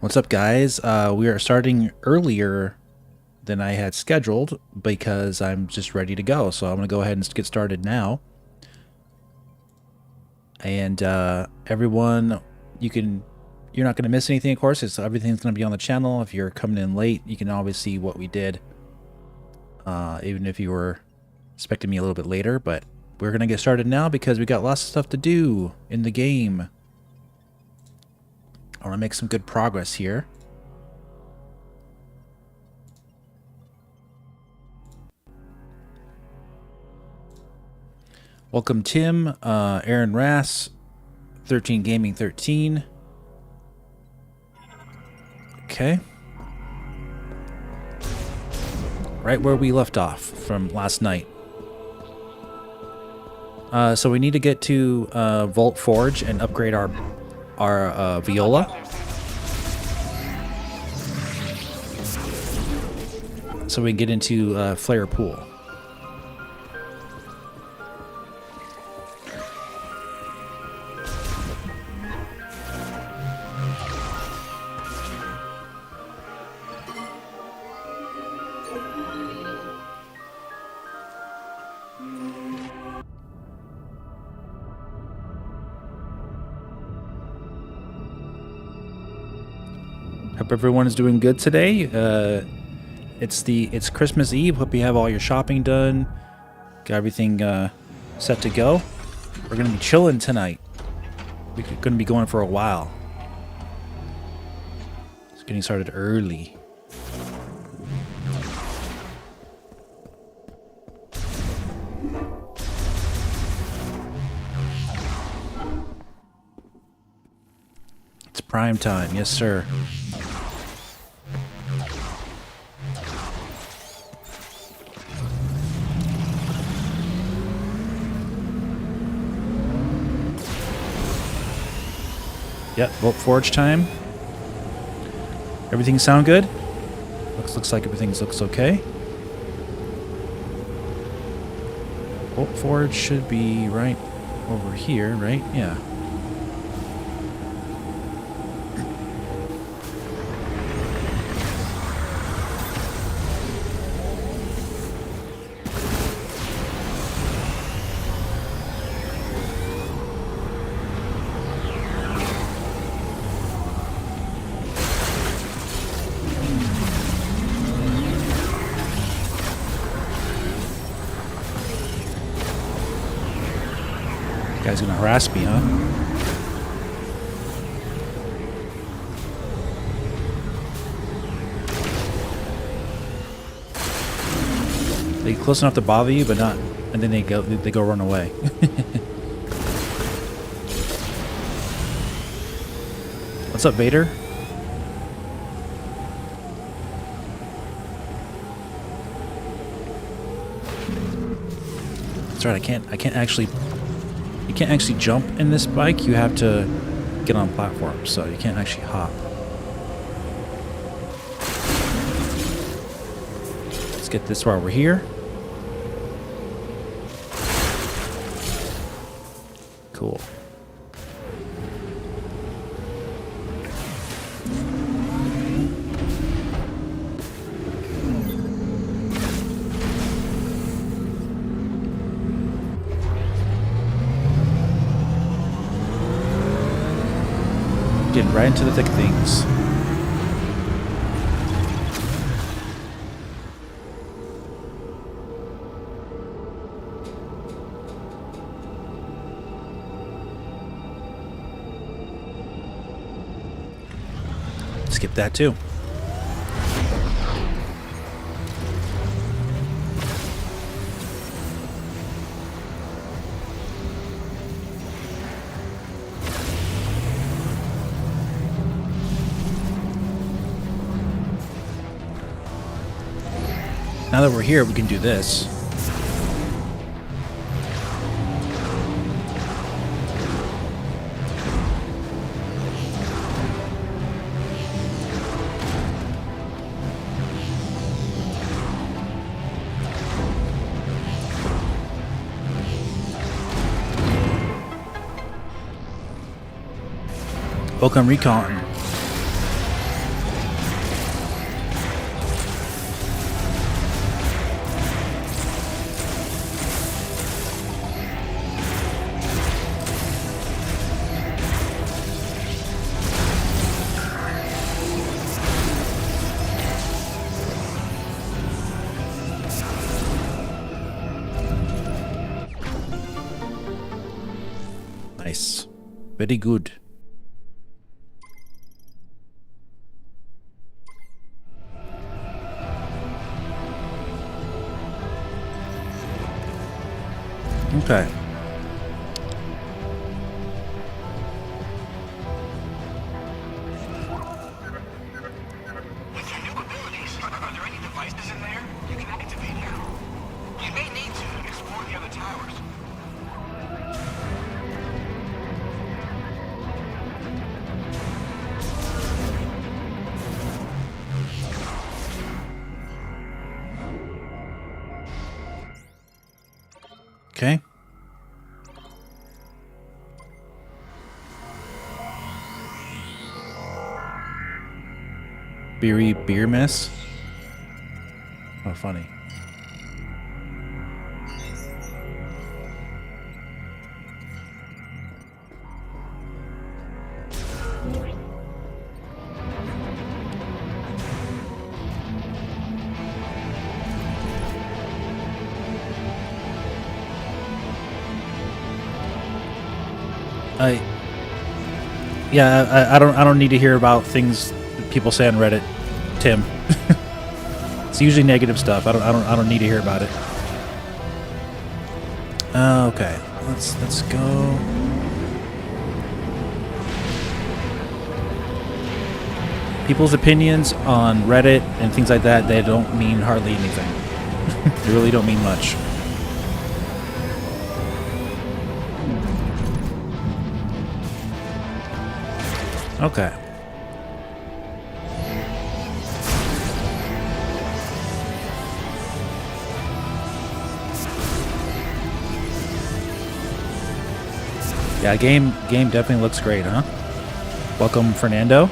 What's up, guys? We are starting earlier than I had scheduled because I'm just ready to go. So I'm going to go ahead and get started now. And everyone, you're not going to miss anything, of course. Everything's going to be on the channel. If you're coming in late, you can always see what we did, even if you were expecting me a little bit later. But we're going to get started now because we got lots of stuff to do in the game. I want to make some good progress here. Welcome Tim, Aaron Rass, 13 Gaming 13. Okay. Right where we left off from last night. So we need to get to Vault Forge and upgrade our viola. So we can get into Flare Pool. Hope everyone is doing good today. It's Christmas Eve. Hope you have all your shopping done. Got everything set to go. We're gonna be chilling tonight. We're gonna be going for a while. It's getting started early. It's prime time, yes sir. Yep, Vault Forge time. Everything sound good? Looks like everything looks okay. Vault Forge should be right over here, right? Yeah. Guy's gonna harass me, huh? They get close enough to bother you, but not, and then they go run away. What's up, Vader? That's right. I can't actually. You can't actually jump in this bike. You have to get on platforms, so you can't actually hop. Let's get this while we're here. Cool. Getting right into the thick of things. Skip that too. Now that we're here, we can do this. Welcome, Recon. Nice. Very good. Okay. With your new abilities, are there any devices in there you can activate now? You may need to explore the other towers. Okay. Beery beer mess? Oh, funny. I don't need to hear about things that people say on Reddit, Tim. It's usually negative stuff. I don't need to hear about it. Okay, let's go. People's opinions on Reddit and things like that, they don't mean hardly anything. They really don't mean much. Okay. Yeah, game definitely looks great, huh? Welcome, Fernando.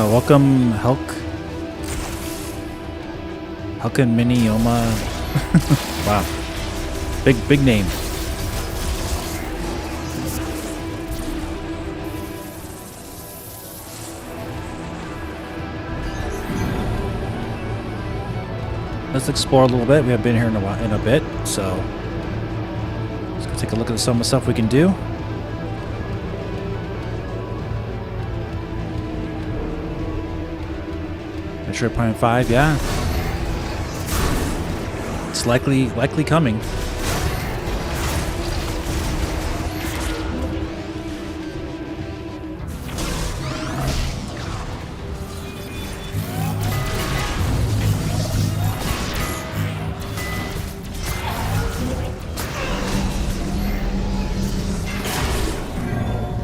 Welcome, Helkin Minioma. Wow. Big name. Let's explore a little bit. We have been here in a bit, so let's go take a look at some of the stuff we can do. Metroid Prime 5, yeah. It's likely coming.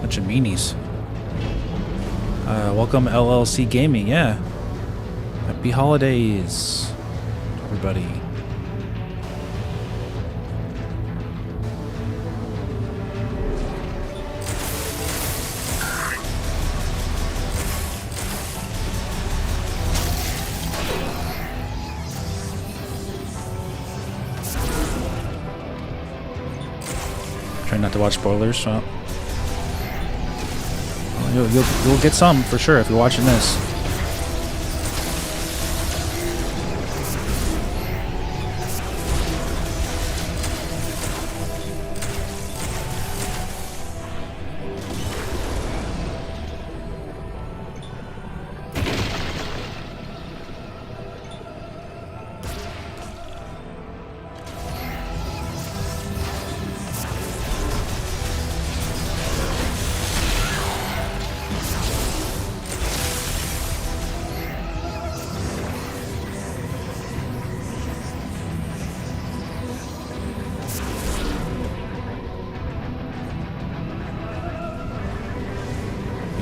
Bunch of meanies. Welcome LLC Gaming, yeah. Happy holidays, everybody. Try not to watch spoilers. So you'll get some for sure if you're watching this.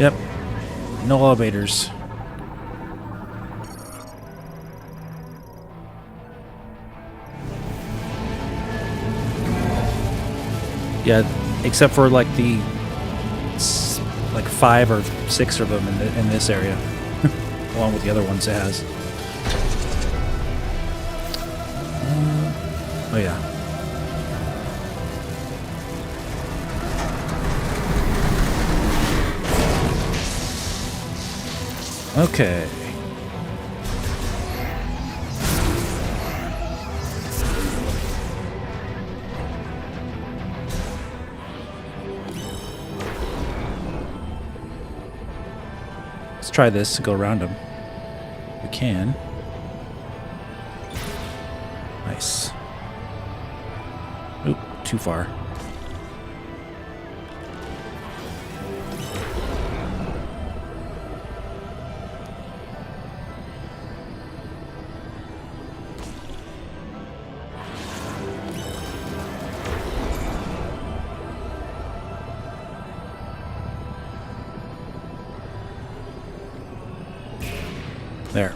Yep. No elevators. Yeah, except for like like 5 or 6 of them in this area, along with the other ones it has. Oh yeah. Okay. Let's try this to go around him. We can. Nice. Oop, too far. There.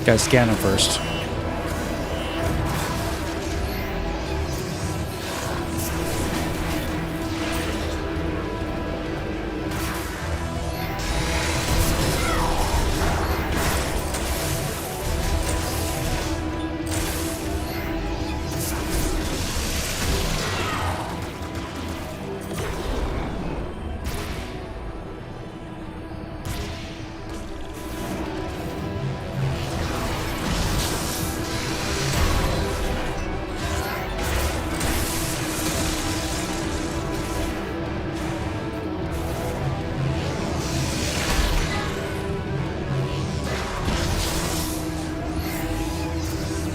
Gotta scan him first.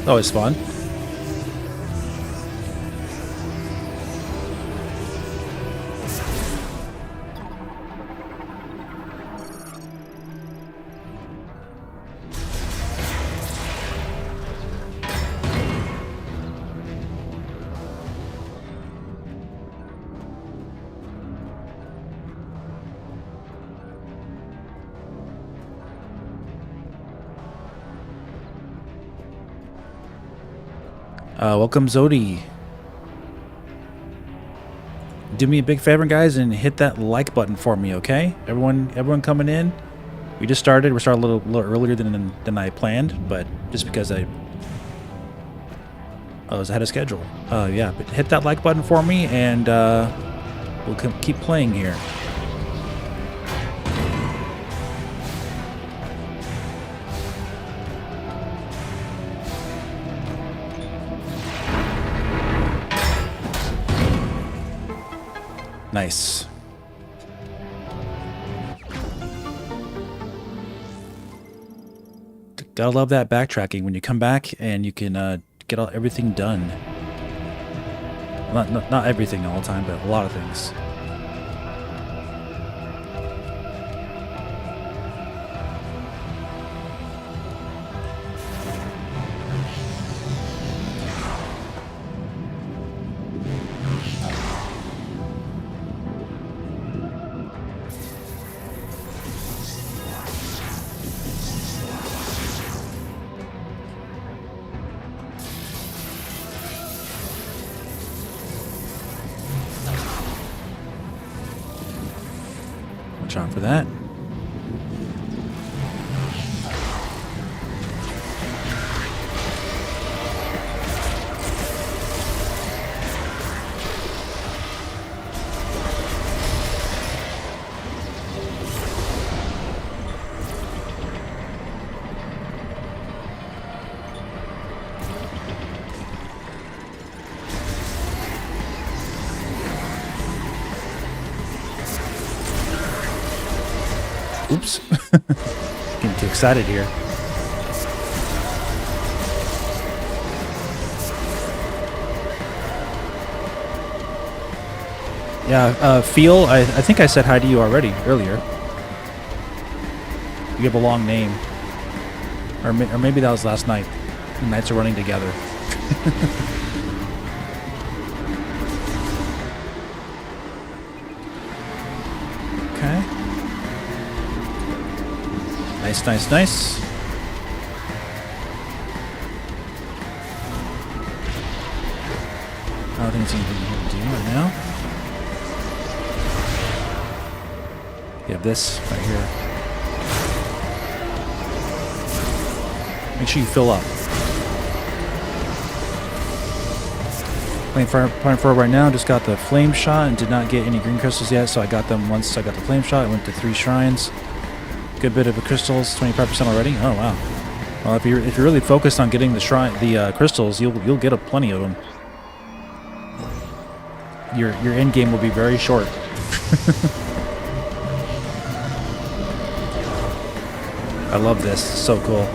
Always fun. Welcome, Zodi. Do me a big favor, guys, and hit that like button for me, okay? Everyone coming in. We just started. We're starting a little earlier than I planned, but just because I was ahead of schedule. Yeah, but hit that like button for me, and we'll keep playing here. Nice. Gotta love that backtracking when you come back and you can get everything done. Not everything all the time, but a lot of things. Watch out for that. Oops. Getting too excited here. Yeah, Feel, I think I said hi to you already, earlier. You have a long name. Or maybe that was last night. The nights are running together. Okay. Nice, nice, nice. I don't think it's anything you can do right now. You have this right here. Make sure you fill up. Playing Point 4 right now, just got the flame shot and did not get any green crystals yet, so I got them once I got the flame shot. I went to 3 shrines. Good bit of the crystals, 25% already. Oh wow. Well, if you're really focused on getting the crystals, you'll get plenty of them. Your end game will be very short. I love this. It's so cool.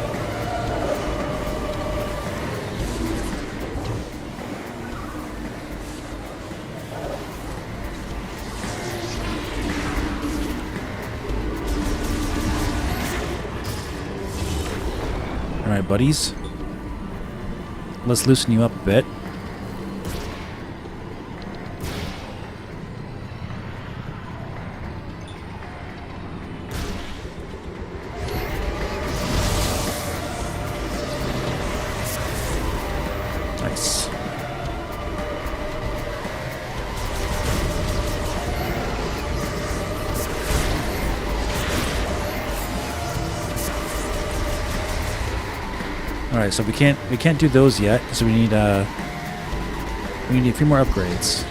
Alright, buddies. Let's loosen you up a bit. Nice. Alright, so we can't do those yet because we need a few more upgrades.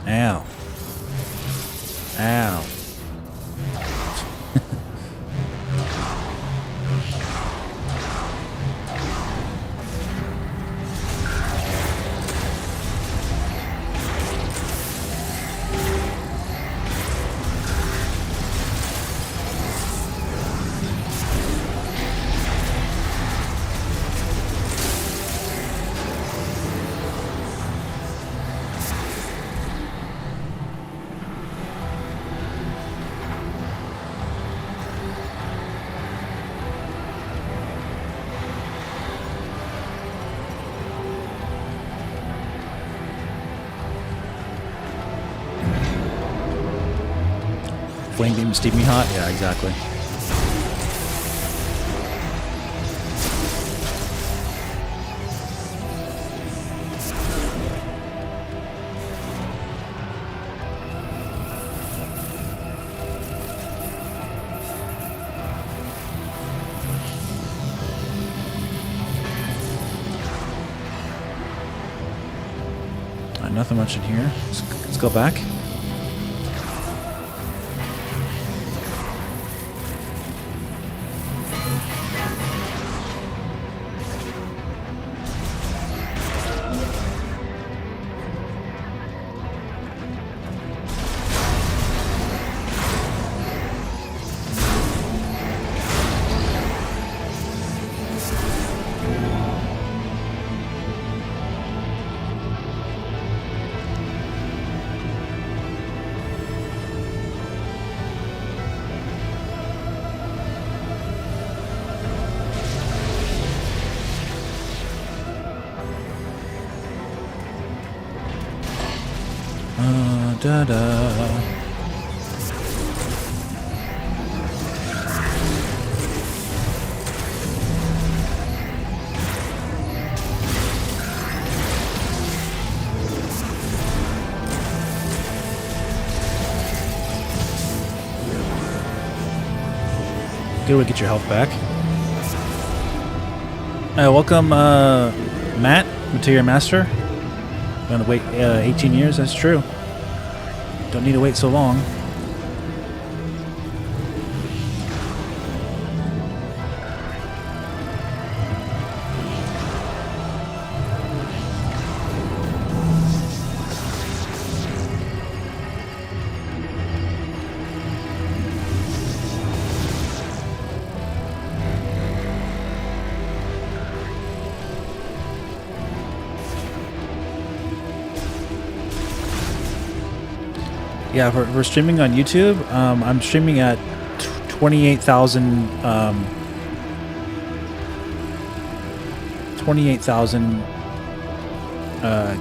Ow. Ow. Flame beam steam me hot? Yeah, exactly. Nothing much in here. Let's go back. Da-da. Good way to get your health back. Welcome, Matt, Material Master. Gonna wait 18 years, that's true. Don't need to wait so long. Yeah, we're streaming on YouTube. I'm streaming at 28,000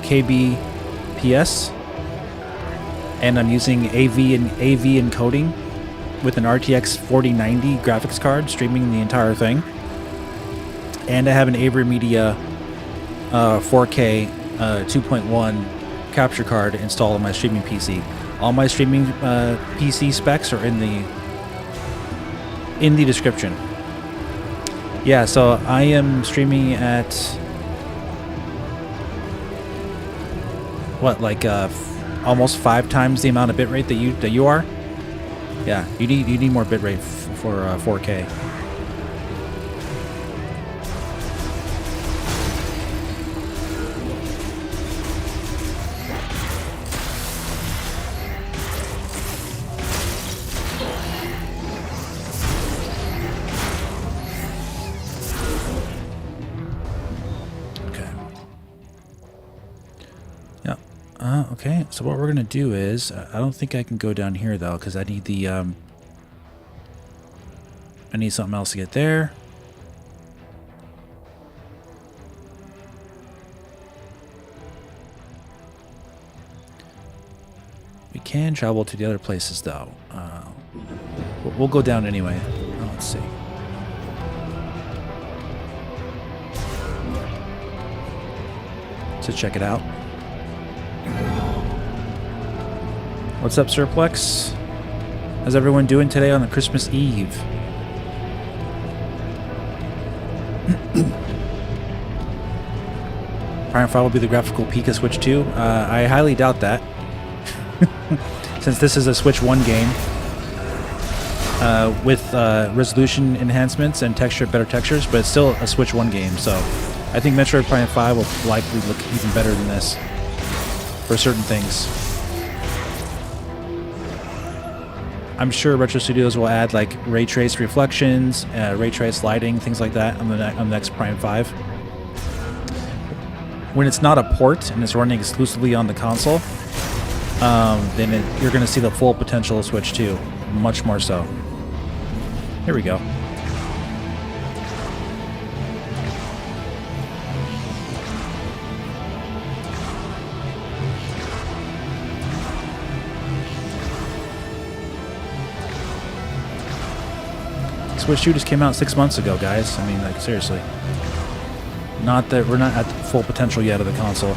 kbps, and I'm using AV encoding with an RTX 4090 graphics card, streaming the entire thing. And I have an Avermedia 4K 2.1 capture card installed on my streaming PC. All my streaming PC specs are in the description. Yeah, so I am streaming at what, like almost 5 times the amount of bitrate that you are. Yeah, you need more bitrate for 4K. Okay, so what we're gonna do is, I don't think I can go down here though, because I need the I need something else to get there. We can travel to the other places though. We'll go down anyway. Oh, let's see. To check it out. What's up, Surplex? How's everyone doing today on the Christmas Eve? Prime 5 will be the graphical peak of Switch 2. I highly doubt that. Since this is a Switch 1 game with resolution enhancements and better textures, but it's still a Switch 1 game, so I think Metroid Prime 5 will likely look even better than this for certain things. I'm sure Retro Studios will add like ray trace reflections, ray trace lighting, things like that on the next Prime 5. When it's not a port and it's running exclusively on the console, then you're going to see the full potential of Switch 2, much more so. Here we go. Switch 2 just came out 6 months ago, guys. I mean, like, seriously. Not that we're not at the full potential yet of the console.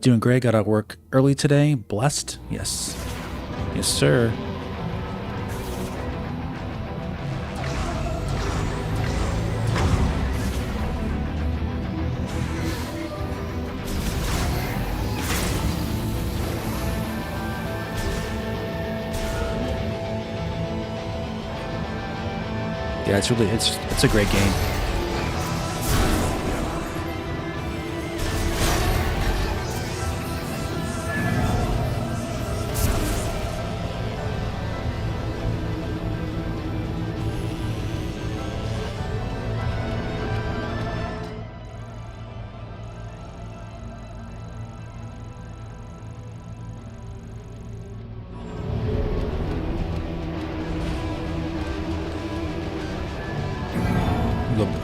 Doing great. Got out of work early today. Blessed? Yes. Yes, sir. Yeah, it's a great game.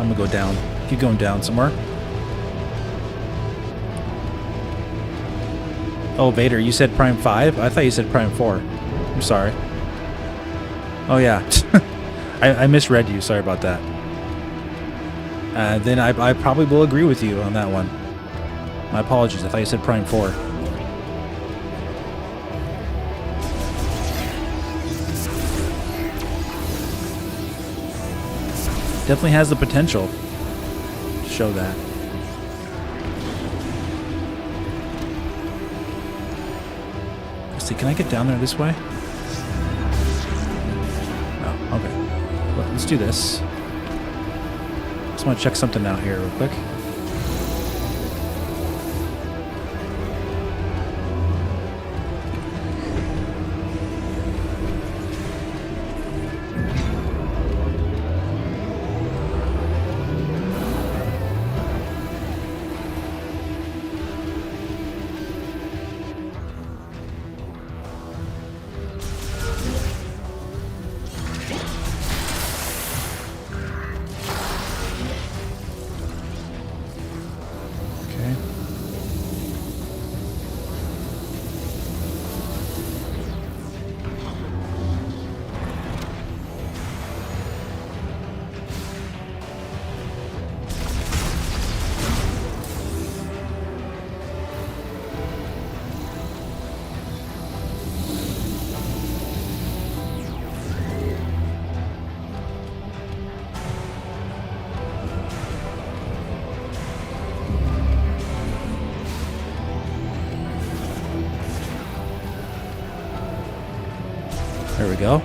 I'm gonna go down. Keep going down somewhere. Oh, Vader, you said Prime 5? I thought you said Prime 4. I'm sorry. Oh, yeah. I misread you. Sorry about that. Then I probably will agree with you on that one. My apologies. I thought you said Prime 4. Definitely has the potential to show that. Let's see, can I get down there this way? Oh, okay. Well, let's do this. Just want to check something out here real quick. There we go.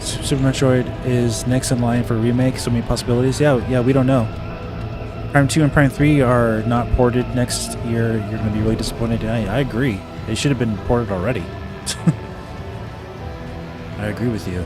Super Metroid is next in line for remake. So many possibilities. Yeah, we don't know. Prime 2 and Prime 3 are not ported next year. You're going to be really disappointed. I agree. They should have been ported already. I agree with you.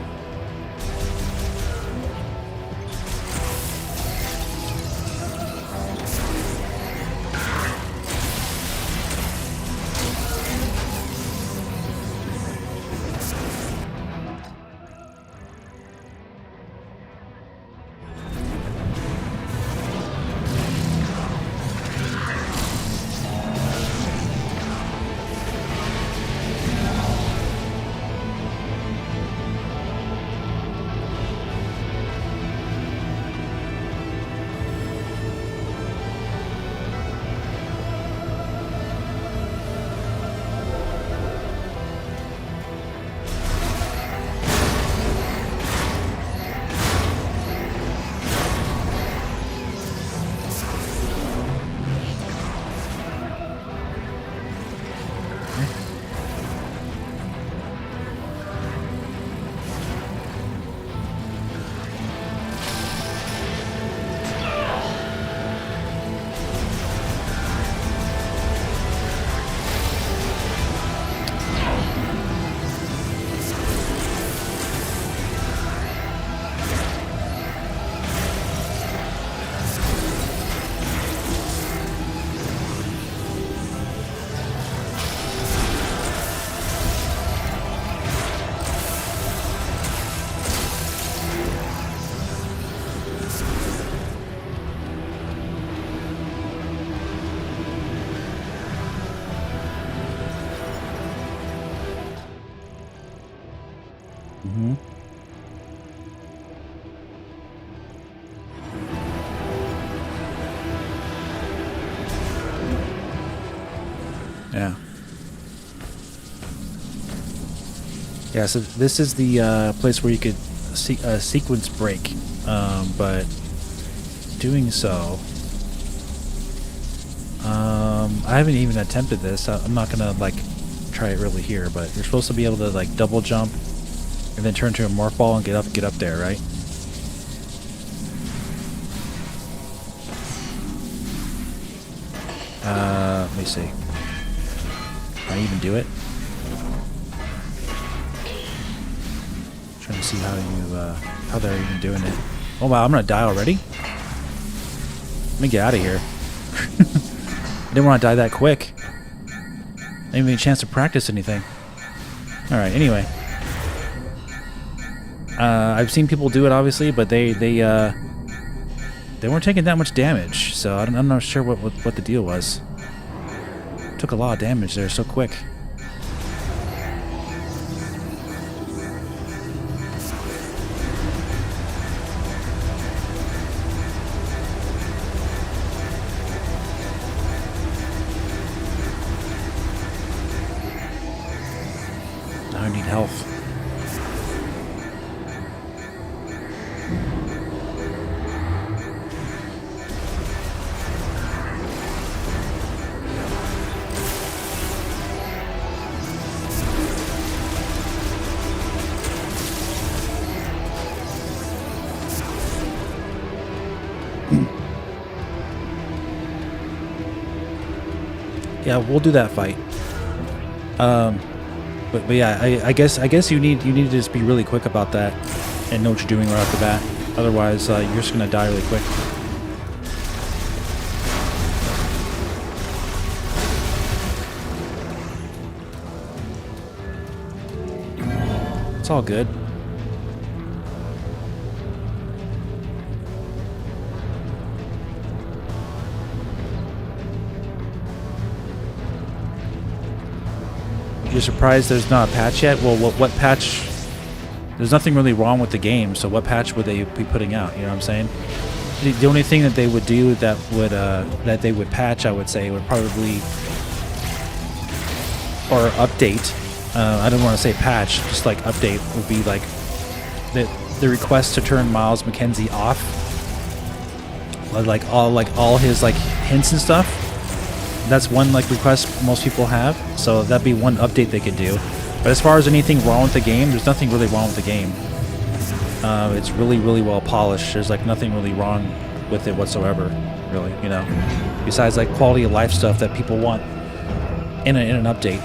Yeah. Yeah, so this is the place where you could sequence break, but doing so, I haven't even attempted this. I'm not gonna like try it really here, but you're supposed to be able to like double jump and then turn to a morph ball and get up there, right? Let me see. Can I even do it? Trying to see how they're even doing it. Oh wow, I'm gonna die already? Let me get out of here. I didn't want to die that quick. I didn't even get a chance to practice anything. Alright, anyway. I've seen people do it obviously, but they weren't taking that much damage, so I'm not sure what the deal was. Took a lot of damage there so quick. Now I need health. Yeah, we'll do that fight. But yeah, I guess you need to just be really quick about that and know what you're doing right off the bat. Otherwise, you're just gonna die really quick. It's all good. You're surprised there's not a patch yet? Well, what patch? There's nothing really wrong with the game, so what patch would they be putting out? You know what I'm saying? The only thing that they would do that they would patch, I would say, would probably or update. I don't want to say patch, just like update would be like the request to turn Miles McKenzie off like all his like hints and stuff. That's one like request most people have, so that'd be one update they could do. But as far as anything wrong with the game, there's nothing really wrong with the game. It's really well polished. There's like nothing really wrong with it whatsoever, really, you know, besides like quality of life stuff that people want in an update.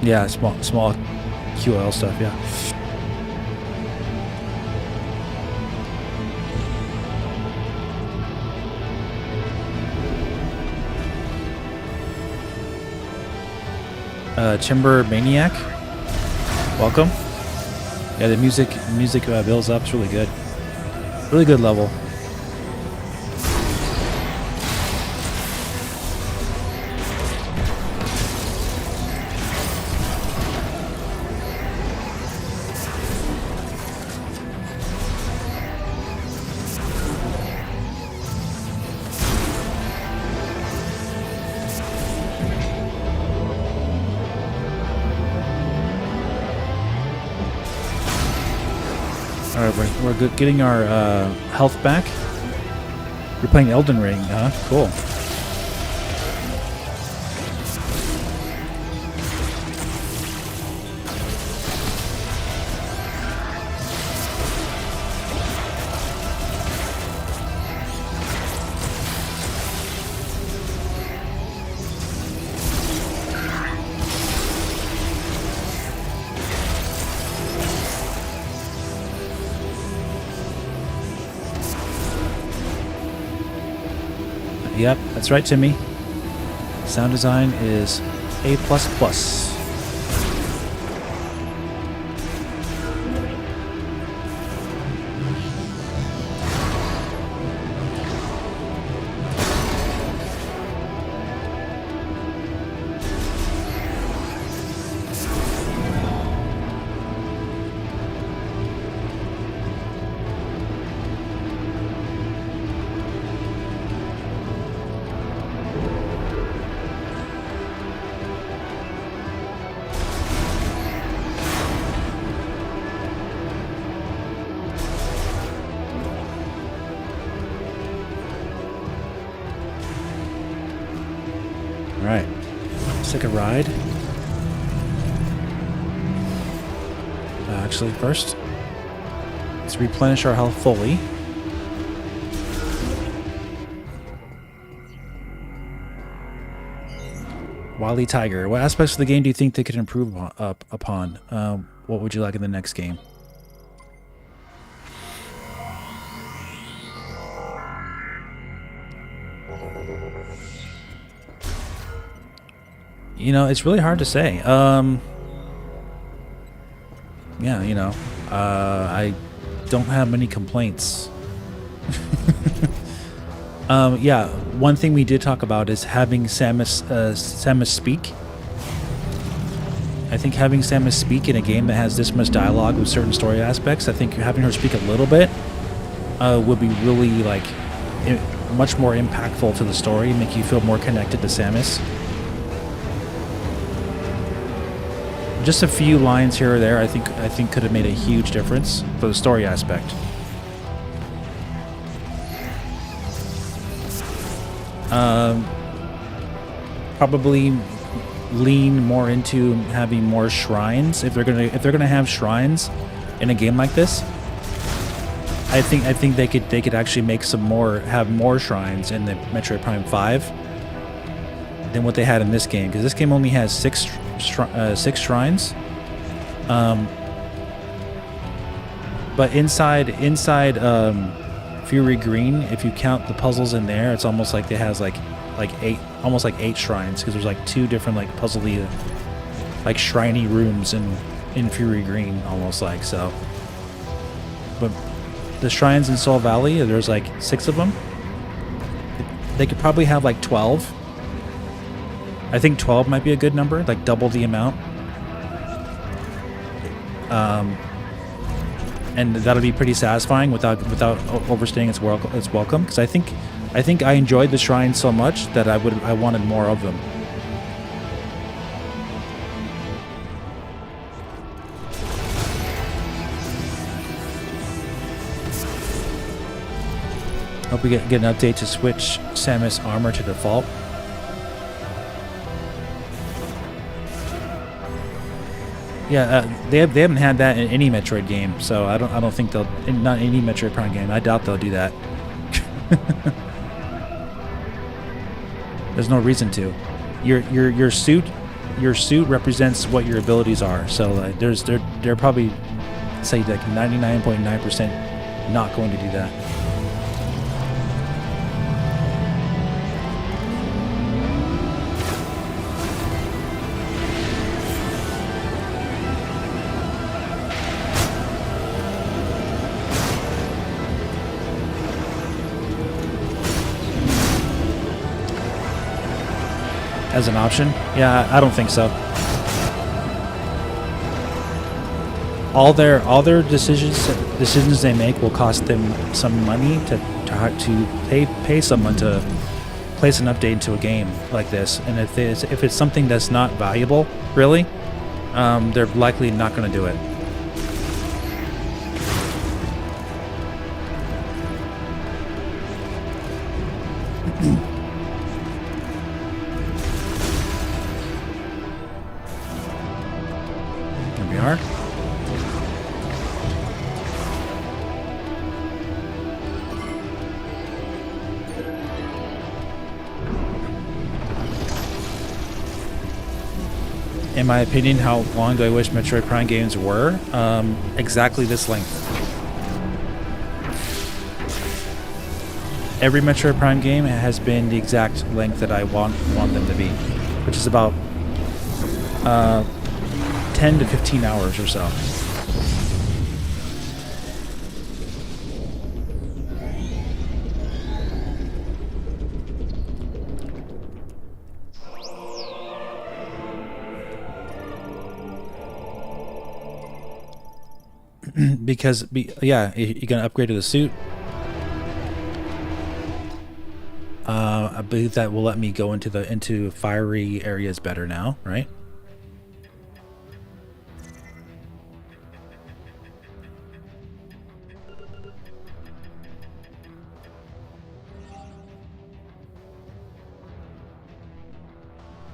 Yeah, small QL stuff, yeah. Timber Maniac, welcome. Yeah, the music builds up. It's really good. Really good level. We're getting our health back. You're playing Elden Ring, huh? Cool. Yep, that's right, Timmy. Sound design is A++. Alright, let's take a ride. Actually, first, let's replenish our health fully. Wily Tiger, what aspects of the game do you think they could improve upon? What would you like in the next game? You know, it's really hard to say. Yeah, you know, I don't have many complaints. Yeah, one thing we did talk about is having Samus speak. I think having Samus speak in a game that has this much dialogue with certain story aspects, I think having her speak a little bit would be really, like, much more impactful to the story, make you feel more connected to Samus. Just a few lines here or there, I think could have made a huge difference for the story aspect. Probably lean more into having more shrines if they're gonna have shrines in a game like this. I think they could actually make have more shrines in the Metroid Prime 5 than what they had in this game, because this game only has six shrines. But inside Fury Green, if you count the puzzles in there, it's almost like it has like eight shrines, because there's like 2 different like puzzly like shriny rooms in Fury Green, almost like so. But the shrines in Soul Valley, there's like 6 of them. They could probably have like 12. I think 12 might be a good number, like double the amount. And that'll be pretty satisfying without overstaying its welcome. Because I think I enjoyed the shrine so much that I wanted more of them. Hope we get an update to switch Samus armor to default. Yeah, they haven't had that in any Metroid game, so I don't think they'll, not any Metroid Prime game. I doubt they'll do that. There's no reason to. Your suit represents what your abilities are. So they're probably say like 99.9% not going to do that. As an option? Yeah, I don't think so. All their decisions they make will cost them some money to pay someone to place an update into a game like this. And if it's something that's not valuable, really, they're likely not going to do it. In my opinion, how long do I wish Metroid Prime games were? Exactly this length. Every Metroid Prime game has been the exact length that I want them to be, which is about 10 to 15 hours or so. Because, yeah, you're going to upgrade to the suit. I believe that will let me go into fiery areas better now, right?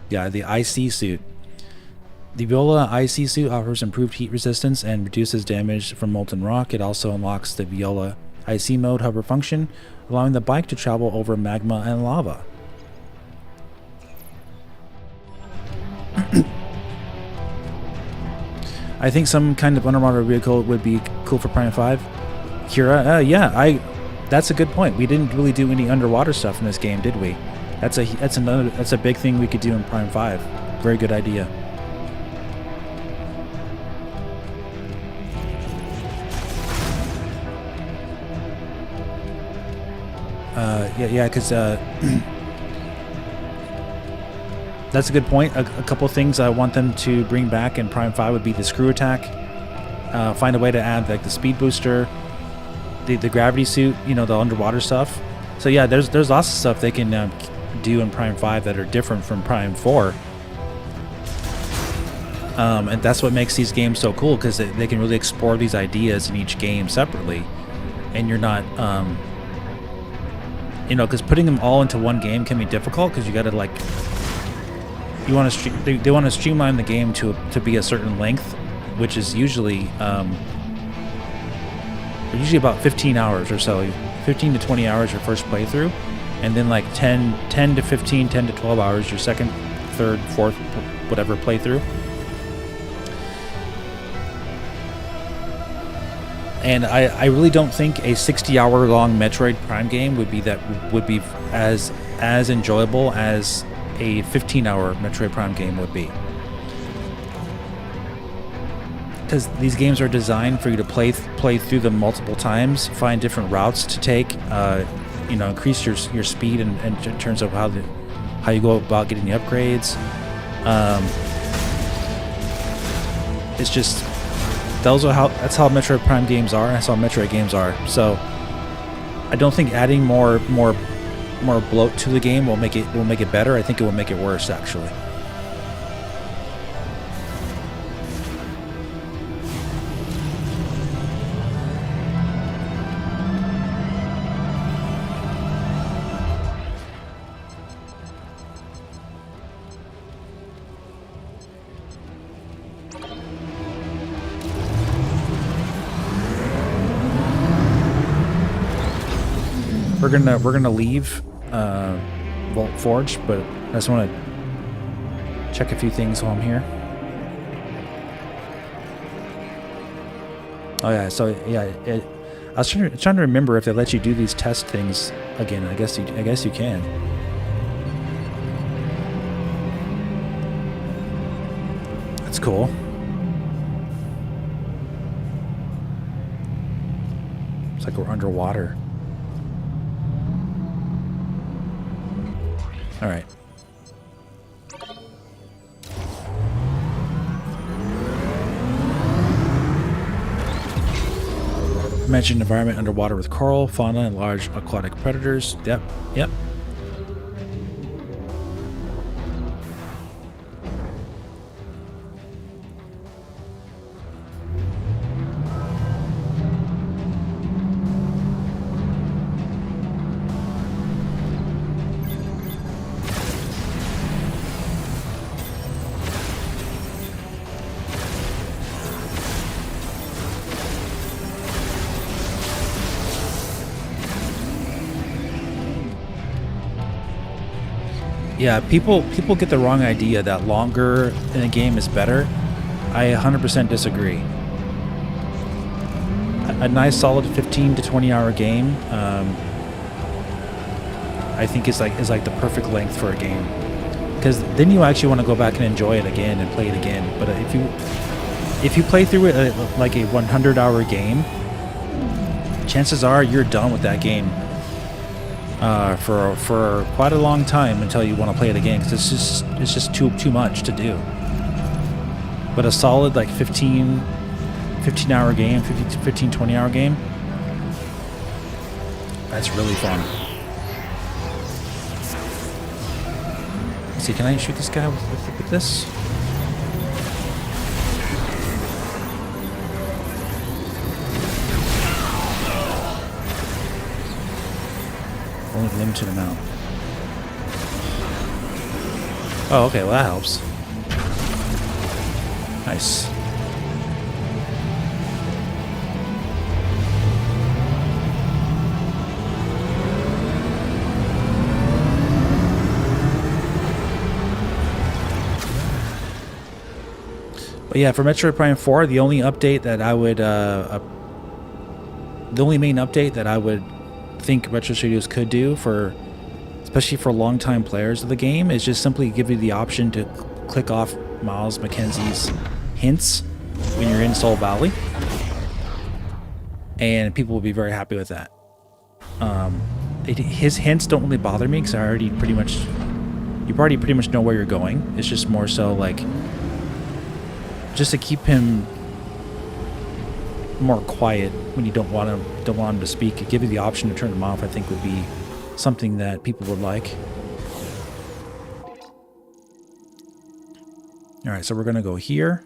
Yeah, the IC suit. The Viola IC suit offers improved heat resistance and reduces damage from molten rock. It also unlocks the Viola IC mode hover function, allowing the bike to travel over magma and lava. I think some kind of underwater vehicle would be cool for Prime 5. Kira, yeah, that's a good point. We didn't really do any underwater stuff in this game, did we? That's a big thing we could do in Prime 5. Very good idea. Yeah, because that's a good point. A couple of things I want them to bring back in Prime 5 would be the screw attack. Find a way to add like the speed booster, the gravity suit, you know, the underwater stuff. So yeah, there's lots of stuff they can do in Prime 5 that are different from Prime 4. And that's what makes these games so cool, because they can really explore these ideas in each game separately, and you're not you know, because putting them all into one game can be difficult, because you got to like, you want to they want to streamline the game to be a certain length, which is usually about 15 hours or so, 15 to 20 hours your first playthrough, and then like 10 to 15, 10 to 12 hours your second, third, fourth, whatever playthrough. And I really don't think a 60-hour long Metroid Prime game would be as enjoyable as a 15-hour Metroid Prime game would be. Because these games are designed for you to play through them multiple times, find different routes to take, you know, increase your speed and in terms of how you go about getting the upgrades. It's just that's how Metroid Prime games are. That's how Metroid games are. So I don't think adding more bloat to the game will make it better. I think it will make it worse, actually. We're gonna leave Vault Forge, but I just want to check a few things while I'm here. Oh yeah, so yeah, I was trying to remember if they let you do these test things again. I guess you can. That's cool. It's like we're underwater. All right. Mentioned environment underwater with coral, fauna, and large aquatic predators. Yep. Yeah, people get the wrong idea that longer in a game is better. I 100% disagree. A nice solid 15 to 20 hour game, I think is like the perfect length for a game, because then you actually want to go back and enjoy it again and play it again. But if you play through it like a 100-hour game, chances are you're done with that game for quite a long time until you want to play it again, because it's just too much to do. But a solid like 15-hour game, 20-hour game, that's really fun. Let's see, can I shoot this guy with this? Only limited amount. Oh, okay, well that helps. Nice. But yeah, for Metroid Prime 4, the only update that I would, the only main update that I would think Retro Studios could do for, especially for longtime players of the game, is just simply give you the option to click off Miles McKenzie's hints when you're in Soul Valley, and people will be very happy with that. His hints don't really bother me because you already pretty much know where you're going. It's just more so like just to keep him more quiet when you don't want him to speak. Give you the option to turn him off, I think would be something that people would like. All right, so we're gonna go here.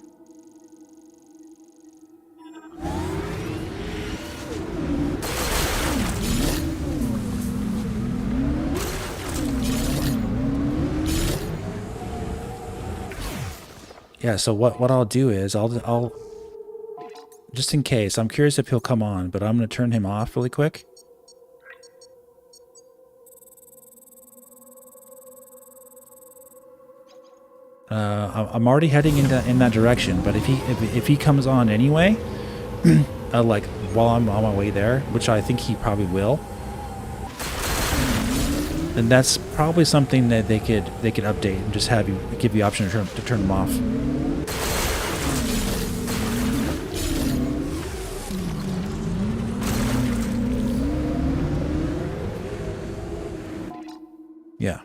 Yeah, so what I'll do is I'll just in case, I'm curious if he'll come on, but I'm going to turn him off really quick. I'm already heading in that direction, but if he comes on anyway, like while I'm on my way there, which I think he probably will, then that's probably something that they could update and just give you the option to turn him off. Yeah.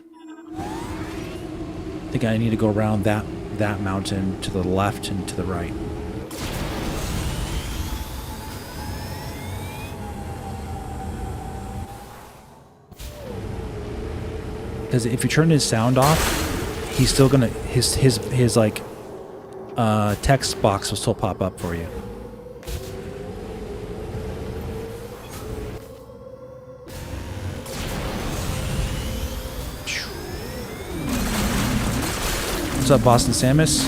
I think I need to go around that mountain to the left and to the right. Because if you turn his sound off, he's still gonna his like text box will still pop up for you. What's up, Boston Samus?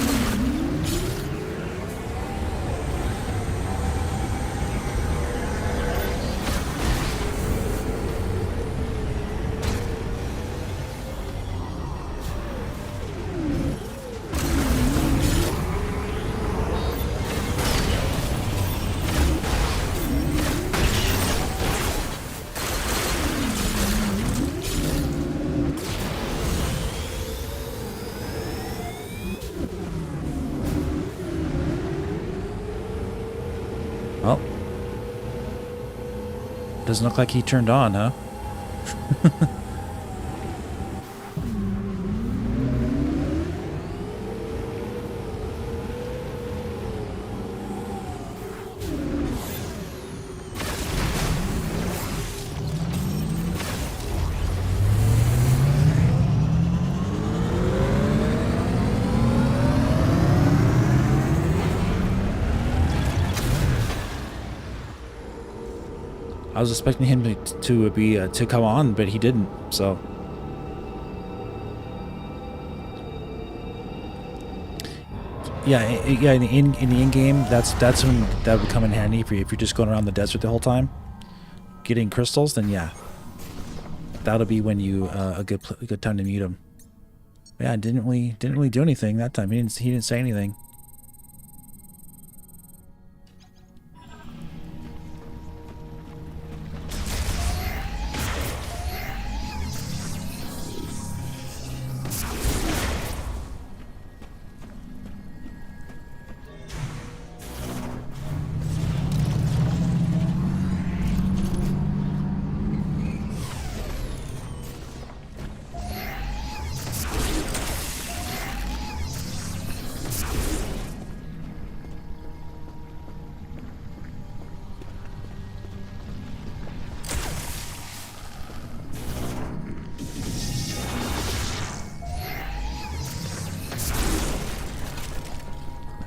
Well, doesn't look like he turned on, huh? I was expecting him to come on, but he didn't. So yeah, in the in game, that's when that would come in handy if you're just going around the desert the whole time, getting crystals. Then yeah, that'll be when you a good time to mute him. Yeah, didn't really do anything that time. He didn't say anything.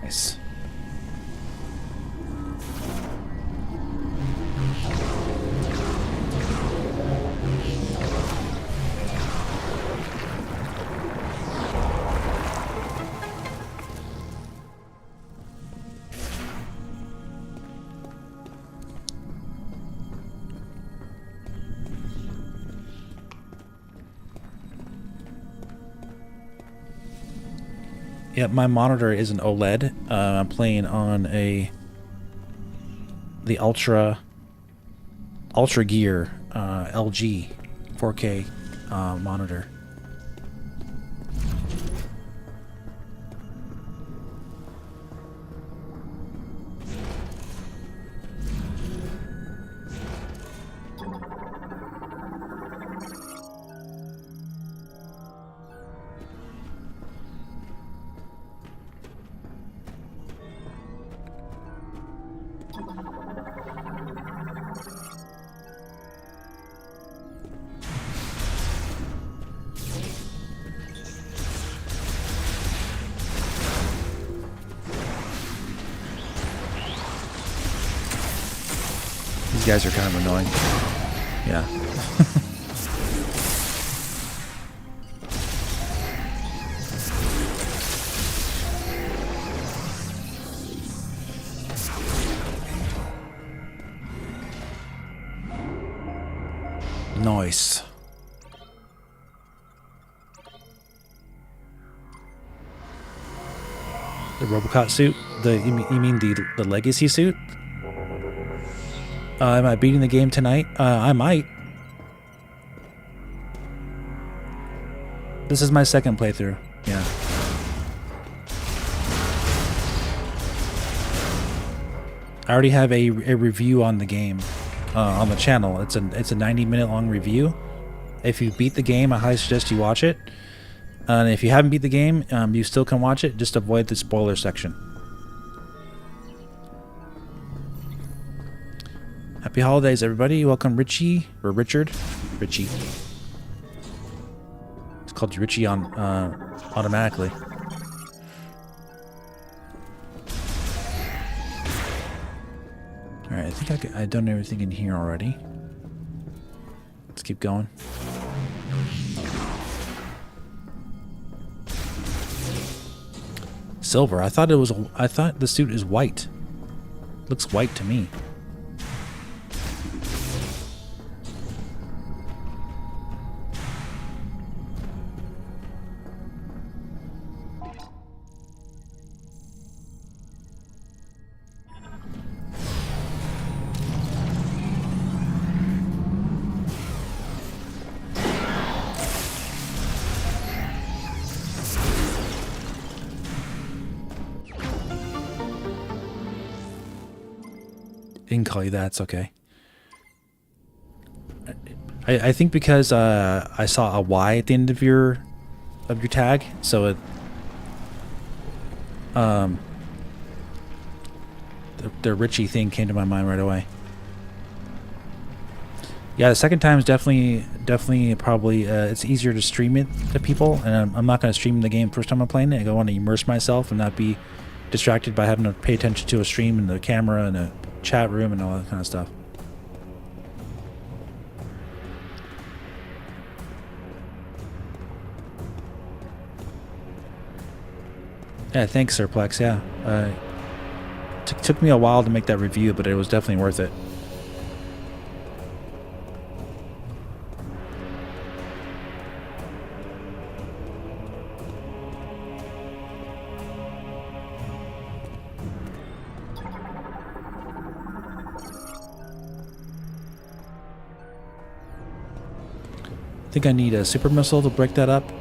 Nice. Yeah, my monitor is an OLED. I'm playing on the Ultra Gear LG 4K monitor. These guys are kind of annoying. Yeah. Nice. The Robocop suit? You mean the legacy suit? Am I beating the game tonight? I might. This is my second playthrough. Yeah. I already have a review on the game on the channel. It's a 90-minute long review. If you beat the game, I highly suggest you watch it. And if you haven't beat the game, you still can watch it. Just avoid the spoiler section. Happy holidays, everybody. Welcome, Richie. Or Richard. Richie. It's called Richie on automatically. Alright, I think I've done everything in here already. Let's keep going. Silver. I thought the suit is white. Looks white to me. Didn't call you that. It's okay. I think because I saw a Y at the end of your tag, so it the Richie thing came to my mind right away. Yeah, the second time is definitely probably it's easier to stream it to people, and I'm not going to stream the game first time I'm playing it. I want to immerse myself and not be distracted by having to pay attention to a stream and the camera and a chat room and all that kind of stuff. Yeah, thanks, Surplex. Yeah, took me a while to make that review, but it was definitely worth it. I think I need a super missile to break that up.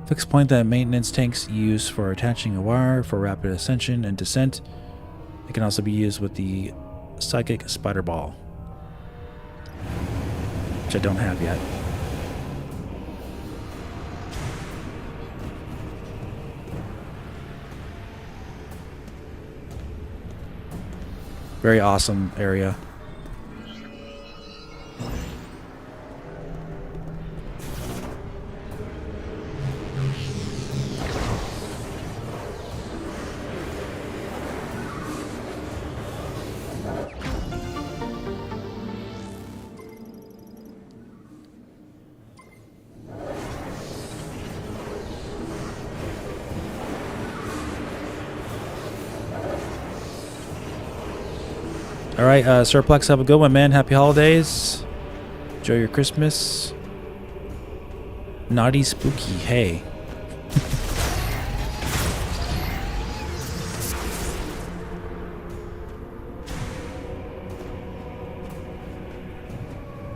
Fixed point that maintenance tanks use for attaching a wire for rapid ascension and descent. It can also be used with the psychic spider ball, which I don't have yet. Very awesome area. All right, Surplex, have a good one, man. Happy holidays. Enjoy your Christmas. Naughty spooky, hey.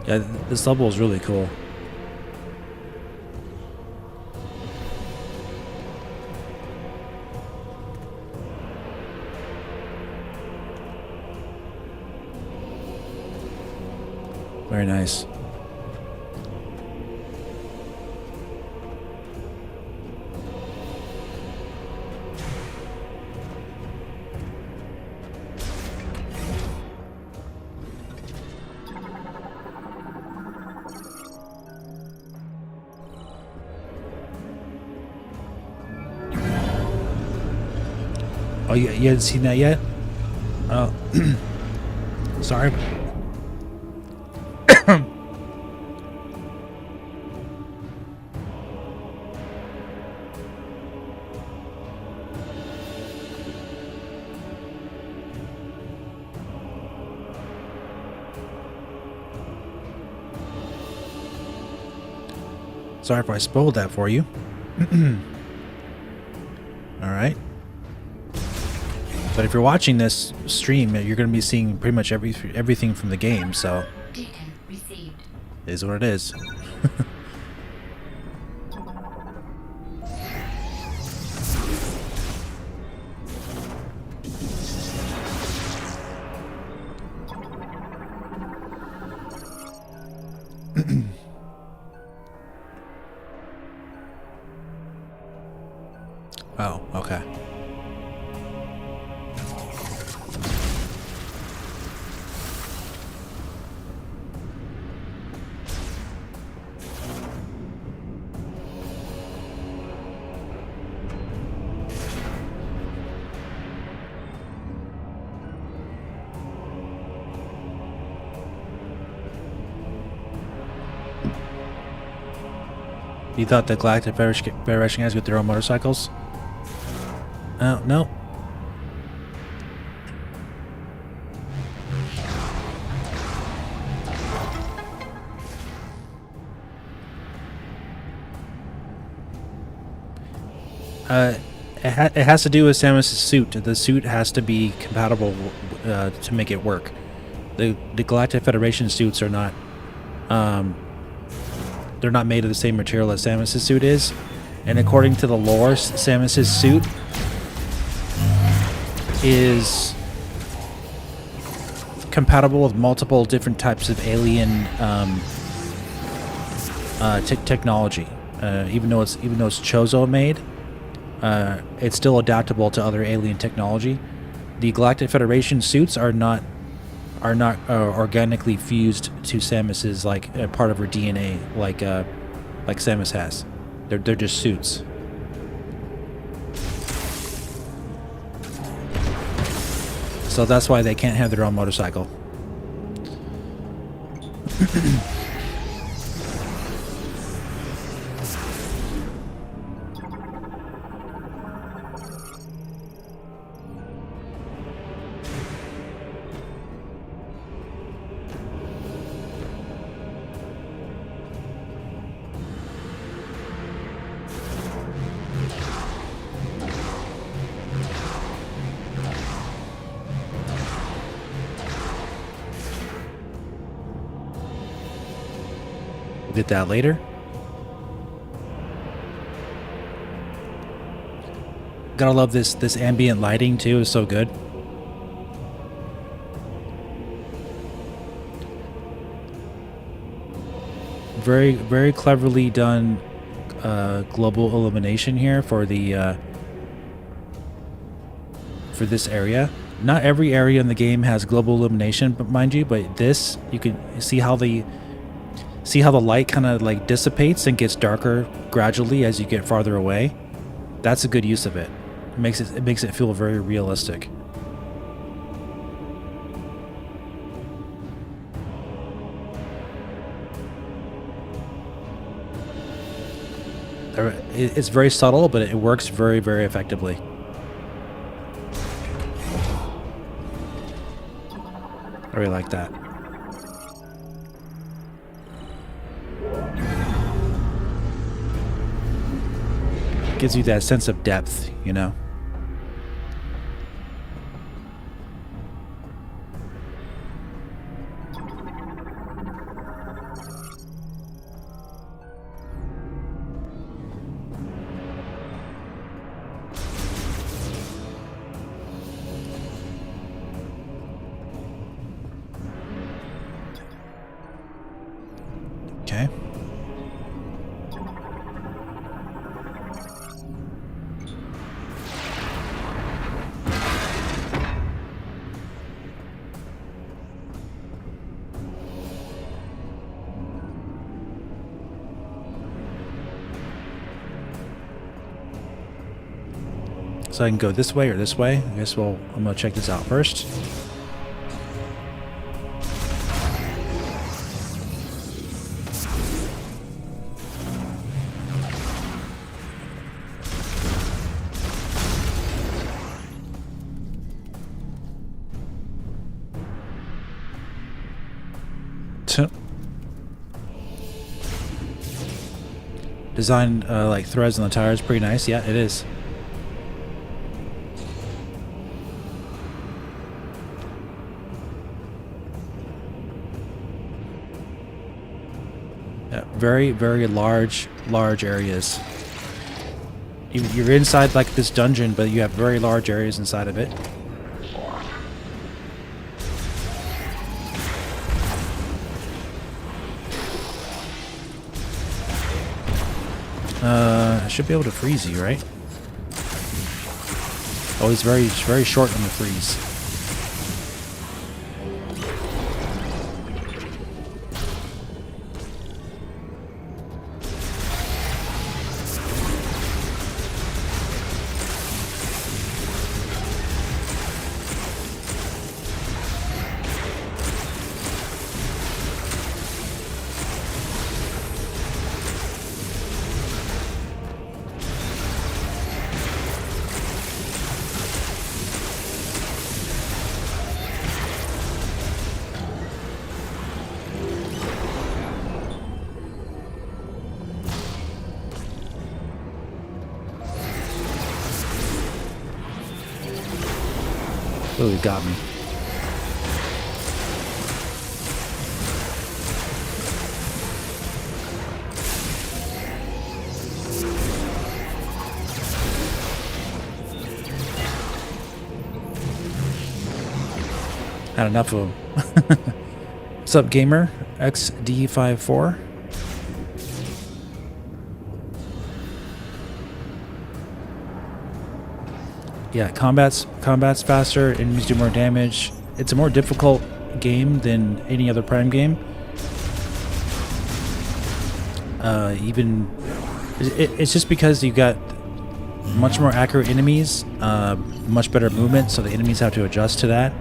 Yeah, this level is really cool. Very nice. Oh, you haven't seen that yet? Oh, sorry. Sorry if I spoiled that for you. Alright. But if you're watching this stream, you're going to be seeing pretty much everything from the game, so... Data received. It is what it is. Oh, okay. You thought the Galactic Federation guys with their own motorcycles? Oh, no. It has to do with Samus's suit. The suit has to be compatible to make it work. The Galactic Federation suits are not... they're not made of the same material as Samus's suit is. And according to the lore, Samus's suit is compatible with multiple different types of alien technology. Even though it's Chozo made, it's still adaptable to other alien technology. The Galactic Federation suits are not organically fused to Samus's, like part of her DNA, like Samus has. They're just suits. So that's why they can't have their own motorcycle. Did that later. Gotta love this ambient lighting too. It's so good. Very cleverly done global illumination here for the for this area. Not every area in the game has global illumination, but mind you, but this, you can see how the light kind of like dissipates and gets darker gradually as you get farther away. That's a good use of it. It makes it feel very realistic. It's very subtle, but it works very, very effectively. I really like that. Gives you that sense of depth, you know? Okay. So I can go this way or this way. I guess I'm gonna check this out first. design like threads on the tires, pretty nice. Yeah, it is. Yeah, very, very large areas. You're inside like this dungeon, but you have very large areas inside of it. I should be able to freeze you, right? Oh, he's very short on the freeze. Oh, he got me. Had enough of him. What's up, gamer? XD54. Yeah, combat's faster, enemies do more damage. It's a more difficult game than any other Prime game. It's just because you got much more accurate enemies, much better movement, so the enemies have to adjust to that.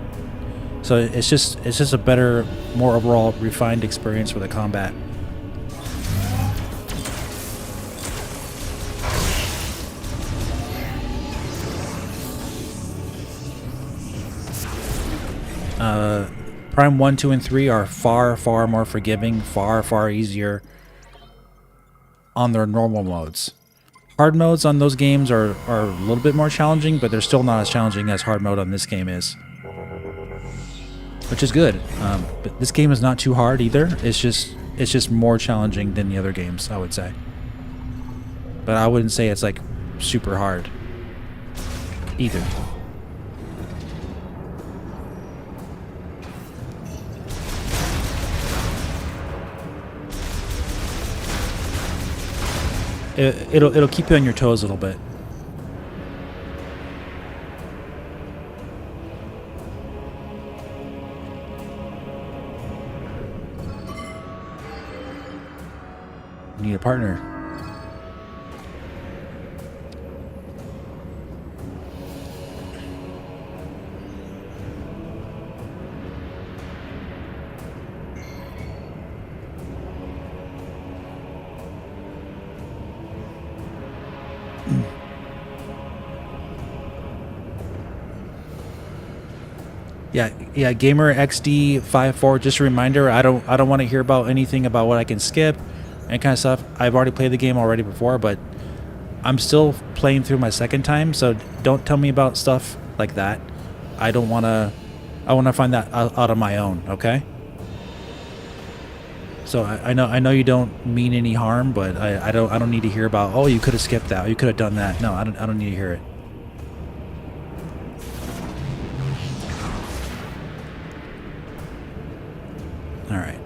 So it's just a better, more overall refined experience for the combat. Prime 1, 2, and 3 are far more forgiving, far easier on their normal modes. Hard modes on those games are a little bit more challenging, but they're still not as challenging as hard mode on this game is. Which is good. But this game is not too hard either. It's just more challenging than the other games, I would say. But I wouldn't say it's like super hard either. It'll keep you on your toes a little bit. You need a partner. Yeah, gamer XD54. Just a reminder, I don't want to hear about anything about what I can skip and kind of stuff. I've already played the game already before, but I'm still playing through my second time, so don't tell me about stuff like that. I want to find that out on my own, okay? So I know you don't mean any harm, but I don't need to hear about, oh, you could have skipped that, or you could have done that. No, I don't need to hear it. All right.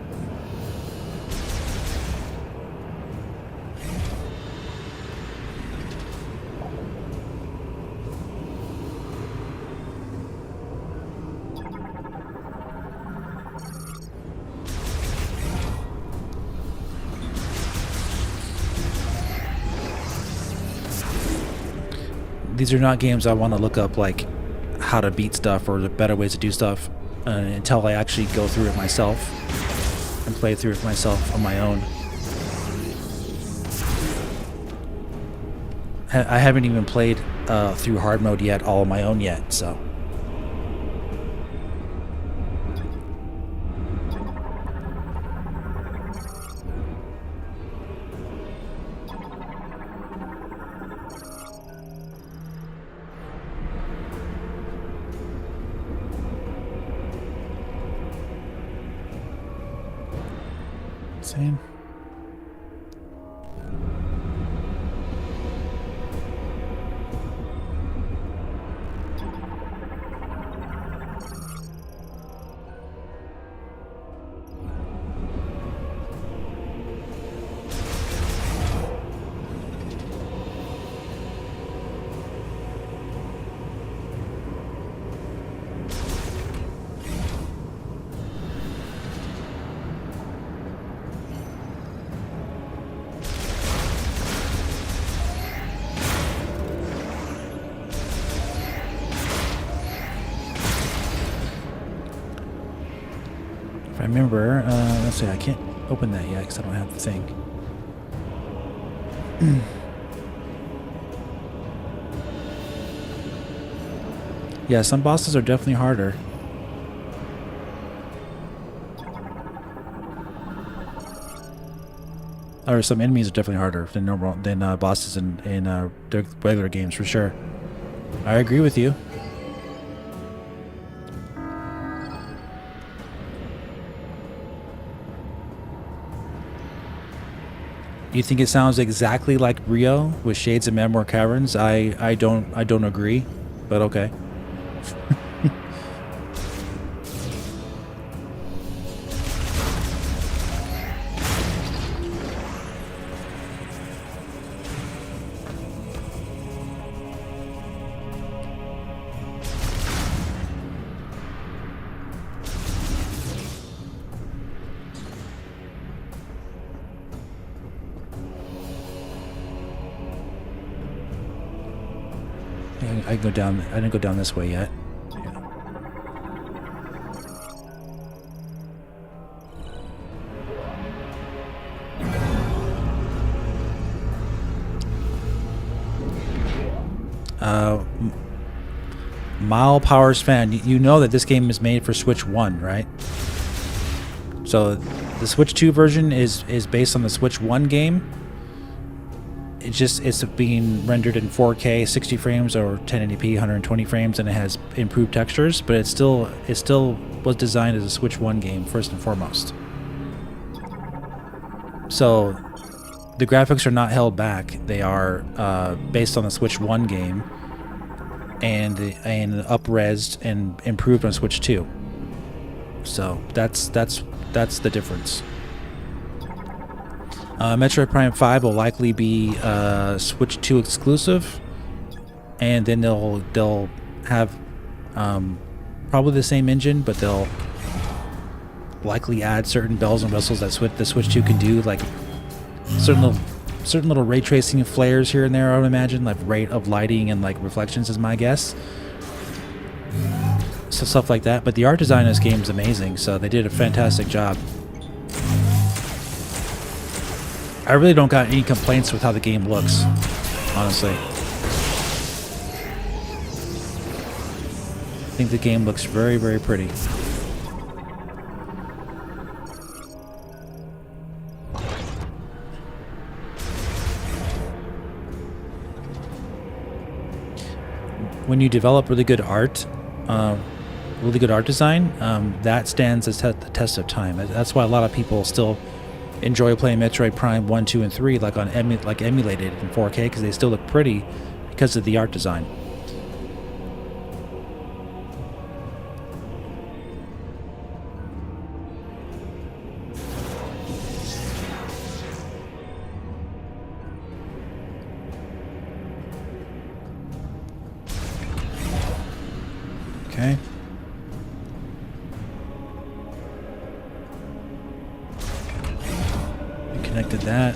These are not games I want to look up like how to beat stuff or the better ways to do stuff until I actually go through it myself and play through it myself on my own. I haven't even played through hard mode yet, all on my own yet, so. saying? If I remember, let's see, I can't open that yet because I don't have the thing. Yeah, some bosses are definitely harder. Or some enemies are definitely harder than normal bosses in the regular games for sure. I agree with you. You think it sounds exactly like Rio with shades of Memoir Caverns? I don't agree, but okay. I can go down. I didn't go down this way yet. Mile Powers fan, you know that this game is made for Switch 1, right? So the Switch 2 version is based on the Switch 1 game. It's being rendered in 4K, 60 frames or 1080p, 120 frames, and it has improved textures, but it still was designed as a Switch 1 game first and foremost. So the graphics are not held back. They are based on the Switch 1 game and up-resed and improved on Switch 2. So that's the difference. Metroid Prime 5 will likely be Switch 2 exclusive, and then they'll have probably the same engine, but they'll likely add certain bells and whistles that the Switch 2 can do, like certain little ray tracing flares here and there. I would imagine, like rate of lighting and like reflections is my guess. So stuff like that. But the art design of this game is amazing, so they did a fantastic job. I really don't got any complaints with how the game looks, honestly. I think the game looks very, very pretty. When you develop really good art, really good art design, that stands the test of time. That's why a lot of people still enjoy playing Metroid Prime 1, 2, and 3 like emulated in 4K, because they still look pretty because of the art design. Okay. Connected that.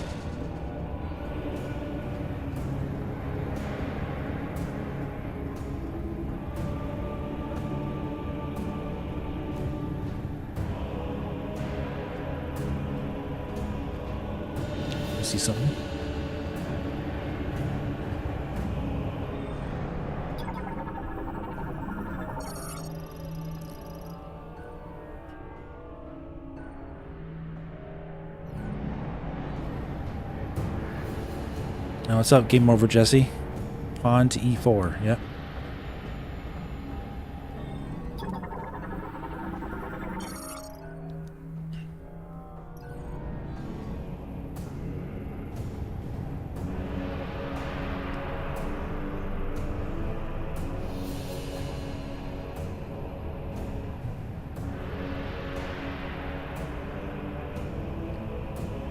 I see something. Now what's up? Game over, Jesse. On to E4. Yep.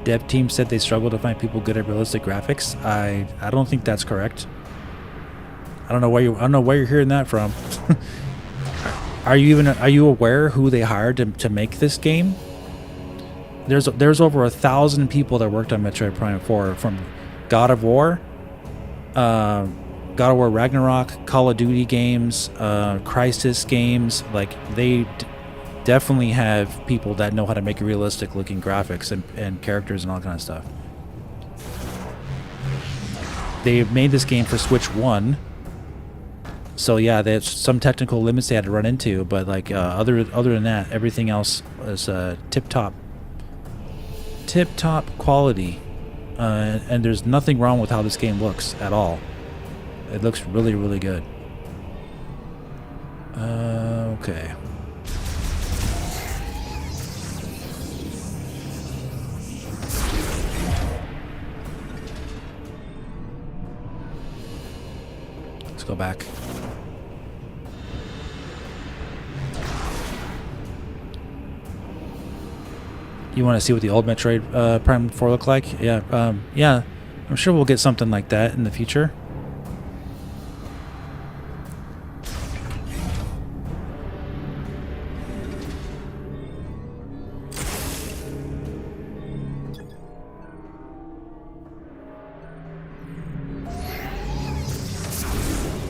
dev team said they struggle to find people good at realistic graphics. I don't think that's correct. I don't know where you're hearing that from. Are you aware who they hired to make this game? There's over 1,000 people that worked on Metroid Prime 4, from God of War, Ragnarok, Call of Duty games, Crysis games. Like, they definitely have people that know how to make realistic looking graphics and characters and all kind of stuff. They made this game for Switch 1. So yeah, there's some technical limits they had to run into, but like other than that, everything else was tip top quality, and there's nothing wrong with how this game looks at all. It looks really, really good. Okay. Let's go back. You want to see what the old Metroid Prime 4 looked like? Yeah, yeah. I'm sure we'll get something like that in the future.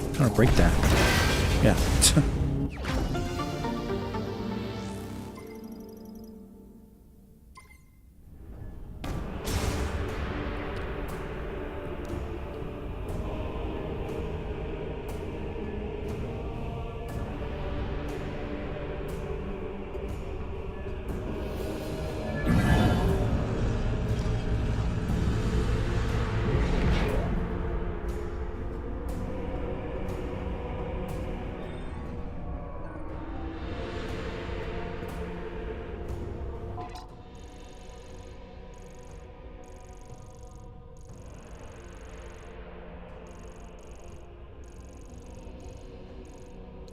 I'm trying to break that. Yeah.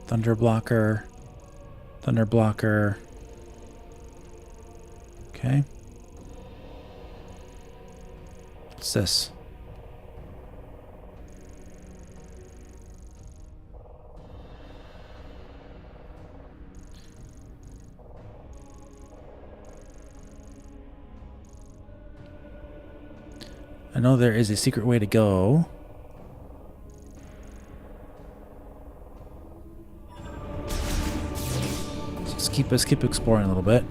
Thunder blocker. Okay. What's this? I know there is a secret way to go. Let's keep exploring a little bit.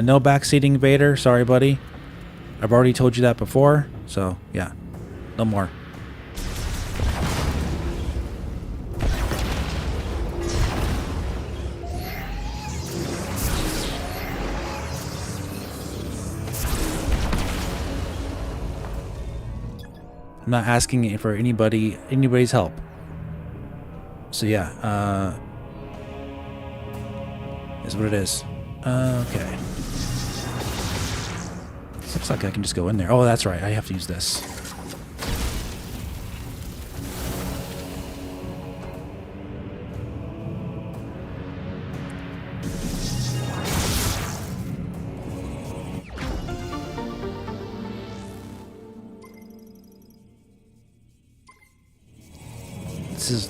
No backseating, Vader. Sorry, buddy. I've already told you that before, so yeah. No more. I'm not asking for anybody's help. So yeah, is what it is. Okay. This looks like I can just go in there. Oh, that's right. I have to use this.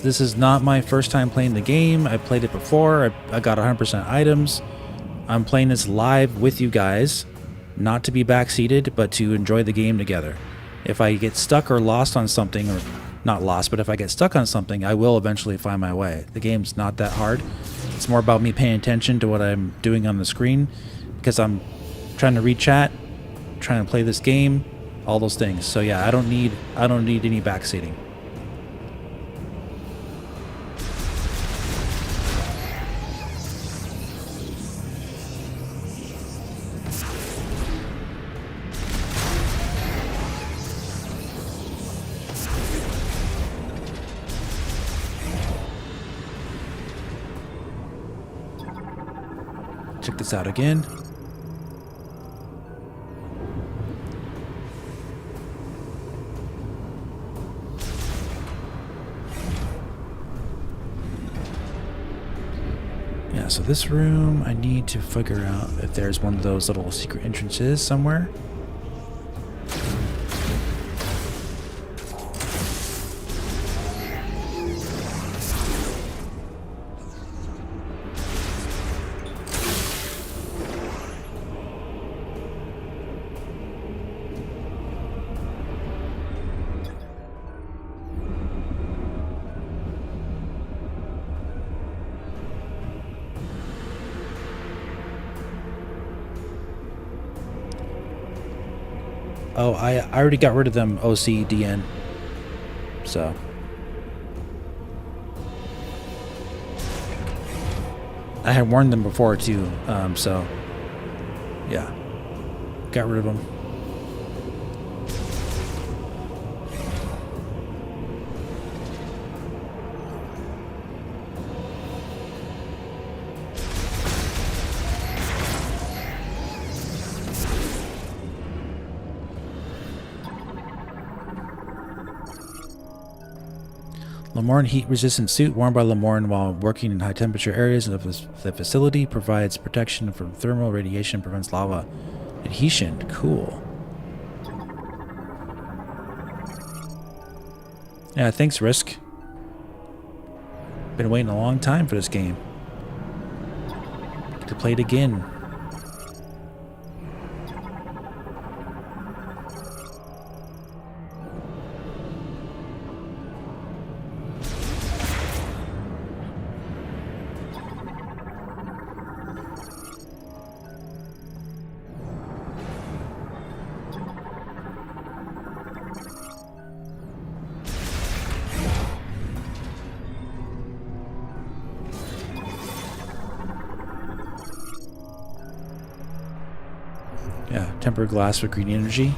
This is not my first time playing the game. I played it before. I got 100% items. I'm playing this live with you guys, not to be backseated, but to enjoy the game together. If I get stuck or lost on something, or not lost, but if I get stuck on something, I will eventually find my way. The game's not that hard. It's more about me paying attention to what I'm doing on the screen, because I'm trying to read chat, trying to play this game, all those things. So yeah, I don't need any backseating. Check this out again. Yeah, so this room, I need to figure out if there's one of those little secret entrances somewhere. Oh, I already got rid of them OCDN. So. I had warned them before too, so. Yeah. Got rid of them. Lamorne heat-resistant suit worn by Lamorne while working in high-temperature areas of the facility provides protection from thermal radiation, prevents lava adhesion. Cool. Yeah, thanks, Risk. Been waiting a long time for this game. Get to play it again. Yeah, tempered glass with green energy.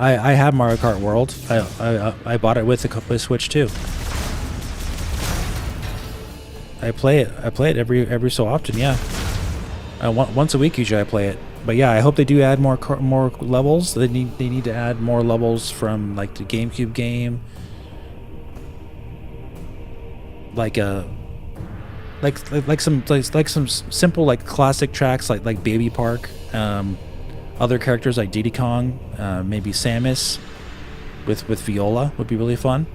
I have Mario Kart World. I bought it with the Switch too. I play it every so often. Yeah, once a week usually I play it. But yeah, I hope they do add more levels. They need to add more levels from like the GameCube game. Like some simple like classic tracks like Baby Park. Other characters like Diddy Kong, maybe Samus with Viola would be really fun.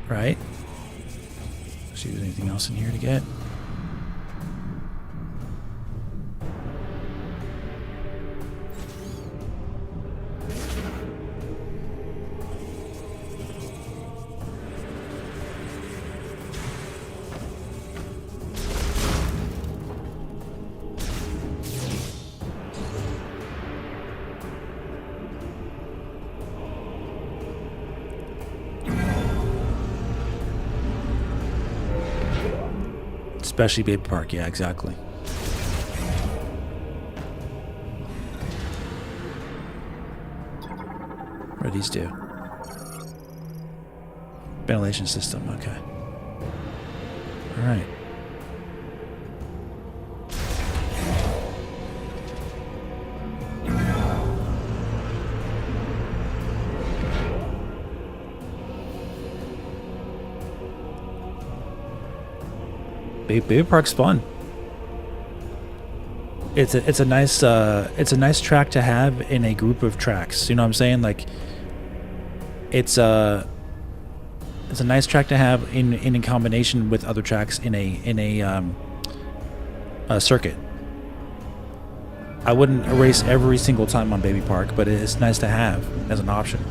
Right? Let's see if there's anything else in here to get. Especially Baby Park, yeah, exactly. What do these do? Ventilation system, okay. Alright. Baby Park's fun. It's a nice track to have in a group of tracks. You know what I'm saying? Like it's It's a nice track to have in combination with other tracks in a circuit. I wouldn't erase every single time on Baby Park, but it's nice to have as an option.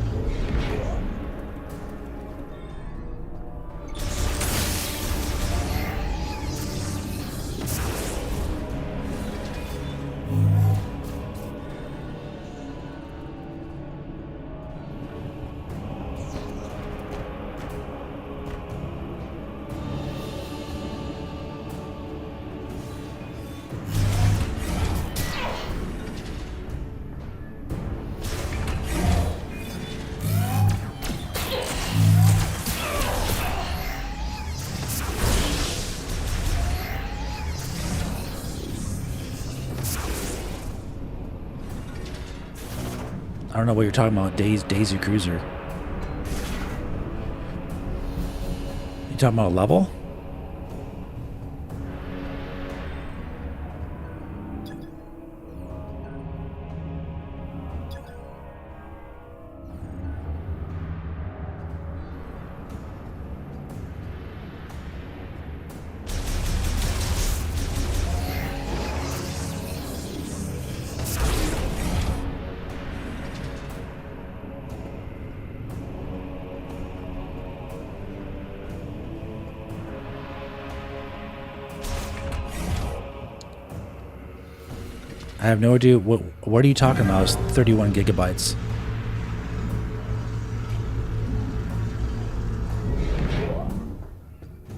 I don't know what you're talking about, Daisy Cruiser. You talking about a level? I have no idea. What are you talking about? It's 31 gigabytes.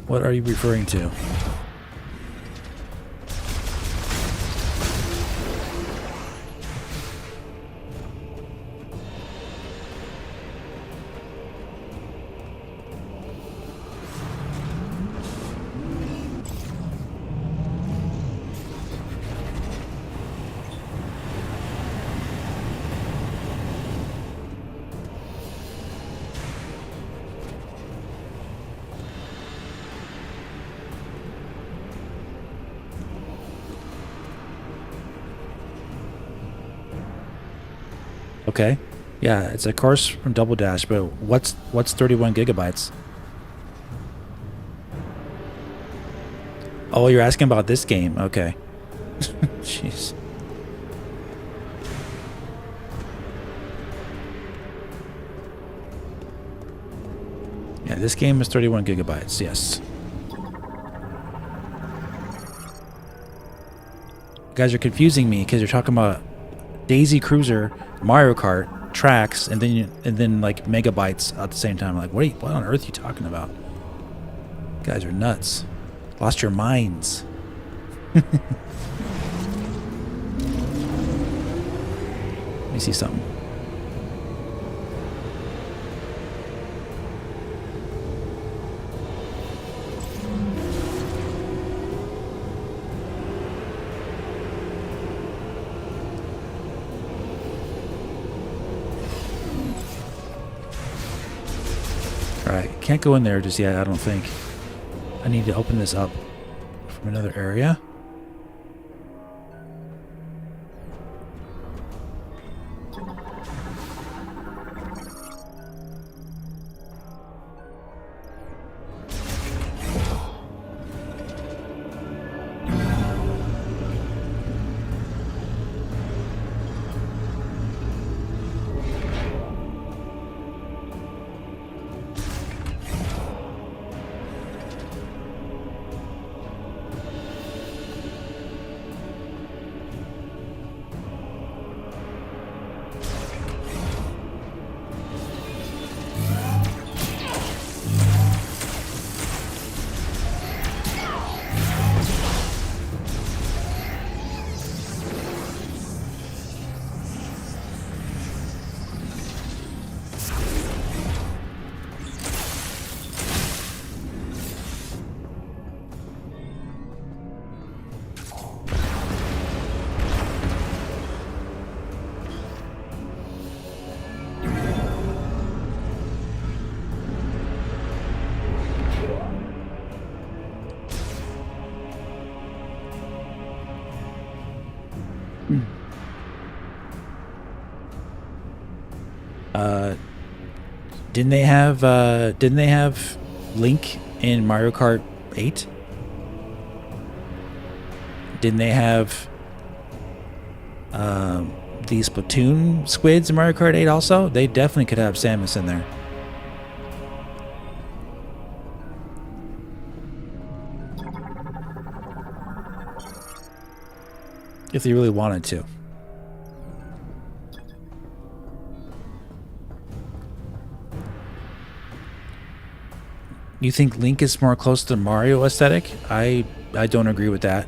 What are you referring to? Okay. Yeah, it's a course from Double Dash, but what's 31 gigabytes? Oh, you're asking about this game. Okay. Jeez. Yeah, this game is 31 gigabytes. Yes. You guys are confusing me because you're talking about Daisy Cruiser, Mario Kart, tracks, and then like megabytes at the same time. I'm like, wait, what on earth are you talking about? You guys are nuts. Lost your minds. Let me see something. Alright, can't go in there just yet, I don't think. I need to open this up from another area. Didn't they have Link in Mario Kart 8? Didn't they have these Splatoon squids in Mario Kart 8 also? They definitely could have Samus in there. If they really wanted to. You think Link is more close to Mario aesthetic? I don't agree with that.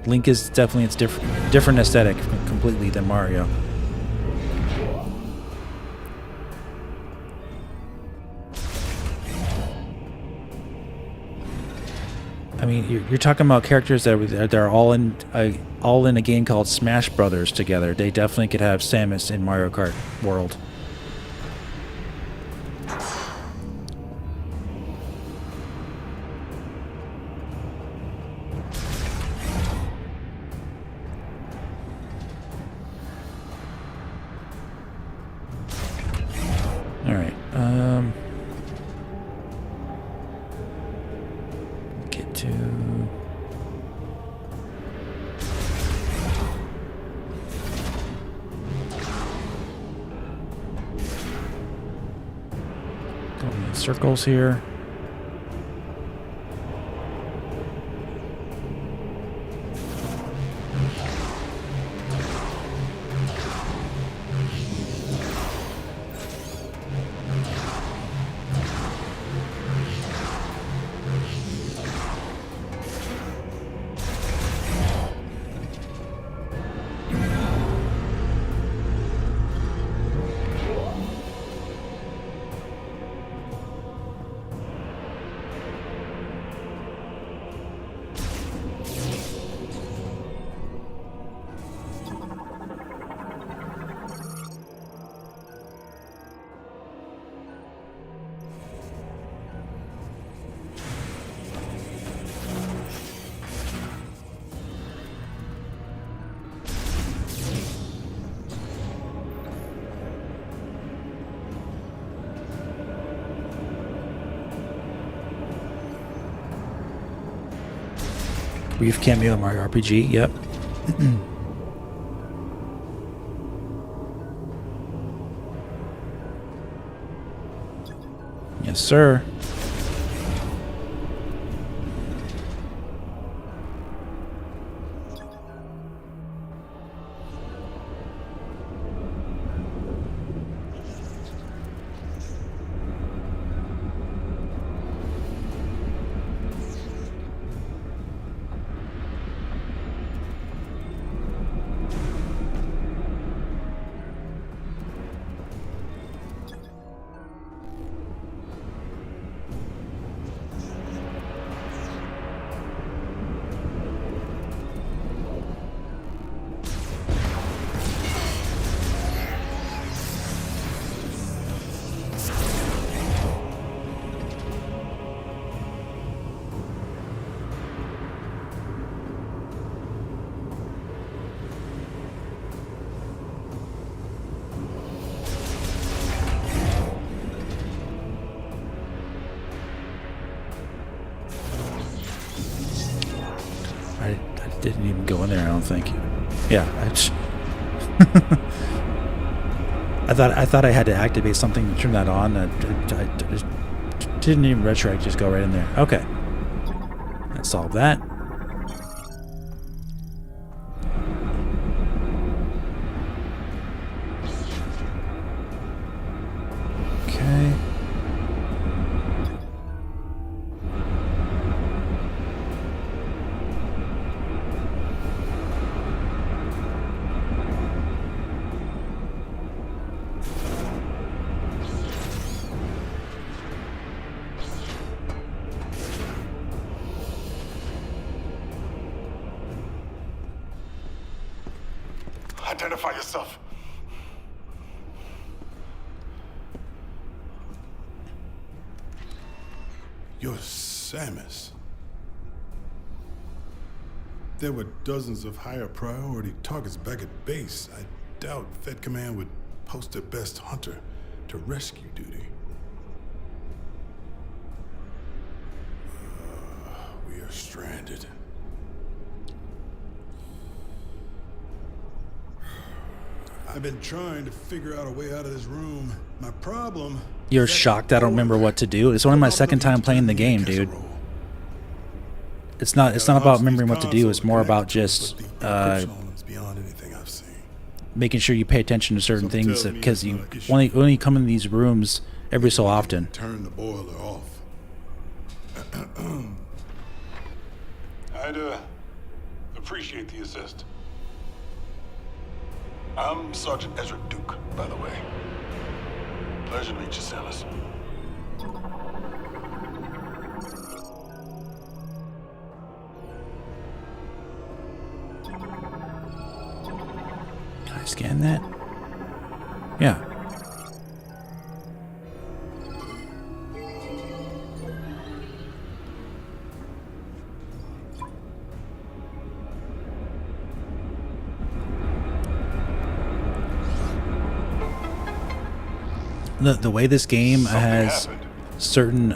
Link is definitely, it's different aesthetic completely than Mario. I mean, you're talking about characters that are all in a game called Smash Brothers together. They definitely could have Samus in Mario Kart World. All right. Get to. Going in circles here. Brief cameo in Mario RPG, yep. Yes, sir. I didn't even go in there, I don't think. Yeah, I thought I had to activate something to turn that on. I just didn't even retroact, just go right in there. Okay. Let's solve that. Okay. Identify yourself. You're Samus. There were dozens of higher priority targets back at base. I doubt Fed Command would post their best hunter to rescue duty. We're stranded. I've been trying to figure out a way out of this room. My problem... You're shocked I don't remember what to do? It's only my second time playing the game, dude. It's not about remembering what to do. It's more about just making sure you pay attention to certain things, because you only come in these rooms every so often. Turn the boiler off. I'd appreciate the assist. I'm Sergeant Ezra Duke, by the way. Pleasure to meet you, Silas. Can I scan that? Yeah. The way this game has certain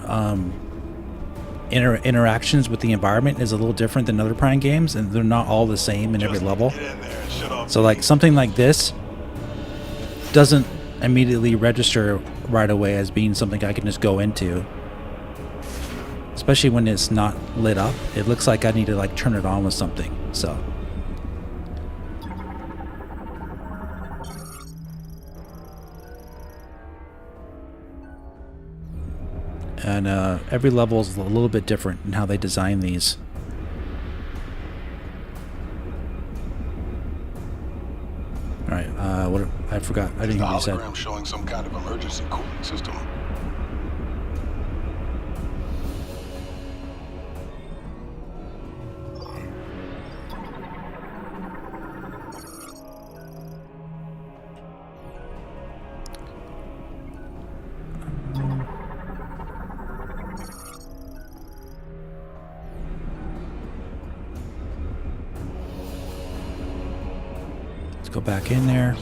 interactions with the environment is a little different than other Prime games, and they're not all the same in every level. So like something like this doesn't immediately register right away as being something I can just go into. Especially when it's not lit up. It looks like I need to like turn it on with something. So and every level is a little bit different in how they design these. All right, what I forgot. I didn't hear what you said. Hologram showing some kind of emergency cooling system. Go back in there.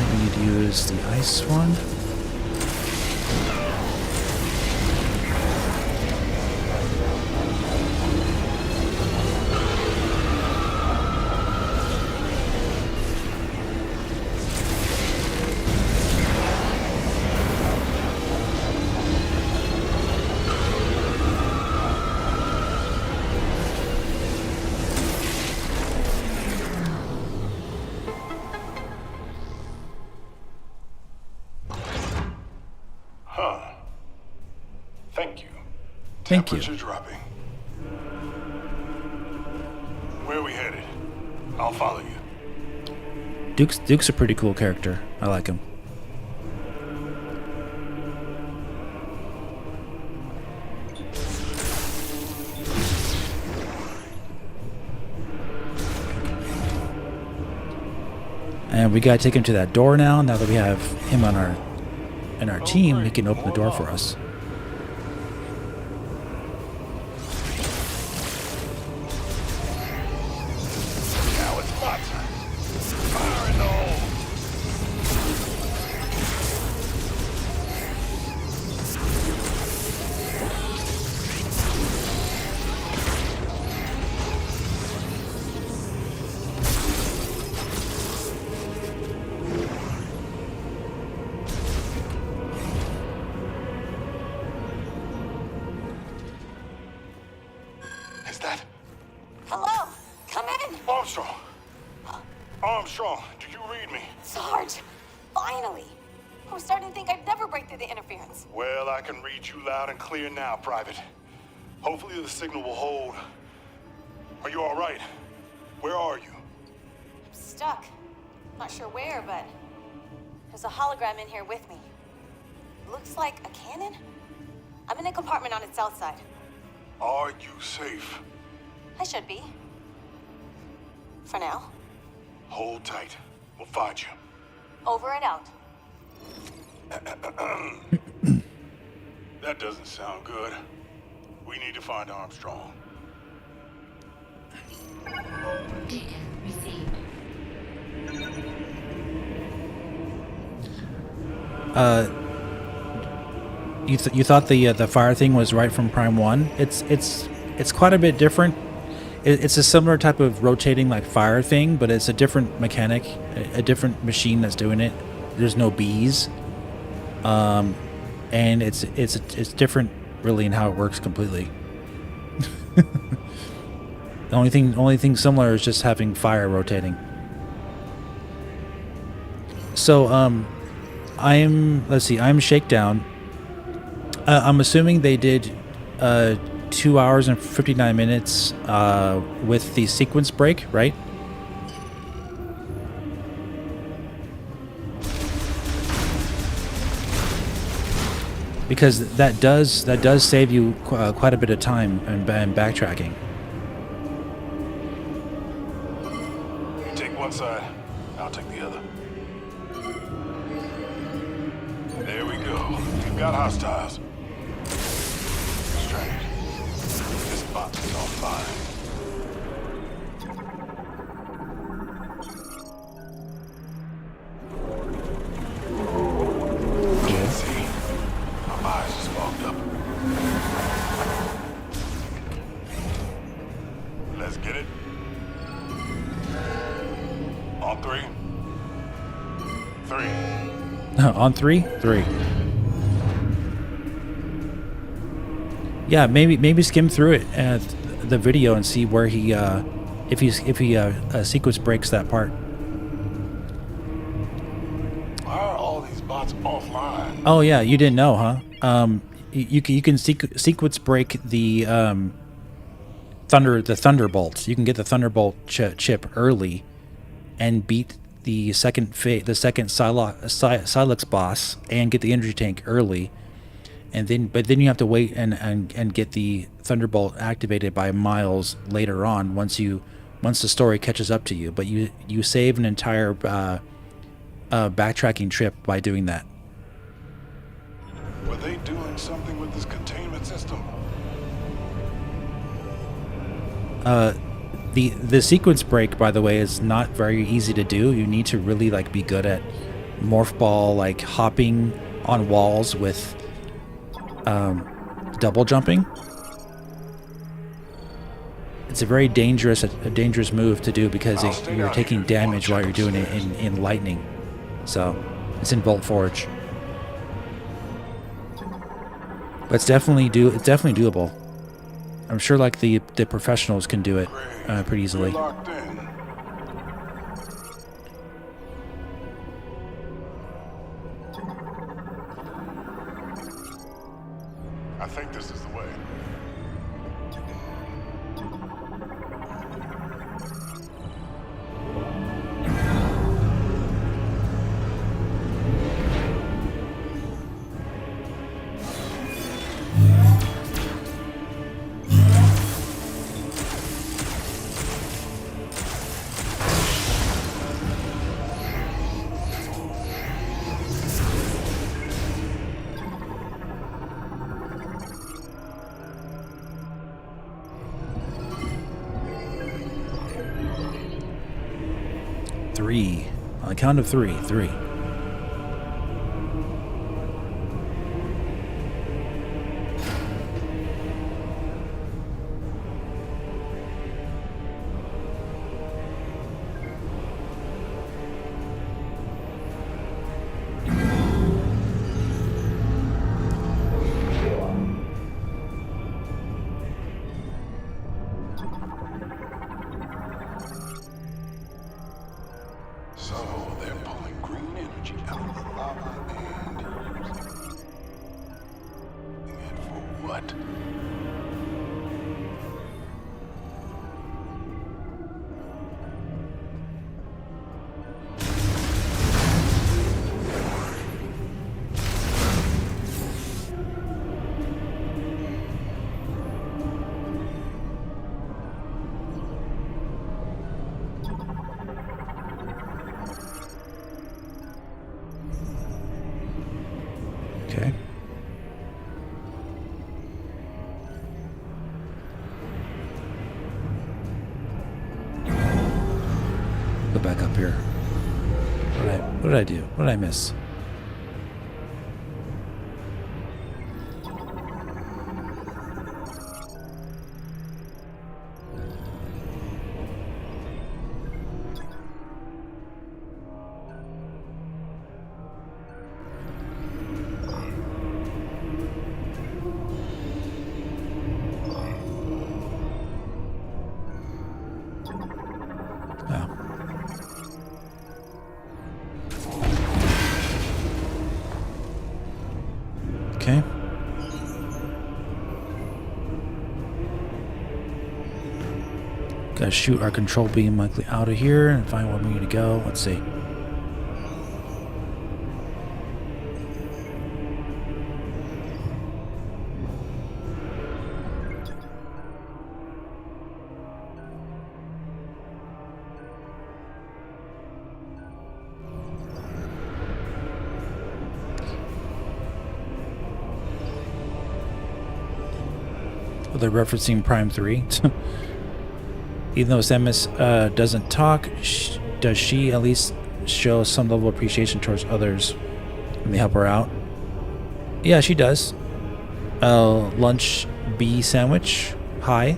I need to use the ice one. Thank you. Temperature dropping. Where are we headed? I'll follow you. Duke's a pretty cool character. I like him. And we gotta take him to that door now. Now that we have him on our team, he can open the door for us. Armstrong, do you read me? Sarge, finally. I was starting to think I'd never break through the interference. Well, I can read you loud and clear now, Private. Hopefully the signal will hold. Are you all right? Where are you? I'm stuck. Not sure where, but there's a hologram in here with me. Looks like a cannon? I'm in a compartment on its south side. Are you safe? I should be. For now. Hold tight. We'll find you. Over and out. That doesn't sound good. We need to find Armstrong. Data received. You thought the fire thing was right from Prime 1? It's quite a bit different. It's a similar type of rotating like fire thing, but it's a different mechanic, a different machine that's doing it. There's no bees, and it's different really in how it works completely. The only thing similar is just having fire rotating. So I'm Shakedown. I'm assuming they did 2 hours and 59 minutes with the sequence break, right? Because that does save you quite a bit of time and backtracking. You take one side, I'll take the other. There we go. We've got hostiles. Strange. This box is offline. Can't see. My eyes just fogged up. Let's get it. On three. On three. Yeah, maybe skim through it the video and see where he if he sequence breaks that part. Why are all these bots offline? Oh yeah, you didn't know, huh? You can sequence break the Thunderbolts. You can get the Thunderbolt chip early and beat the second Silex boss and get the energy tank early, and then you have to wait and get the Thunderbolt activated by Miles later on once the story catches up to you. But you save an entire backtracking trip by doing that. Were they doing something with this containment system? The sequence break, by the way, is not very easy to do. You need to really be good at morph ball, hopping on walls with double jumping. It's a very dangerous move to do because you're taking damage while you're doing it in lightning. So it's in Bolt Forge, but it's definitely doable. I'm sure the professionals can do it pretty easily. Locked in. I think this is the way. Three. On the count of three. Three. So they're pulling green energy out of the lava and for what? What did I do? What did I miss? Okay. Gotta shoot our control beam likely out of here and find where we need to go. Let's see. They're referencing Prime 3. Even though Samus doesn't talk, does she at least show some level of appreciation towards others when they help her out? Yeah, she does. Lunch bee sandwich. Hi.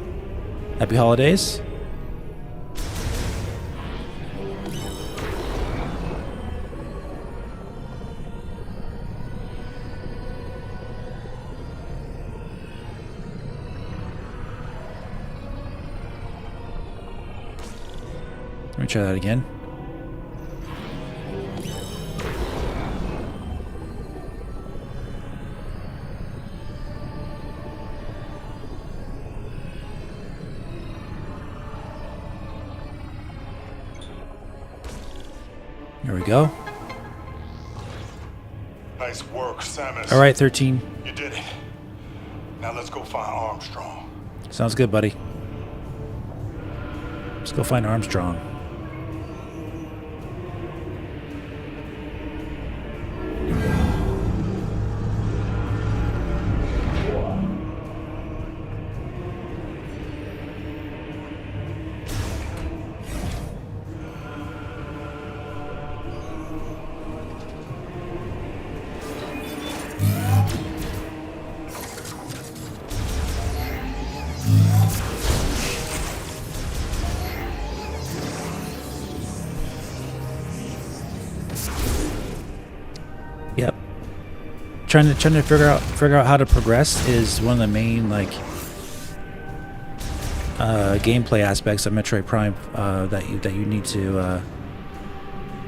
Happy holidays. Let me try that again. There we go. Nice work, Samus. All right, 13. You did it. Now let's go find Armstrong. Sounds good, buddy. Let's go find Armstrong. Yep. Trying to figure out how to progress is one of the main gameplay aspects of Metroid Prime that you need to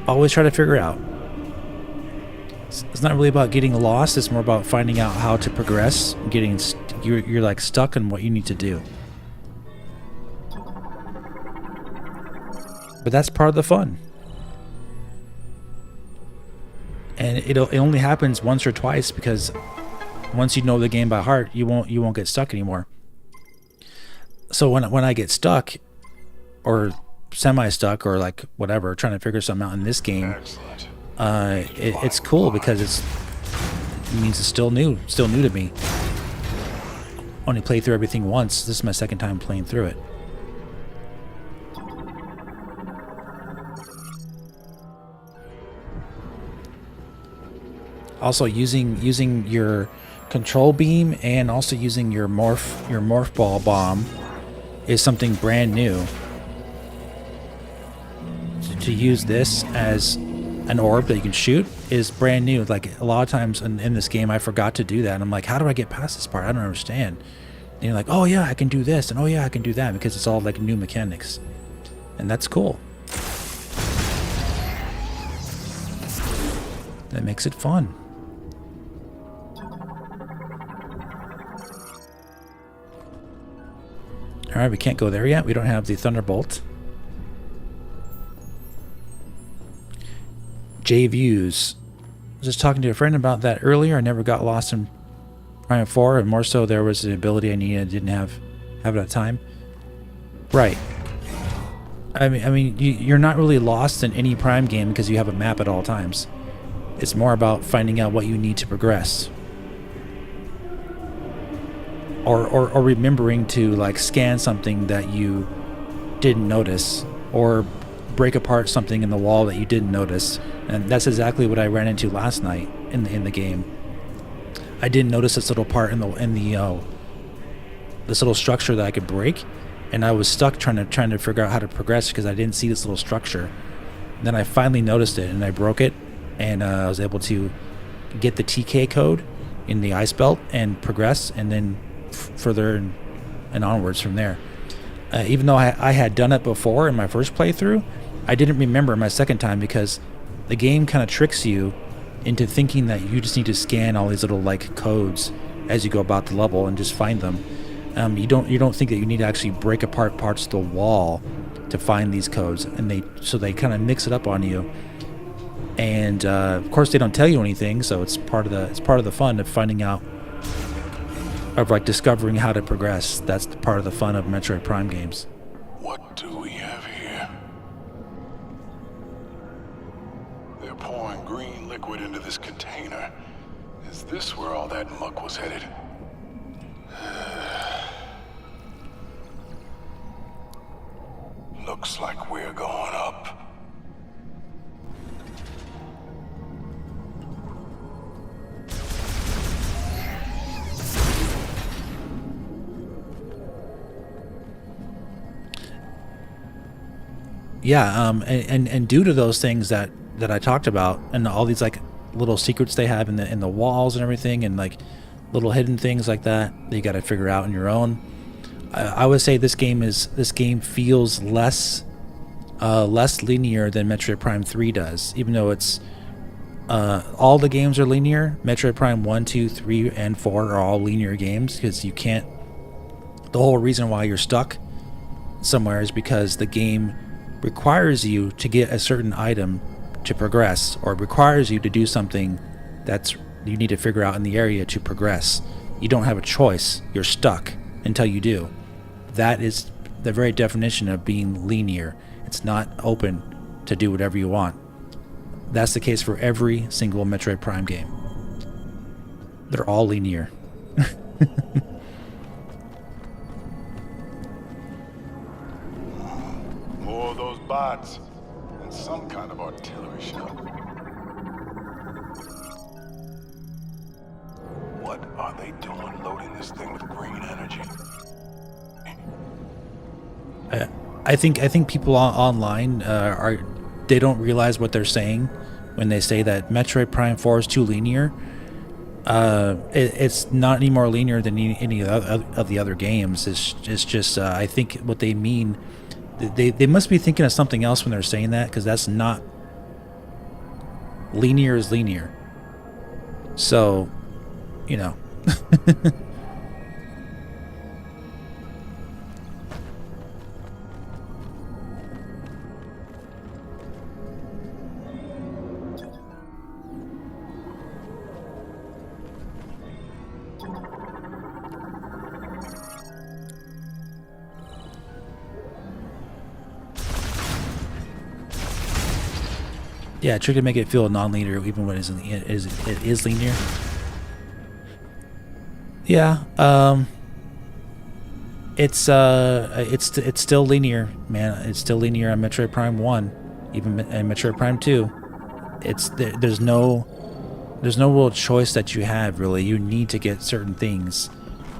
always try to figure out. It's not really about getting lost. It's more about finding out how to progress. You're like stuck in what you need to do. But that's part of the fun. And it only happens once or twice, because once you know the game by heart, you won't get stuck anymore. So when I get stuck, or semi-stuck, or like whatever, trying to figure something out in this game, it's cool because it means it's still new to me. Only played through everything once. This is my second time playing through it. Also, using your control beam and also using your morph ball bomb is something brand new. To use this as an orb that you can shoot is brand new. Like, a lot of times in this game I forgot to do that, and I'm like, how do I get past this part? I don't understand. And you're like, oh yeah, I can do this, and oh yeah, I can do that, because it's all like new mechanics, and that's cool. That makes it fun. Alright, we can't go there yet. We don't have the Thunderbolt. J-Views. I was just talking to a friend about that earlier. I never got lost in Prime 4, and more so there was an ability I needed, didn't have at that time. Right. I mean, you're not really lost in any Prime game because you have a map at all times. It's more about finding out what you need to progress. Or remembering to like scan something that you didn't notice, or break apart something in the wall that you didn't notice. And that's exactly what I ran into last night in the game. I didn't notice this little part in the this little structure that I could break, and I was stuck trying to figure out how to progress because I didn't see this little structure. And then I finally noticed it, and I broke it, and I was able to get the TK code in the ice belt and progress, and then further and onwards from there. Even though I had done it before in my first playthrough, I didn't remember my second time because the game kind of tricks you into thinking that you just need to scan all these little like codes as you go about the level and just find them. You don't think that you need to actually break apart parts of the wall to find these codes, and they kind of mix it up on you. And of course they don't tell you anything, so it's part of the fun of finding out, of like discovering how to progress. That's part of the fun of Metroid Prime games. What do we have here? They're pouring green liquid into this container. Is this where all that muck was headed? Looks like we're going up. Yeah, and due to those things that I talked about, and all these like little secrets they have in the walls and everything, and like little hidden things like that you got to figure out on your own. I would say this game feels less linear than Metroid Prime 3 does, even though it's all the games are linear. Metroid Prime 1, 2, 3, and 4 are all linear games because you can't. The whole reason why you're stuck somewhere is because the game requires you to get a certain item to progress, or requires you to do something that's you need to figure out in the area to progress. You don't have a choice. You're stuck until you do. That is the very definition of being linear. It's not open to do whatever you want. That's the case for every single Metroid Prime game. They're all linear. More of those bots and some kind of artillery shell. What are they doing loading this thing with green energy? I think people online they don't realize what they're saying when they say that Metroid Prime 4 is too linear. It's not any more linear than any of the other games. It's just I think what they mean, they must be thinking of something else when they're saying that, because that's not linear is linear. So, you know. Yeah, trick to make it feel non-linear even when it is linear. Yeah, it's still linear, man. It's still linear on Metroid Prime 1, even in Metroid Prime 2. There's no real choice that you have, really. You need to get certain things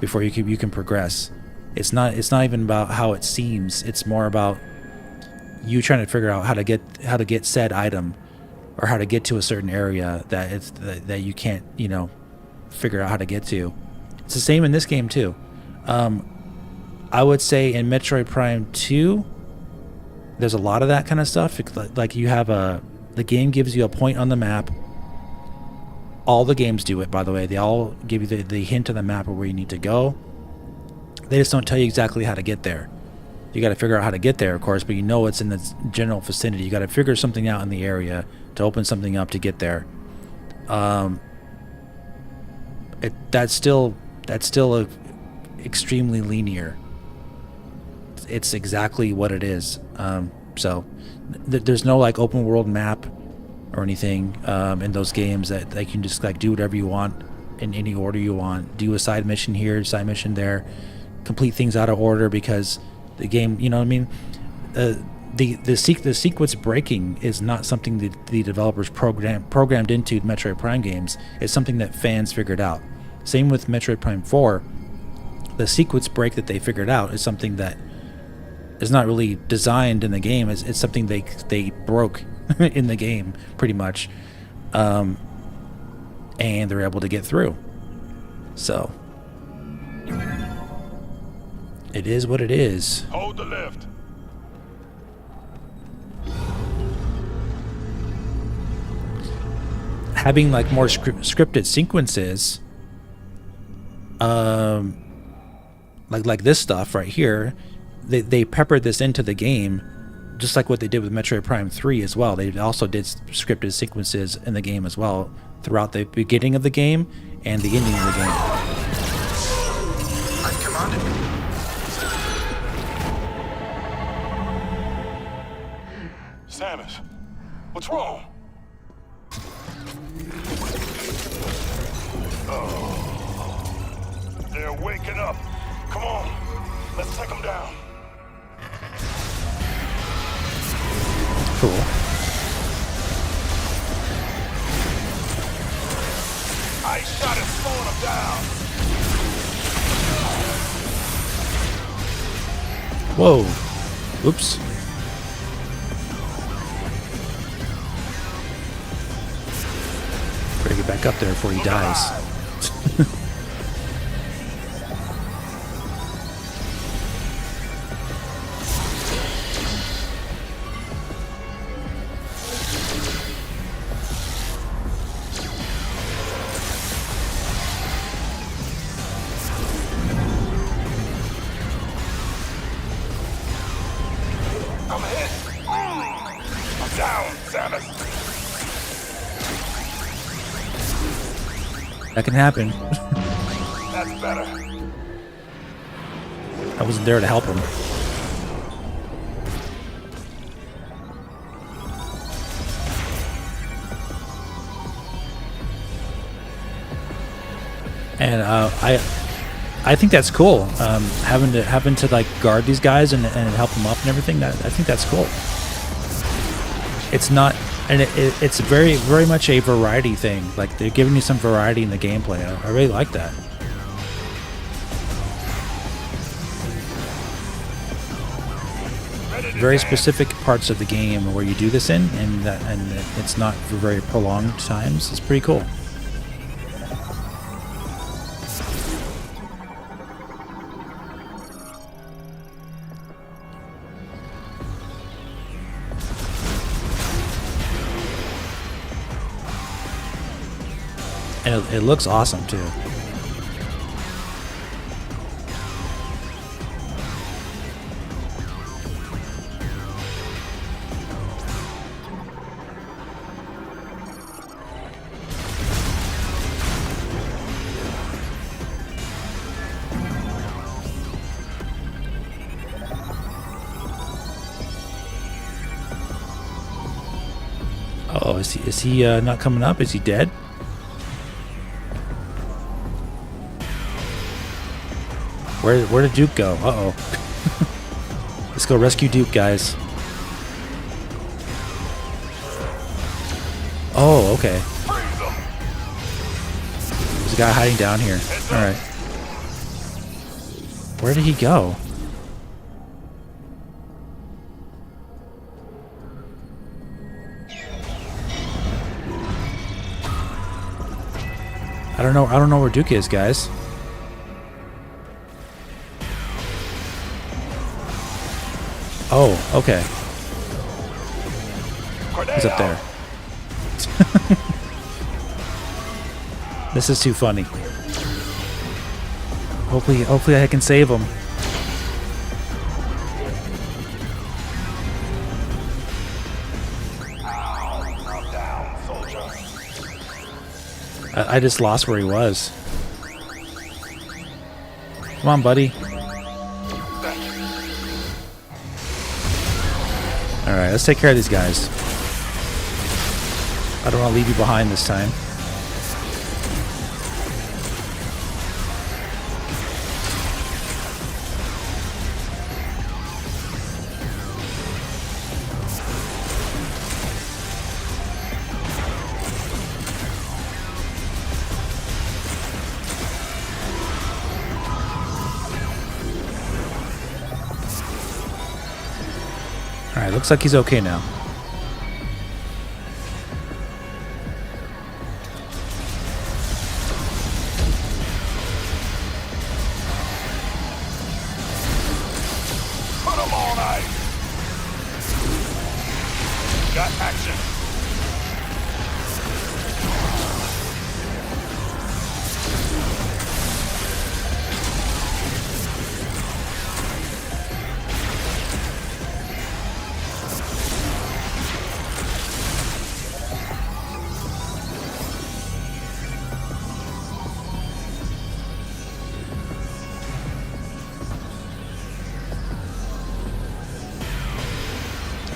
before you can progress. It's not even about how it seems. It's more about you trying to figure out how to get said item, or how to get to a certain area that you can't, figure out how to get to. It's the same in this game too. I would say in Metroid Prime 2, there's a lot of that kind of stuff. Like you have the game gives you a point on the map. All the games do it, by the way. They all give you the hint on the map of where you need to go. They just don't tell you exactly how to get there. You got to figure out how to get there, of course, but you know it's in the general vicinity. You got to figure something out in the area to open something up to get there. That's still extremely linear. It's exactly what it is. So there's no like open world map or anything in those games that you can just like do whatever you want in any order you want. Do a side mission here, side mission there, complete things out of order because the game, you know what I mean? the sequence breaking is not something that the developers programmed into Metroid Prime games. It's something that fans figured out. Same with Metroid Prime 4. The sequence break that they figured out is something that is not really designed in the game. It's something they broke in the game, pretty much, and they're able to get through. So it is what it is. Hold the lift. Having like more scripted sequences, like this stuff right here, they peppered this into the game, just like what they did with Metroid Prime 3 as well. They also did scripted sequences in the game as well, throughout the beginning of the game and the ending of the game. I've commanded. Samus, what's wrong? They're waking up. Come on, let's take them down. Cool. Ice shot is slowing them down. Whoa. Oops. Better get back up there before he dies. I'm hit. I'm down, Samus. That can happen. That's better. I wasn't there to help him. And I think that's cool. Having to like guard these guys and help them up and everything. I think that's cool. It's not, and it's very much a variety thing. Like they're giving you some variety in the gameplay. I really like that. Very specific parts of the game where you do this in, and it's not for very prolonged times. It's pretty cool. And it looks awesome too. Oh, is he not coming up? Is he dead? Where did Duke go? Uh-oh. Let's go rescue Duke, guys. Oh, okay. There's a guy hiding down here. Alright. Where did he go? I don't know where Duke is, guys. Oh, okay. He's up there. This is too funny. Hopefully I can save him. I just lost where he was. Come on, buddy. Alright, let's take care of these guys. I don't want to leave you behind this time. looks like he's okay now. Put 'em on ice. Got action.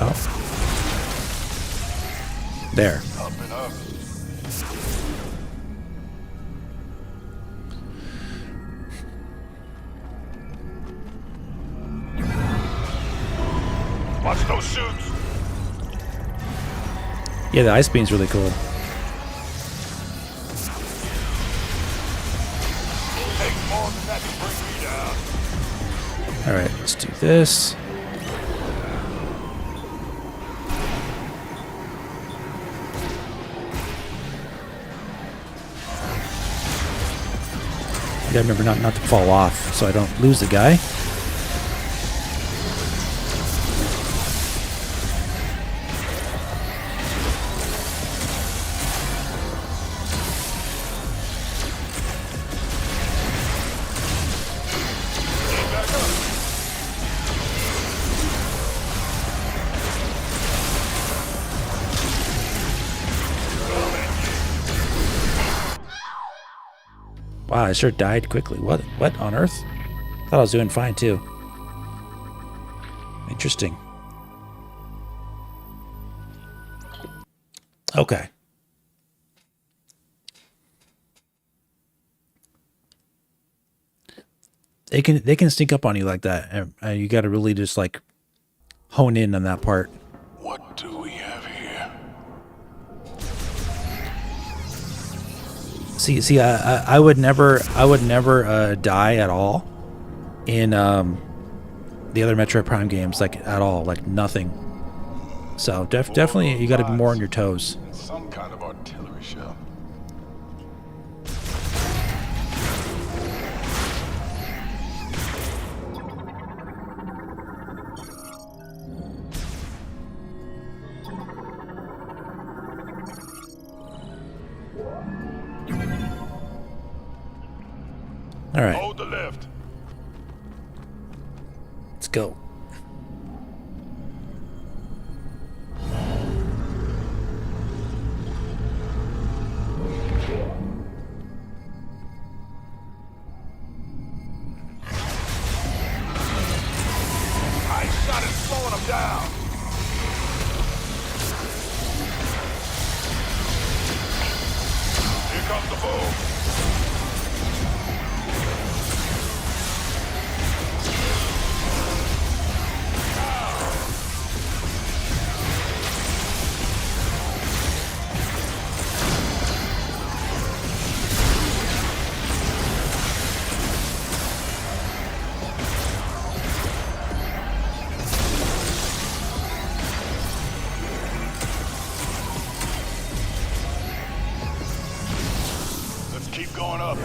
Oh. There. Up and up. Watch those shoots. Yeah, the ice beam's really cool. Take more than that to bring me down. Alright, let's do this. I gotta remember not to fall off so I don't lose the guy. Wow, I sure died quickly. What on earth? Thought I was doing fine too. Interesting. Okay. They can sneak up on you like that. And you got to really just like hone in on that part. What do we have here? See, I would never die at all in the other Metroid Prime games, like at all, like nothing. So definitely you got to be more on your toes. Some kind of artillery shell. All right, Hold the lift. let's go. Ice shot is slowing them down. Here comes the boom. Keep going up.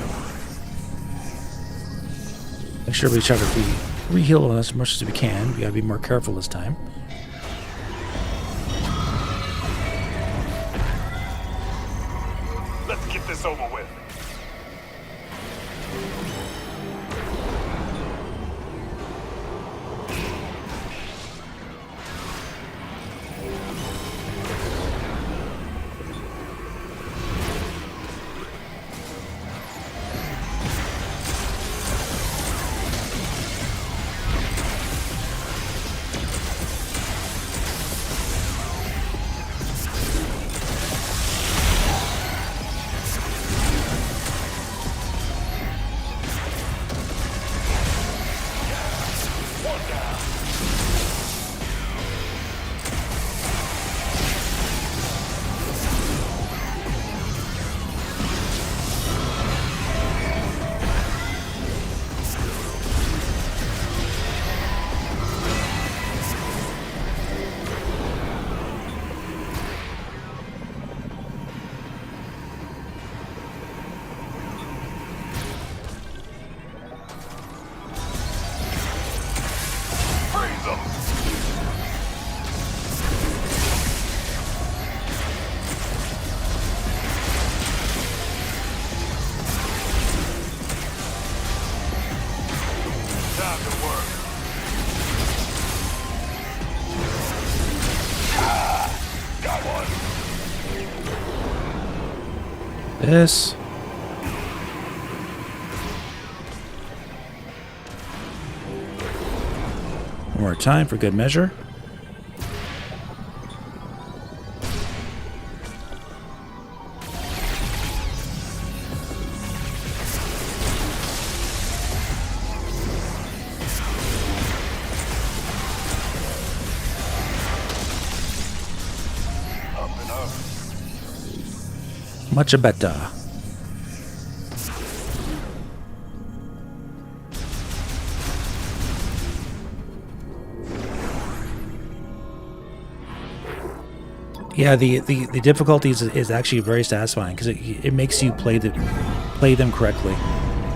Make sure we try to re-heal as much as we can. We gotta be more careful this time. Let's get this over with. this. One more time for good measure. Much better. Yeah, the difficulty is actually very satisfying because it makes you play them correctly.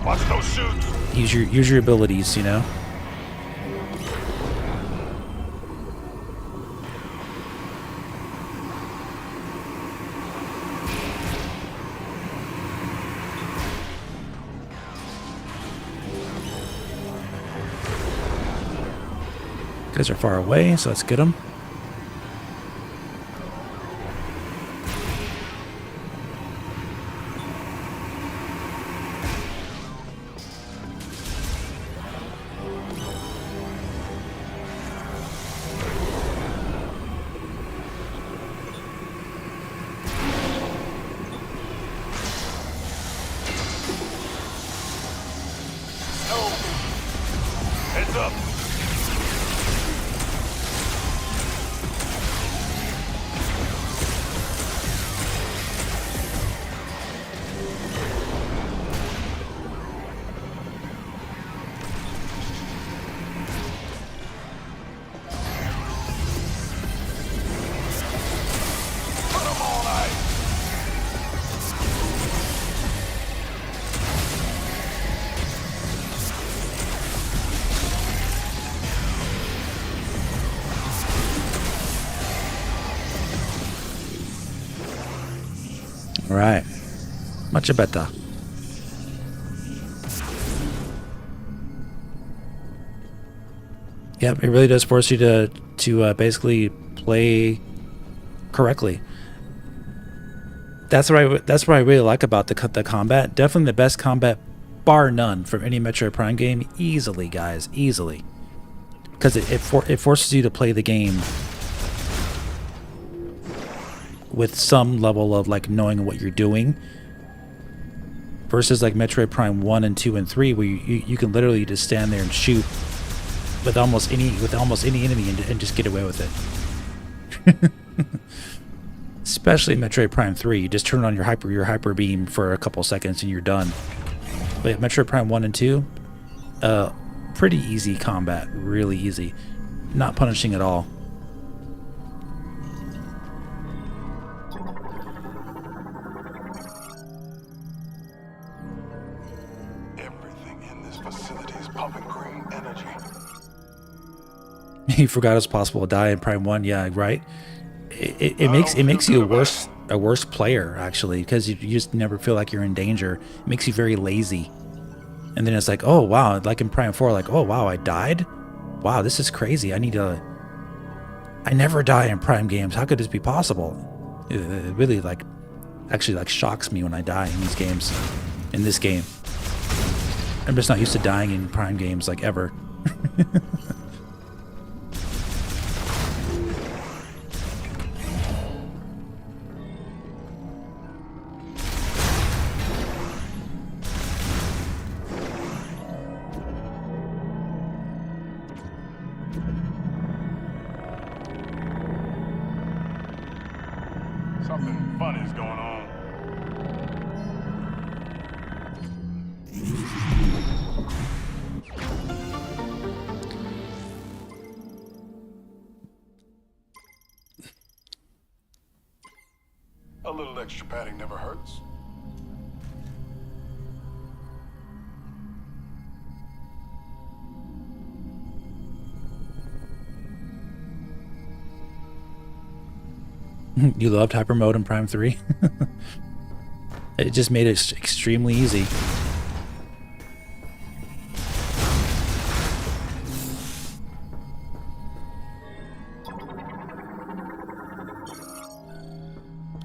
Watch those shoots. Use your abilities, you know. Guys are far away, so let's get them. Heads up. All right, much better. Yep, it really does force you to basically play correctly. That's what I really like about the combat. Definitely the best combat, bar none, from any Metroid Prime game. Easily, guys, easily, because it forces you to play the game with some level of like knowing what you're doing, versus like Metroid Prime 1 and 2 and 3, where you can literally just stand there and shoot with almost any enemy and just get away with it. Especially Metroid Prime 3, you just turn on your hyper beam for a couple seconds and you're done. But Metroid Prime 1 and 2, pretty easy combat, really easy, not punishing at all. You forgot it's possible to die in Prime 1, yeah, right? It makes you a worse player, actually, because you just never feel like you're in danger. It makes you very lazy. And then it's like, oh wow, like in Prime 4, like, oh wow, I died? Wow, this is crazy. I never die in Prime games. How could this be possible? It really actually shocks me when I die in these games. In this game. I'm just not used to dying in Prime games like ever. Something funny's going on. A little extra padding never hurts. You loved hyper mode in Prime 3? It just made it extremely easy.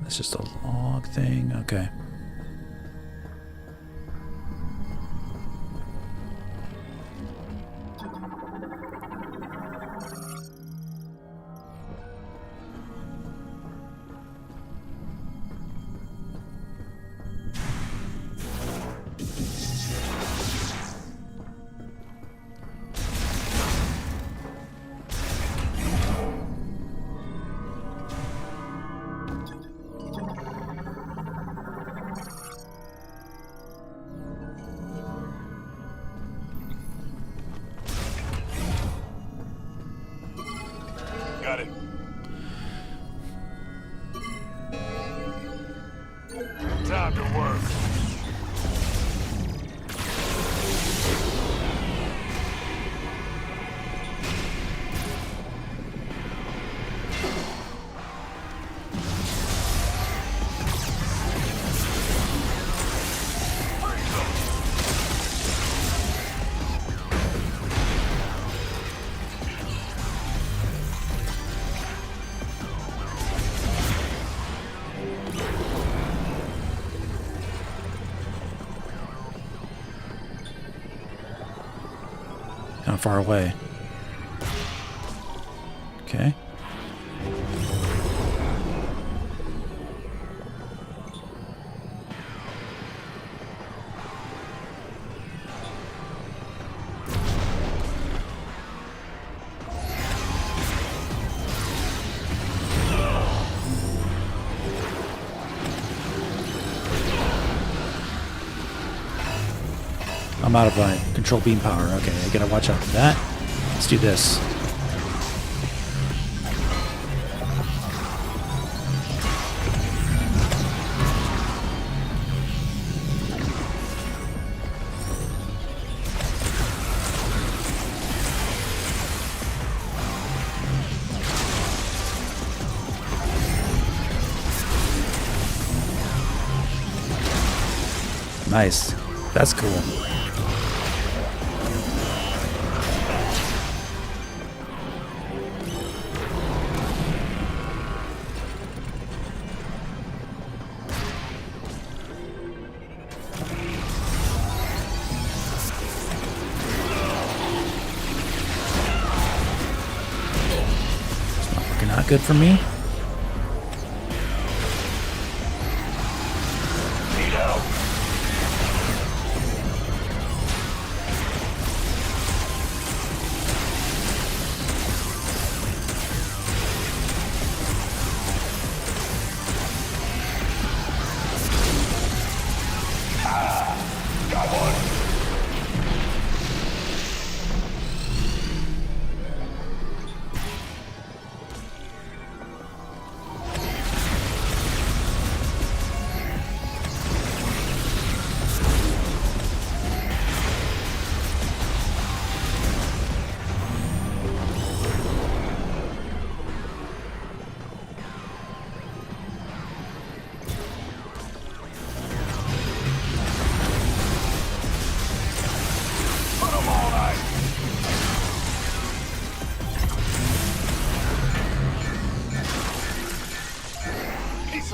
It's just a log thing. Okay. time to work. How far away? Okay. I'm out of my control beam power. Okay, I gotta watch out for that. Let's do this. Nice. That's cool. Not good for me. Need help. Got one.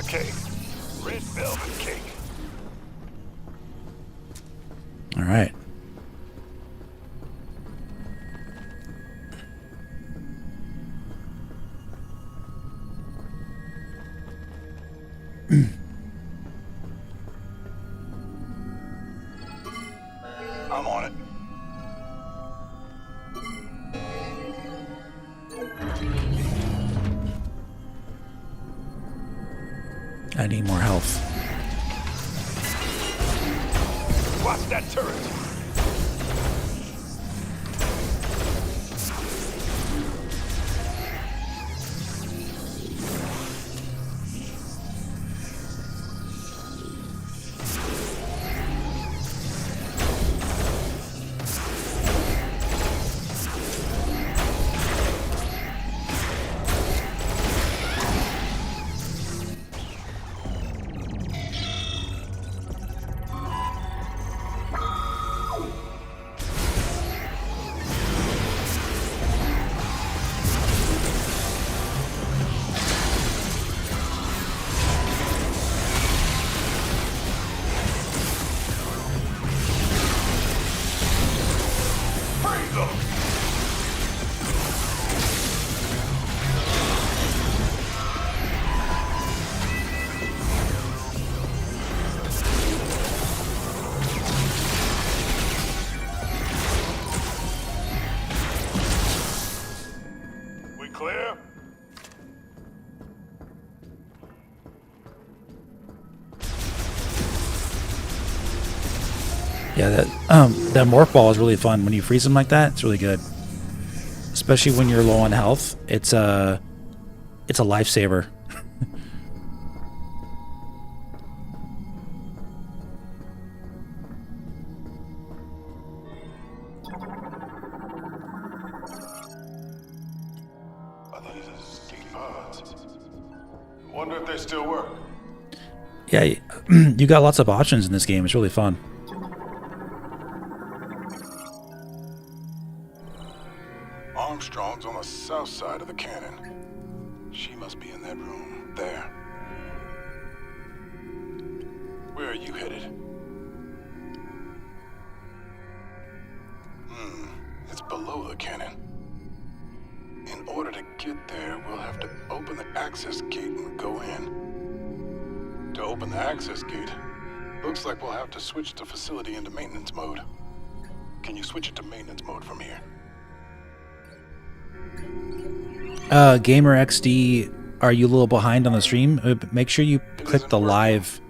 Cake. Red velvet cake. All right. I'm on it. I need more health. Watch that turret. Clear? Yeah, that morph ball is really fun. When you freeze them like that, it's really good. Especially when you're low on health. It's a lifesaver. Wonder if they still work. Yeah, you got lots of options in this game. It's really fun. Armstrong's on the south side of the cannon. She must be in that room there. Where are you headed? It's below the cannon. In order to get there, we'll have to open the access gate and go in. To open the access gate, looks like we'll have to switch the facility into maintenance mode. Can you switch it to maintenance mode from here? Gamer XD, are you a little behind on the stream? Make sure you click the live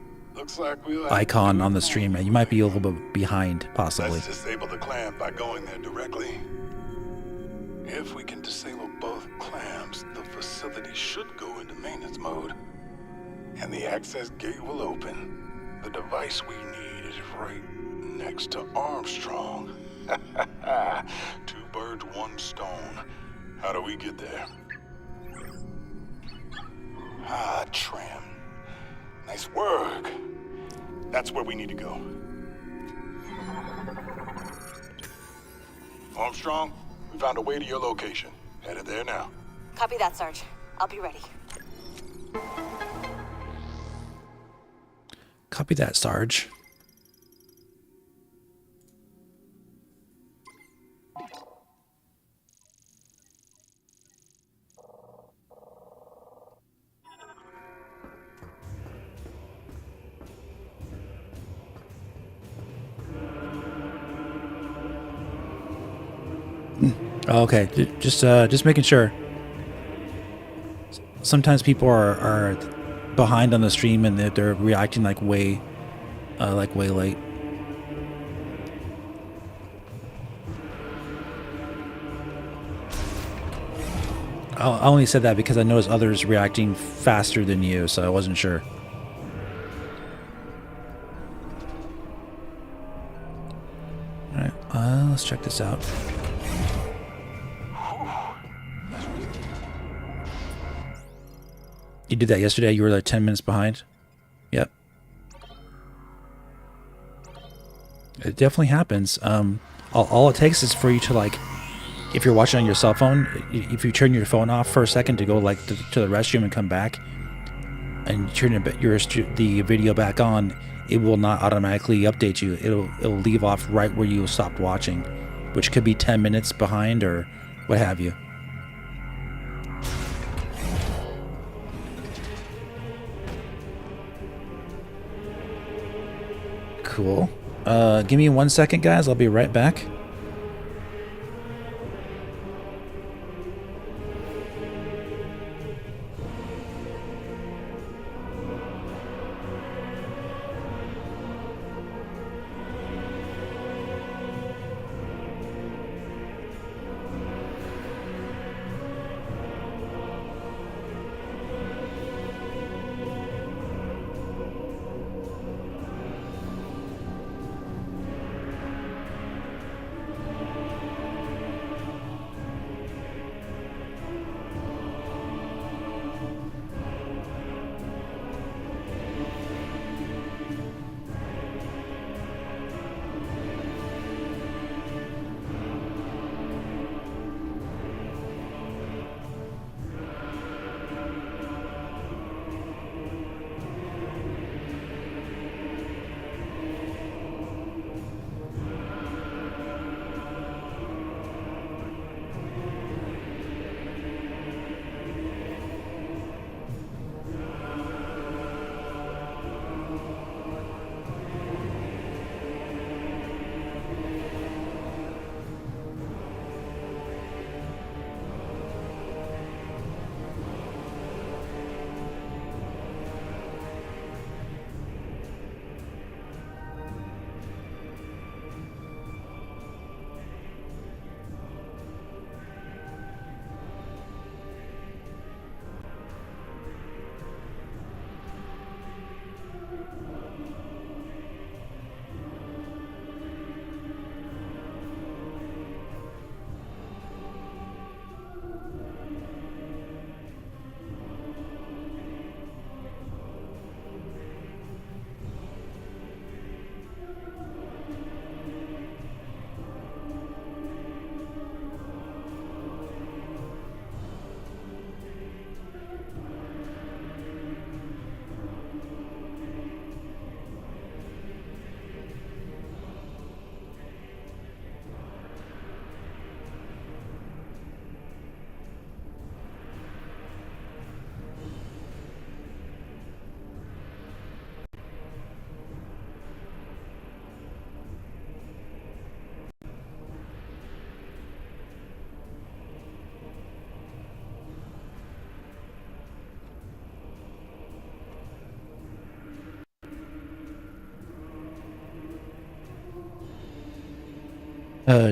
icon on the stream. You might be a little bit behind, possibly. Let's disable the clamp by going there directly. If we can disable both clamps, the facility should go into maintenance mode. And the access gate will open. The device we need is right next to Armstrong. Two birds, one stone. How do we get there? Ah, trim. Nice work. That's where we need to go. Armstrong, we found a way to your location. Headed there now. Copy that, Sarge. I'll be ready. Copy that, Sarge. Okay, just making sure. Sometimes people are behind on the stream and they're reacting like way late. I only said that because I noticed others reacting faster than you, so I wasn't sure. All right, let's check this out. You did that yesterday? You were like 10 minutes behind? Yep. It definitely happens. All it takes is for you to, like, if you're watching on your cell phone, if you turn your phone off for a second to go, like, to the restroom and come back, and turn the video back on, it will not automatically update you. It'll leave off right where you stopped watching, which could be 10 minutes behind or what have you. Cool. Give me 1 second, guys. I'll be right back.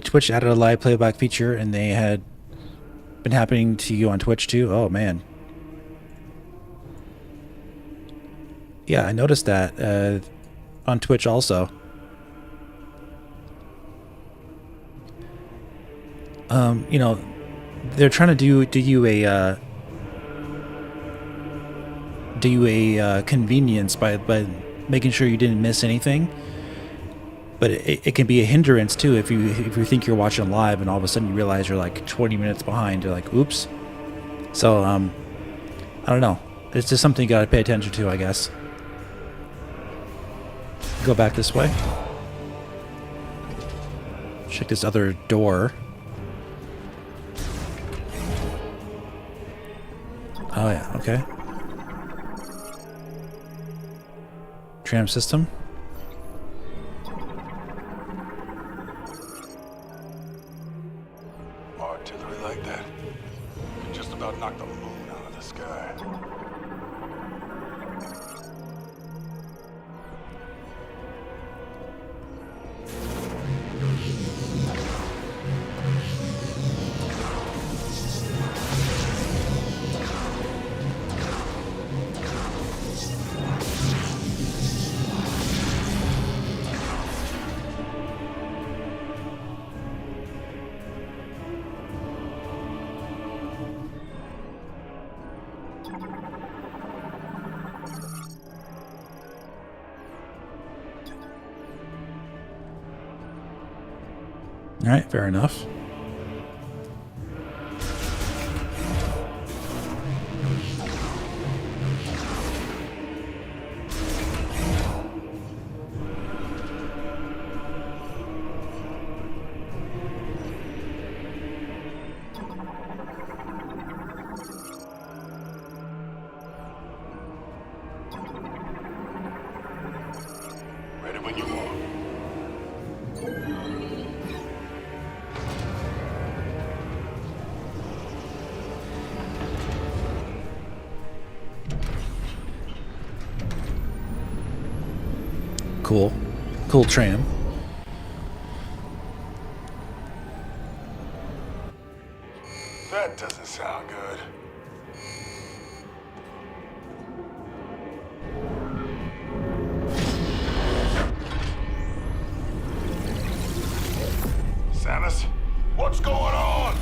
Twitch added a live playback feature, and they had been happening to you on Twitch too. Oh man. Yeah, I noticed that on Twitch also. You know, they're trying to do you a convenience by making sure you didn't miss anything. But it can be a hindrance too if you think you're watching live and all of a sudden you realize you're like 20 minutes behind. You're like, oops. So I don't know. It's just something you gotta pay attention to, I guess. Go back this way. Check this other door. Oh yeah, okay. Tram system. Artillery like that can just about knock the moon out of the sky. All right, fair enough. Ready when you are. Cool. Cool tram. That doesn't sound good. Samus, what's going on?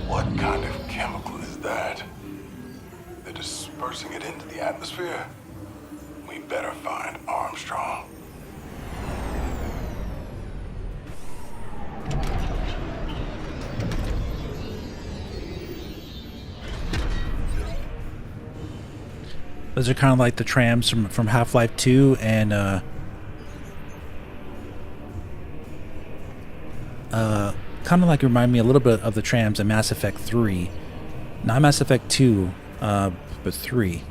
What kind of chemical is that? They're dispersing it into the atmosphere? We better find Armstrong. Those are kind of like the trams from Half-Life 2 and kind of like remind me a little bit of the trams in Mass Effect 3. Not Mass Effect 2, but 3.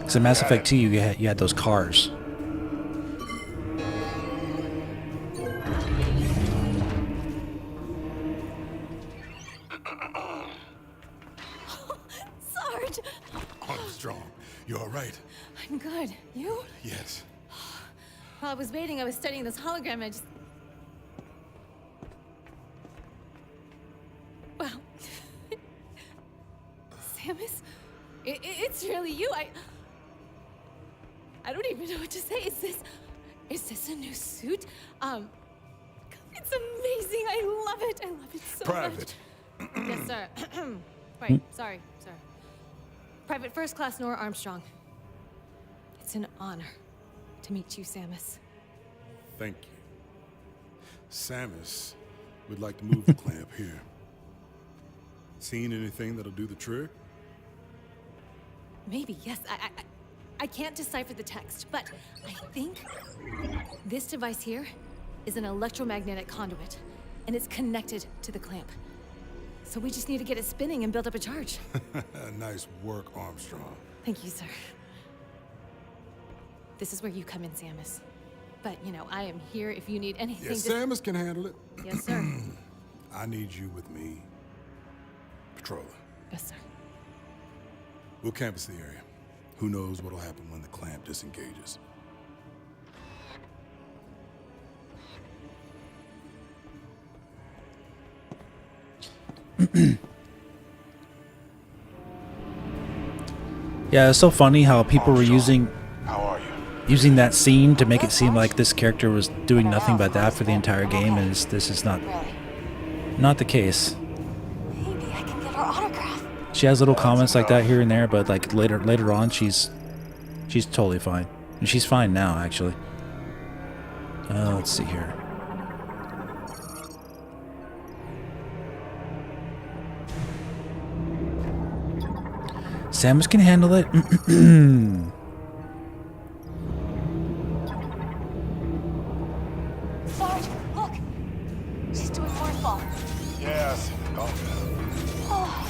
So in Mass Effect 2, you had those cars. Sarge! Armstrong, you all right? I'm good. You? Yes. While I was waiting, I was studying this hologram. I just... Wow. Samus? It's really you. I don't even know what to say. Is this a new suit? It's amazing. I love it. I love it so Private. much. Yes, sir. Right. Sorry. Private First Class Nora Armstrong. It's an honor to meet you, Samus. Thank you. Samus would like to move the clamp here. Seen anything that'll do the trick? Maybe, yes. I can't decipher the text, but I think this device here is an electromagnetic conduit, and it's connected to the clamp. So we just need to get it spinning and build up a charge. Nice work, Armstrong. Thank you, sir. This is where you come in, Samus. But, you know, I am here if you need anything. Yes, Samus can handle it. Yes, sir. I need you with me. Patrolling. Yes, sir. We'll canvass the area. Who knows what'll happen when the clamp disengages. Yeah, it's so funny how people were using How are you? that scene to make it seem like this character was doing nothing but that for the entire game, and this is not the case. Maybe I can get her autograph. She has little comments like that here and there, but like later on, she's totally fine, and she's fine now actually. Let's see here. Samus can handle it. Sarge, look! She's doing morphball. Yes. Oh,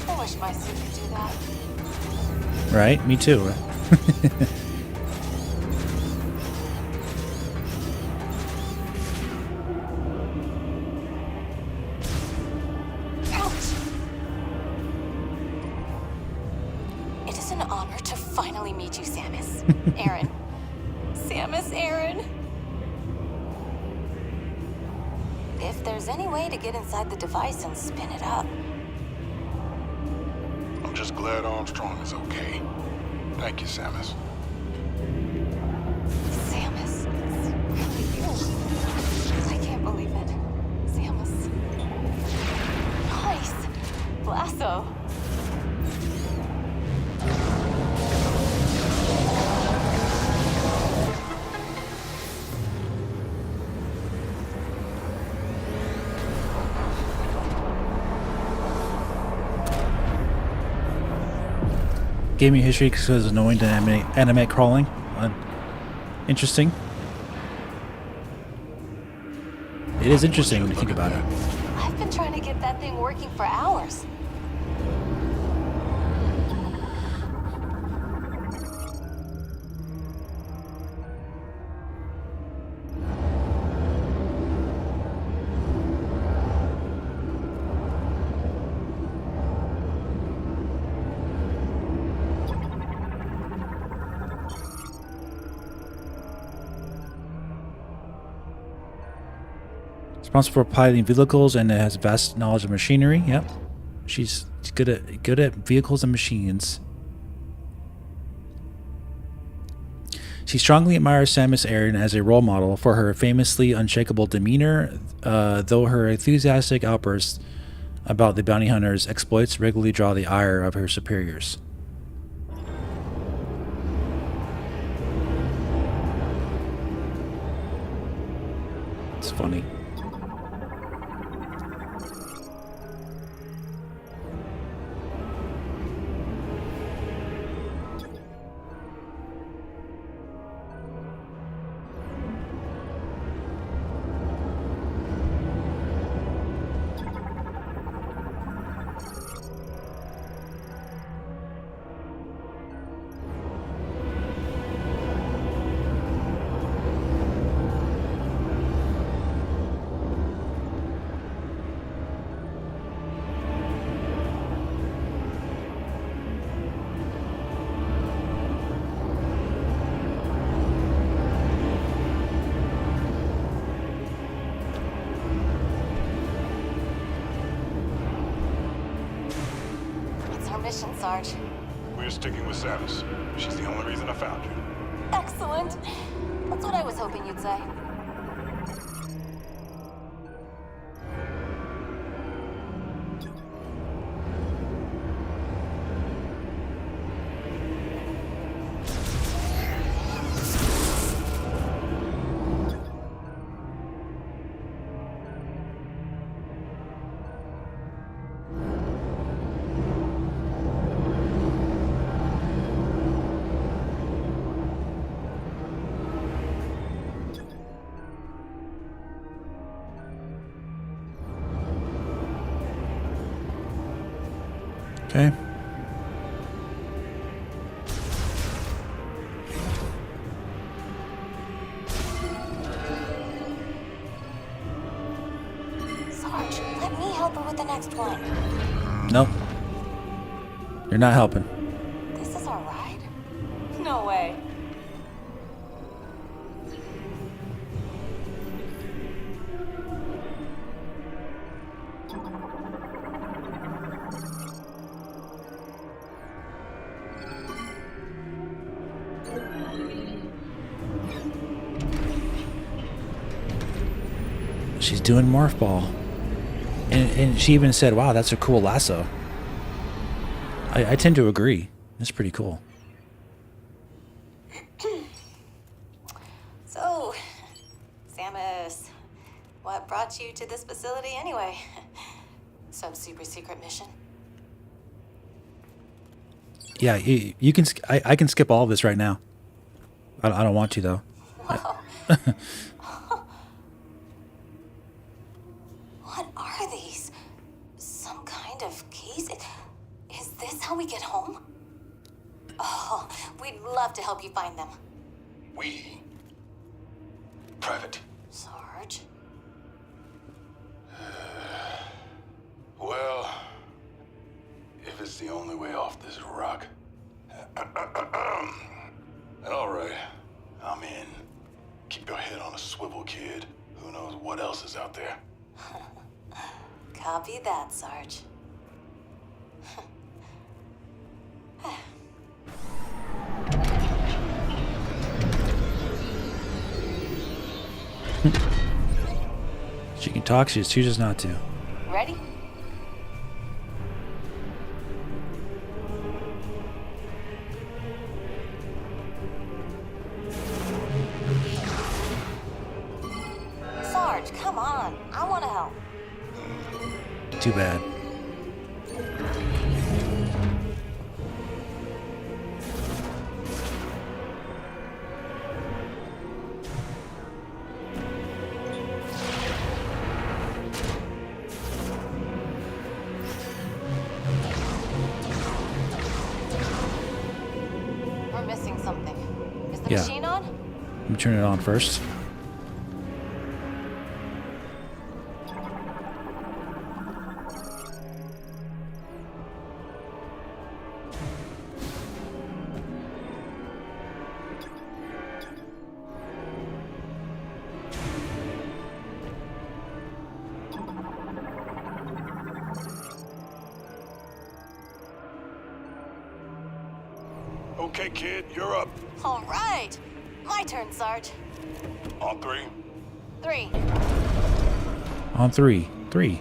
I wish my suit could do that. Right? Me too. Ouch! It is an honor to finally meet you, Samus. Aaron. Samus Aaron. If there's any way to get inside the device and spin it up. I'm just glad Armstrong is okay. Thank you, Samus. Samus, it's really you. I can't believe it. Samus. Nice. Lasso. Gaming history because it's annoying to animate crawling. Interesting. It is interesting when you think about it. I've been trying to get that thing working for hours. Responsible for piloting vehicles and has vast knowledge of machinery. Yep, she's good at vehicles and machines. She strongly admires Samus Aran as a role model for her famously unshakable demeanor, though her enthusiastic outbursts about the bounty hunter's exploits regularly draw the ire of her superiors. It's funny. Mission, Sarge. We're sticking with Samus. She's the only reason I found you. Excellent. That's what I was hoping you'd say. Okay. Nope. You're not helping. This is our ride? No way. She's doing morph ball. And she even said, wow, that's a cool lasso. I tend to agree. It's pretty cool. So, Samus, what brought you to this facility anyway? Some super secret mission? Yeah, you can. I can skip all of this right now. I don't want to though. Whoa. What are these? Some kind of keys? Is this how we get home? Oh, we'd love to help you find them. We? Private. Sarge? Well, if it's the only way off this rock. All right, I'm in. Keep your head on a swivel, kid. Who knows what else is out there? Copy that, Sarge. She can talk, she just chooses not to. Ready? Sarge, come on. I want to help. Too bad. We're missing something. Is the Yeah. machine on? Let me turn it on first. Okay, kid, you're up. All right. My turn, Sarge. On three. 3. On three. 3.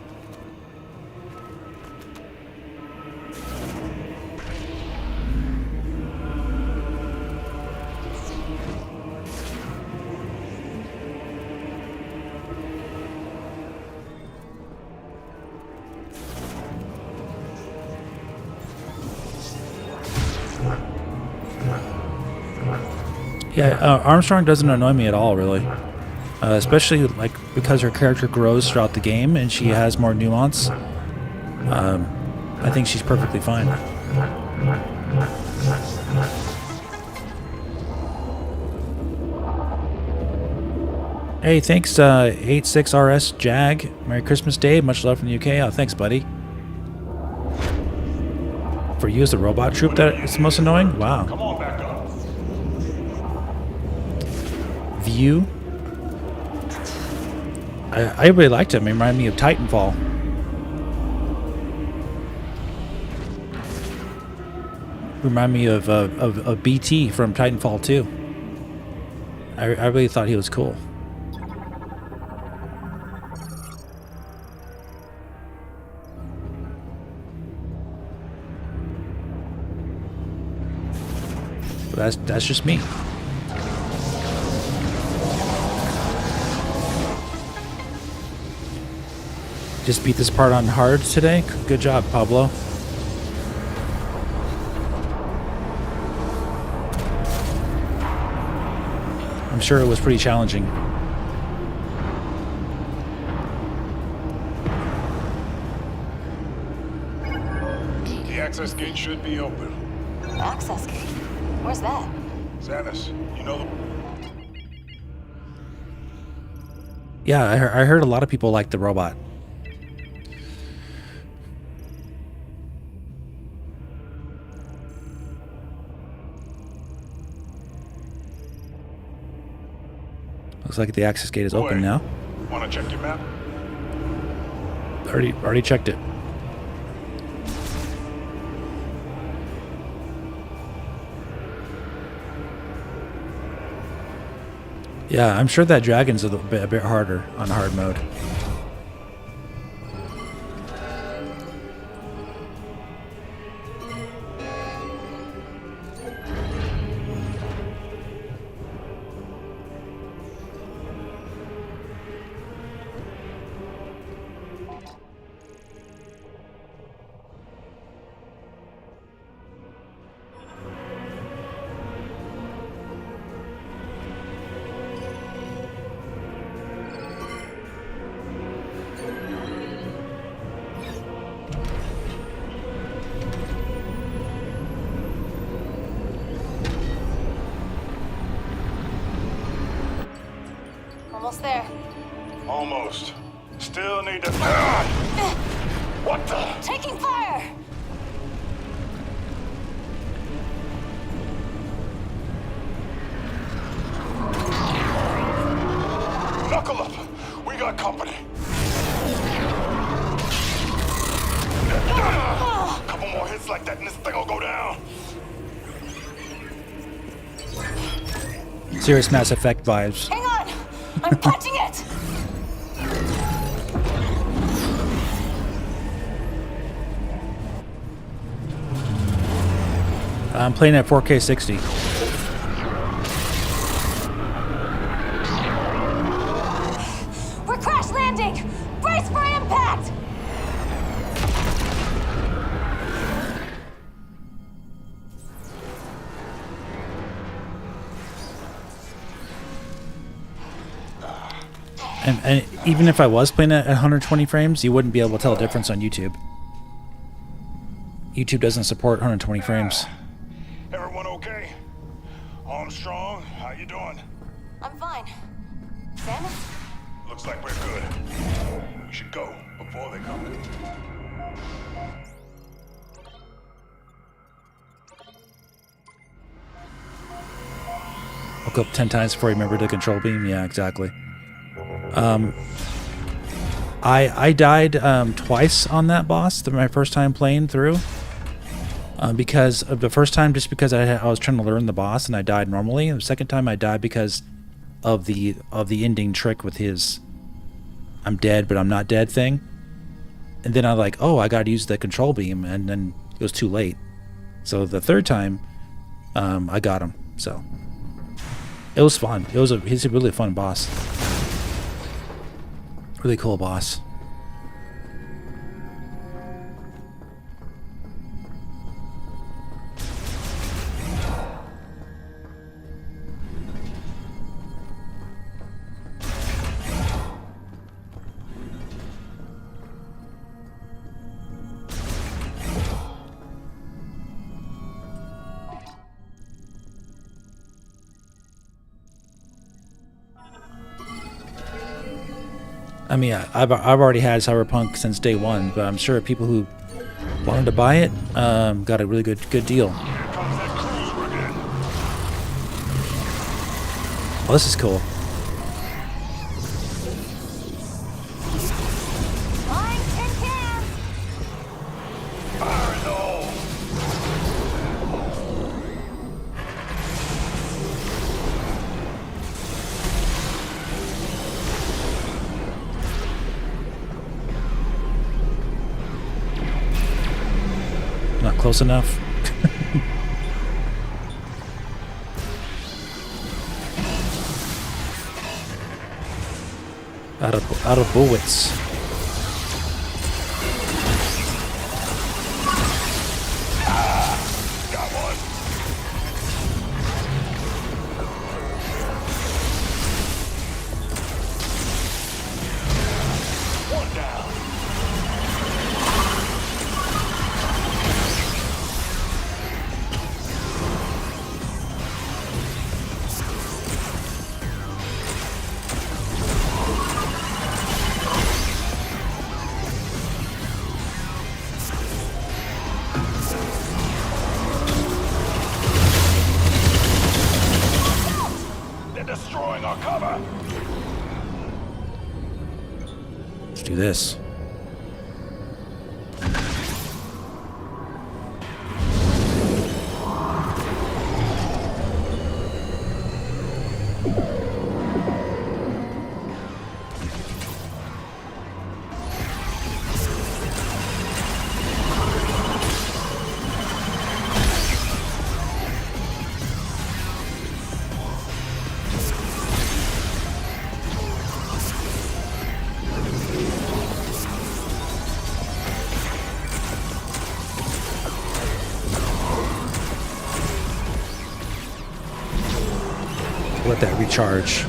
Yeah, Armstrong doesn't annoy me at all, really. Especially like because her character grows throughout the game and she has more nuance. I think she's perfectly fine. Hey, thanks 86RS Jag. Merry Christmas Day. Much love from the UK. Oh, thanks, buddy. For you as the robot troop that it's the most annoying? Wow. Come on back up. View. I really liked him. He reminded me of Titanfall. Remind me of BT from Titanfall 2. I really thought he was cool. But that's just me. Just beat this part on hard today. Good job, Pablo. I'm sure it was pretty challenging. The access gate should be open. Access gate? Where's that? Samus, you know the... Yeah, I heard a lot of people like the robot. Looks like the access gate is open Boy, now. Wanna check your map? Already checked it. Yeah, I'm sure that dragon's a bit harder on hard mode. Almost there. Almost. Still need to... What the? Taking fire! Knuckle up. We got company. Couple more hits like that and this thing will go down. Serious Mass Effect vibes. Hang on! I'm punching it! I'm playing at 4K 60. We're crash landing! Brace for impact! And even if I was playing at 120 frames, you wouldn't be able to tell a difference on YouTube. YouTube doesn't support 120 frames. Everyone okay? Armstrong, how you doing? I'm fine. Sam? Looks like we're good. We should go before they come. Woke up 10 times before you remember the control beam. Yeah, exactly. I died twice on that boss. My first time playing through. Because of the first time, just because I was trying to learn the boss and I died normally. And the second time I died because of the ending trick with his "I'm dead but I'm not dead" thing. And then I was like, oh, I got to use the control beam, and then it was too late. So the third time, I got him. So it was fun. He's a really fun boss. Really cool boss. I mean, I've already had Cyberpunk since day one, but I'm sure people who wanted to buy it got a really good deal. Oh, this is cool. Flying tin cans! Fire in the hole! Not close enough. out of bullets. Got one. One down. do this. Let that recharge.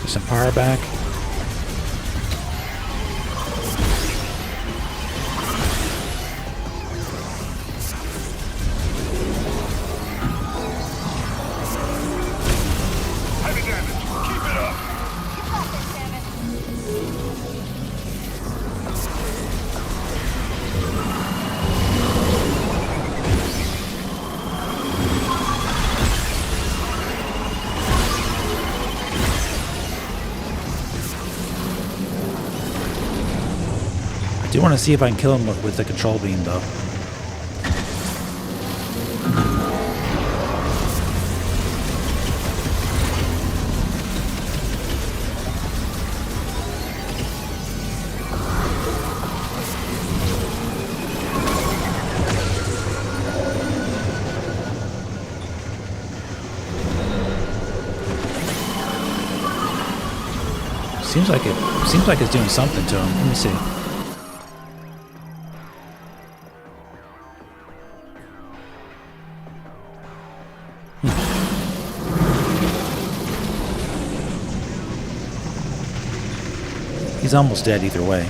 Some power back. Heavy damage. Keep it up. I do want to see if I can kill him with the control beam, though. Seems like it's doing something to him. Let me see. He's almost dead either way.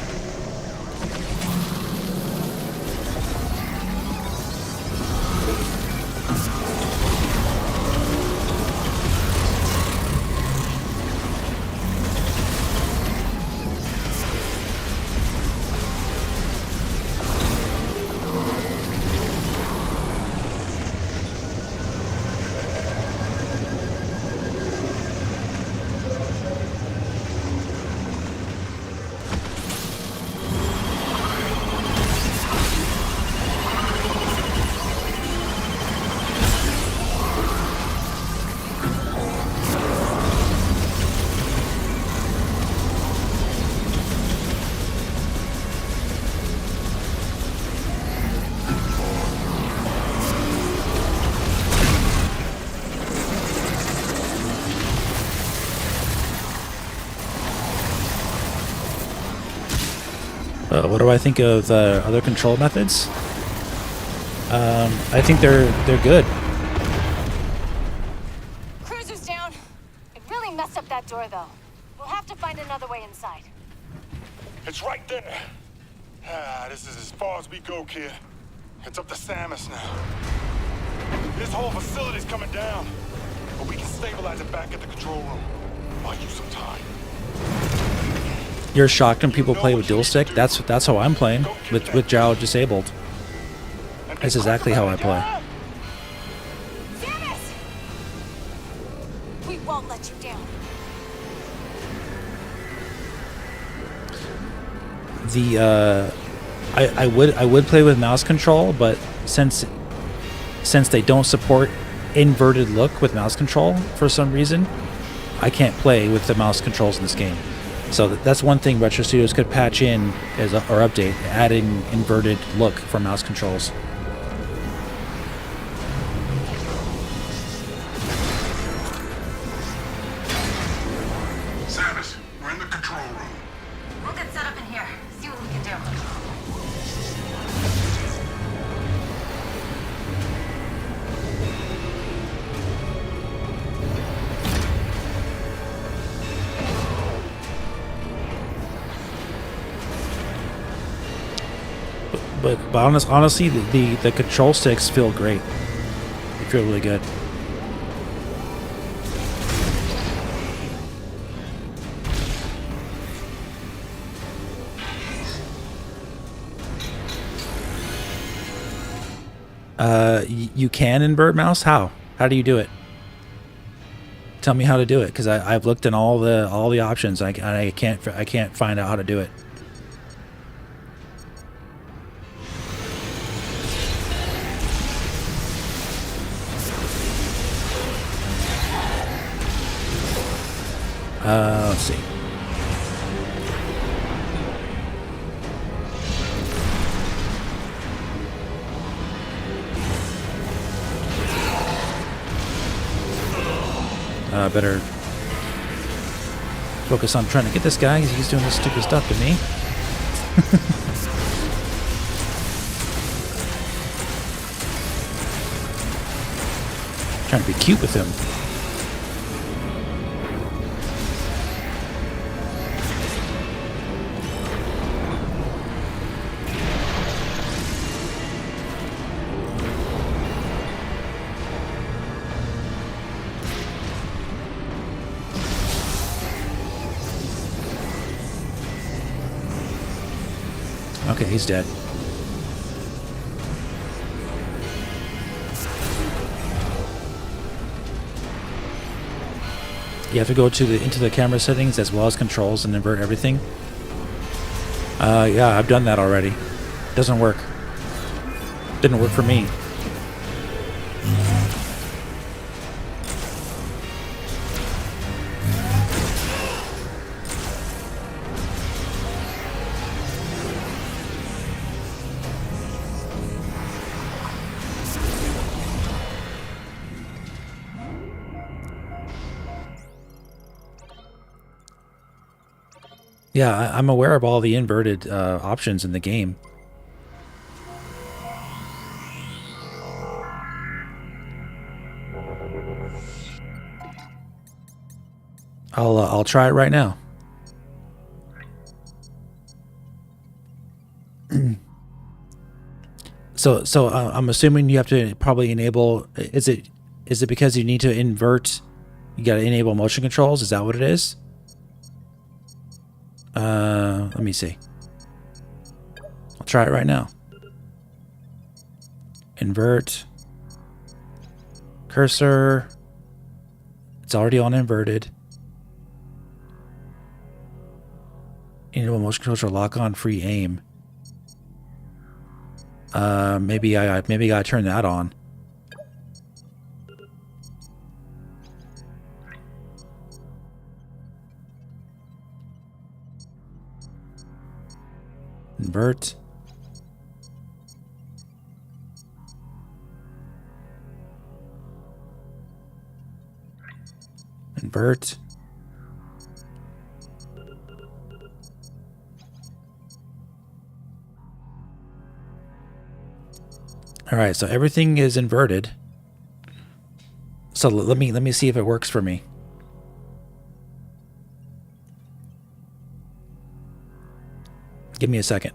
What do I think of the other control methods? I think they're good. Cruiser's down. It really messed up that door, though. We'll have to find another way inside. It's right there. This is as far as we go, kid. It's up to Samus now. This whole facility's coming down, but we can stabilize it back at the control room. Buy you some time. You're shocked when people play with dual stick? That's how I'm playing with gyro disabled. That's exactly how I play. Samus! We won't let you down. The I would play with mouse control, but since they don't support inverted look with mouse control for some reason, I can't play with the mouse controls in this game. So that's one thing Retro Studios could patch in or update, adding inverted look for mouse controls. Samus, we're in the control room. We'll get set up in here. See what we can do. But honestly, the control sticks feel great. They feel really good. You can invert mouse? How? How do you do it? Tell me how to do it, because I've looked in all the options. I can't find out how to do it. Let's see. Better focus on trying to get this guy. He's doing this stupid stuff to me. Trying to be cute with him. Okay, he's dead. You have to go to into the camera settings as well as controls and invert everything. Yeah, I've done that already. Doesn't work. Didn't work for me. Yeah, I'm aware of all the inverted options in the game. I'll try it right now. So I'm assuming you have to probably enable. Is it because you need to invert? You got to enable motion controls. Is that what it is? Let me see. I'll try it right now. Invert. Cursor. It's already on inverted. Enable motion controls or lock on free aim. Maybe I gotta turn that on. Invert. Invert. All right, so everything is inverted. So let me see if it works for me. Give me a second.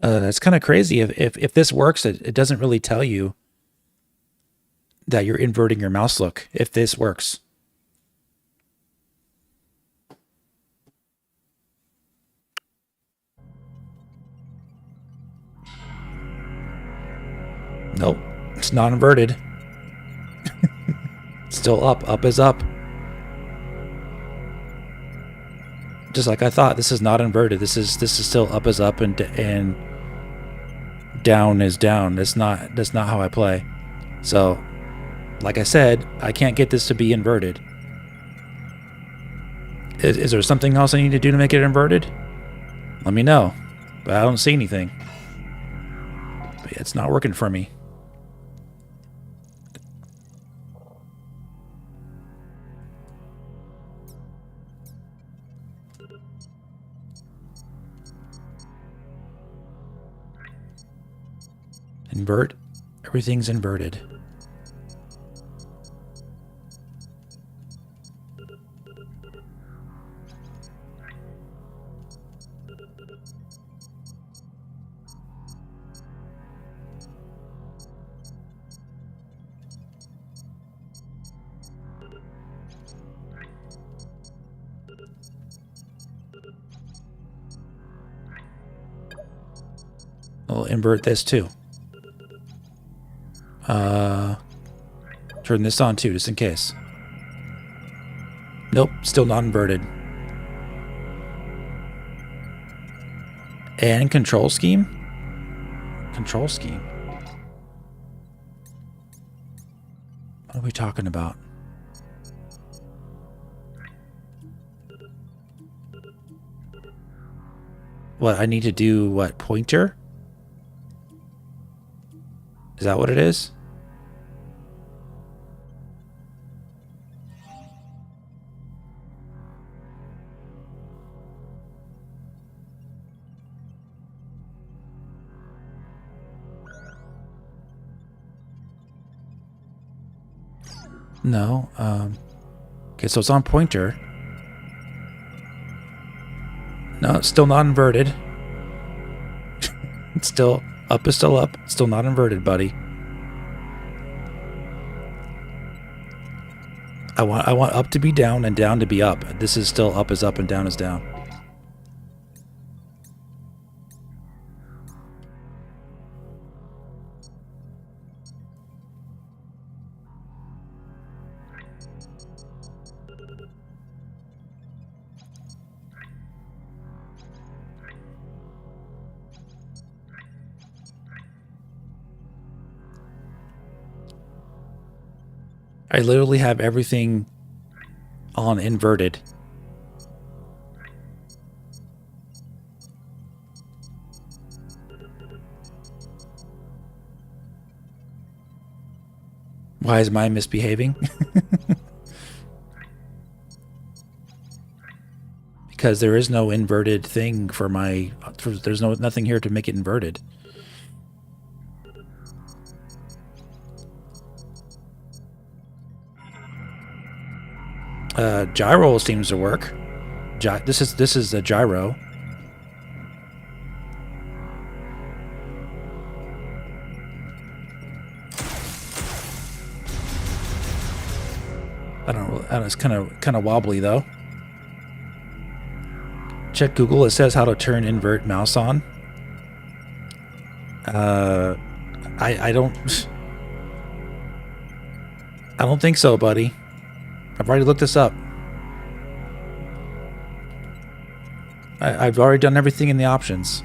That's kind of crazy. If this works, it doesn't really tell you that you're inverting your mouse look. If this works. Nope, it's not inverted. Still up. Up is up. Just like I thought. This is not inverted. This is still up is up and down is down. That's not how I play. So, like I said, I can't get this to be inverted. Is there something else I need to do to make it inverted? Let me know. But I don't see anything. But yeah, it's not working for me. Invert. Everything's inverted. I'll invert this too. Turn this on too, just in case. Nope, still not inverted. And control scheme? Control scheme. What are we talking about? What, I need to do what, pointer? Is that what it is? No. Okay, so it's on pointer. No, it's still not inverted. It's still up is still up. Still not inverted, buddy. I want up to be down and down to be up. This is still up is up and down is down. I literally have everything on inverted. Why is mine misbehaving? Because there is no inverted thing for my... There's nothing here to make it inverted. Gyro seems to work. This is a gyro. I don't know. It's kind of wobbly though. Check Google. It says how to turn invert mouse on. I don't think so, buddy. I've already looked this up. I've already done everything in the options.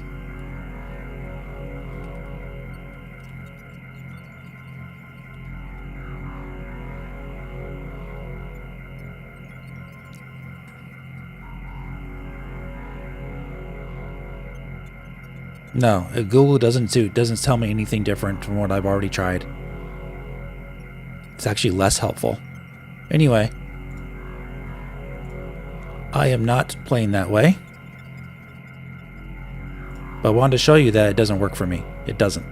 No, Google doesn't tell me anything different from what I've already tried. It's actually less helpful. Anyway, I am not playing that way. But I wanted to show you that it doesn't work for me. It doesn't.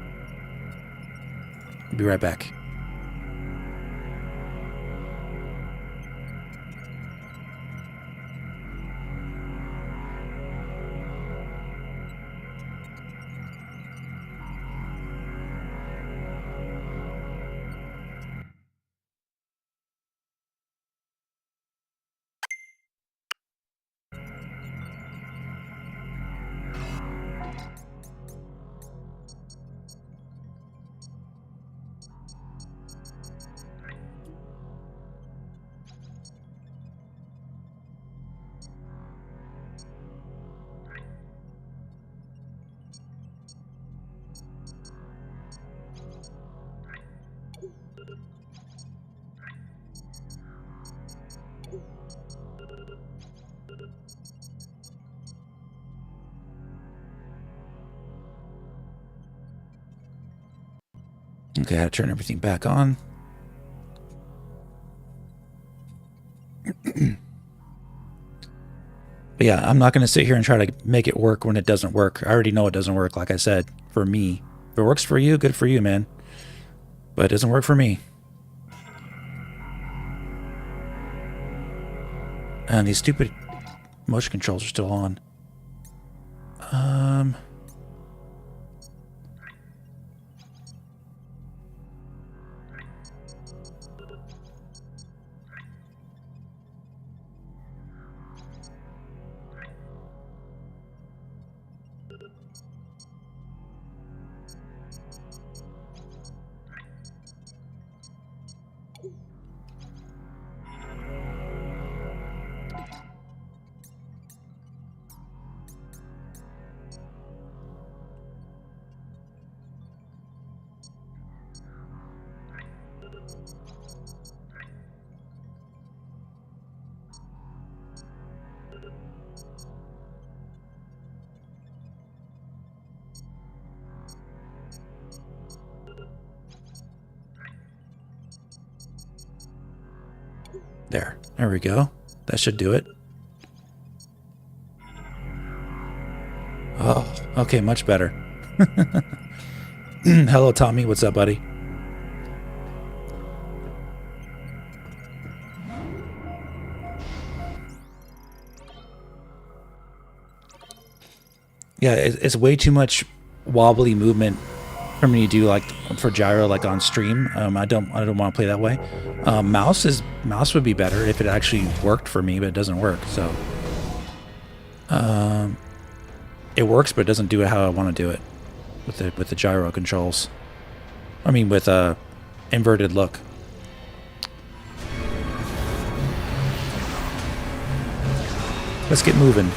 I'll be right back. Okay, I had to turn everything back on. But yeah, I'm not going to sit here and try to make it work when it doesn't work. I already know it doesn't work, like I said, for me. If it works for you, good for you, man. But it doesn't work for me. And these stupid motion controls are still on. There we go. That should do it. Oh, okay, much better. Hello, Tommy. What's up, buddy? Yeah, it's way too much wobbly movement for me to do, like for gyro, like on stream. I don't want to play that way. Mouse would be better if it actually worked for me, but it doesn't work. So it works, but it doesn't do it how I want to do it with the gyro controls. I mean, with inverted look. Let's get moving.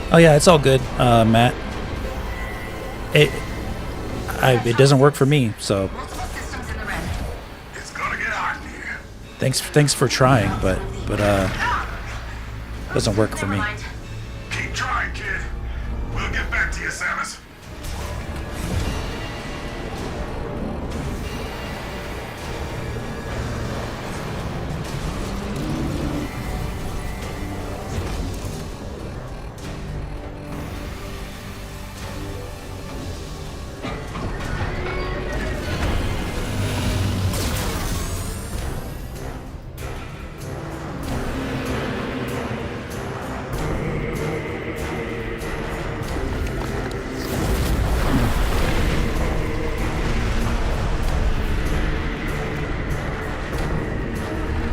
Oh yeah, it's all good, Matt. It doesn't work for me, so. It's gonna get hot in here. Thanks for trying, but doesn't work for me. Keep trying, kid. We'll get back to you, Samus.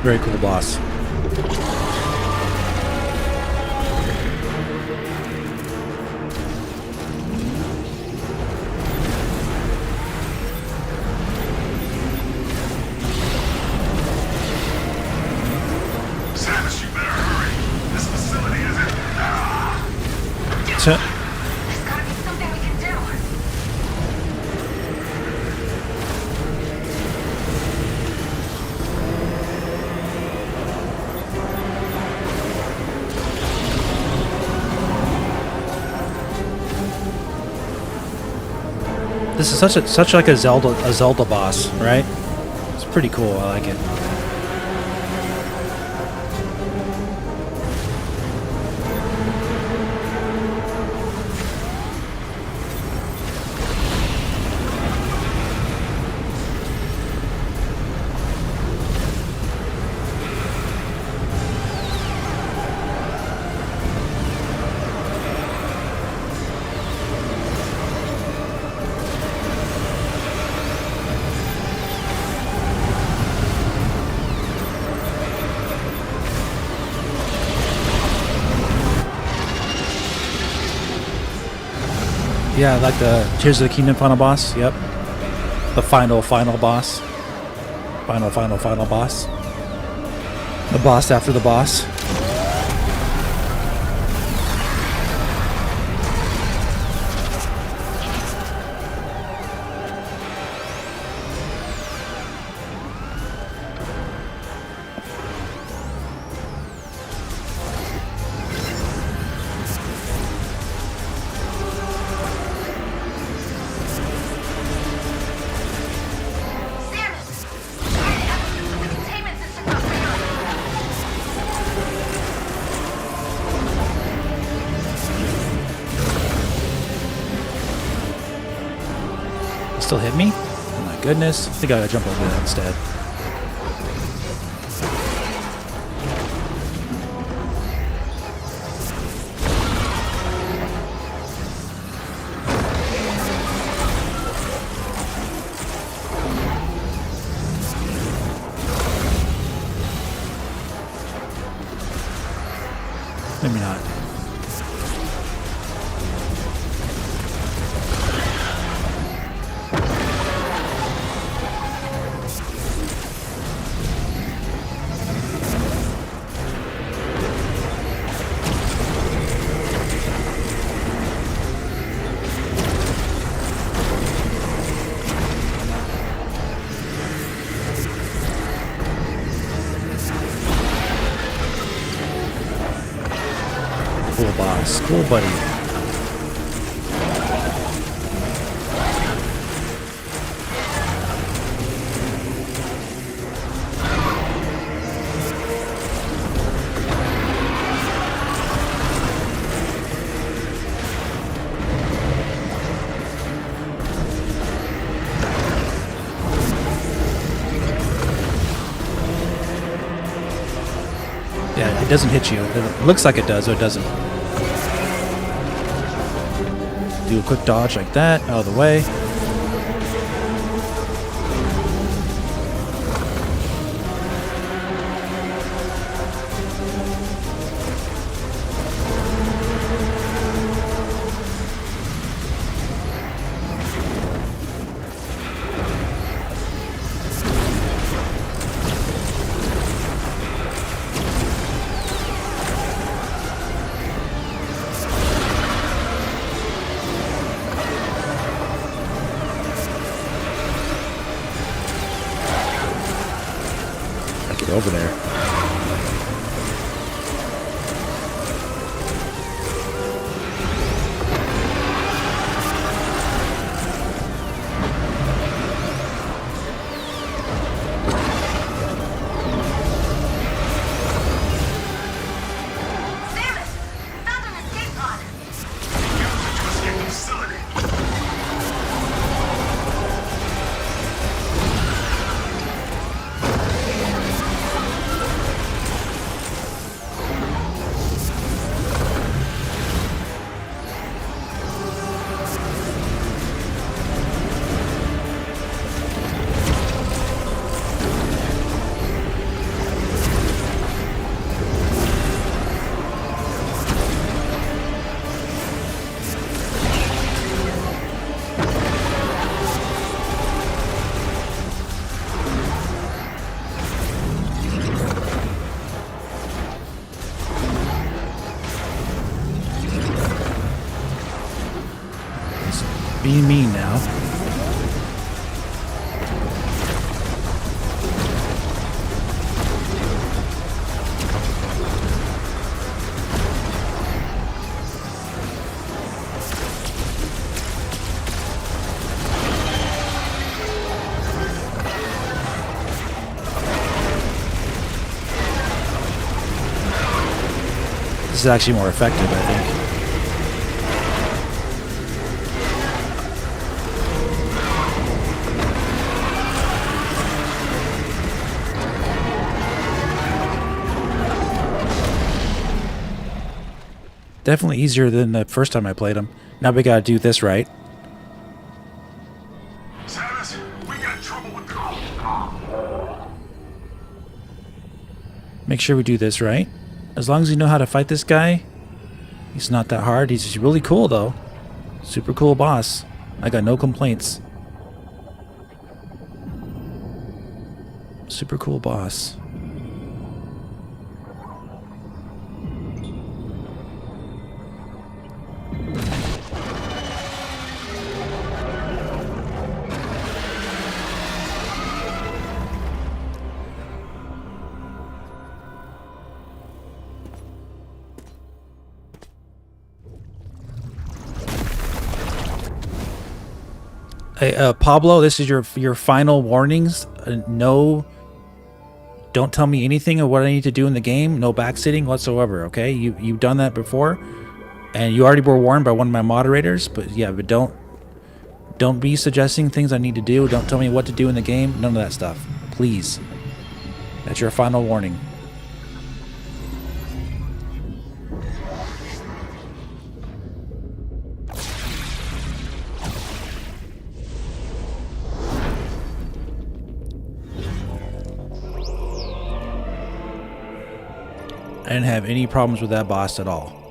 Very cool boss. Samus, you better hurry. This facility isn't. This is such like a Zelda boss, right? It's pretty cool. I like it. Yeah, like the Tears of the Kingdom final boss. Yep. The final boss. Final boss. The boss after the boss. Still hit me? Oh my goodness. I think I gotta jump over that instead. Maybe not. Cool boss. Cool buddy. Yeah, it doesn't hit you. It looks like it does, or it doesn't. Do a quick dodge like that, out of the way. Get over there. Being mean now. is actually more effective, I think. Definitely easier than the first time I played them. Now we gotta do this right. Samus, we got trouble with the... Make sure we do this right. As long as you know how to fight this guy, he's not that hard. He's just really cool, though. Super cool boss. I got no complaints. Super cool boss. Hey, Pablo, this is your final warnings. No, don't tell me anything of what I need to do in the game. No backsitting whatsoever. Okay, you've done that before, and you already were warned by one of my moderators. But yeah, but don't be suggesting things I need to do. Don't tell me what to do in the game. None of that stuff, please. That's your final warning. I didn't have any problems with that boss at all.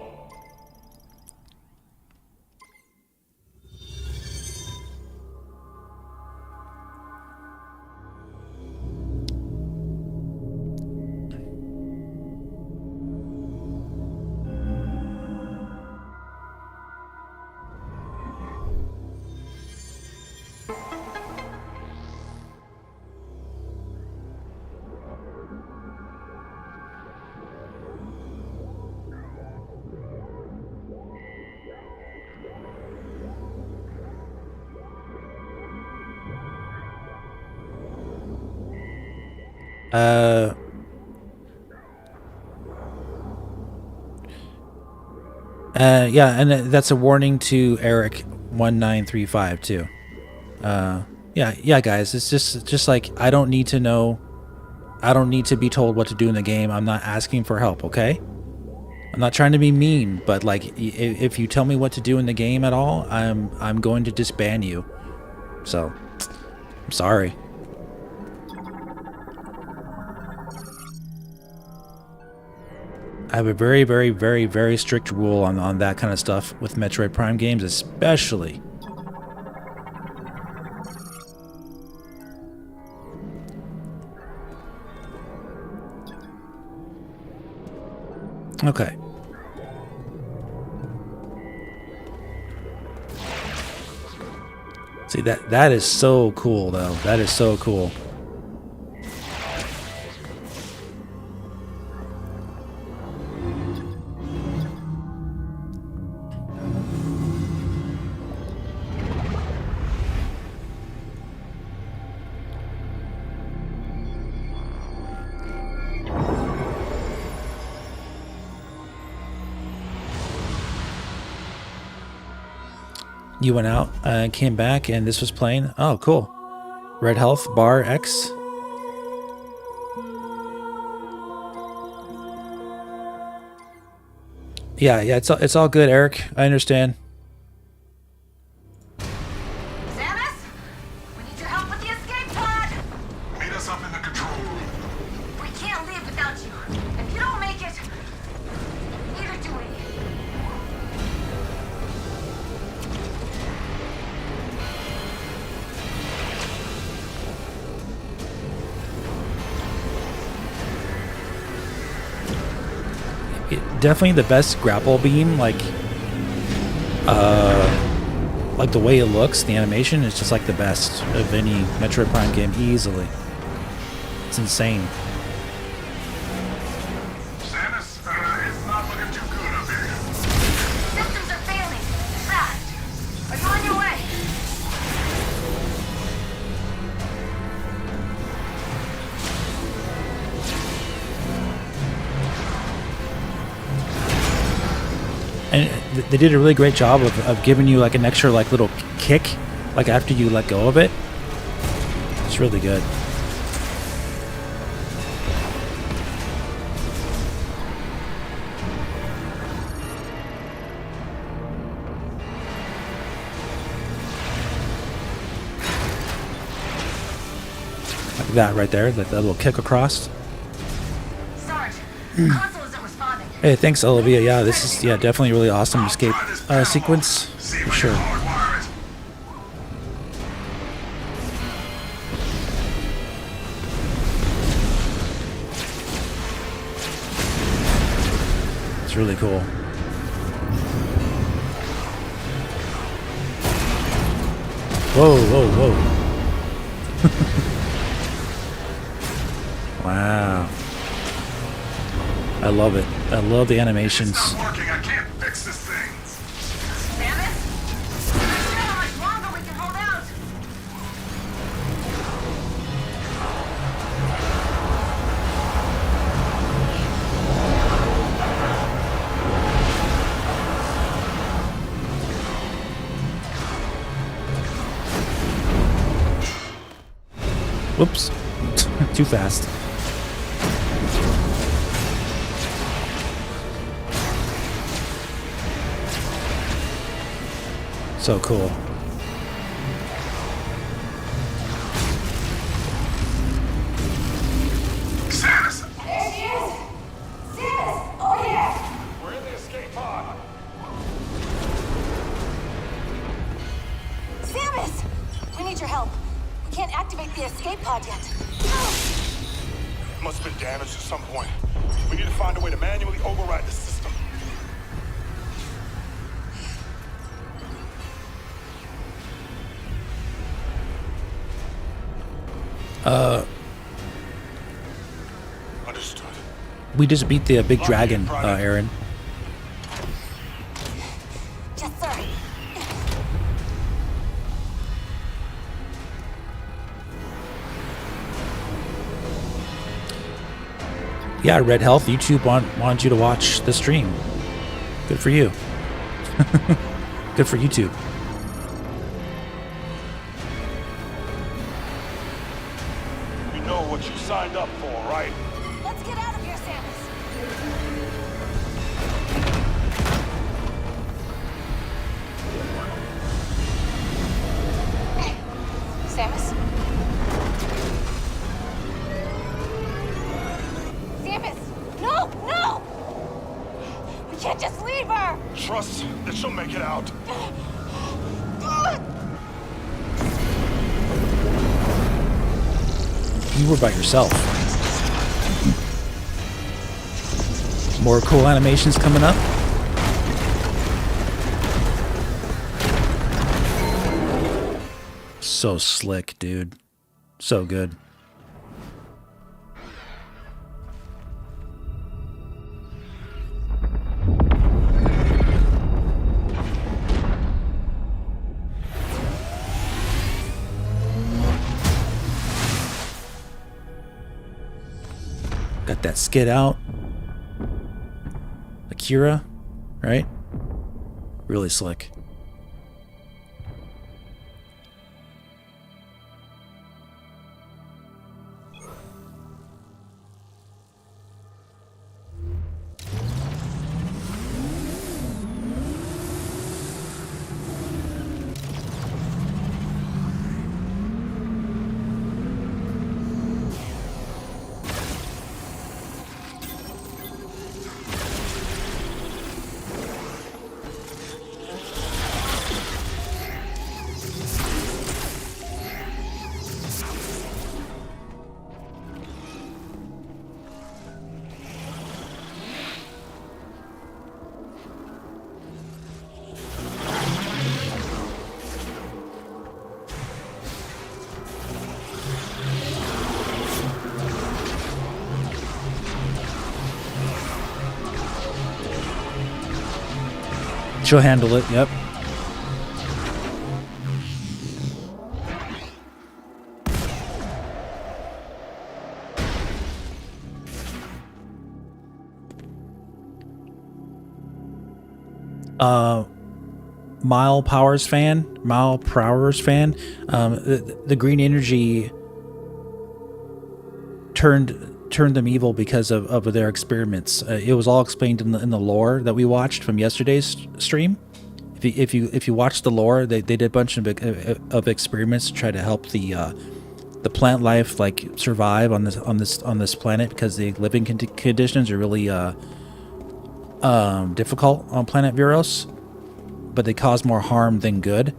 Yeah, and that's a warning to Eric1935 too. Yeah, guys, it's just like I don't need to know. I don't need to be told what to do in the game. I'm not asking for help, okay? I'm not trying to be mean, but like if you tell me what to do in the game at all, I'm going to disband you. So, I'm sorry. I have a very, very, very, very strict rule on that kind of stuff with Metroid Prime games, especially. Okay. See, that is so cool, though. That is so cool. You went out and came back and this was playing. Oh, cool. Red health bar X. Yeah, it's all good, Eric. I understand. Samus, we need your help with the escape pod. Meet us up in the control room. We can't leave without you. If you don't make it, neither do we. Definitely the best grapple beam, like the way it looks, the animation is just like the best of any Metroid Prime game, easily. It's insane. Samus, it's not looking too good up here. Systems are failing. Fast. Are you on your way? And they did a really great job of giving you like an extra like little kick, like after you let go of it. It's really good. Like that right there, like that little kick across. Sarge, console isn't responding. Hey, thanks, Olivia. Yeah, this is definitely a really awesome escape sequence for sure. It's really cool. Whoa, whoa, whoa. Wow. I love it. I love the animations. It's not working. I can't fix this thing. Damn it! I'm sure how much longer we can hold out. Whoops. Too fast. So cool. Samus! There she is! Samus! Over here! We're in the escape pod. Samus! We need your help. We can't activate the escape pod yet. Must have been damaged at some point. We need to find a way to manually override the system. Understood. We just beat the big dragon, Aaron. Yes, sir. Yeah, Red Health, YouTube wanted you to watch the stream. Good for you. Good for YouTube. You know what you signed up for, right? Let's get out of here, Samus. Samus? Samus! No! No! We can't just leave her! Trust that she'll make it out. You were by yourself. More cool animations coming up. So slick, dude. So good. Got that skid out. Akira, right? Really slick. She'll handle it, yep. Mile Powers fan, the green energy turned them evil because of their experiments. It was all explained in the lore that we watched from yesterday's stream. If you watch the lore, they did a bunch of experiments to try to help the plant life like survive on this planet, because the living conditions are really difficult on planet Viros, but they cause more harm than good.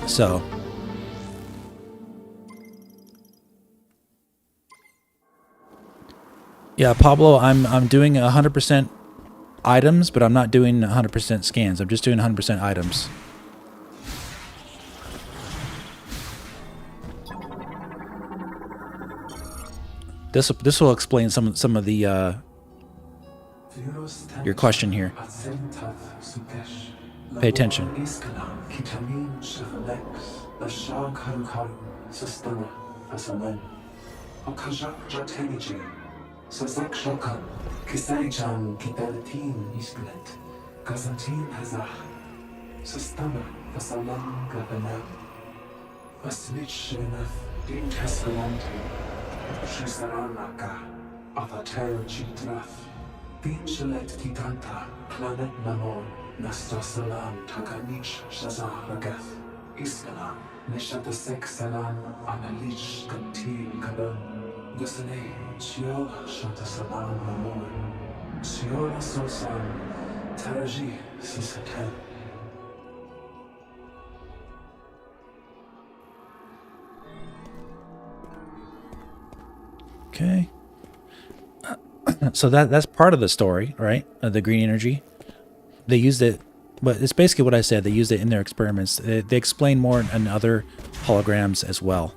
So yeah, Pablo, I'm doing 100% items, but I'm not doing 100% scans. I'm just doing 100% items. This will explain some of the your question here. Pay attention. Planet Namor, Nasta Salam, Takanich, Shazar Ragath, Iskala, Nishata Sek Salam, Analich, Kantin Kaban, Gusane, Shio, Shanta Salam, Namor, Shio Sosan, Taraji, Sisatel. Okay. So that's part of the story, right? The green energy. They used it, but it's basically what I said. They used it in their experiments. They explain more in other holograms as well.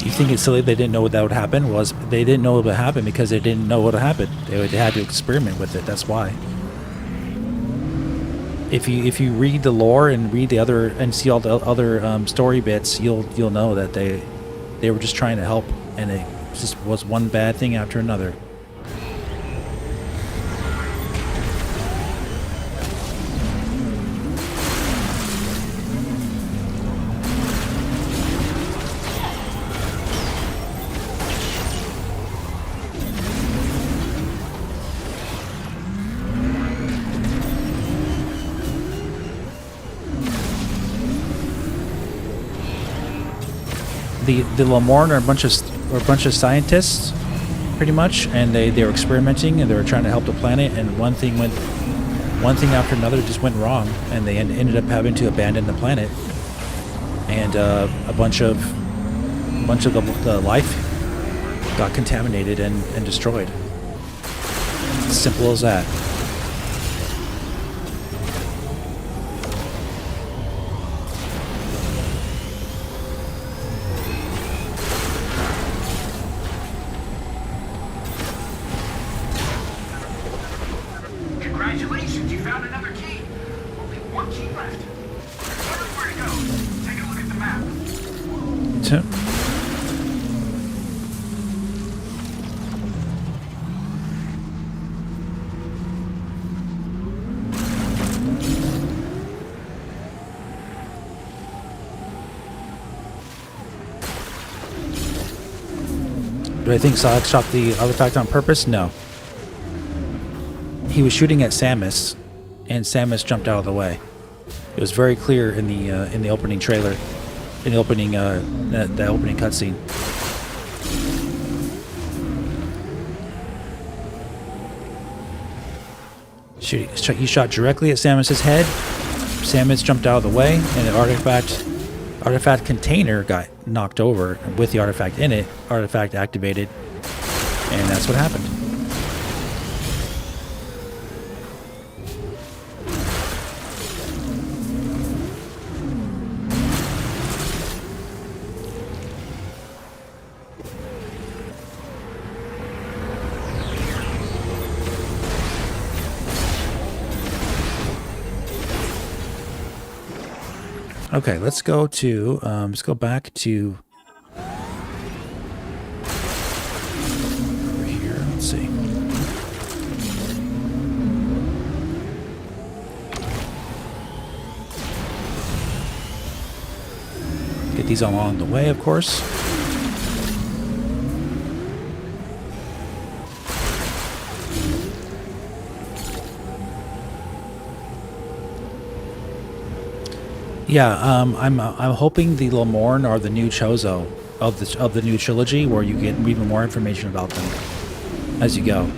You think it's silly they didn't know what that would happen? Was they didn't know what would happen because they didn't know what would happen. They had to experiment with it. That's why. If you read the lore and read the other and see all the other story bits, you'll know that they were just trying to help, and it just was one bad thing after another. The Lamorn are a bunch of scientists, pretty much, and they were experimenting and they were trying to help the planet, and one thing after another just went wrong, and they ended up having to abandon the planet, and a bunch of the life got contaminated and destroyed. Simple as that. Congratulations, you found another key. Only one key left. Tell us where to go. Take a look at the map. Do I think Sonic shot the artifact on purpose? No. He was shooting at Samus, and Samus jumped out of the way. It was very clear in the opening trailer, in the opening the opening cutscene. He shot directly at Samus's head. Samus jumped out of the way, and the artifact container got knocked over with the artifact in it. Artifact activated, and that's what happened. Okay, let's go to, let's go back to over here. Let's see. Get these along the way, of course. Yeah, I'm hoping the Lemorne are the new Chozo of the new trilogy, where you get even more information about them as you go.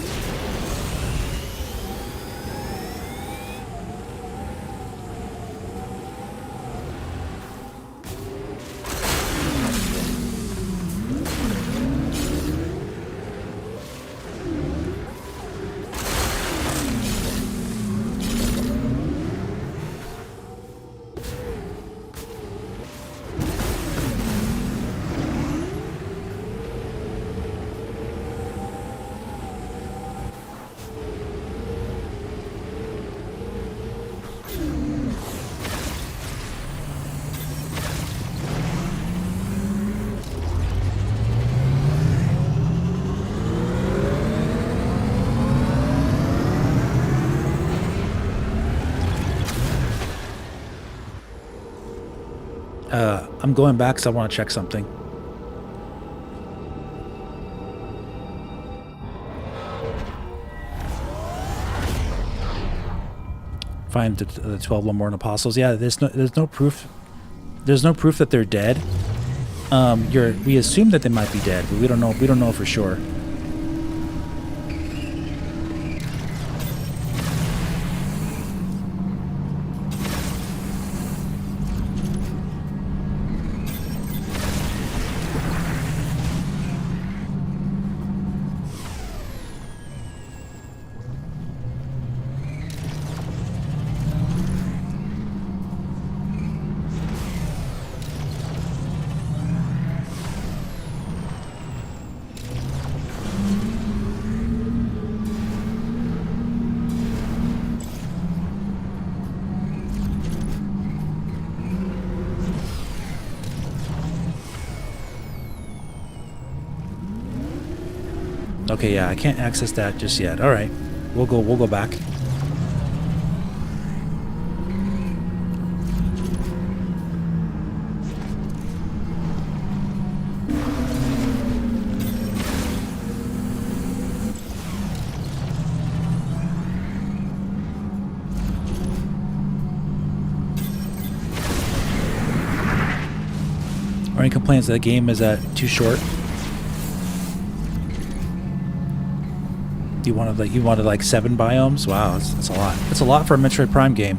I'm going back because I want to check something. Find the 12 Lemorne apostles. Yeah, there's no proof. There's no proof that they're dead. We assume that they might be dead, but we don't know. We don't know for sure. Okay, yeah, I can't access that just yet. All right, we'll go back. Are any complaints that the game is too short? You wanted like 7 biomes? Wow, that's a lot. That's a lot for a Metroid Prime game.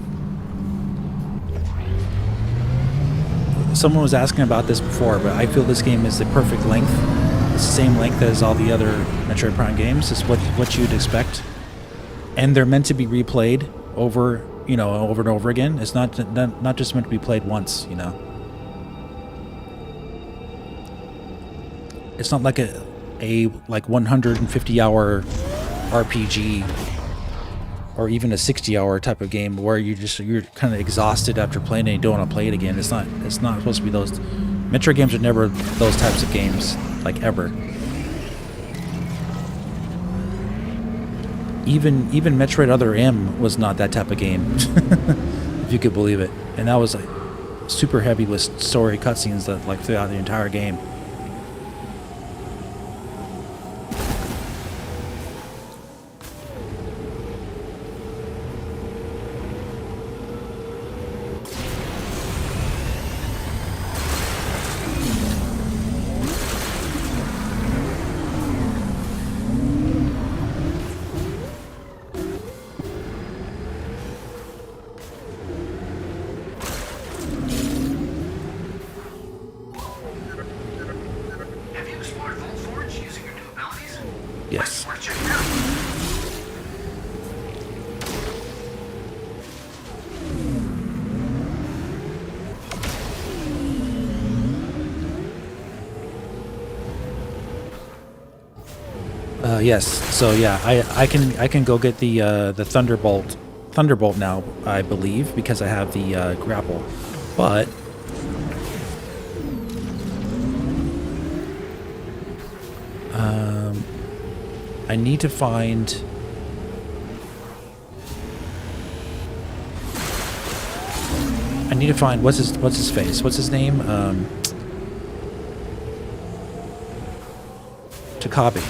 Someone was asking about this before, but I feel this game is the perfect length. It's the same length as all the other Metroid Prime games. It's what you'd expect, and they're meant to be replayed over and over again. It's not just meant to be played once. It's not like a 150-hour RPG or even a 60-hour type of game where you're kind of exhausted after playing it and you don't want to play it again. It's not supposed to be those. Metroid games are never those types of games, like, ever. Even Metroid Other M was not that type of game, if you could believe it. And that was like super heavy with story cutscenes that throughout the entire game. Yes. Yes. So yeah, I can go get the Thunderbolt now, I believe, because I have the grapple. But I need to find... what's his face? What's his name? Takabe.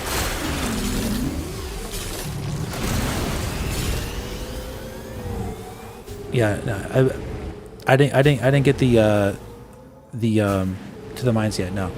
Yeah, no, I didn't get the to the mines yet. No.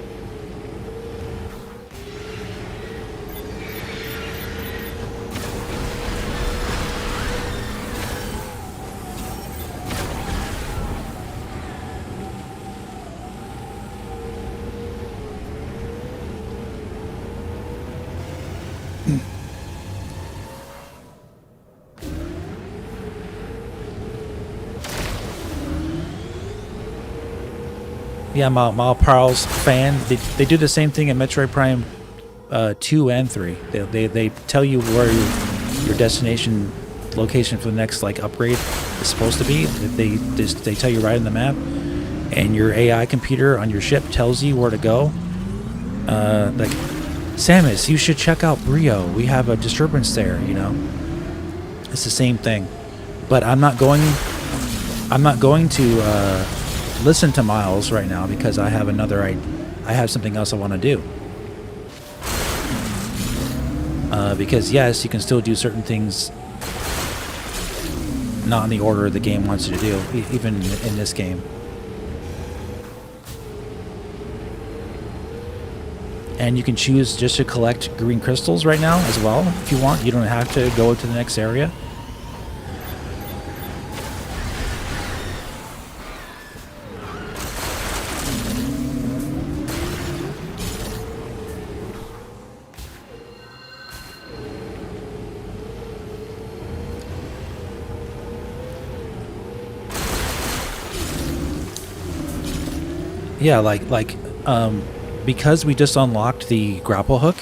Yeah, Mal Parl's fan. They do the same thing in Metroid Prime 2 and 3. They tell you where your destination location for the next like upgrade is supposed to be. They tell you right in the map, and your AI computer on your ship tells you where to go. Like, Samus, you should check out Brio. We have a disturbance there. You know, it's the same thing. But I'm not going to listen to Miles right now because I have something else I want to do. Because yes, you can still do certain things not in the order the game wants you to do, even in this game. And you can choose just to collect green crystals right now as well if you want. You don't have to go to the next area. Yeah, because we just unlocked the grapple hook.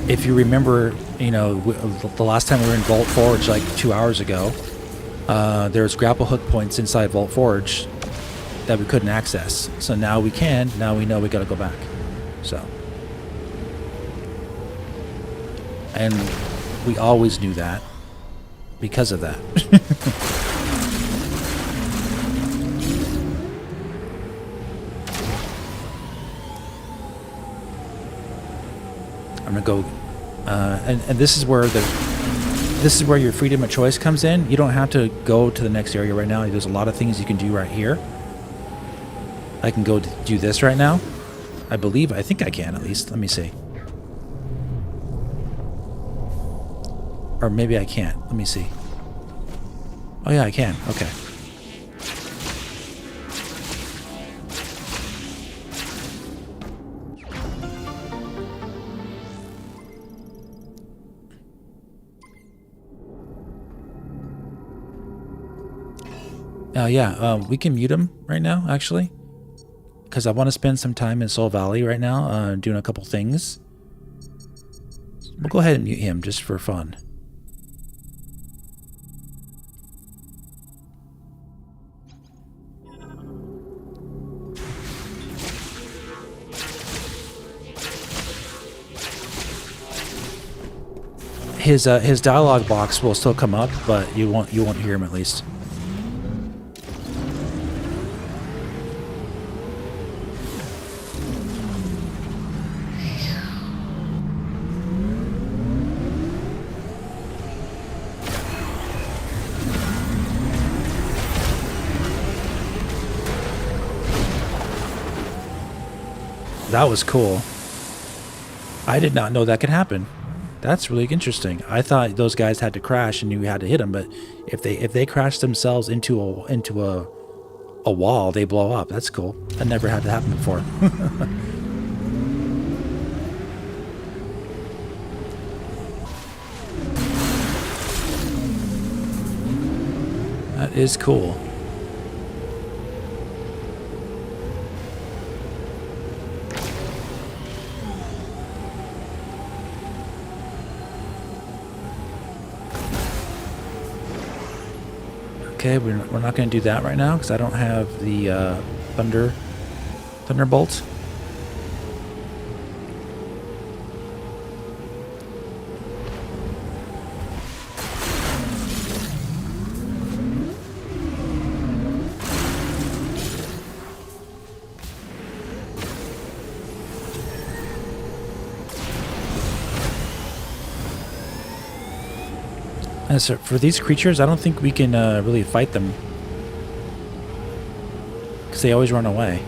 If you remember, you know, the last time we were in Vault Forge like 2 hours ago, there's grapple hook points inside Vault Forge that we couldn't access. So now we can. Now we know we got to go back. So, and we always knew that because of that. I'm gonna go, and this is where your freedom of choice comes in. You don't have to go to the next area right now. There's a lot of things you can do right here. I can go do this right now. I think I can at least. Let me see. Or maybe I can't. Let me see. Oh yeah, I can. Okay. We can mute him right now, actually, because I want to spend some time in Soul Valley right now, doing a couple things. We'll go ahead and mute him just for fun. His dialogue box will still come up, but you won't hear him at least. That was cool. I did not know that could happen. That's really interesting. I thought those guys had to crash and you had to hit them, but if they crash themselves into a wall, they blow up. That's cool. That never had to happen before. That is cool. Okay, we're not going to do that right now because I don't have the Thunderbolt. As for these creatures, I don't think we can really fight them. Because they always run away.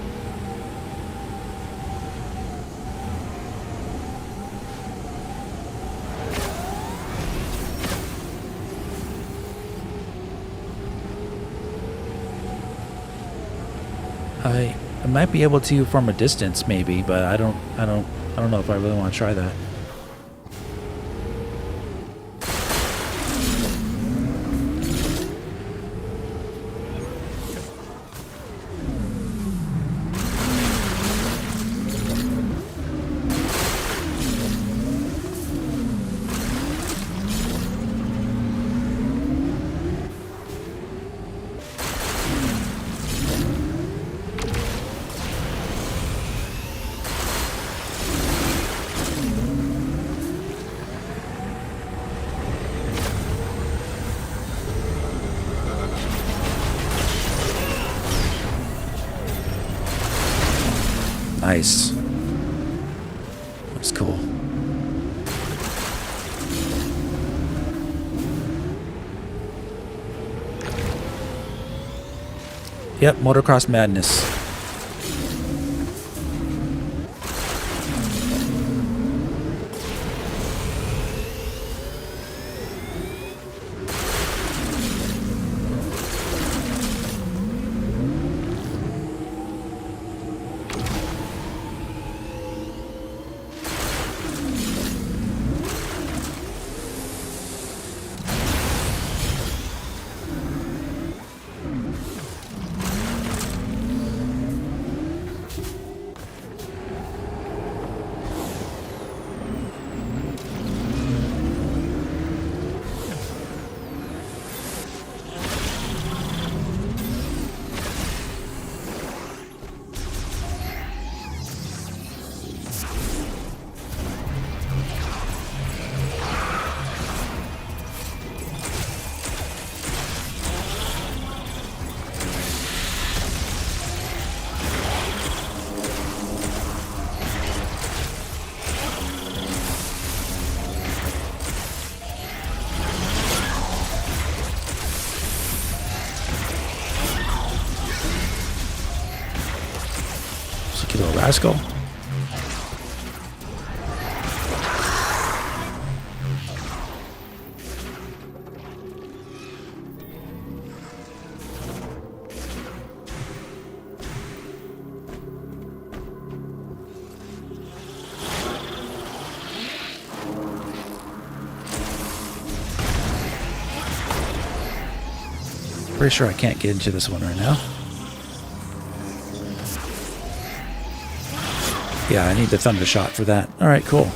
I might be able to from a distance, maybe, but I don't know if I really want to try that. Nice. That's cool. Yep, motocross madness. Little rascal. Pretty sure I can't get into this one right now. Yeah, I need the thunder shot for that. Alright, cool.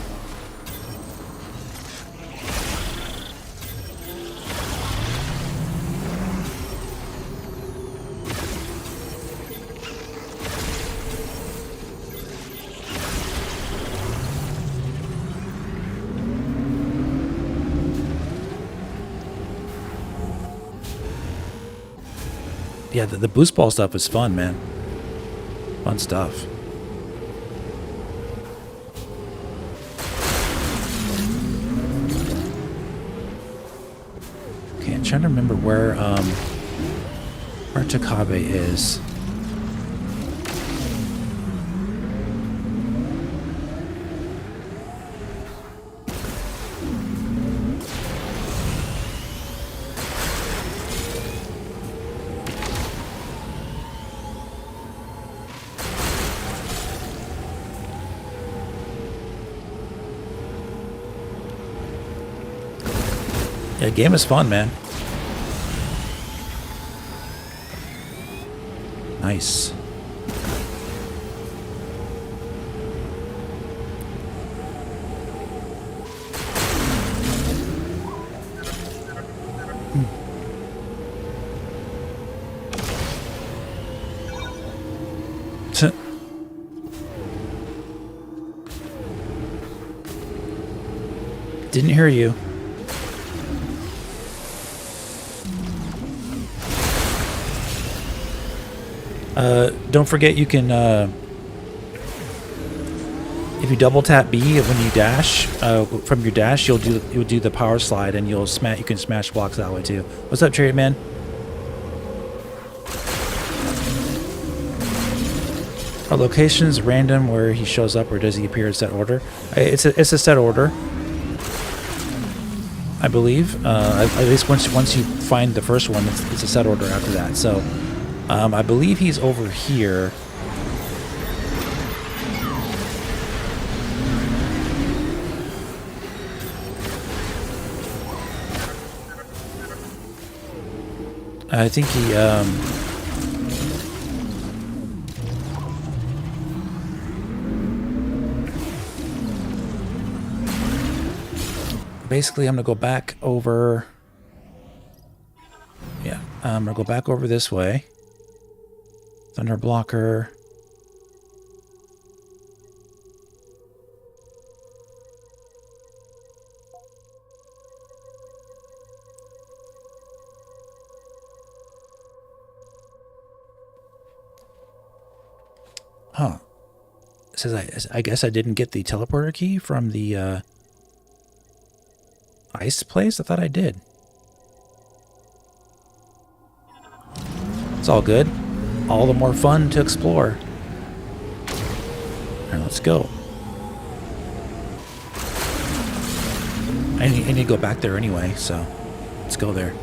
Yeah, the boost ball stuff is fun, man. Fun stuff. I'm trying to remember where Takabe is. Yeah, game is fun, man. Nice. Didn't hear you. Don't forget you can, if you double tap B when you dash from your dash, you'll do the power slide, and you can smash blocks that way too. What's up, Chariot Man? Are locations random where he shows up, or does he appear in set order? It's a set order, I believe. At least once you find the first one, it's a set order after that. So I believe he's over here. I think he basically, I'm gonna go back over. Yeah, I'm gonna go back over this way. Thunder blocker. Huh. It says I guess I didn't get the teleporter key from the ice place? I thought I did. It's all good. All the more fun to explore. Alright, let's go. I need to go back there anyway, so let's go there.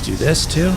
Do this too.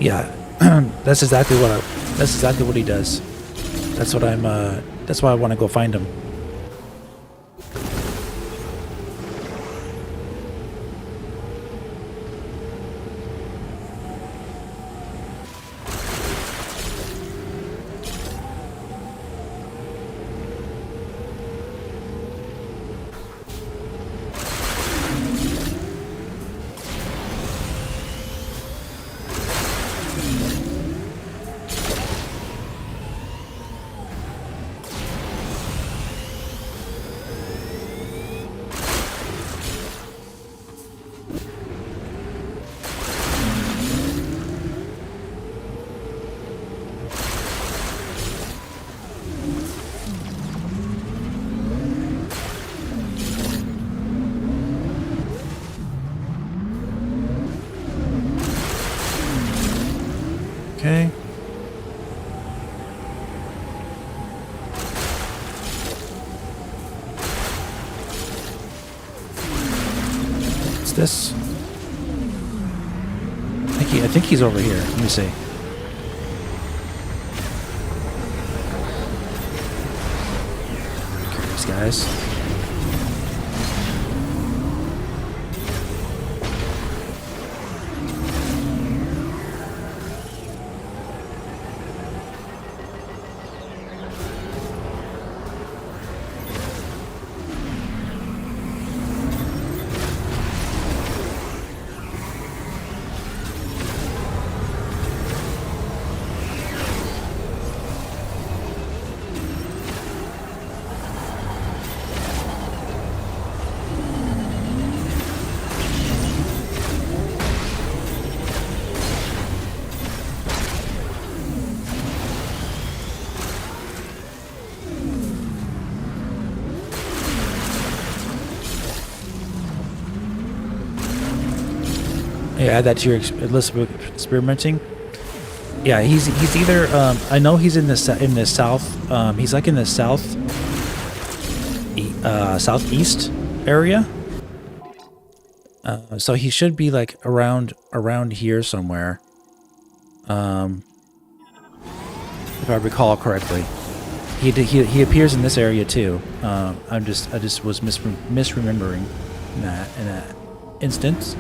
Yeah, that's exactly what he does. That's what I'm. That's why I want to go find him. Okay. What's this? I think he's over here. Let me see. Curious, guys. Yeah, add that to your list of experimenting. Yeah, he's either I know he's in the south. He's like in the southeast area. So he should be like around here somewhere. If I recall correctly, he appears in this area too. I just was misremembering in that instance.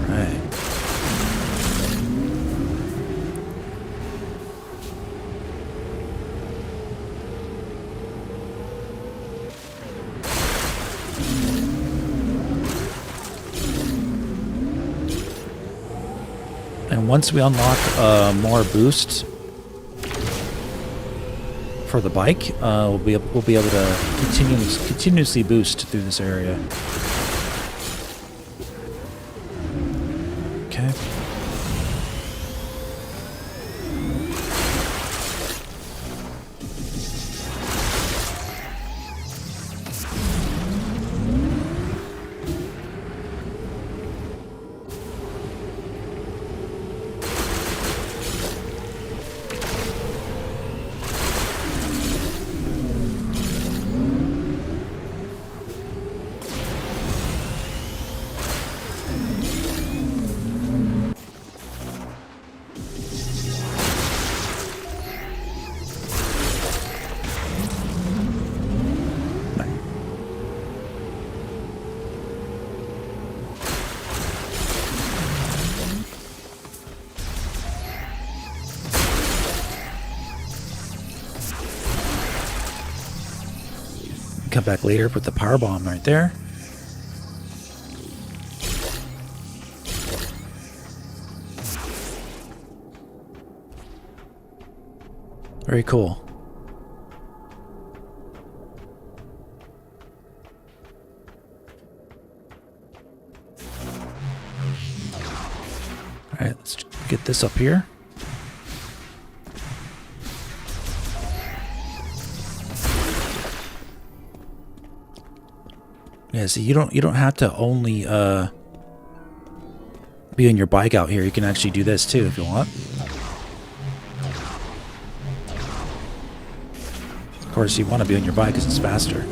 Right. And once we unlock more boost for the bike, we'll be able to continuously boost through this area. Okay. Come back later, put the power bomb right there. Very cool. All right, let's get this up here. Yeah, see, you don't have to only be on your bike out here. You can actually do this too if you want. Of course, you want to be on your bike because it's faster.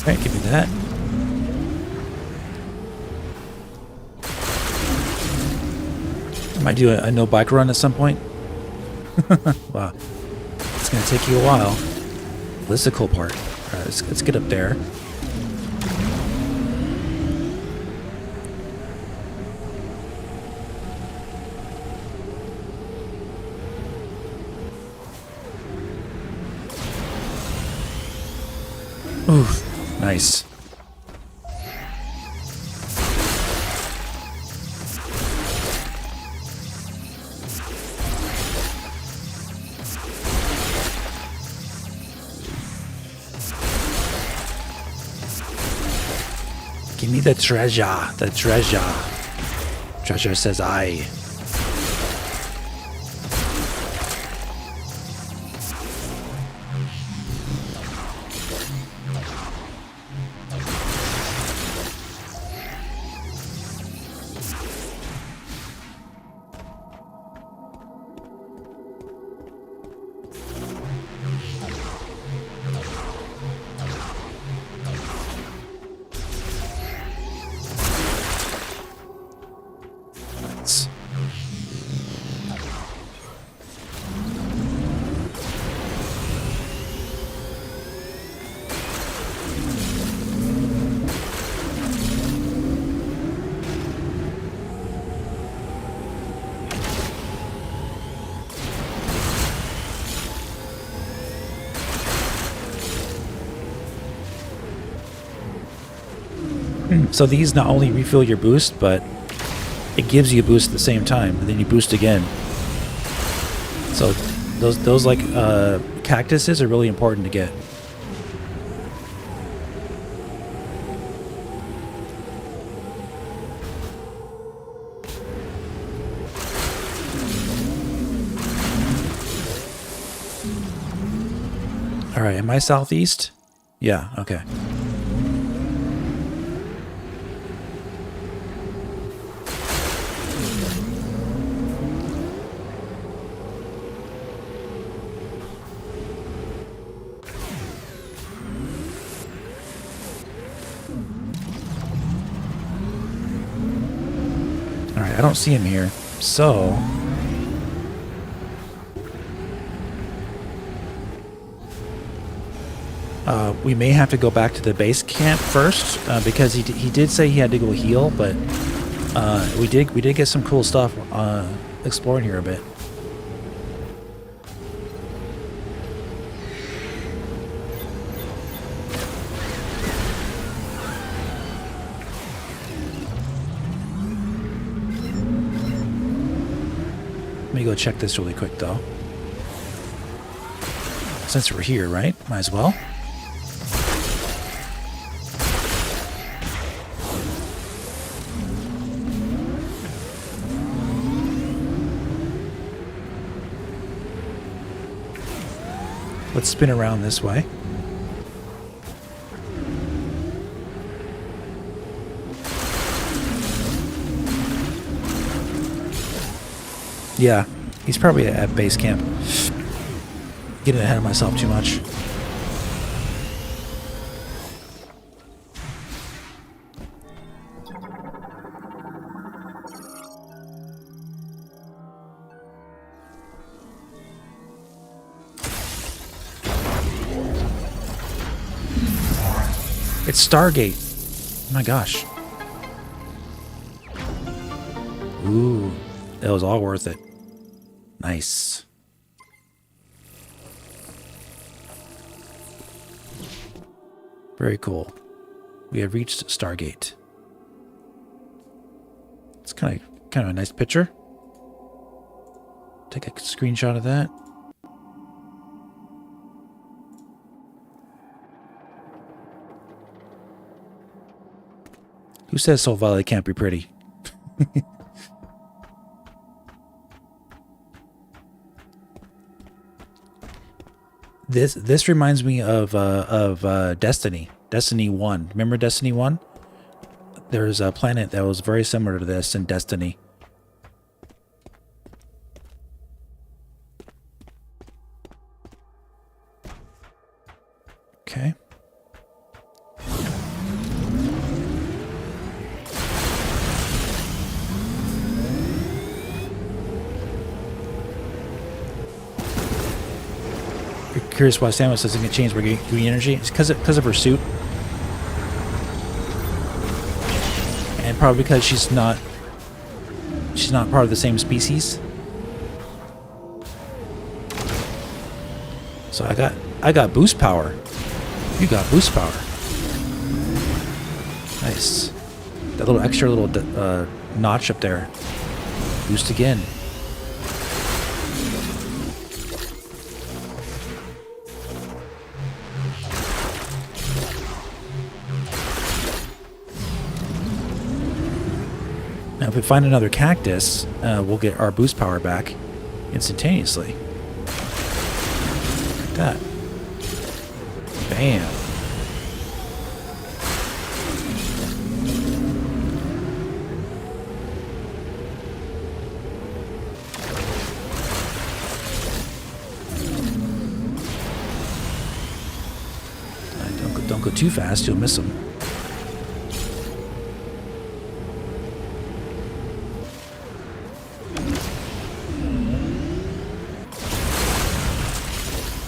Alright, give me that. I might do a no bike run at some point. Wow. It's gonna take you a while. This is the cool part. Alright, let's get up there. Oof. Nice. Give me the treasure. The treasure. Treasure says I. So these not only refill your boost, but it gives you a boost at the same time, and then you boost again. So those like cactuses are really important to get. All right, am I southeast? Yeah, okay. All right, I don't see him here, so we may have to go back to the base camp first because he did say he had to go heal, but we did get some cool stuff exploring here a bit. Let me go check this really quick though. Since we're here, right? Might as well. Let's spin around this way. Yeah, he's probably at base camp. Getting ahead of myself too much. It's Stargate. Oh my gosh. Ooh, that was all worth it. Nice. Very cool. We have reached Stargate. It's kind of a nice picture. Take a screenshot of that. Who says Soul Valley can't be pretty? This reminds me of Destiny. Destiny 1. Remember Destiny 1? There's a planet that was very similar to this in Destiny. Okay. Curious why Samus doesn't get changed by green energy. It's because of her suit, and probably because she's not part of the same species. So I got boost power. You got boost power. Nice. That little extra notch up there. Boost again. Now, if we find another cactus, we'll get our boost power back instantaneously. Like that. Bam. Don't go too fast, you'll miss them.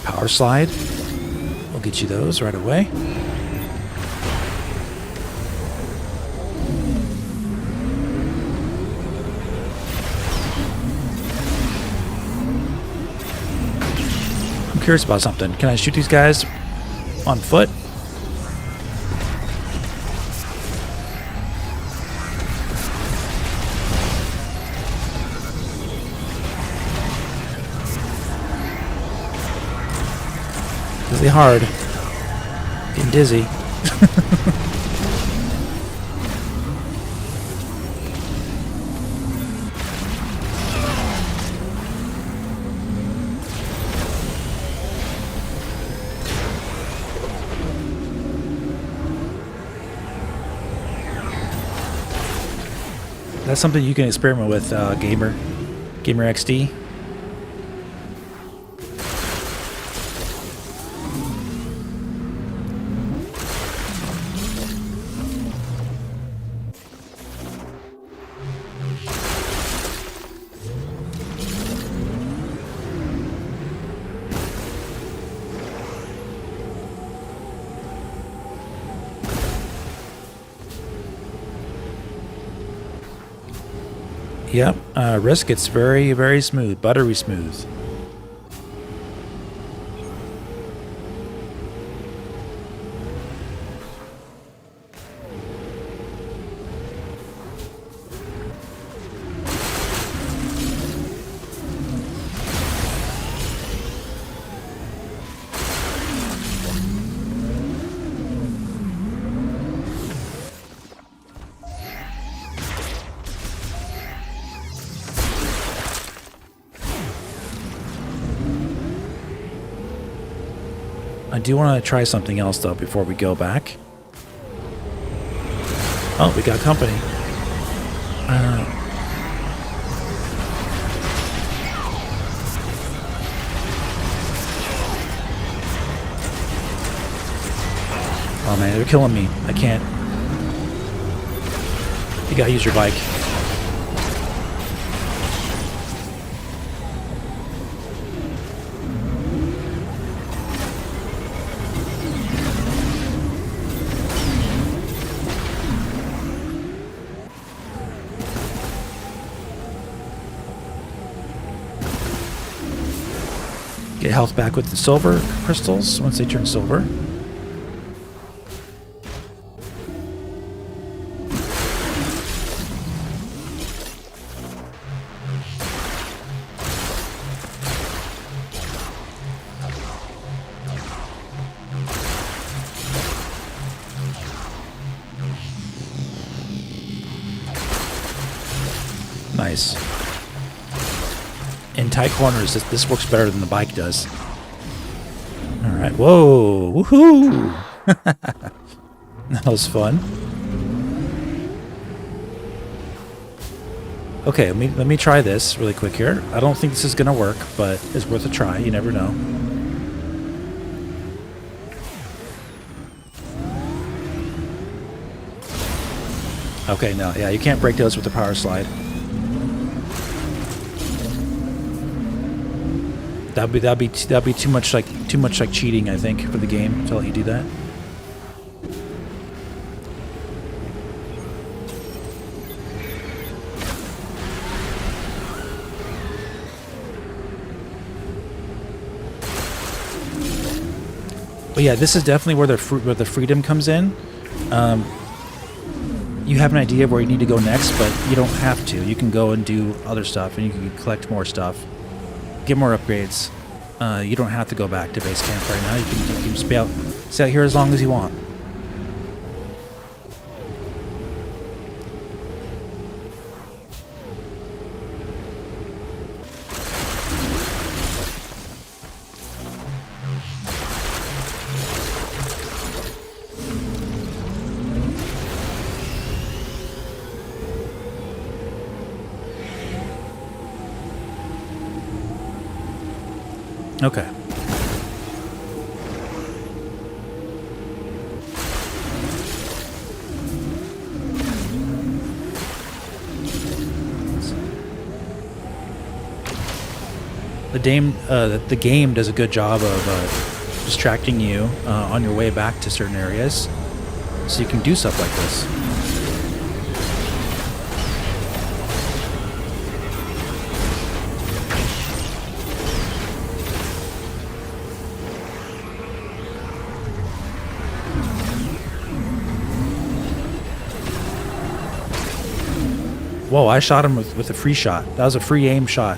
Power slide. We'll get you those right away. I'm curious about something. Can I shoot these guys on foot? really hard. Getting dizzy. That's something you can experiment with, Gamer XD. Yep, Risk gets very, very smooth, buttery smooth. I do want to try something else, though, before we go back. Oh, we got company. Oh, man, they're killing me. I can't. You gotta use your bike. Get health back with the silver crystals once they turn silver. Nice. In tight corners, this works better than the bike does. All right, whoa, woohoo! That was fun. Okay, let me try this really quick here. I don't think this is gonna work, but it's worth a try. You never know. Okay, no, yeah, you can't break those with the power slide. That'd be too much like cheating, I think, for the game to let you do that. But yeah, this is definitely where the freedom comes in. You have an idea of where you need to go next, but you don't have to. You can go and do other stuff, and you can collect more stuff. Get more upgrades. You don't have to go back to base camp right now. You can just stay out here as long as you want. Okay. The game does a good job of distracting you on your way back to certain areas, so you can do stuff like this. Whoa, I shot him with a free shot. That was a free aim shot.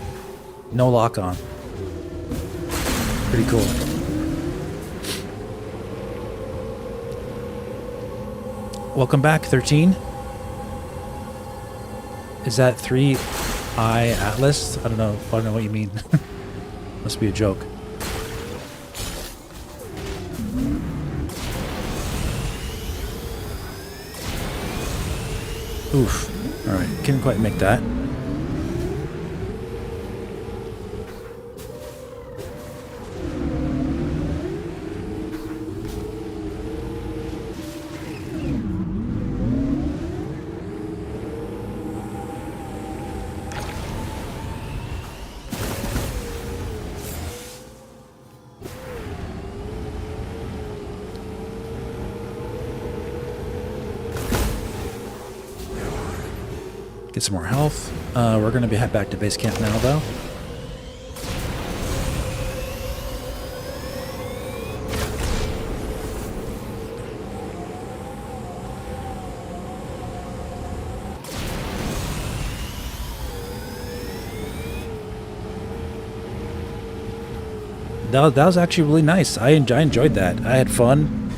No lock on. Pretty cool. Welcome back, 13. Is that 3i Atlas? I don't know what you mean. Must be a joke. Oof. Alright, couldn't quite make that. Get some more health. We're going to head back to base camp now, though. That was actually really nice. I enjoyed that. I had fun.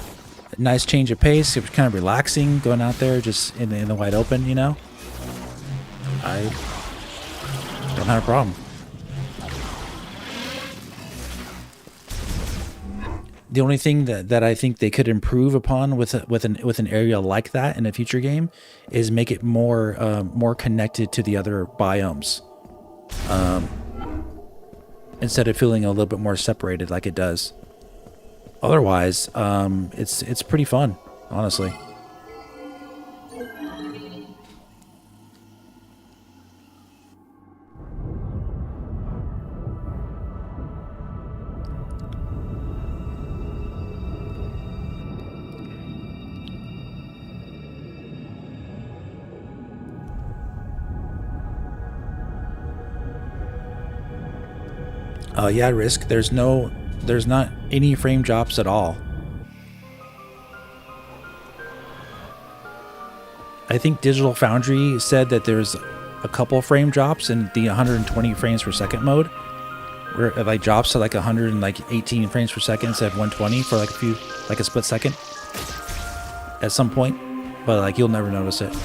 Nice change of pace. It was kind of relaxing going out there just in the wide open, you know? I don't have a problem. The only thing that I think they could improve upon with an area like that in a future game is make it more connected to the other biomes, instead of feeling a little bit more separated like it does. Otherwise, it's pretty fun, honestly. Yeah, Risk. There's not any frame drops at all. I think Digital Foundry said that there's a couple frame drops in the 120 frames per second mode, where it like drops to like 118 frames per second instead of 120 for like a split second at some point, but like you'll never notice it.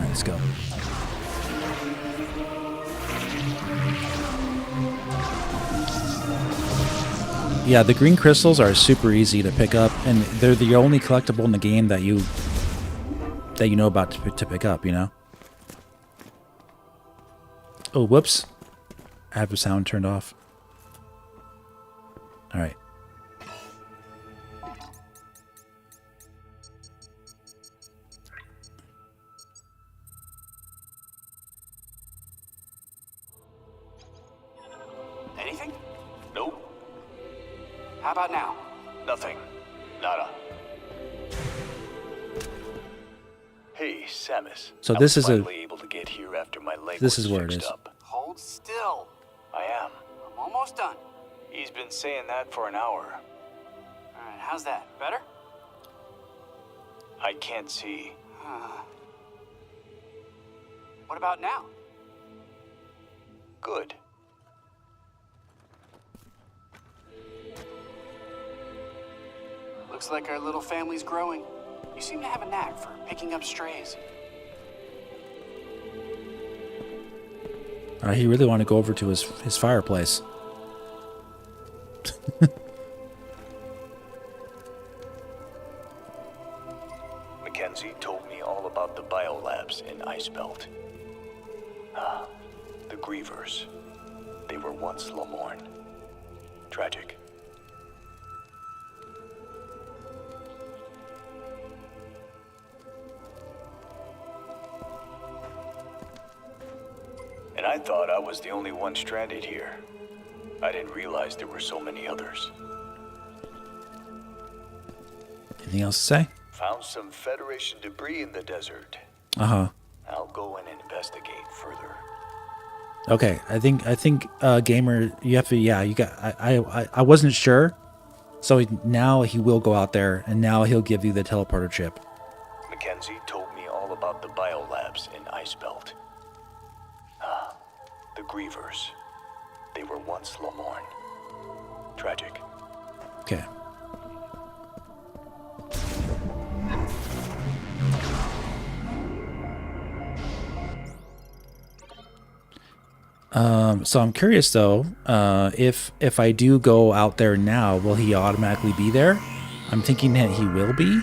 Let's go. Yeah, the green crystals are super easy to pick up, and they're the only collectible in the game that you know about to pick up, you know? Oh, whoops. I have the sound turned off. Alright. Anything? Nope. How about now? Nothing. Nada. Hey, Samus. So this is able to get here after my leg this is where it is. up. Hold still. I am. I'm almost done. He's been saying that for an hour. Alright, how's that? Better? I can't see. What about now? Good. Looks like our little family's growing. You seem to have a knack for picking up strays. He really wanted to go over to his fireplace. Mackenzie told me all about the biolabs in Icebelt. The Grievers. They were once Lamorne. Tragic. And I thought I was the only one stranded here. I didn't realize there were so many others. Anything else to say? Found some Federation debris in the desert. Uh-huh. I'll go and investigate further. Okay, I think gamer, you have to, yeah, you got, I wasn't sure, so now he will go out there, and now he'll give you the teleporter chip. Mackenzie told me all about the biolabs in Grievers. They were once Lomorn. Tragic. Okay. So I'm curious though, if I do go out there now, will he automatically be there? I'm thinking that he will be.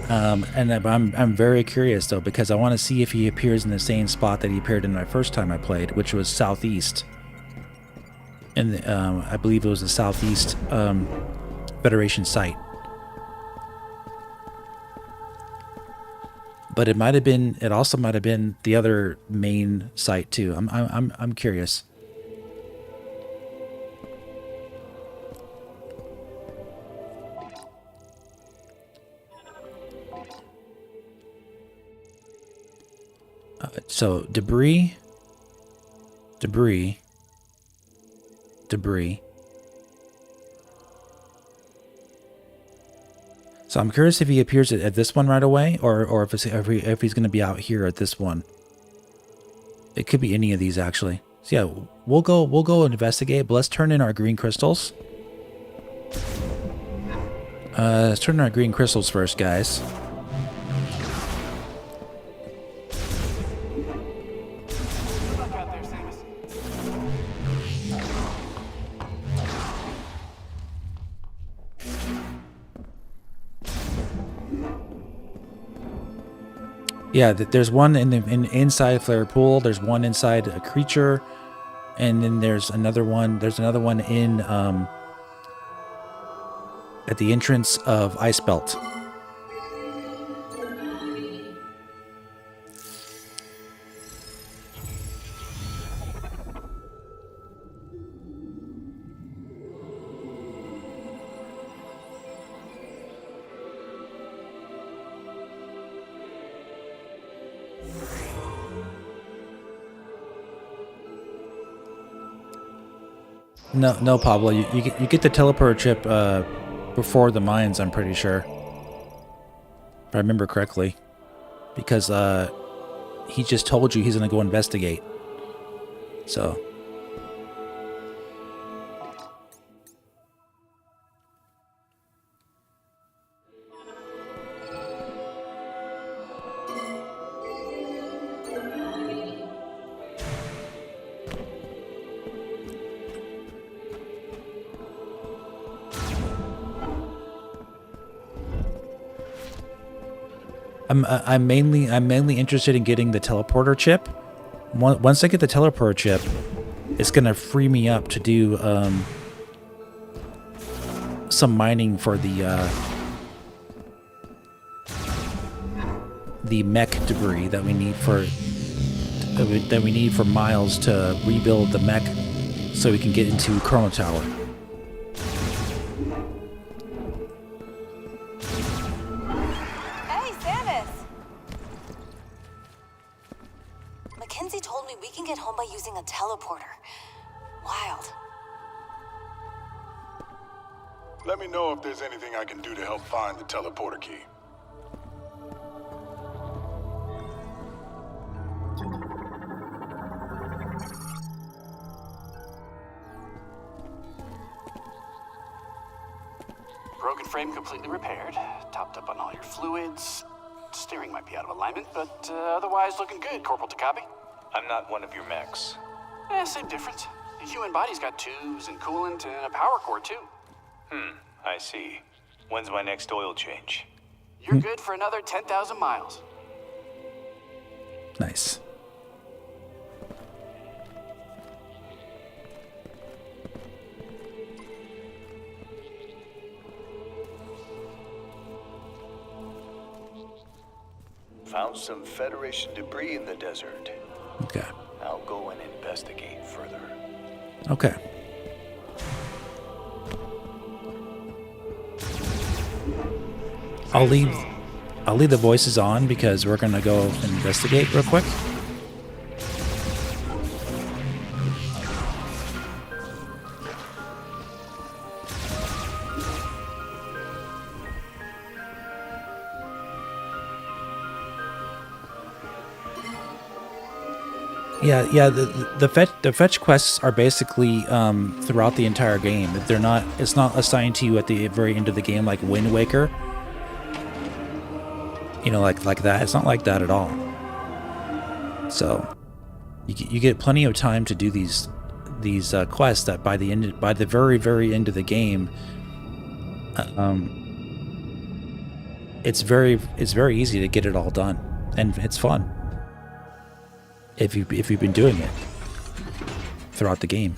And I'm very curious though, because I want to see if he appears in the same spot that he appeared in my first time I played, which was southeast. And I believe it was the southeast Federation site. But it might have been. It also might have been the other main site too. I'm curious. So debris. So I'm curious if he appears at this one right away, or if he's going to be out here at this one. It could be any of these actually. So yeah, we'll go investigate. But let's turn in our green crystals. Let's turn in our green crystals first, guys. Yeah, there's one inside Flare Pool. There's one inside a creature, and then there's another one. There's another one in at the entrance of Ice Belt. No, Pablo. You get the teleporter chip before the mines. I'm pretty sure, if I remember correctly, because he just told you he's gonna go investigate. So. I'm mainly interested in getting the teleporter chip. Once I get the teleporter chip, it's gonna free me up to do some mining for the mech debris that we need for Miles to rebuild the mech, so we can get into Chroma Tower. Let me know if there's anything I can do to help find the teleporter key. Broken frame completely repaired, topped up on all your fluids. Steering might be out of alignment, but otherwise looking good, Corporal Takabe. I'm not one of your mechs. Same difference. The human body's got tubes and coolant and a power core too. I see. When's my next oil change? You're good for another 10,000 miles. Nice. Found some Federation debris in the desert. Okay. I'll go and investigate further. Okay. I'll leave the voices on because we're gonna go investigate real quick. Yeah. The fetch quests are basically throughout the entire game. They're not. It's not assigned to you at the very end of the game like Wind Waker. You know, like that. It's not like that at all. So you get plenty of time to do these quests that by the very end of the game, it's very easy to get it all done, and it's fun if you've been doing it throughout the game.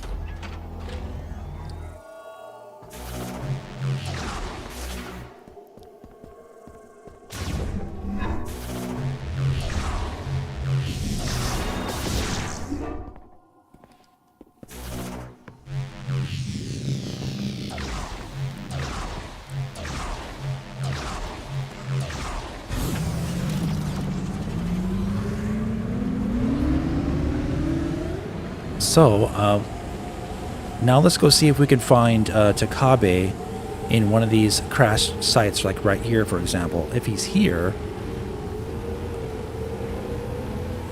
So, now let's go see if we can find Takabe in one of these crash sites, like right here, for example. If he's here,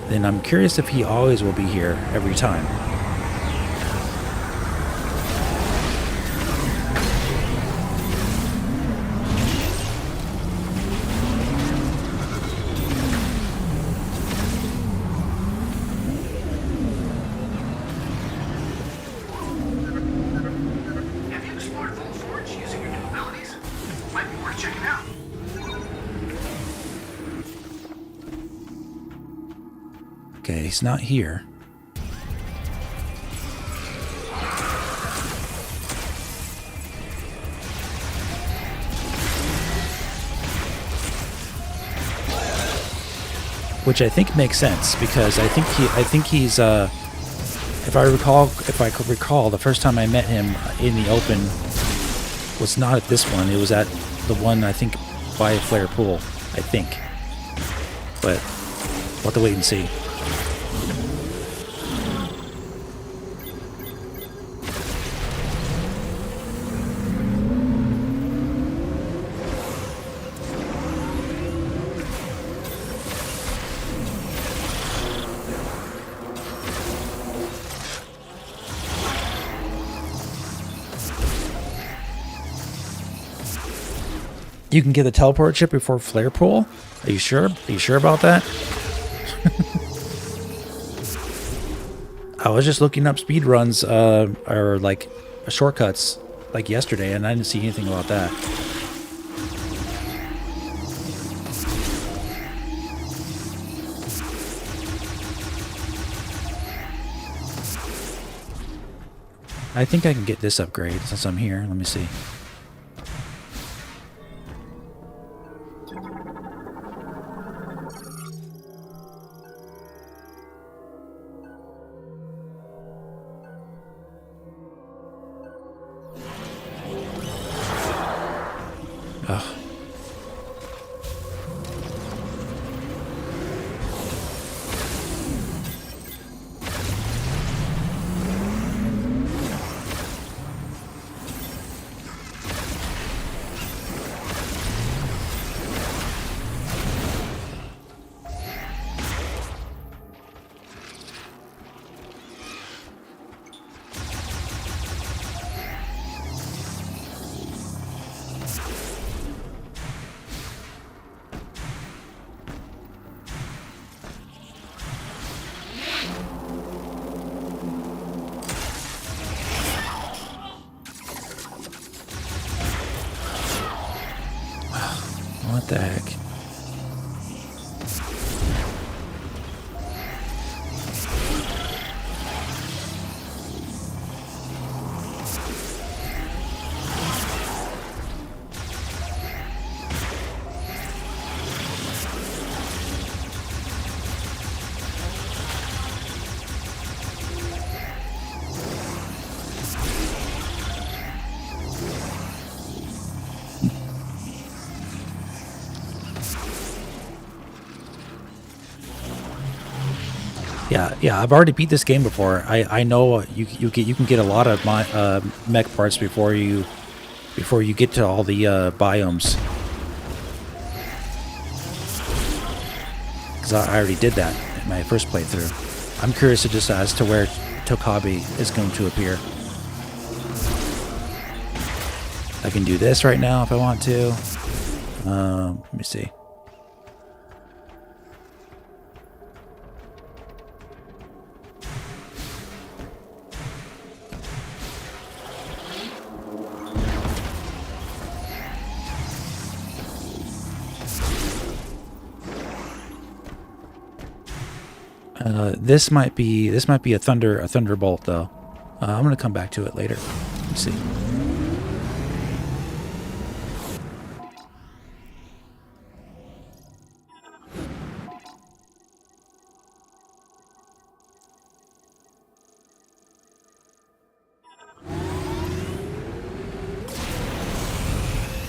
then I'm curious if he always will be here every time. Okay, he's not here. Which I think makes sense, because I think he's if I could recall, the first time I met him in the open was not at this one. It was at the one, I think, by Flare Pool, I think. But we'll have to wait and see. You can get the teleport chip before Flare Pool? Are you sure? Are you sure about that? I was just looking up speedruns or like shortcuts like yesterday, and I didn't see anything about that. I think I can get this upgrade since I'm here. Let me see. What the heck? Yeah, I've already beat this game before. I know you can get a lot of my mech parts before you get to all the biomes. Because I already did that in my first playthrough. I'm curious just as to where Tokabi is going to appear. I can do this right now if I want to. Let me see. This might be a thunderbolt though. I'm gonna come back to it later. Let's see.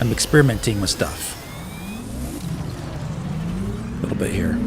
I'm experimenting with stuff a little bit here.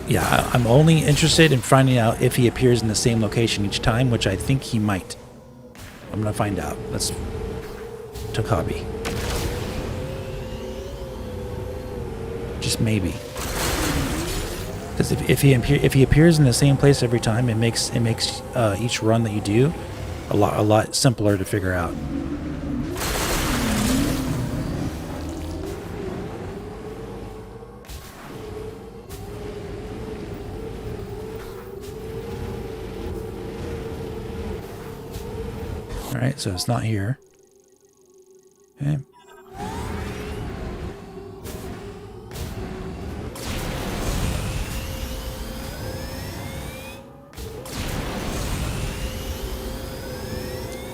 Yeah, I'm only interested in finding out if he appears in the same location each time, which I think he might. I'm gonna find out. Let's Tokabi. Just maybe. Because if he appears in the same place every time, it makes each run that you do a lot simpler to figure out. Alright, so it's not here. Okay.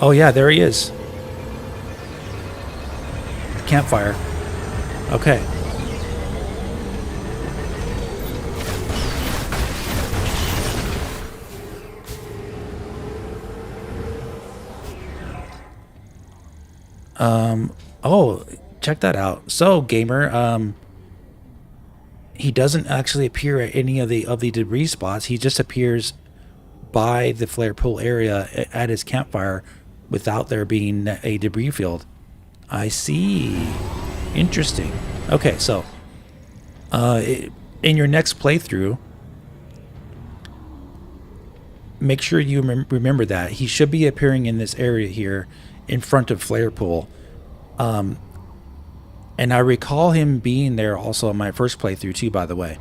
Oh yeah, there he is. Campfire. Okay. Oh, check that out. So, gamer, he doesn't actually appear at any of the debris spots. He just appears by the flare pool area at his campfire without there being a debris field. I see. Interesting. Okay, so in your next playthrough, make sure you remember that he should be appearing in this area here in front of flare pool. And I recall him being there also in my first playthrough too, by the way.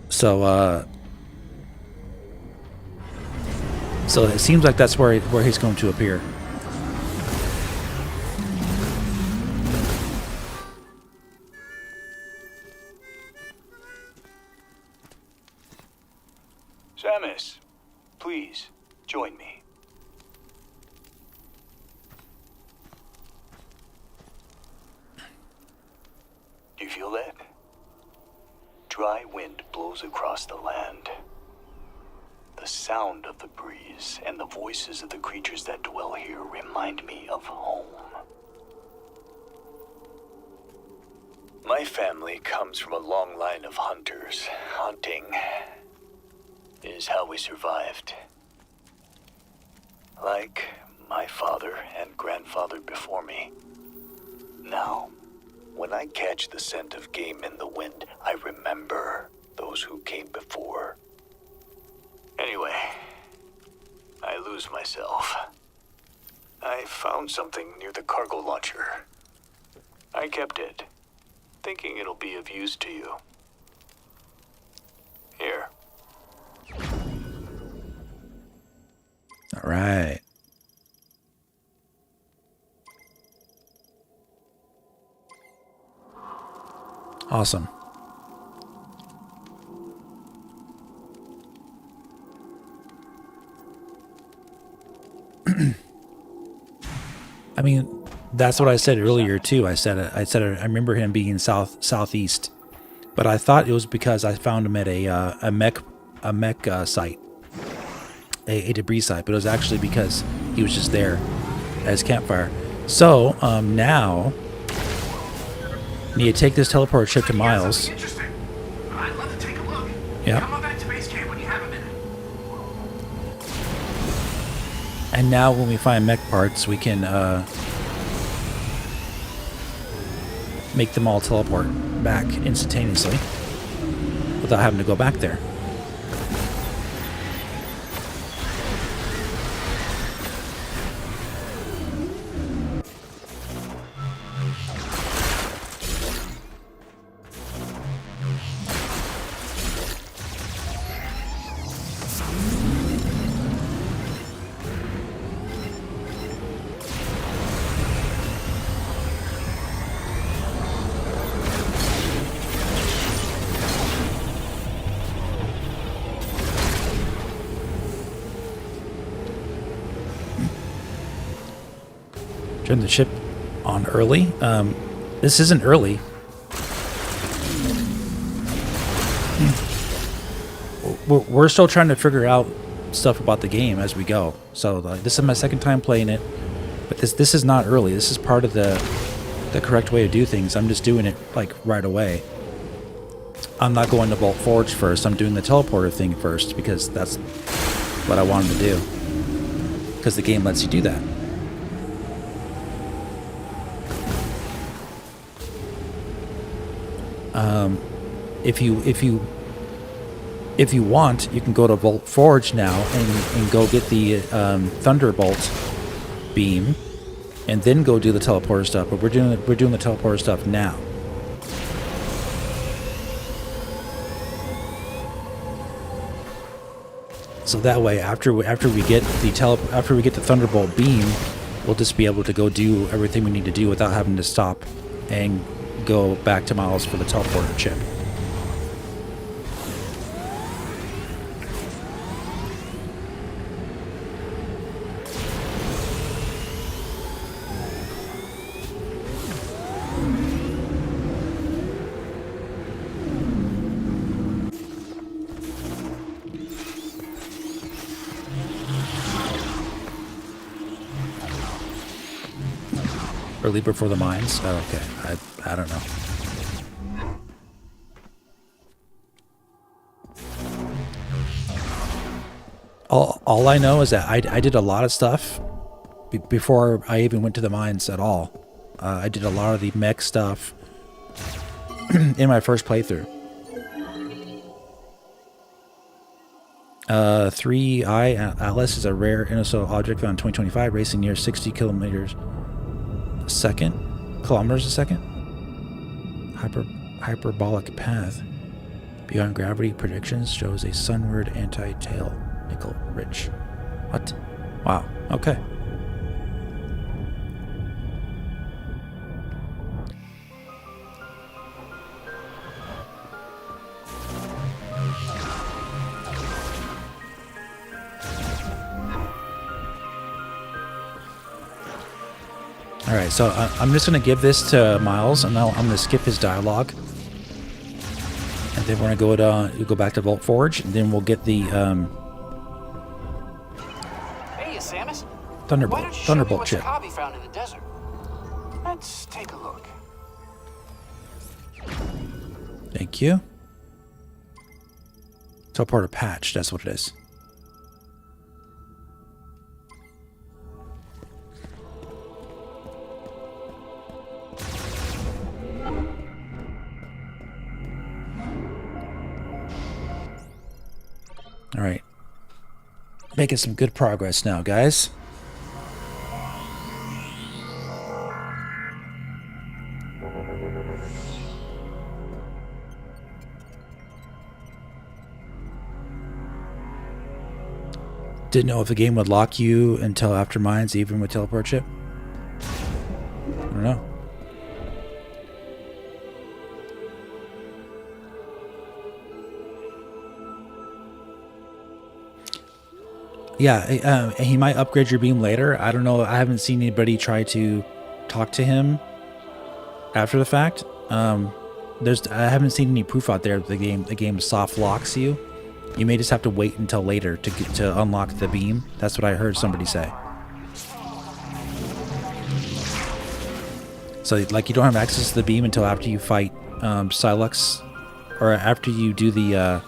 So so it seems like that's where he's going to appear. Samus, please join me. Do you feel that? Dry wind blows across the land. The sound of the breeze and the voices of the creatures that dwell here remind me of home. My family comes from a long line of hunters. Hunting is how we survived. Like my father and grandfather before me. Now, when I catch the scent of game in the wind, I remember those who came before. Anyway, I lose myself. I found something near the cargo launcher. I kept it, thinking it'll be of use to you. Here. All right. Awesome. I mean, that's what I said earlier too. I said I remember him being southeast, but I thought it was because I found him at a Mech site, a debris site, but it was actually because he was just there as campfire. So now you need to take this teleport chip to Miles. Interesting. I'd love to take a look. Yeah. Come on back to base camp when you have a minute. And now when we find mech parts, we can make them all teleport back instantaneously without having to go back there. Turn the chip on early. This isn't early. We're still trying to figure out stuff about the game as we go. So this is my second time playing it, but this is not early. This is part of the correct way to do things. I'm just doing it like right away. I'm not going to Vault Forge first. I'm doing the teleporter thing first because that's what I wanted to do. Because the game lets you do that. If you want, you can go to Vault Forge now and go get the Thunderbolt beam, and then go do the teleporter stuff. But we're doing the teleporter stuff now. So that way, after we get the Thunderbolt beam, we'll just be able to go do everything we need to do without having to stop and go back to Miles for the teleporter chip. Early before the mines? Oh, okay. I don't know. All I know is that I did a lot of stuff before I even went to the mines at all. I did a lot of the mech stuff in my first playthrough. 3I Atlas is a rare interstellar object found in 2025, racing near 60 kilometers a second. Hyperbolic path. Beyond gravity predictions shows a sunward anti-tail nickel rich. What? Wow. Okay. Alright, so I'm just going to give this to Miles, and now I'm going to skip his dialogue. And then we're going to go back to Vault Forge, and then we'll get the Hey, Samus. Thunderbolt chip. Hobby found in the desert. Let's take a look. Thank you. Teleporter patch, that's what it is. All right, making some good progress now, guys. Didn't know if the game would lock you until after mines, even with teleport chip. I don't know. Yeah, he might upgrade your beam later. I don't know. I haven't seen anybody try to talk to him after the fact. I haven't seen any proof out there that the game soft locks you You may just have to wait until later to unlock the beam. That's what I heard somebody say. So, like, you don't have access to the beam until after you fight Silux, or after you do the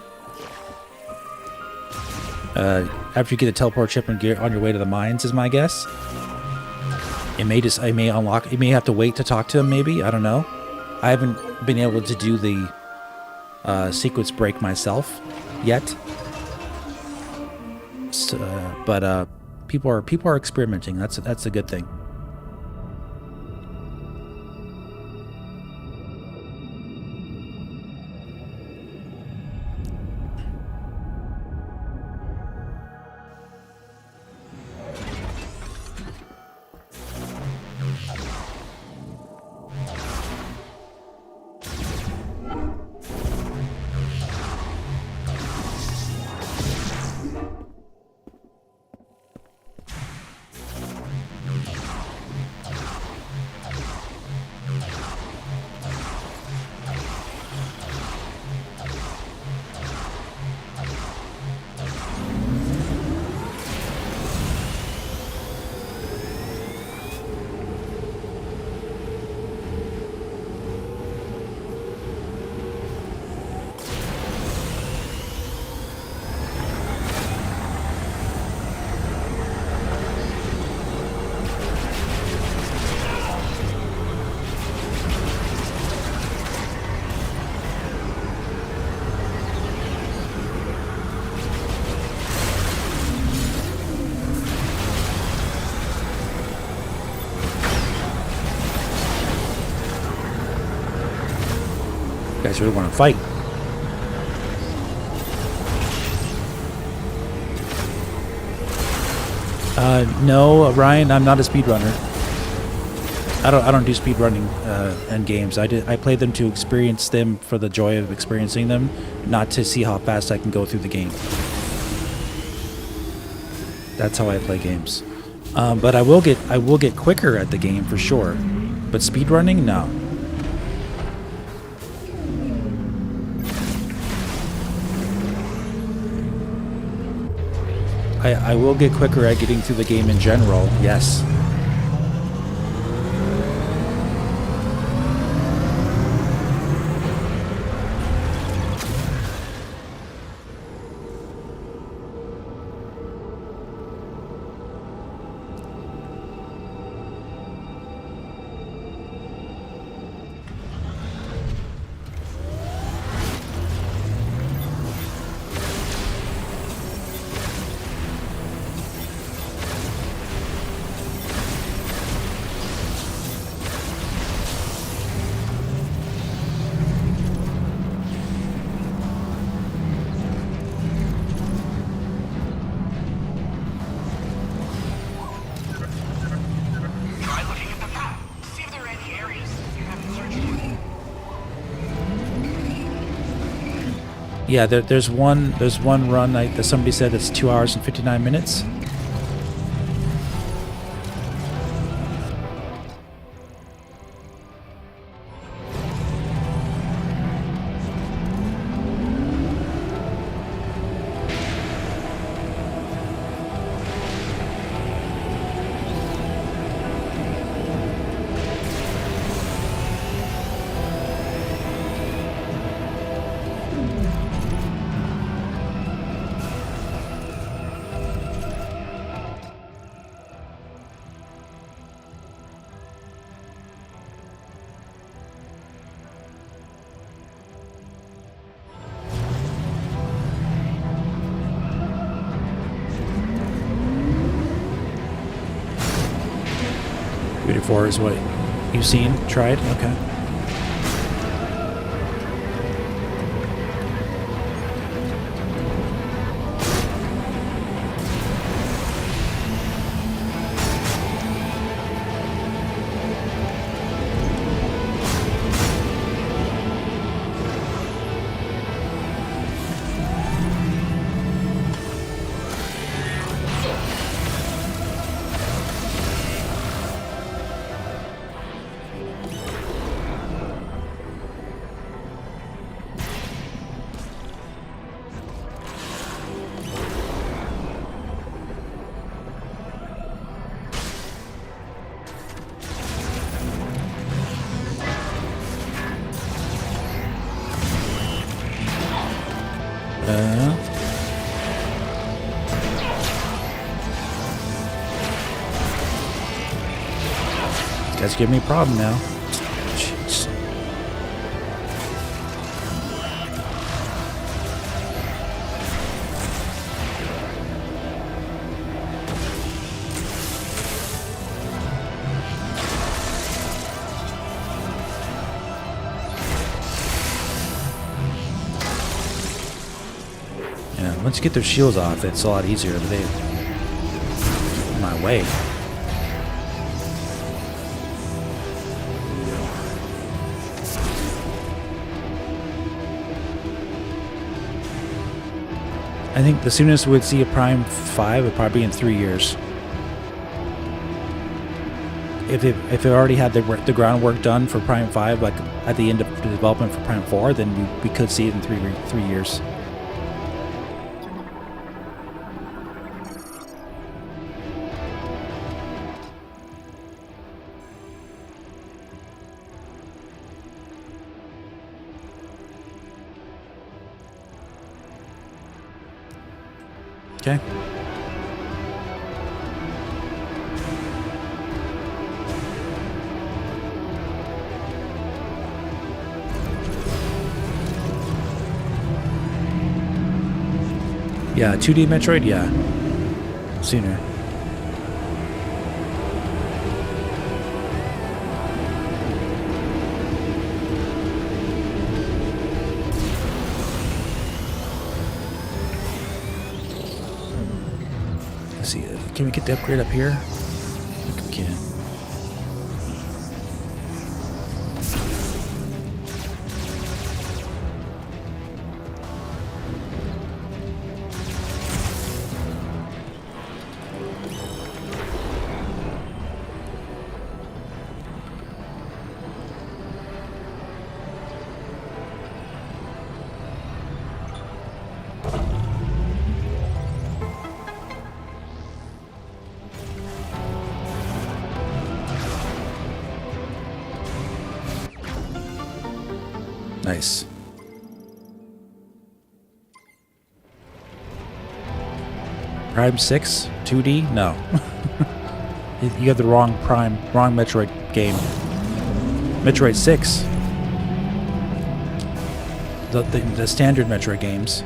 after you get a teleport chip and get on your way to the mines, is my guess. It may unlock. You may have to wait to talk to him. Maybe, I don't know. I haven't been able to do the sequence break myself yet. So, but people are experimenting. That's a good thing. You guys really want to fight. No, Ryan, I'm not a speedrunner. I don't do speedrunning in games. I play them to experience them for the joy of experiencing them, not to see how fast I can go through the game. That's how I play games. But I will get quicker at the game for sure. But speedrunning, no. I will get quicker at getting through the game in general, yes. Yeah, there's one run that somebody said it's 2 hours and 59 minutes. Four is what you've seen, tried? Okay. That's giving me a problem now. Jeez. Yeah, once you get their shields off, it's a lot easier, but they in my way. I think the soonest we'd see a Prime 5 would probably be in 3 years. If it already had the groundwork done for Prime 5, like at the end of the development for Prime 4, then we could see it in 3 years. Okay. Yeah, 2D Metroid, yeah. Sooner. Let's see, can we get the upgrade up here? I think we can. Nice. Prime 6? 2D? No. You got the wrong Metroid game. Metroid 6. The standard Metroid games.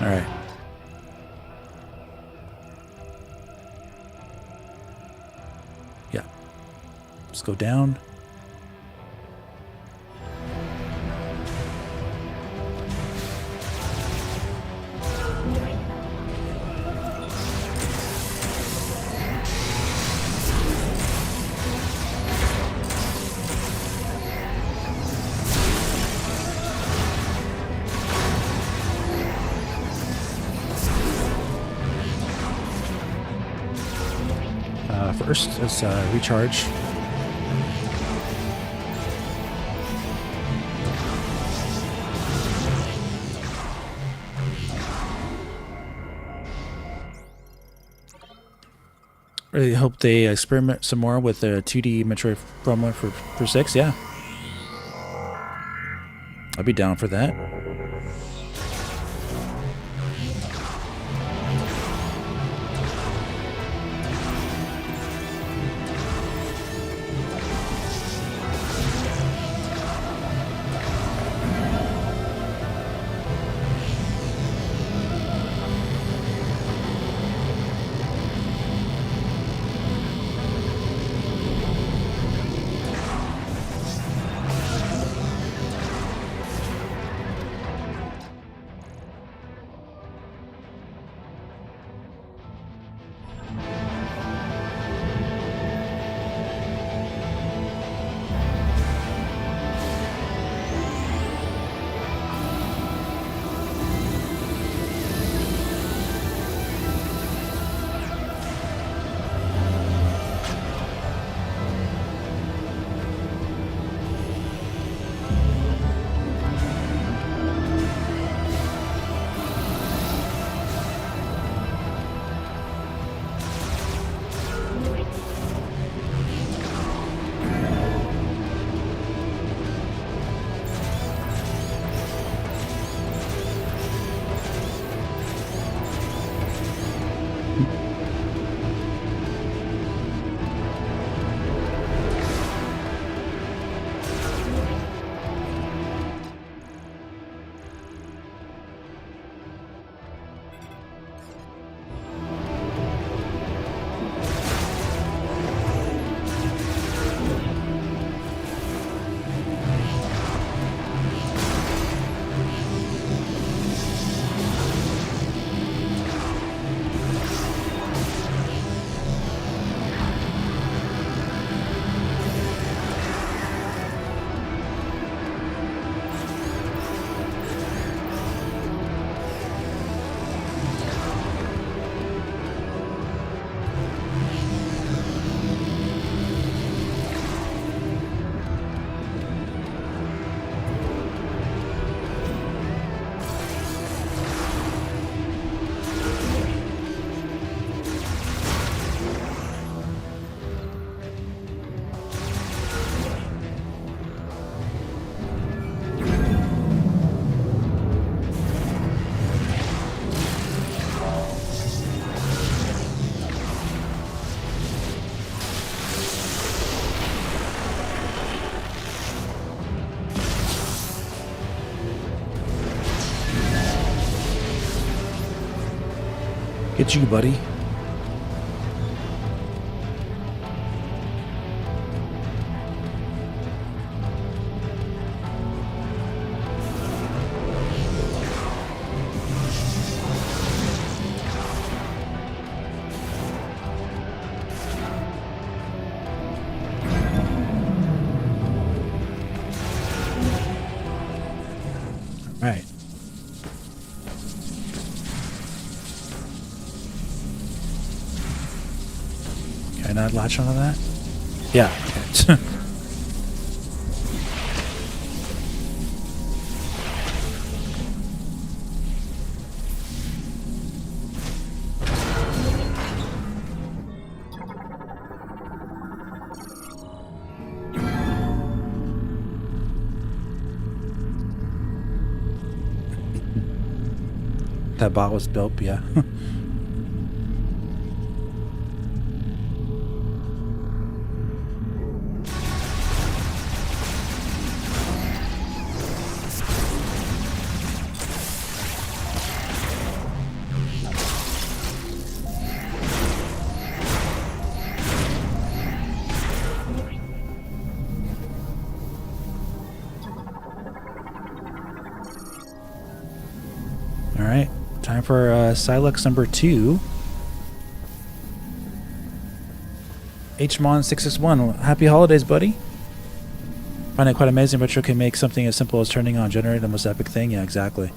Alright. Yeah. Let's go down. First, let's recharge. Really hope they experiment some more with the 2D Metroid firmware for 6, yeah. I'd be down for that. Get you, buddy. Right. Can I not latch onto that? Yeah. Okay. That bot was dope, yeah. All right. Time for Silex number 2. Hmon661. Happy holidays, buddy. Find it quite amazing Retro can make something as simple as turning on generator the most epic thing. Yeah, exactly.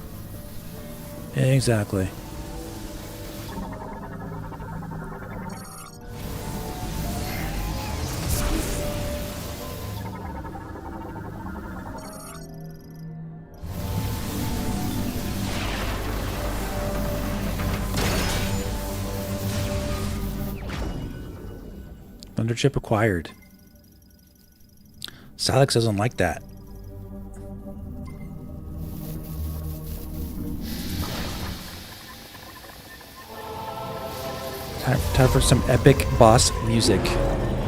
Exactly. Thunder chip acquired. Silex doesn't like that. Time for some epic boss music.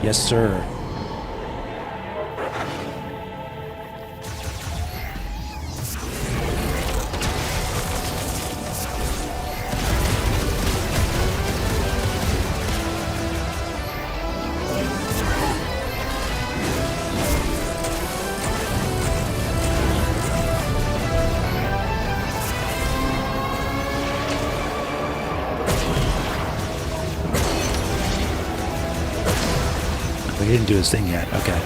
Yes, sir. He didn't do his thing yet. Okay.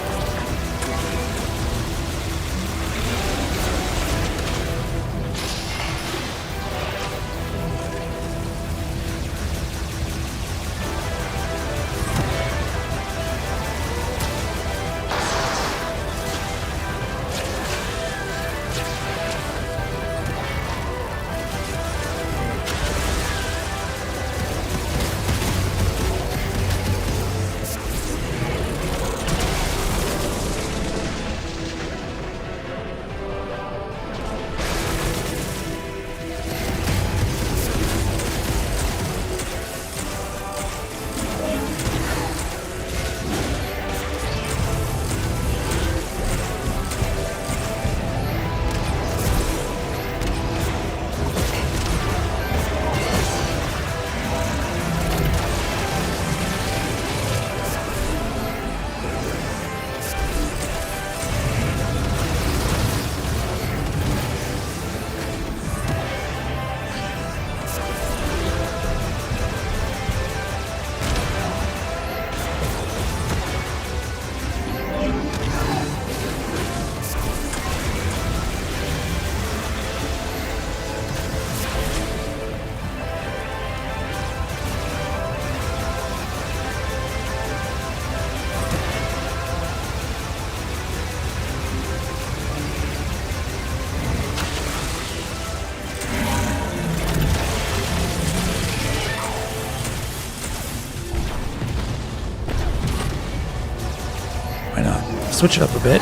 Switch it up a bit.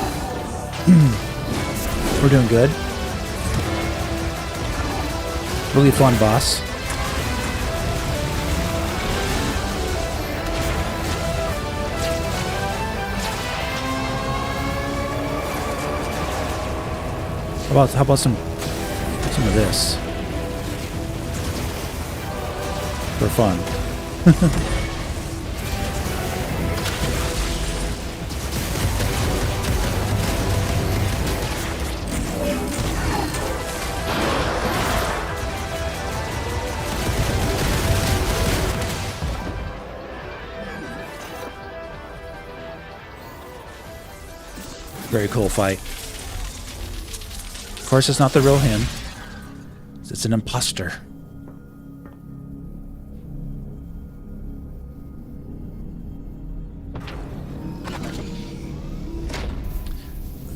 We're doing good. Really fun boss. How about some of this? for fun. Very cool fight. Of course, it's not the real him. It's an imposter.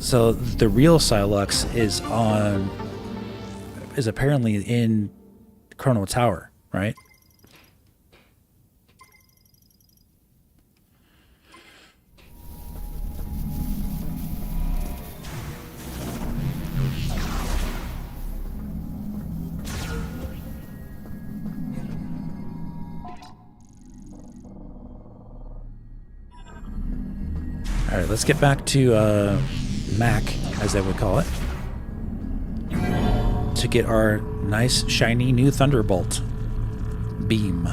So the real Psylux is apparently in Chrono Tower, right? All right, let's get back to Mech, as they would call it, to get our nice, shiny new Thunderbolt beam.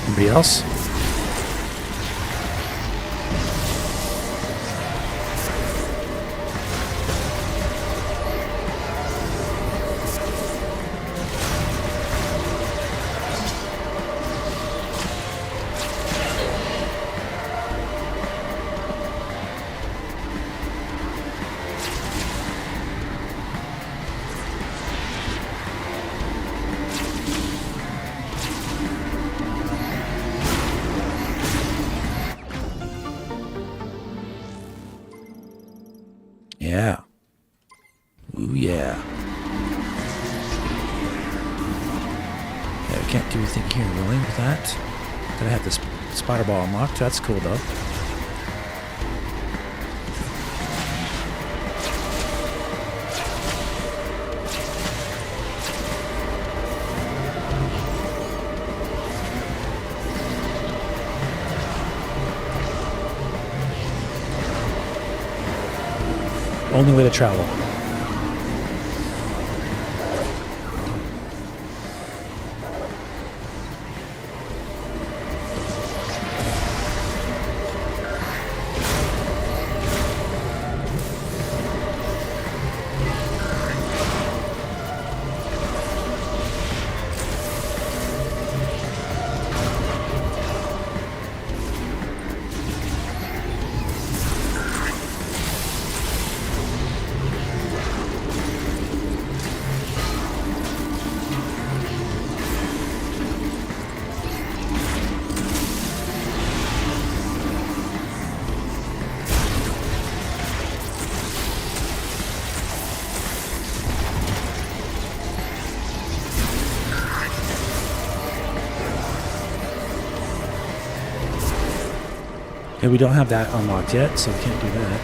Anybody else? Yeah. Ooh, yeah. Yeah, we can't do anything here, really, with that. Gotta have this spider ball unlocked. That's cool, though. Only way to travel. Yeah, we don't have that unlocked yet, so we can't do that.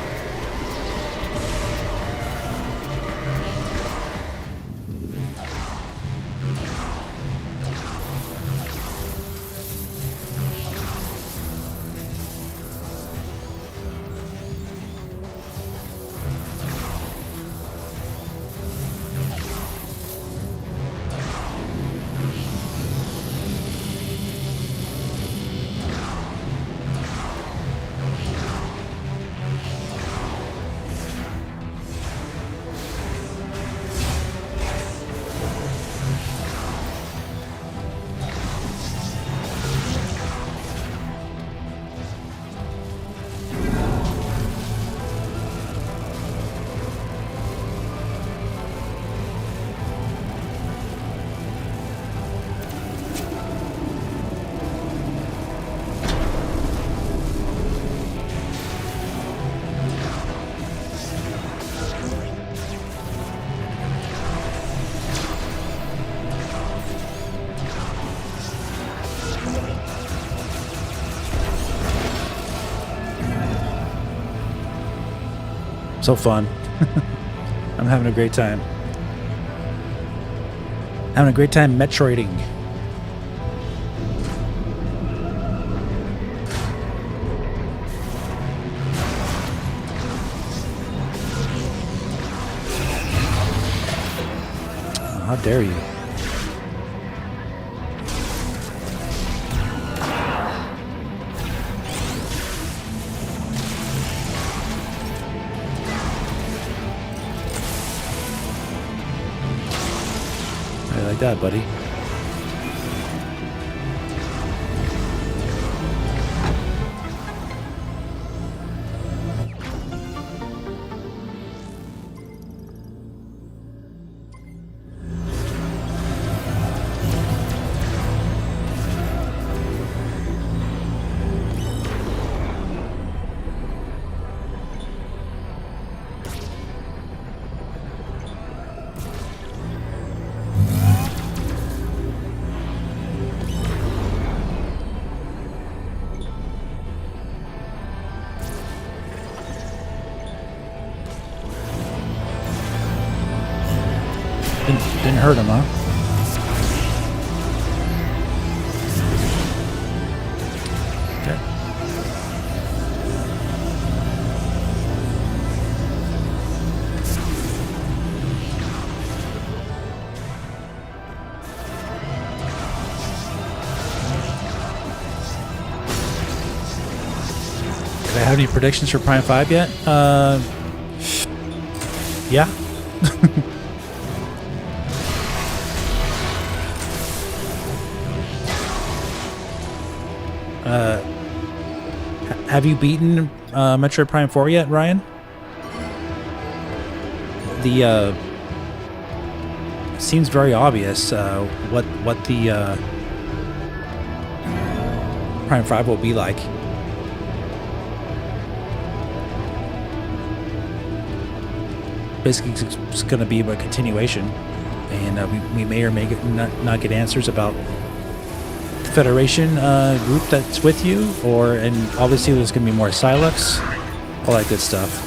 So fun. I'm having a great time. Having a great time Metroiding. Oh, how dare you? Like that, buddy. Didn't hurt him, huh? Okay. Do I have any predictions for Prime 5 yet? Yeah. Have you beaten Metroid Prime 4 yet, Ryan? The seems very obvious what the Prime 5 will be like. Basically, it's going to be a continuation, and we may or may not get answers about Federation group that's with you, and obviously there's going to be more Silex, all that good stuff.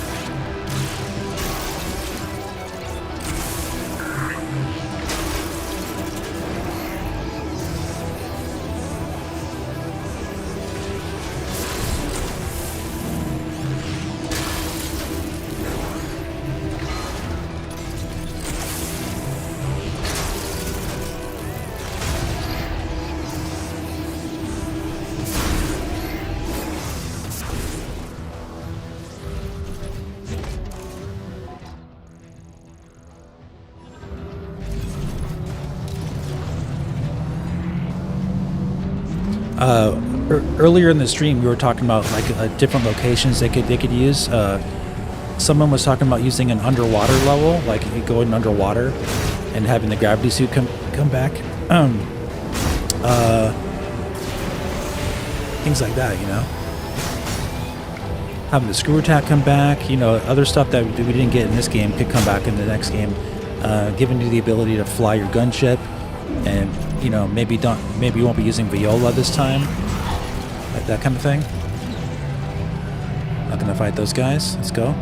Earlier in the stream, we were talking about like different locations they could use. Someone was talking about using an underwater level, like going underwater and having the gravity suit come back. Things like that, you know. Having the screw attack come back, you know, other stuff that we didn't get in this game could come back in the next game. Giving you the ability to fly your gunship, and you know, maybe you won't be using Viola this time, like that kind of thing. Not gonna fight those guys. Let's go.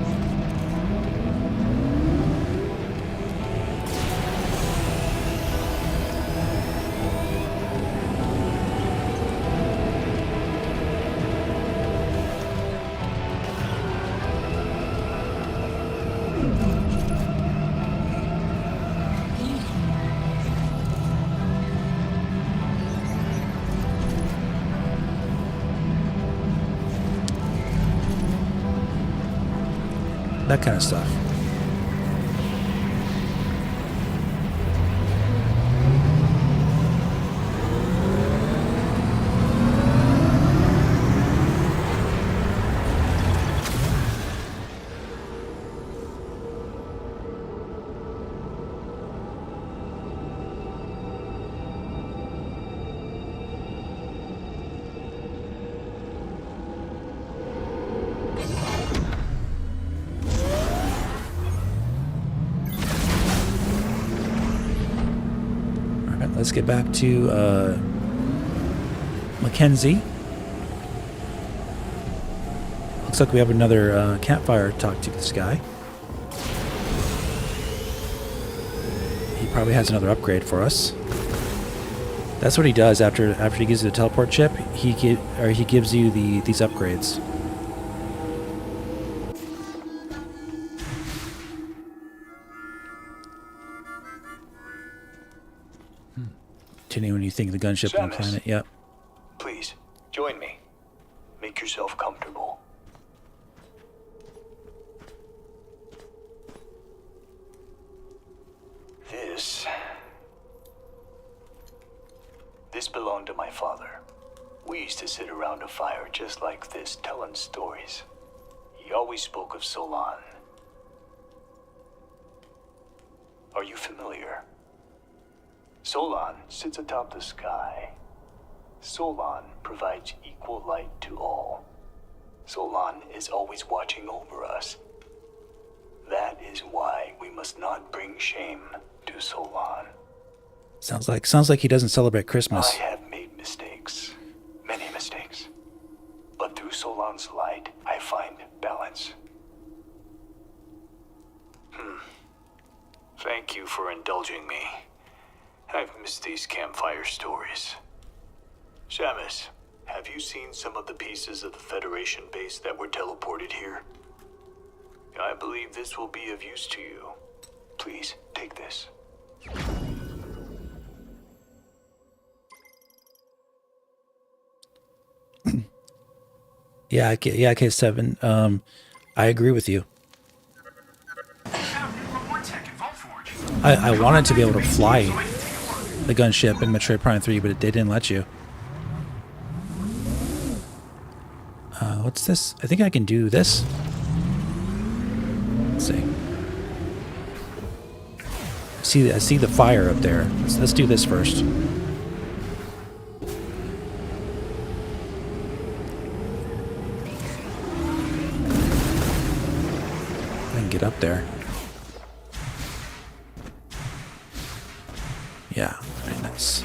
That kind of stuff. Let's get back to Mackenzie. Looks like we have another campfire to talk to this guy. probably has another upgrade for us. That's what he does after he gives you the teleport chip. He gives you these upgrades. Continue when you think the gunship on the planet. Yep. Please, join me. Make yourself comfortable. This belonged to my father. We used to sit around a fire just like this, telling stories. He always spoke of Solon. Are you familiar? Solon sits atop the sky. Solon provides equal light to all. Solon is always watching over us. That is why we must not bring shame to Solon. Sounds like he doesn't celebrate Christmas. I have made mistakes, many mistakes. But through Solon's light, I find balance. Thank you for indulging me. I've missed these campfire stories. Shamus, have you seen some of the pieces of the Federation base that were teleported here? I believe this will be of use to you. Please, take this. Yeah, K7. I agree with you. I wanted to be able to fly the gunship in Metroid Prime 3, but they didn't let you. What's this? I think I can do this. Let's see. I see the fire up there. Let's do this first. Get up there. Yeah, very nice.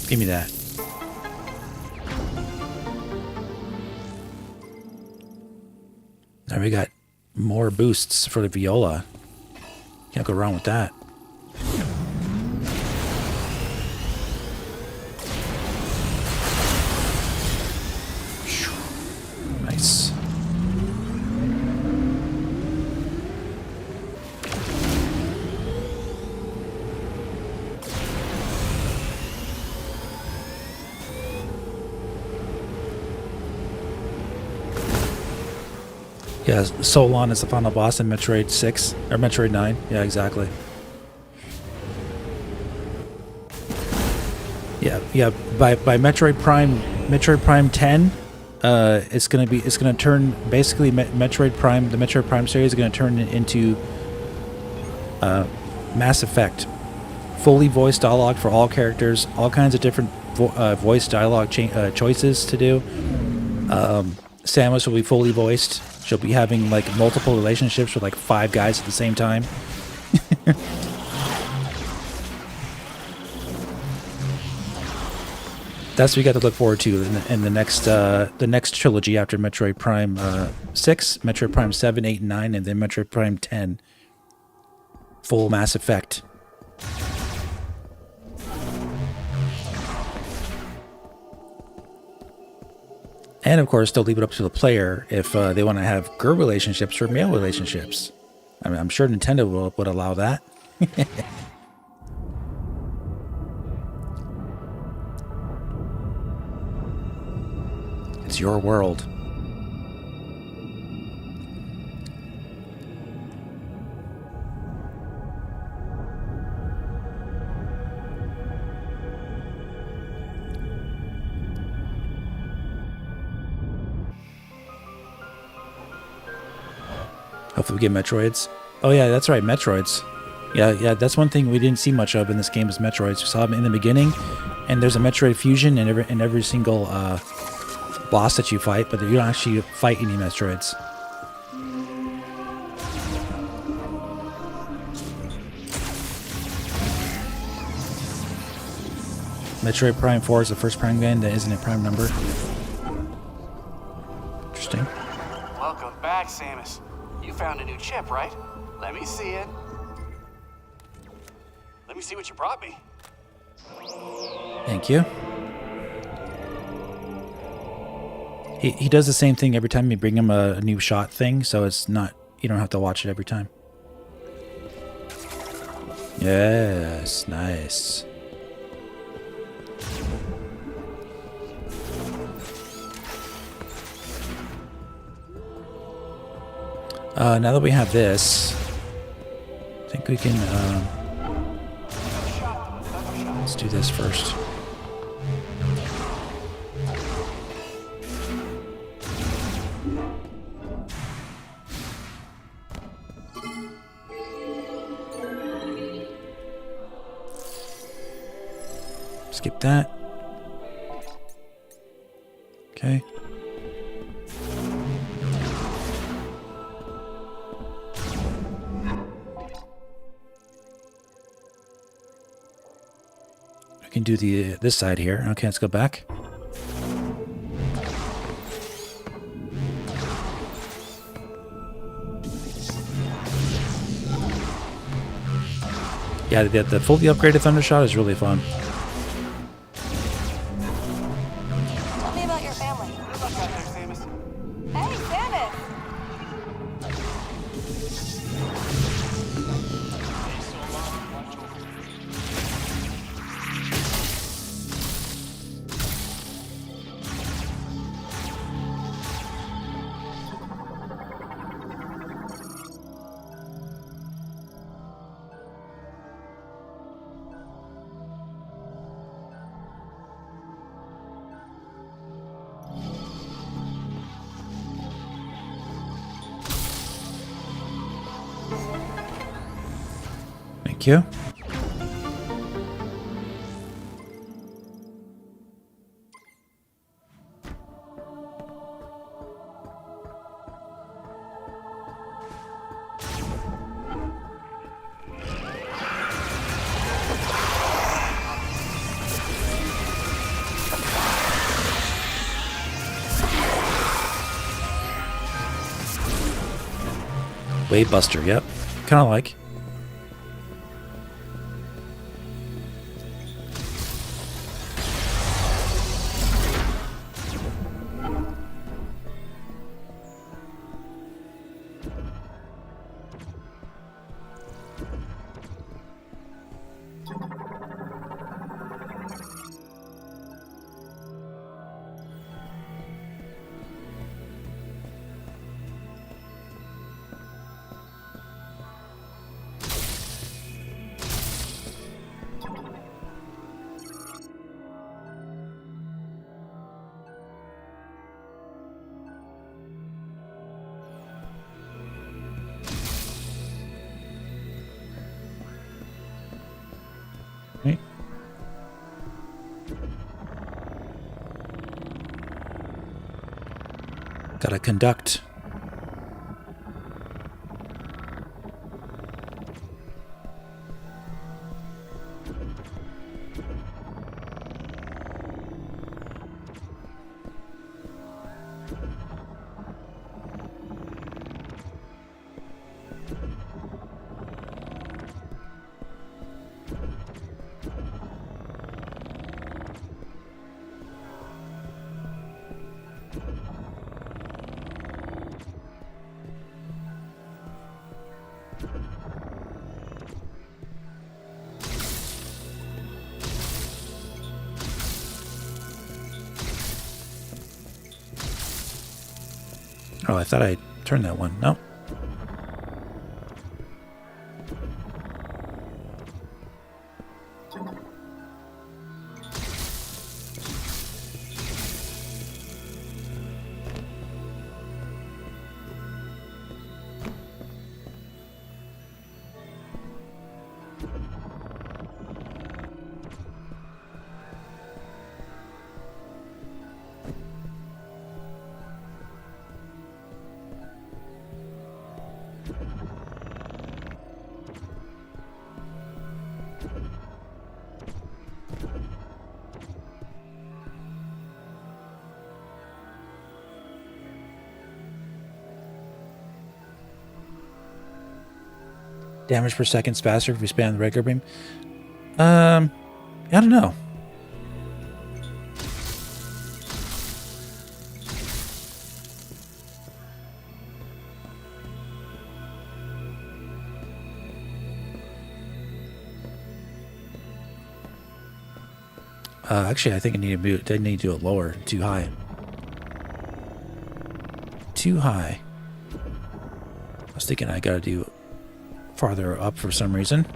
Give me that. Now we got more boosts for the viola. Can't go wrong with that. Nice. Yeah, Solon is the final boss in Metroid 6 or Metroid 9. Yeah, exactly. Yeah. By Metroid Prime 10, it's gonna turn basically the Metroid Prime series is gonna turn into Mass Effect, fully voiced dialogue for all characters, all kinds of different voice dialogue choices to do. Samus will be fully voiced. She'll be having like multiple relationships with like 5 guys at the same time. That's what we got to look forward to in the next trilogy after Metroid Prime 6, Metroid Prime 7, 8, and 9, and then Metroid Prime 10. Full Mass Effect. And of course, they'll leave it up to the player if they want to have girl relationships or male relationships. I mean, I'm sure Nintendo would allow that. It's your world. Hopefully we get Metroids. Oh yeah, that's right, Metroids. Yeah, that's one thing we didn't see much of in this game is Metroids. We saw them in the beginning, and there's a Metroid fusion in every single boss that you fight, but you don't actually fight any Metroids. Metroid Prime 4 is the first Prime game that isn't a prime number. Interesting. Welcome back, Samus. You found a new chip, right? Let me see it. Let me see what you brought me. Thank you. He does the same thing every time you bring him a new shot thing, so it's not, you don't have to watch it every time. Yes, nice. Now that we have this, I think we can, let's do this first. Skip that. Okay. I can do this side here. Okay, let's go back. Yeah, the fully upgraded Thundershot is really fun. Tell me about your family. Good luck out there, Samus. Hey, Samus! Thank you. Wave Buster, yep. Kind of like. Right. Gotta conduct. Oh, I thought I turned that one. No. Damage per second faster if we spam the regular beam. I don't know. Actually, I think I need to do it lower. Too high. Too high. I was thinking I gotta do farther up for some reason.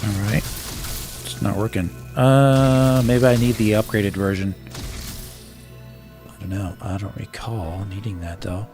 Alright. It's not working. Maybe I need the upgraded version. I don't know. I don't recall needing that though.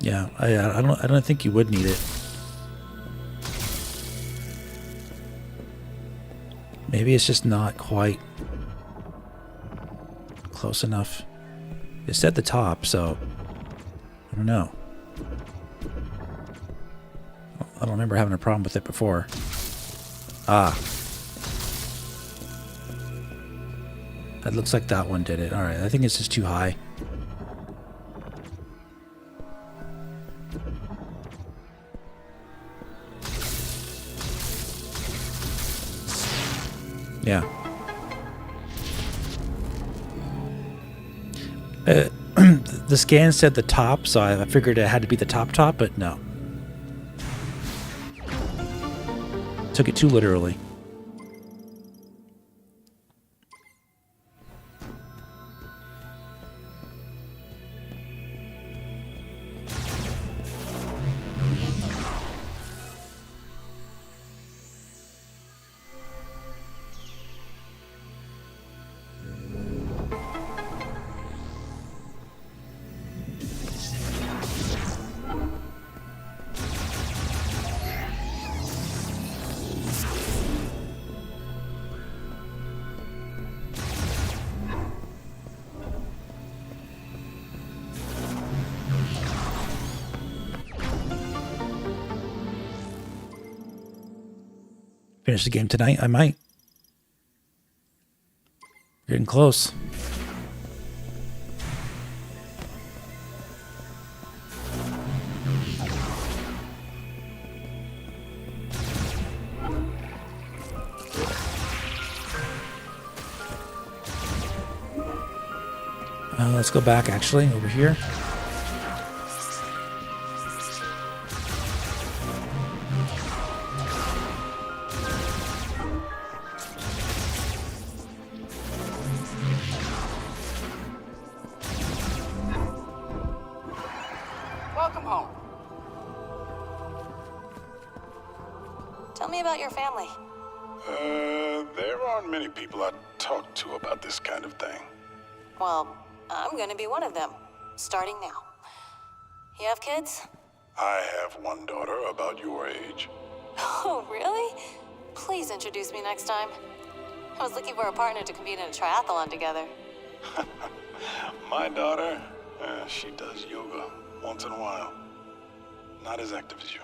Yeah, I don't think you would need it. Maybe it's just not quite close enough. It's at the top, so I don't know. I don't remember having a problem with it before. Ah. That looks like that one did it. Alright, I think it's just too high. Yeah. The scan said the top, so I figured it had to be the top, but no. Took it too literally. Finish the game tonight? I might. Getting close. Let's go back actually over here. Welcome home. Tell me about your family. There aren't many people I talk to about this kind of thing. Well, I'm gonna be one of them. starting now. You have kids? I have one daughter about your age. Oh, really? Please introduce me next time. I was looking for a partner to compete in a triathlon together. My daughter, she does yoga once in a while. Not as active as you.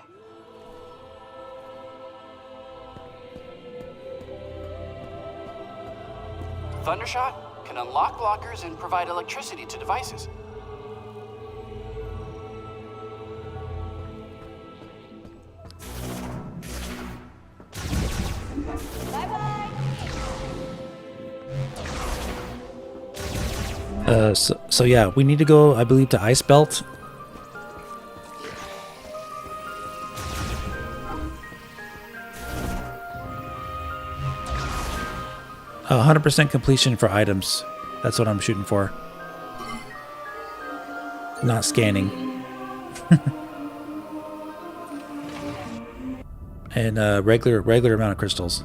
Thundershot can unlock lockers and provide electricity to devices. So yeah, we need to go, I believe, to Ice Belt. A 100% completion for items. That's what I'm shooting for. Not scanning. And regular amount of crystals.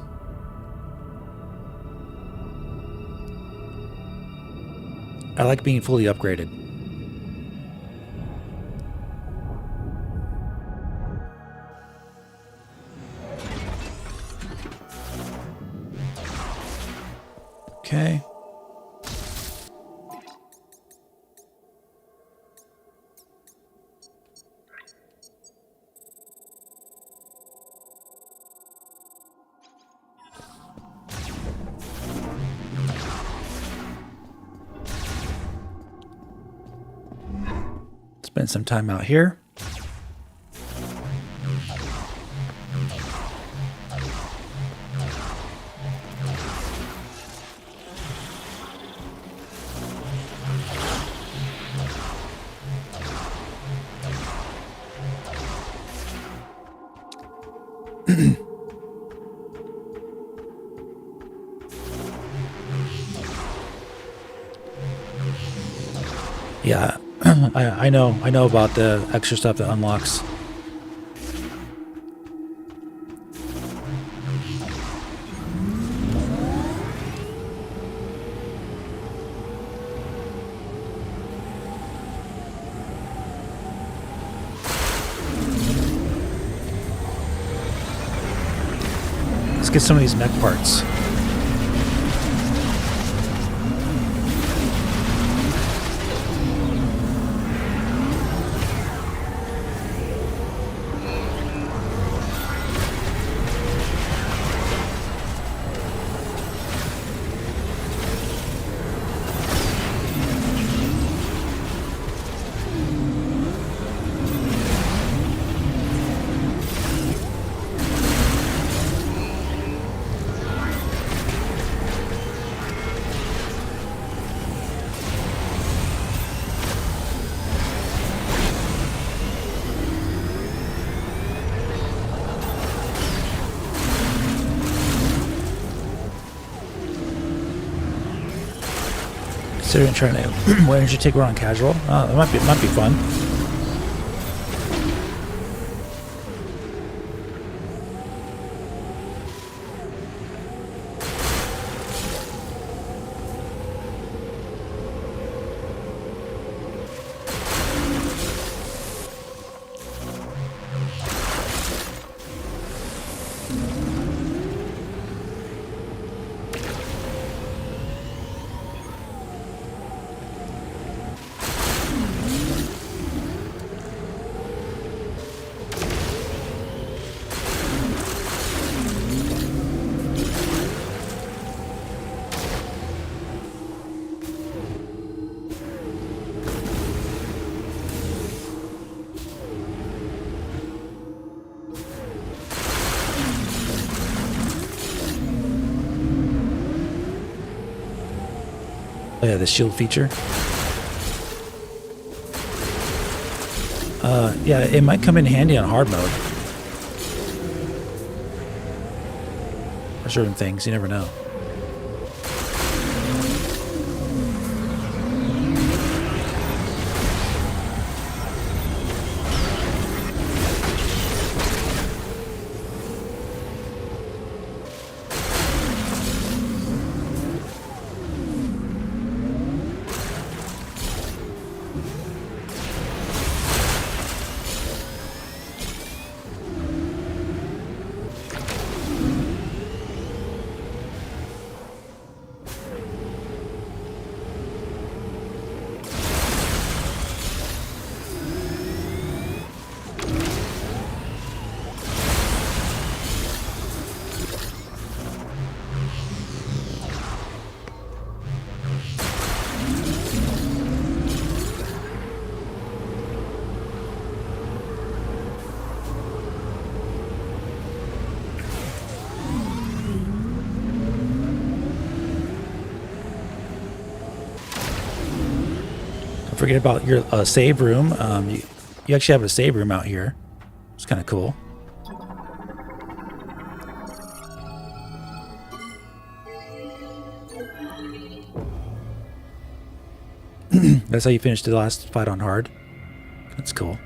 I like being fully upgraded. Okay. Spend some time out here. Yeah, I know about the extra stuff that unlocks. Let's get some of these mech parts. Considering trying to, why don't you take her on casual? It might be fun. Oh yeah, the shield feature. Yeah, it might come in handy on hard mode. For certain things, you never know. forget about your save room. You actually have a save room out here. It's kind of cool. That's how you finished the last fight on hard. That's cool.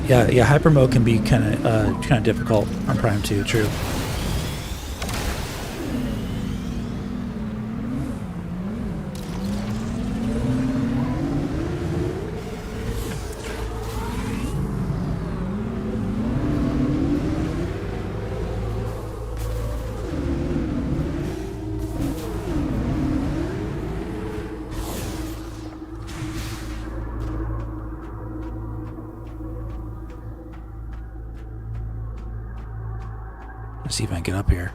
Yeah, hyper mode can be kind of difficult on Prime 2. True. Let's see if I can get up here.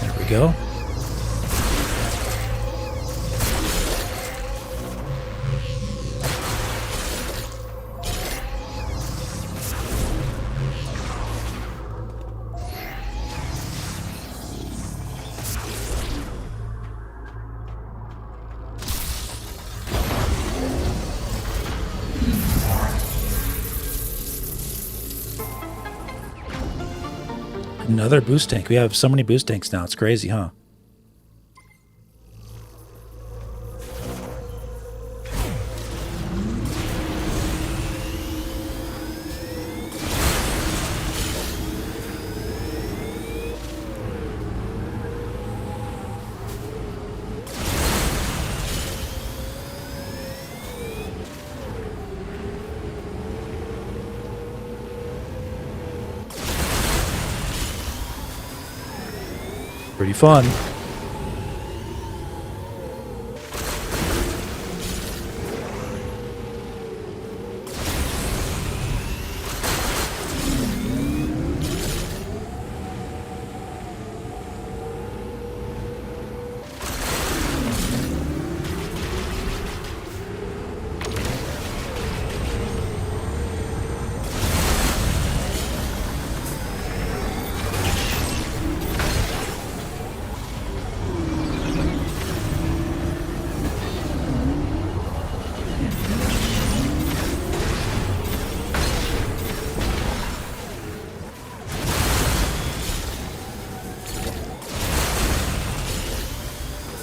There we go. Another boost tank. We have so many boost tanks now. It's crazy, huh? Pretty fun.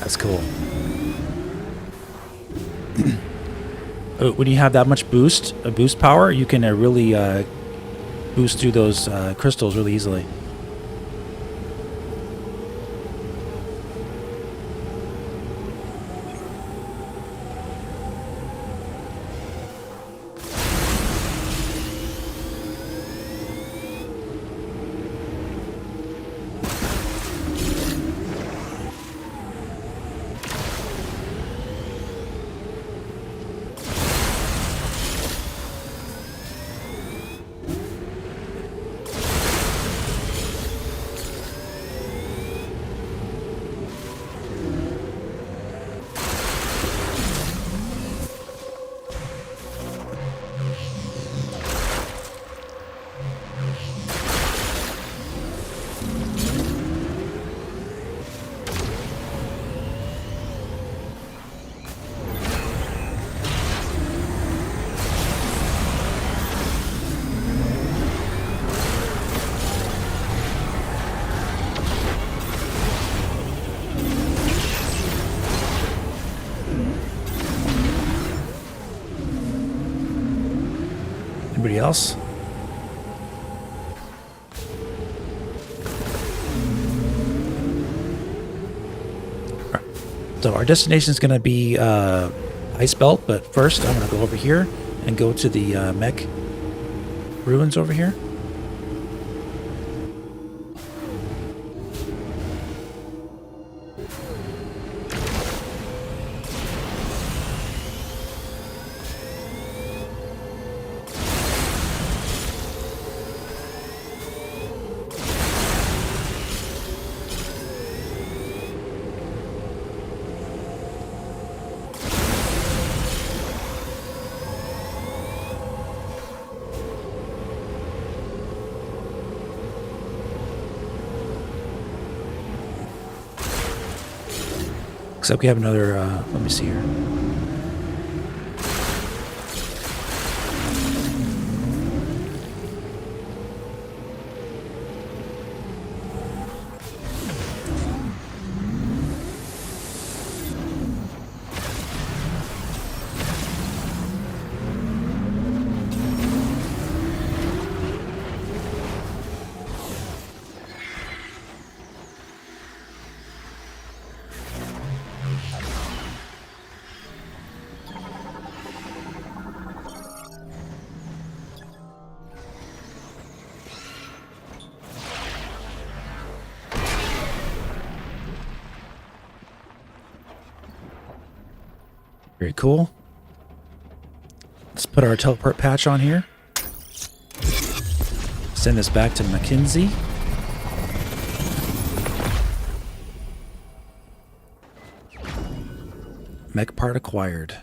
That's cool. When you have that much boost power, you can really boost through those crystals really easily. Anybody else? So our destination is going to be Ice Belt, but first I'm going to go over here and go to the Mech ruins over here. Except we have another, let me see here. Very cool. Let's put our teleport patch on here. Send this back to Mackenzie. Mech part acquired.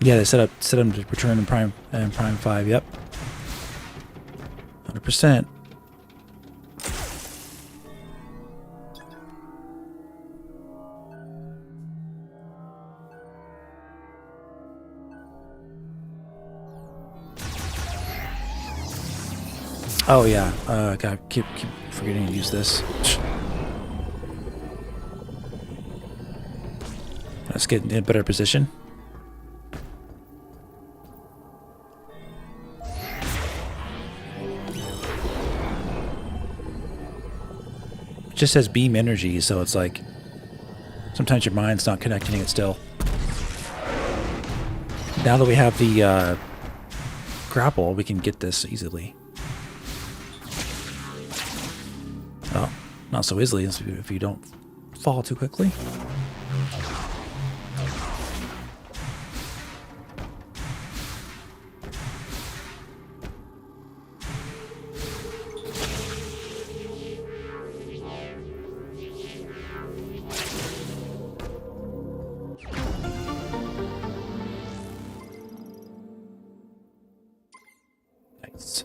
Yeah, they set them to return in Prime 5. Yep, 100%. Oh yeah, gotta keep forgetting to use this. Let's get in a better position. Just says beam energy, so it's like sometimes your mind's not connecting it still. Now that we have the grapple, we can get this easily. Oh, not so easily if you don't fall too quickly. Nice.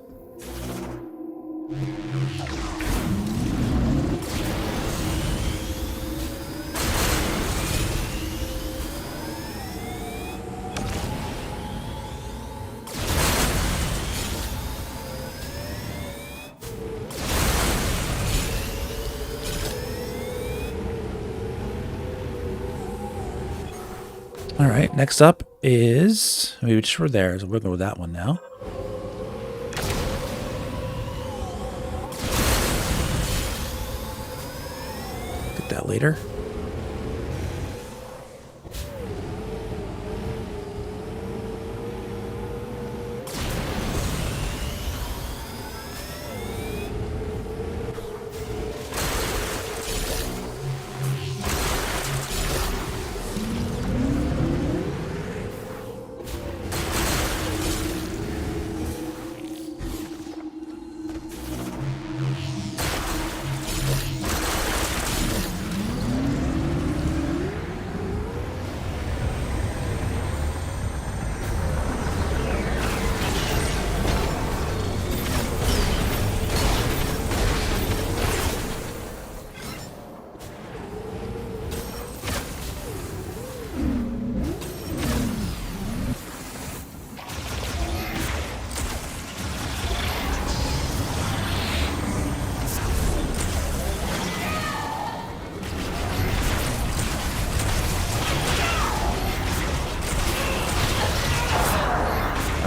All right, next up is, we just were there, so we're going with that one now. Get that later.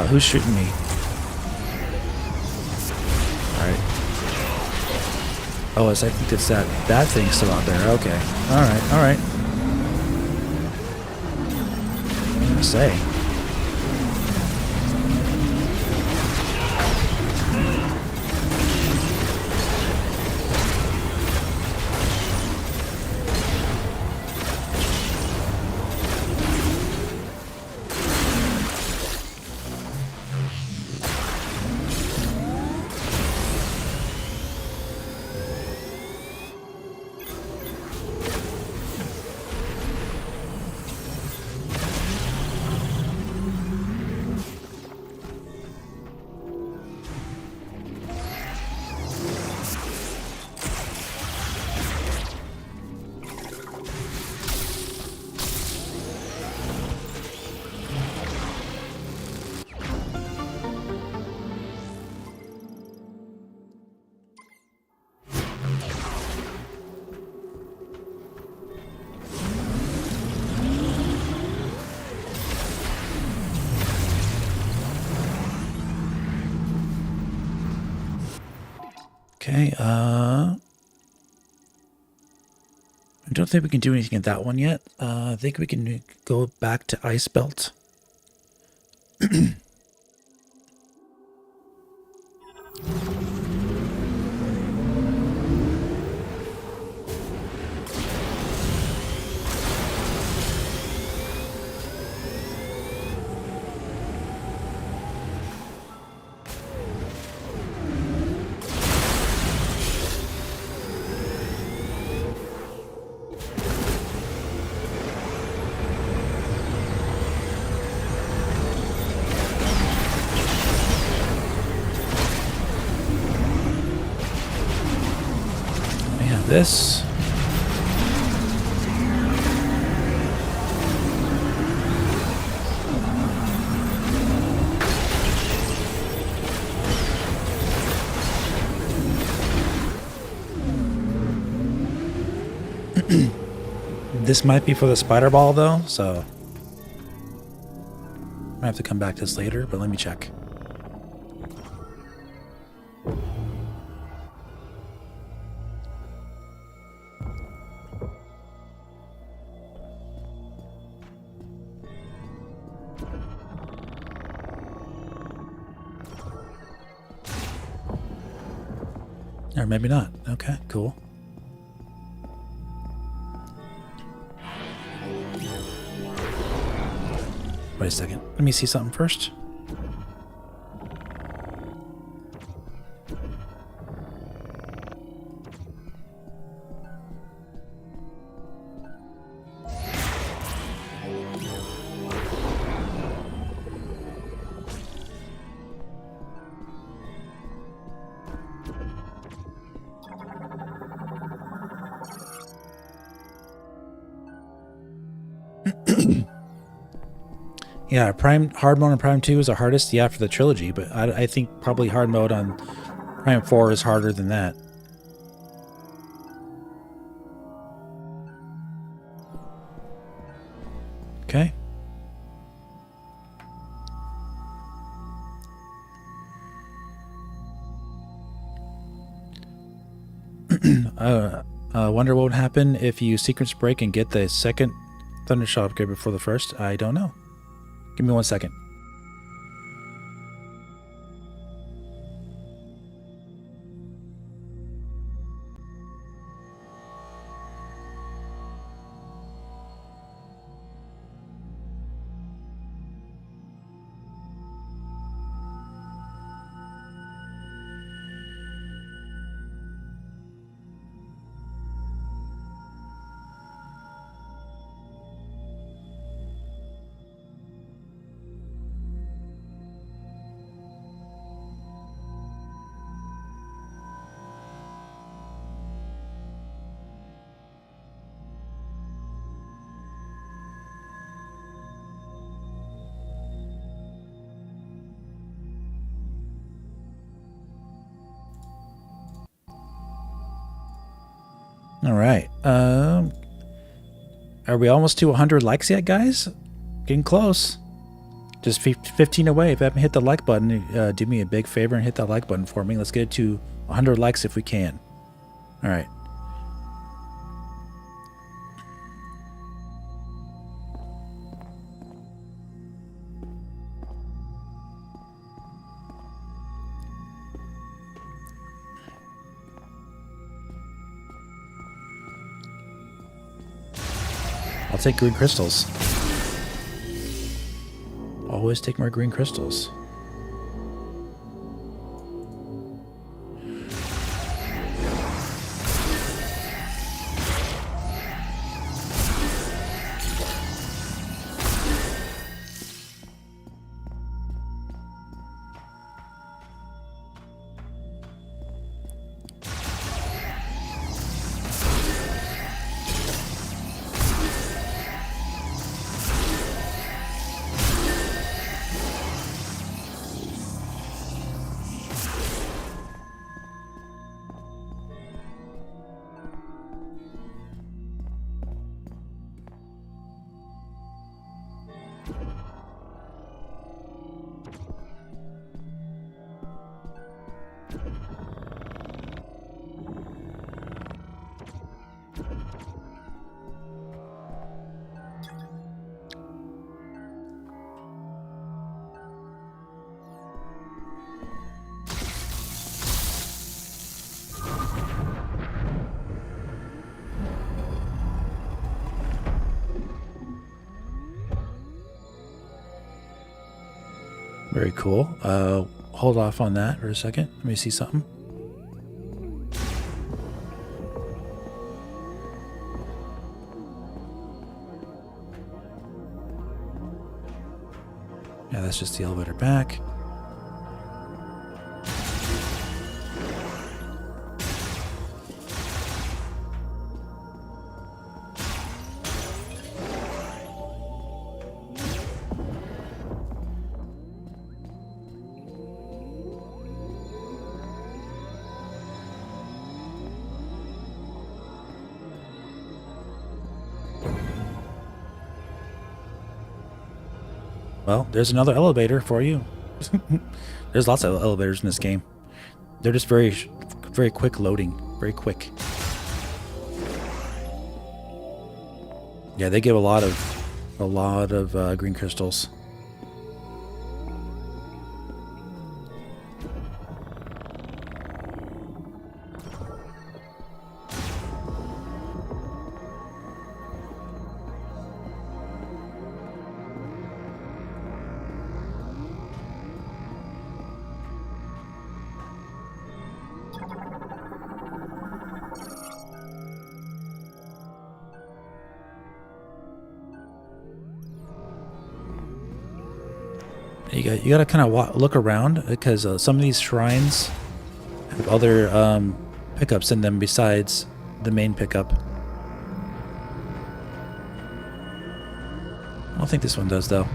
Who's shooting me? Alright. Oh, I think it's that thing still out there. Okay. Alright. What am I gonna say? Okay, I don't think we can do anything in that one yet. I think we can go back to Ice Belt. This. This might be for the spider ball though, so I have to come back to this later, but let me check. Or maybe not. Okay, cool. Wait a second. Let me see something first. Yeah, hard mode on Prime 2 is the hardest, yeah, for the trilogy, but I think probably hard mode on Prime 4 is harder than that. Okay. Wonder what would happen if you sequence break and get the second Thundershot upgrade before the first? I don't know. Give me 1 second. All right. Are we almost to 100 likes yet, guys? Getting close. Just 15 away. If you haven't hit the like button, do me a big favor and hit that like button for me. Let's get it to 100 likes if we can. All right. I'll take green crystals. Always take more green crystals. Very cool. Hold off on that for a second. Let me see something. Yeah, that's just the elevator back. Well, there's another elevator for you. There's lots of elevators in this game. They're just very quick loading. Very quick. Yeah, they give a lot of green crystals. You gotta kind of look around because some of these shrines have other pickups in them besides the main pickup. I don't think this one does though.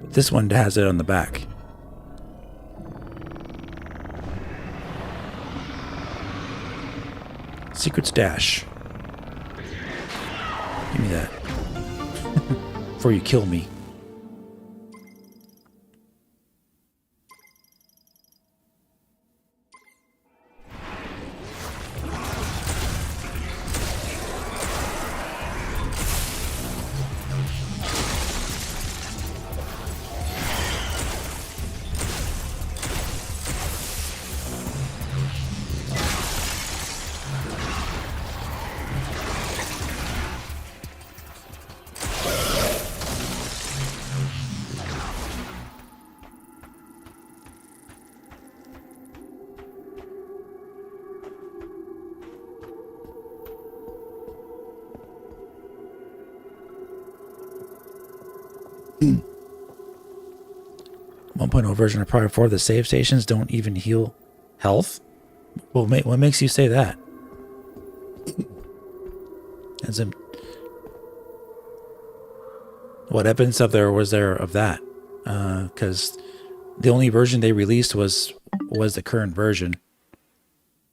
This one has it on the back. Secret stash. Give me that. Before you kill me. 1.0 version of Private 4, the save stations don't even heal health? Well, what makes you say that? As in, what evidence was there of that? Because the only version they released was the current version,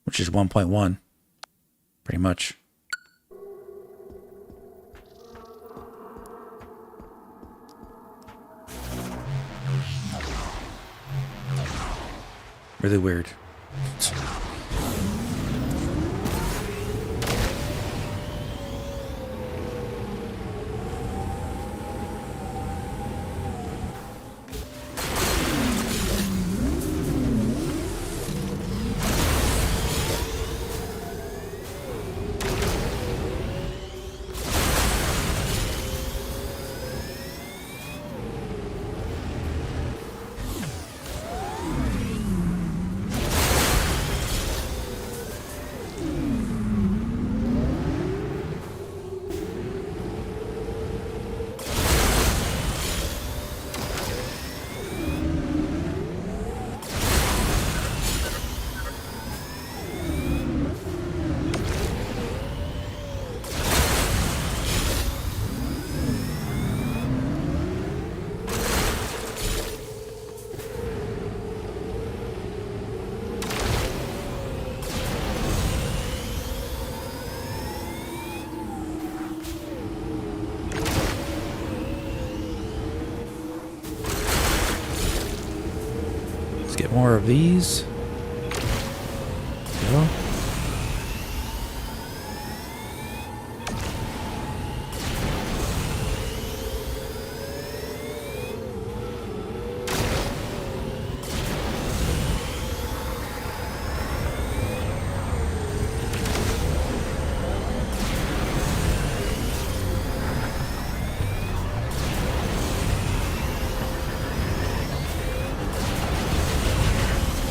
which is 1.1, pretty much. Really weird. Let's get more of these. Go.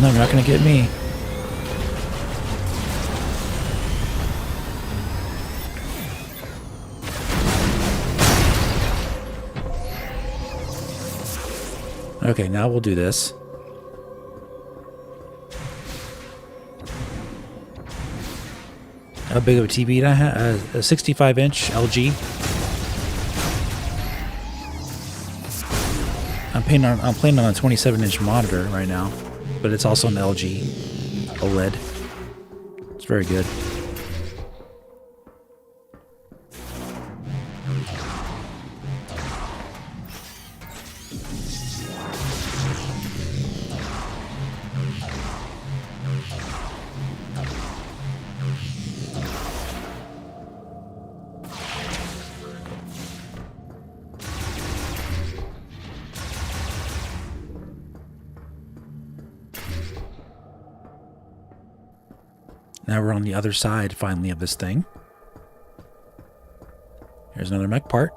No, you're not gonna get me. Okay, now we'll do this. How big of a TV did I have? A 65-inch LG. I'm playing on a 27-inch monitor right now, but it's also an LG OLED. It's very good. Now we're on the other side, finally, of this thing. Here's another mech part.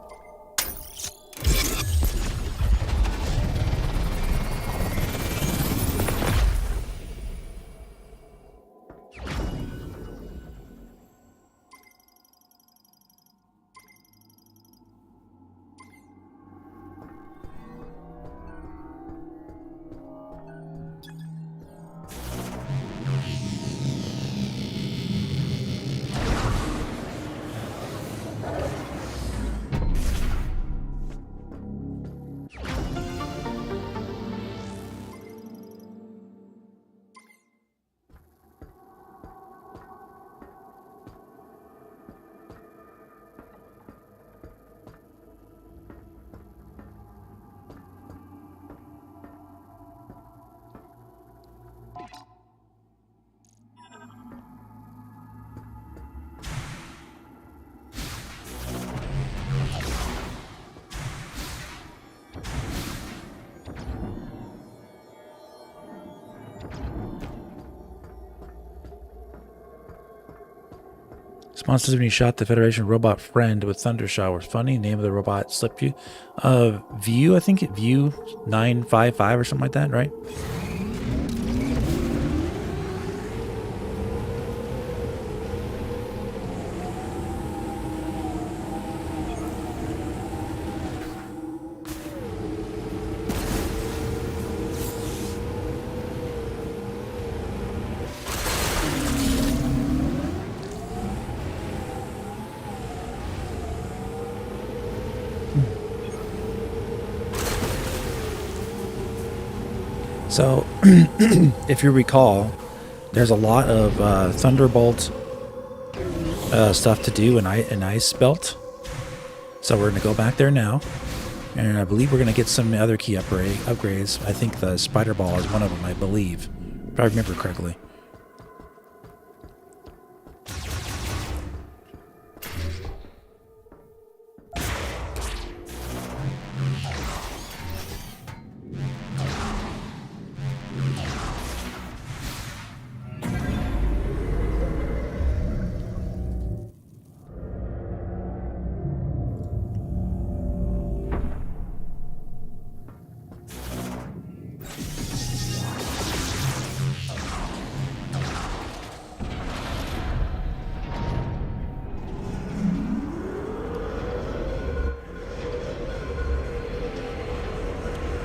Response when you shot the Federation robot friend with thunder showers. Funny. Name of the robot slip view. View, I think it View 955 or something like that, right? So, if you recall, there's a lot of Thunderbolt stuff to do in Ice Belt. So we're going to go back there now. And I believe we're going to get some other key upgrades. I think the Spider Ball is one of them, I believe. If I remember correctly.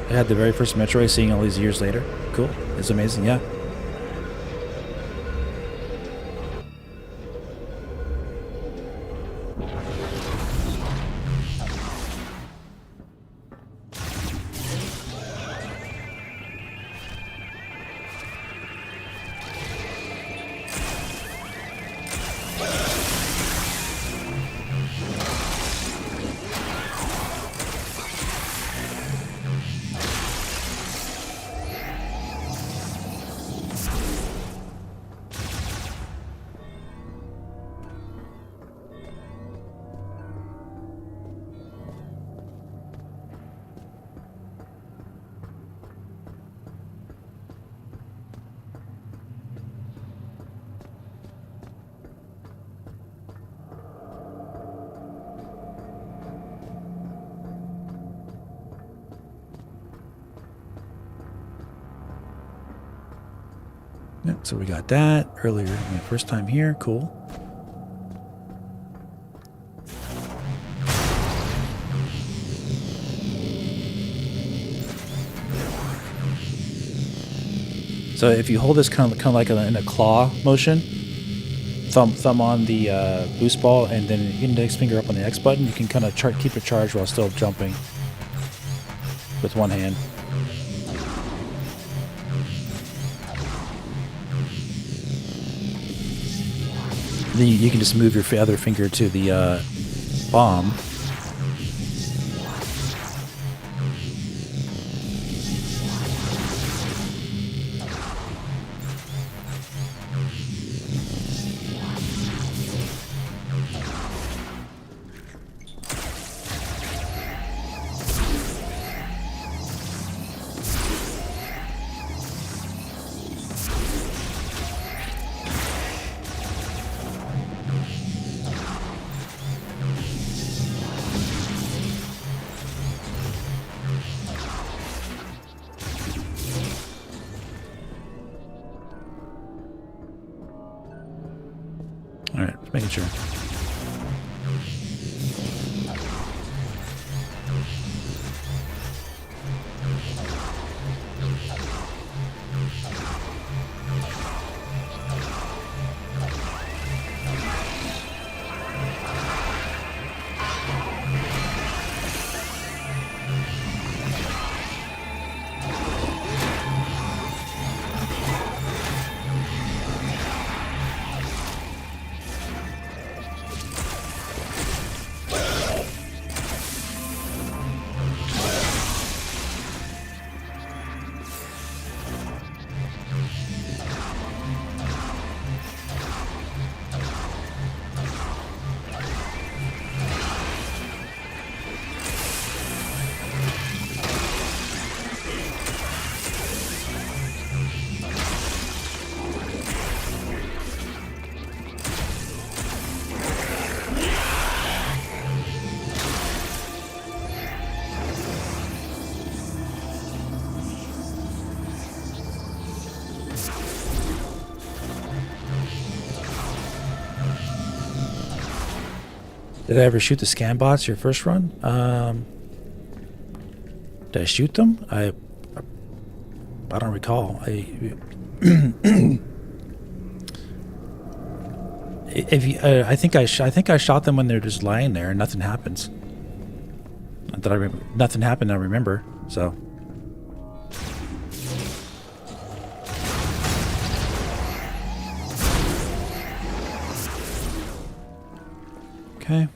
I had the very first Metroid, seeing all these years later. Cool. It's amazing, yeah. Yeah, so we got that earlier, my first time here. Cool. So if you hold this kind of like in a claw motion, thumb on the boost ball, and then index finger up on the X button, you can kind of keep it charged while still jumping with one hand. Then you can just move your other finger to the bomb. All right, just making sure. Did I ever shoot the scan bots your first run? Did I shoot them? I don't recall. I think I shot them when they're just lying there and nothing happens. Not that nothing happened. I remember. So Okay.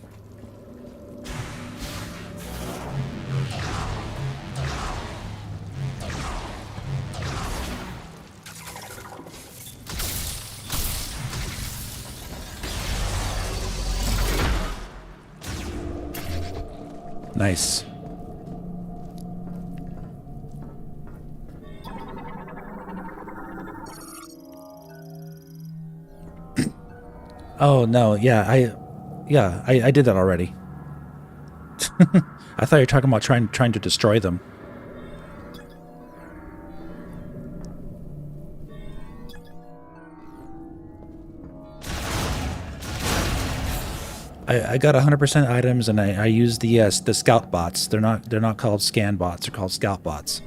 Nice. Oh no, yeah, I did that already. I thought you were talking about trying to destroy them. I got 100% items, and I use the scout bots. They're not called scan bots. They're called scout bots.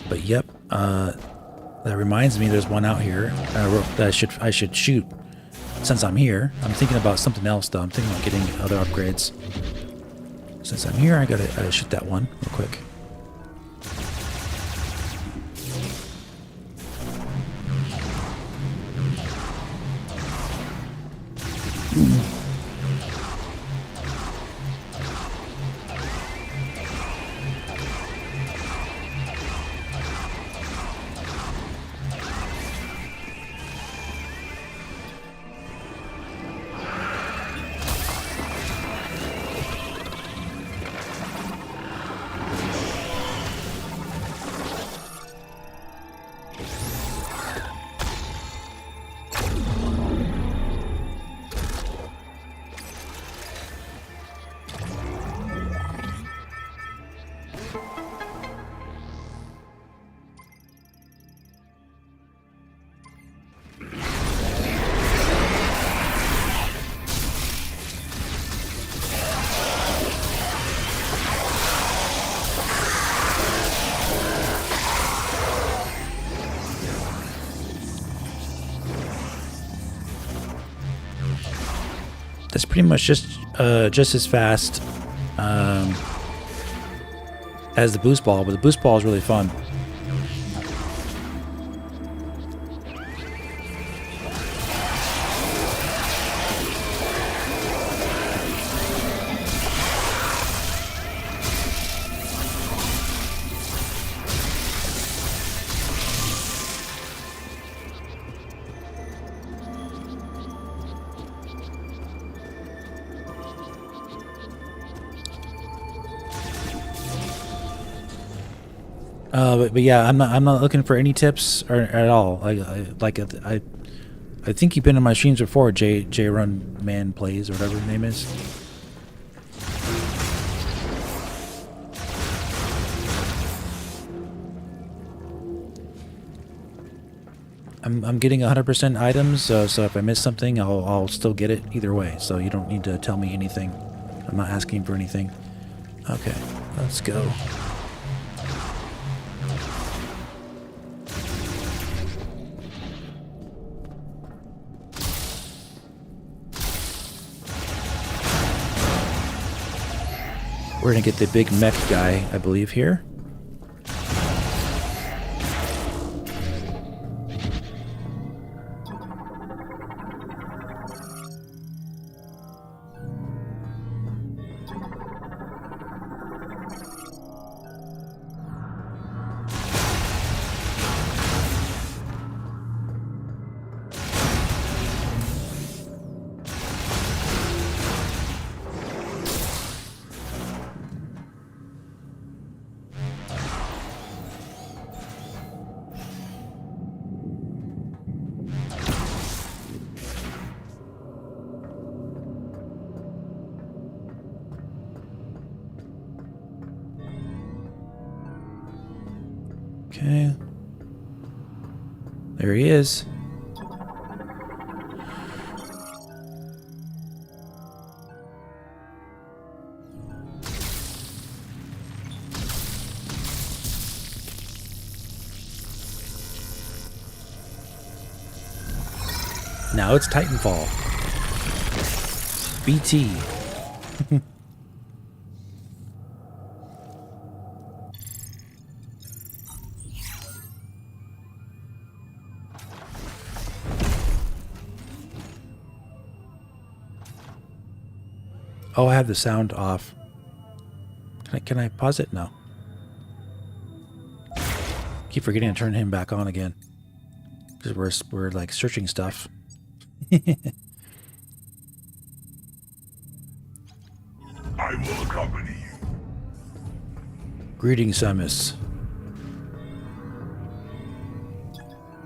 But yep, that reminds me, there's one out here that I should shoot. Since I'm here, I'm thinking about something else though. I'm thinking about getting other upgrades. Since I'm here, I gotta shoot that one real quick. That's pretty much just as fast as the boost ball, but the boost ball is really fun. But yeah, I'm not looking for any tips or at all. I think you've been in my streams before. J Run Man Plays or whatever his name is. I'm getting 100% items, so if I miss something, I'll still get it either way. So you don't need to tell me anything. I'm not asking for anything. Okay, let's go. We're gonna get the big mech guy, I believe, here. Okay. There he is. Now it's Titanfall. BT. Oh, I have the sound off. Can I pause it? No. Keep forgetting to turn him back on again. Because we're like searching stuff. I will accompany you. Greetings, Samus.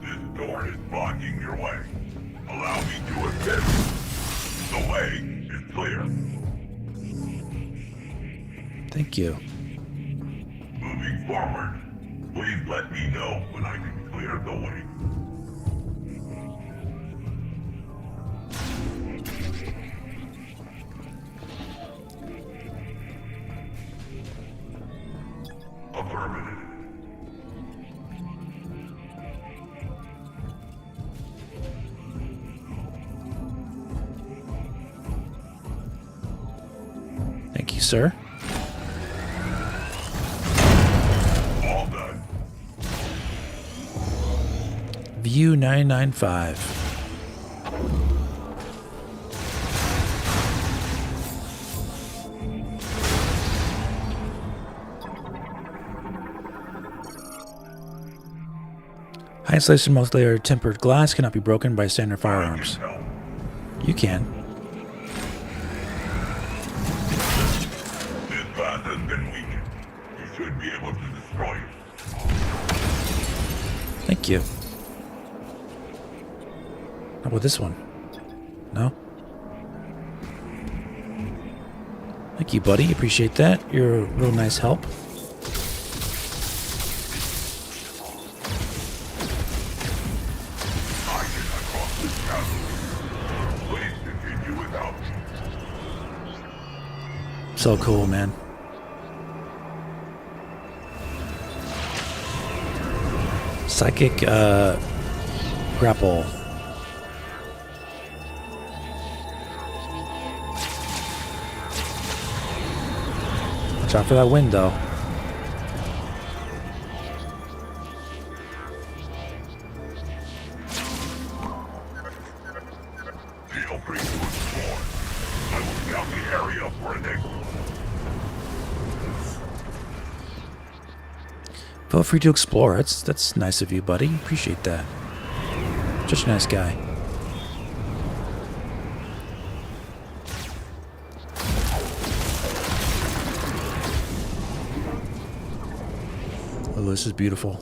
This door is blocking your way. Allow me to assist. The way is clear. Thank you. Moving forward, please let me know when I can clear the way. Affirmative. Thank you, sir. All done. View 995. High insulation multi-layer tempered glass cannot be broken by standard firearms. You can. This glass has been weakened. You should be able to destroy it. Thank you. How about this one? No? Thank you, buddy. Appreciate that. You're a real nice help. So cool, man. Psychic grapple. Watch out for that wind, though. Feel free to explore. I will scout the area for an exit. Feel free to explore. That's nice of you, buddy. Appreciate that. Such a nice guy. Oh, this is beautiful.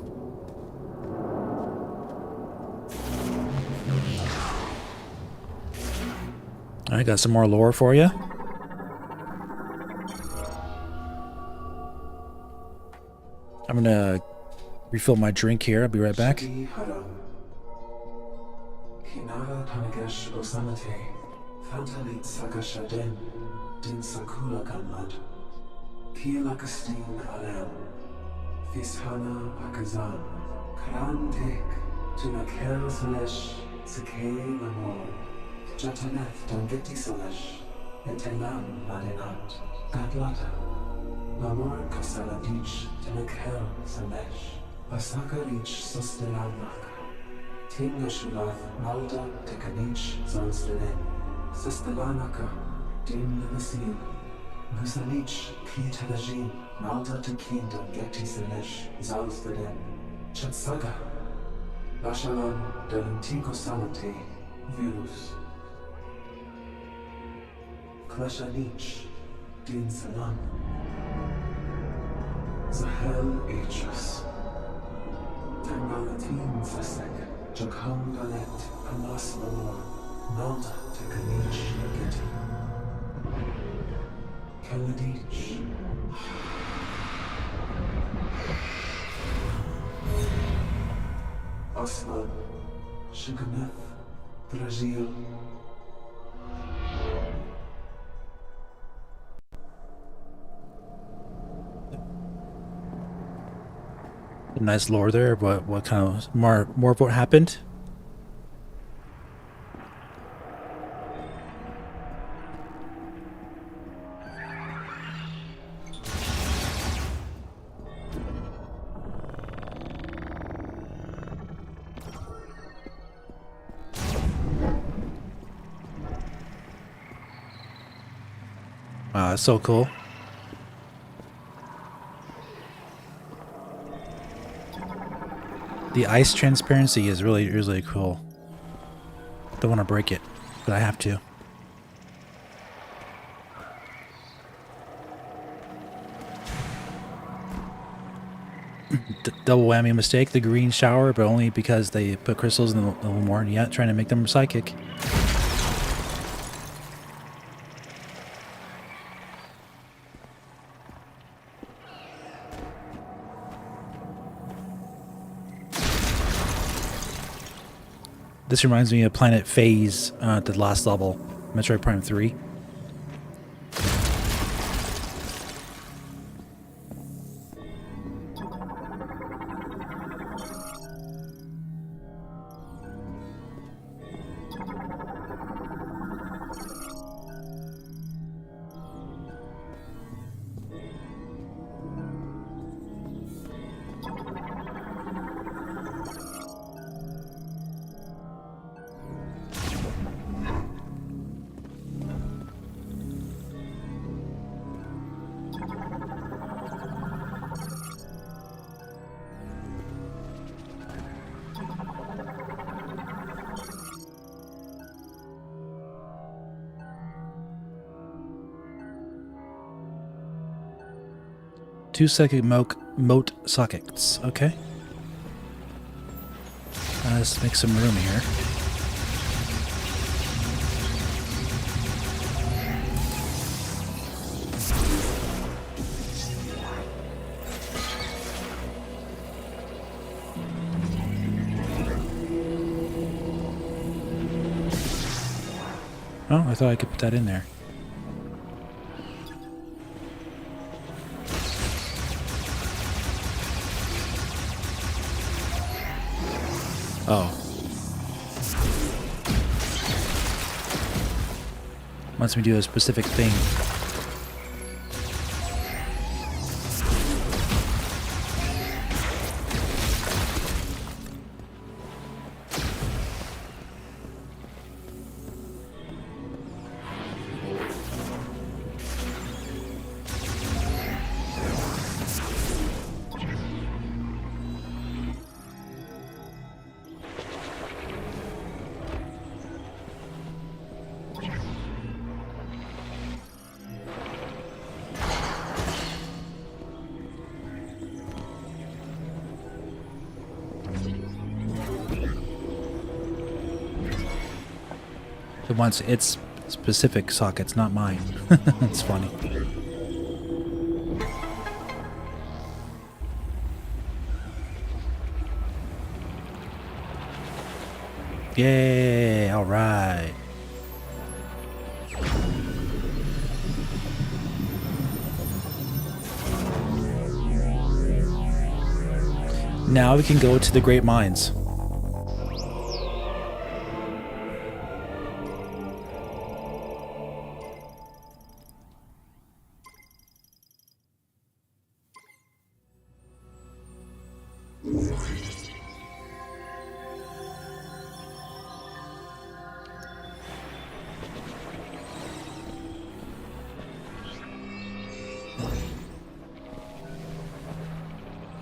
I got some more lore for you. I'm gonna refill my drink here. I'll be right back. Lamor Kasaladich, Tenekel, Samesh, Asakarich, Sostelanak, Tingasulath, Malda, Tekanich, Zalstelen, Sistelanaka, Dim Levasil, Gusanich, Kitalajin, Malda Tekinda, Geti Selesh, Zalstelen, Chatsaga, Bashalan, Delantiko Salate, Virus, Klashanich, Din Salam. Zahel Aegis Tangalatin Zasek Jakam Galet Amas Lamor Nalda Tekanich Nageti Kaladich Aslan Shiganeth Brazil Nice lore there, but what kind of more of what happened? so cool. The ice transparency is really, really cool. Don't want to break it, but I have to. Double whammy mistake, the green shower, but only because they put crystals in a little more. And yeah, trying to make them psychic. This reminds me of Planet Phase, the last level, Metroid Prime 3. Two second moat sockets. Okay. Let's make some room here. Oh, I thought I could put that in there. Oh. Wants me to do a specific thing. It wants its specific sockets, not mine. That's funny. Yay! All right. Now we can go to the Great Mines.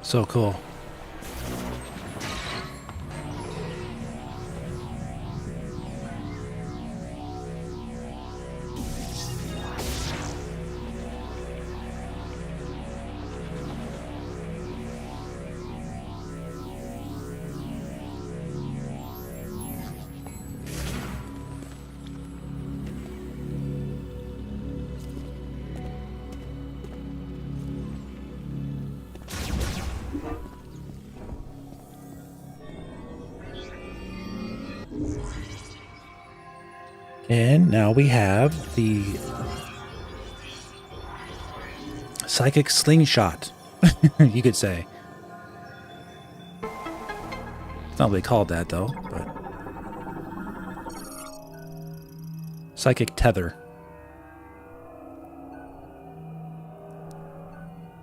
So cool. And now we have the psychic slingshot, you could say. It's not really called that though, but psychic tether.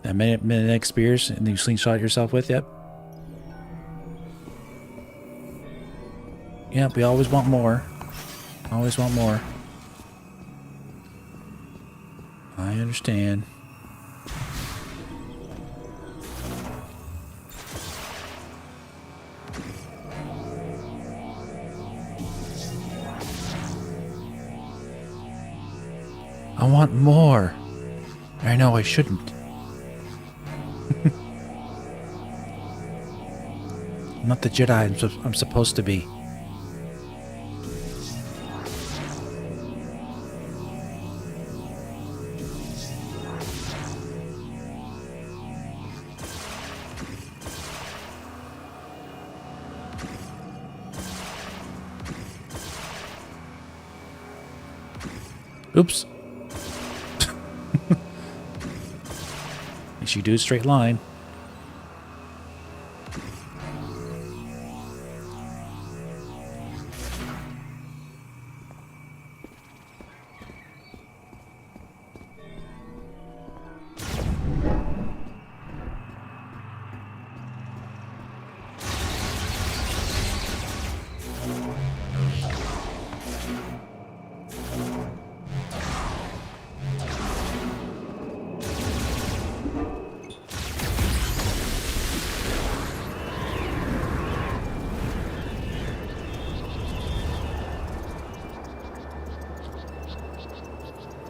A minute spears, and then you slingshot yourself with. Yep. Yep. We always want more. Always want more. I understand. I want more. I know I shouldn't. I'm not the Jedi I'm supposed to be. Oops. Make sure you do a straight line.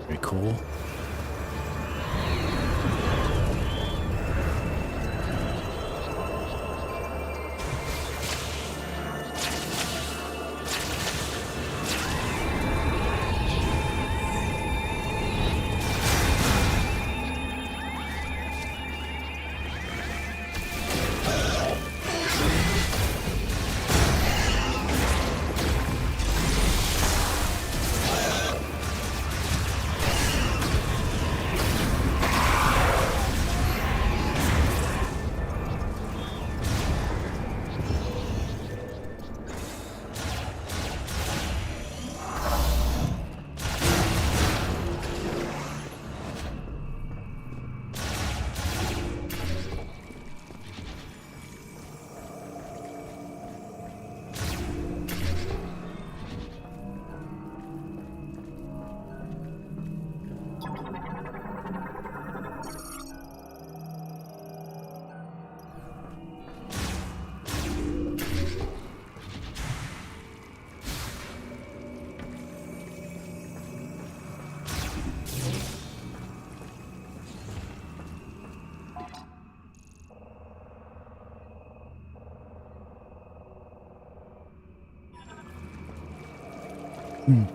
Very cool.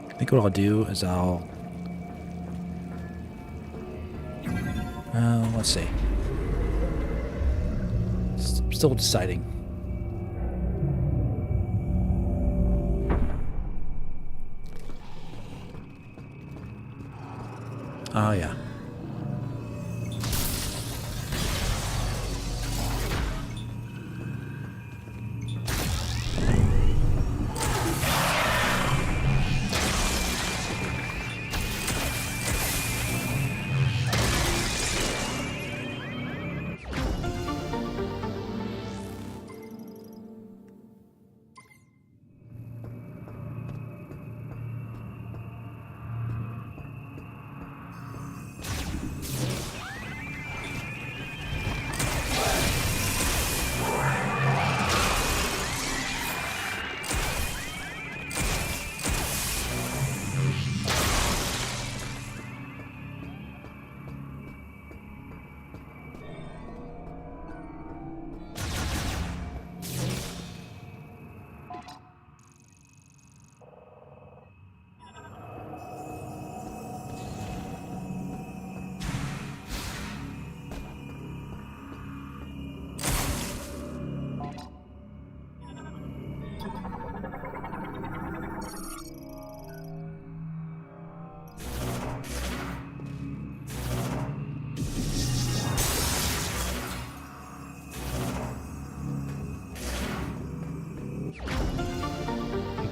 I think what I'll do is let's see. Still deciding. Oh, yeah.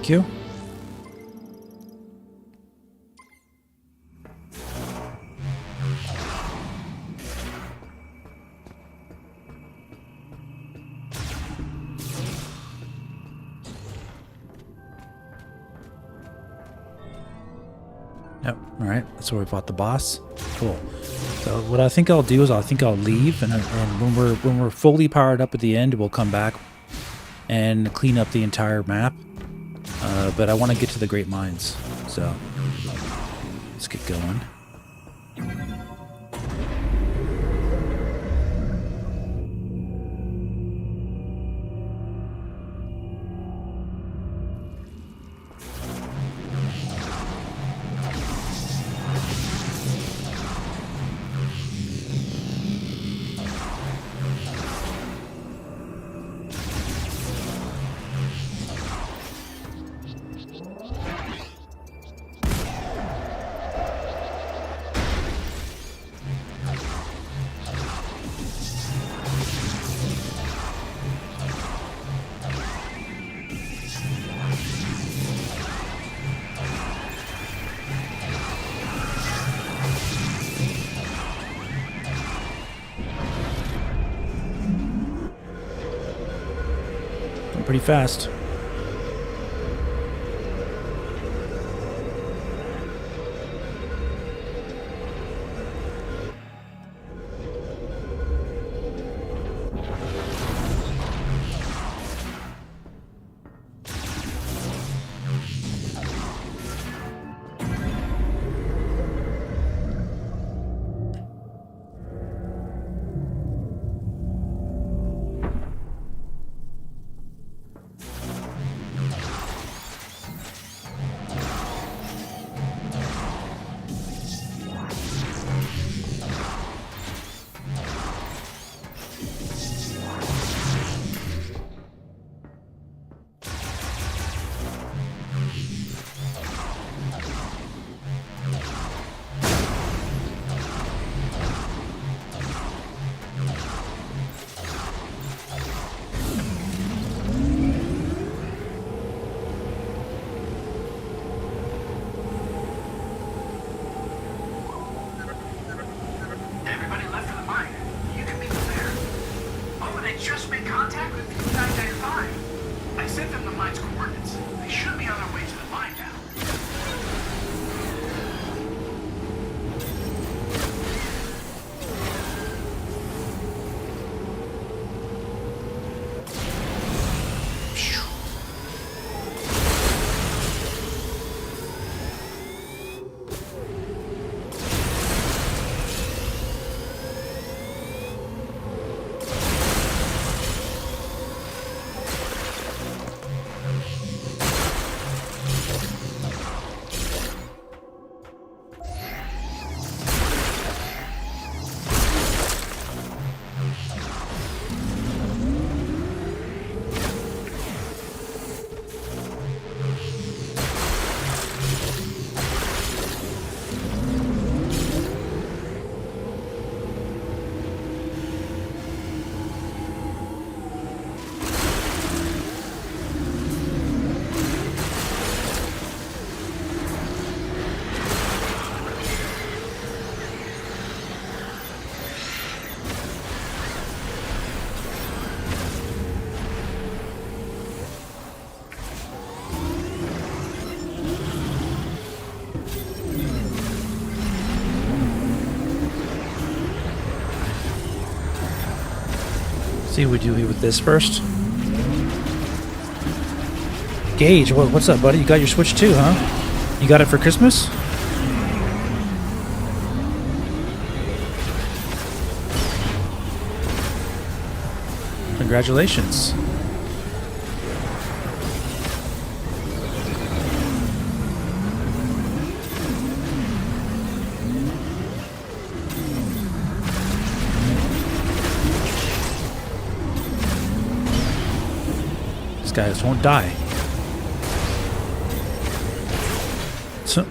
Thank you. Yep, alright, that's where we fought the boss. Cool. So what I think I'll do is I think I'll leave, and when we're fully powered up at the end, we'll come back and clean up the entire map. But I want to get to the Great Mines, so let's get going. Pretty fast. Everybody left for the mine. You can be clear. Oh, and they just made contact with DeathAdder 5. I sent them the mine's coordinates. They should be on their way to the mine now. See what we do here with this first. Gage, what's up, buddy? You got your Switch too, huh? You got it for Christmas? Congratulations. These guys won't die. So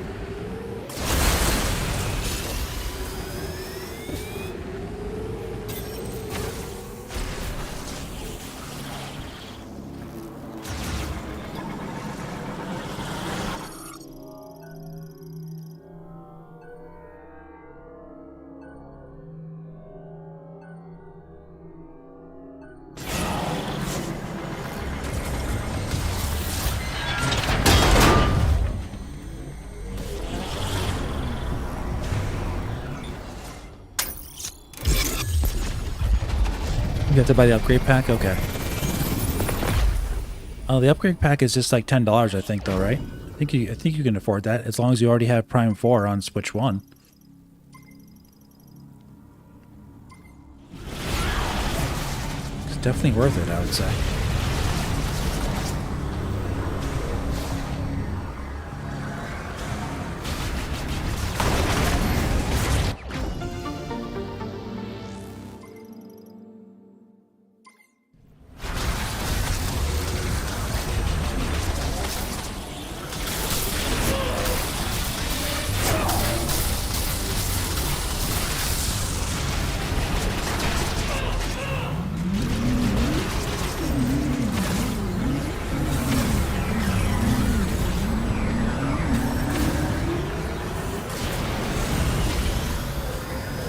You have to buy the upgrade pack? Okay. Oh, the upgrade pack is just like $10, I think, though, right? I think you can afford that as long as you already have Prime 4 on Switch 1. It's definitely worth it, I would say.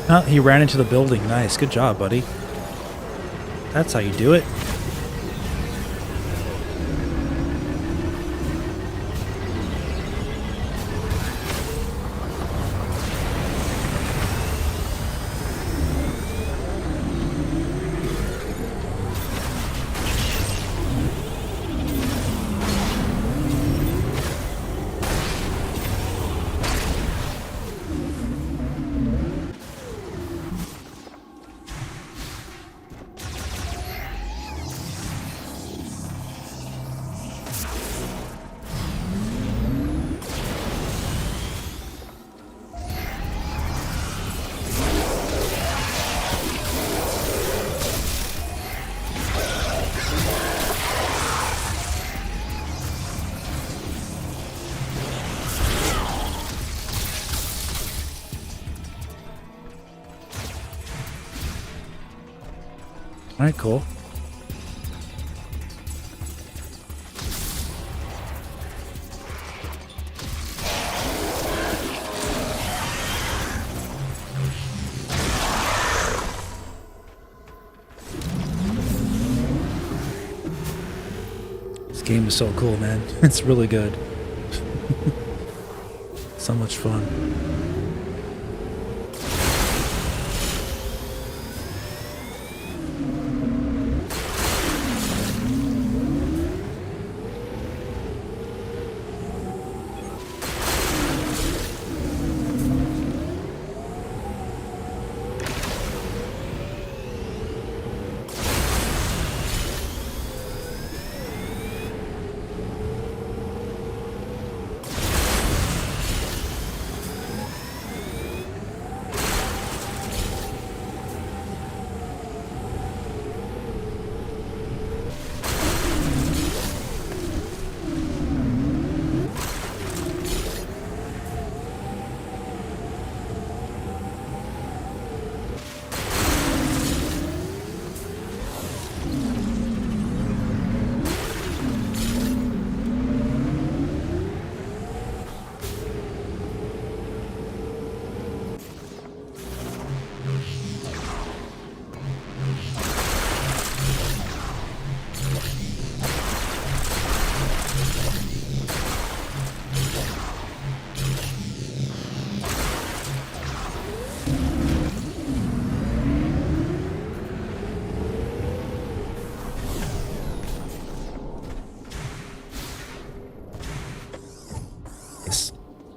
Oh, he ran into the building. Nice. Good job, buddy. That's how you do it. Alright, cool. This game is so cool, man. It's really good. So much fun.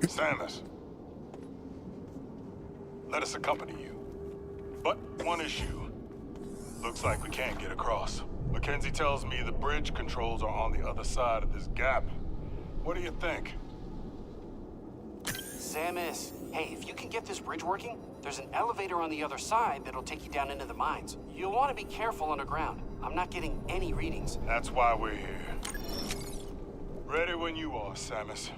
Samus, let us accompany you. But one issue. Looks like we can't get across. Mackenzie tells me the bridge controls are on the other side of this gap. What do you think? Samus, hey, if you can get this bridge working, there's an elevator on the other side that'll take you down into the mines. You'll want to be careful underground. I'm not getting any readings. That's why we're here. Ready when you are, Samus.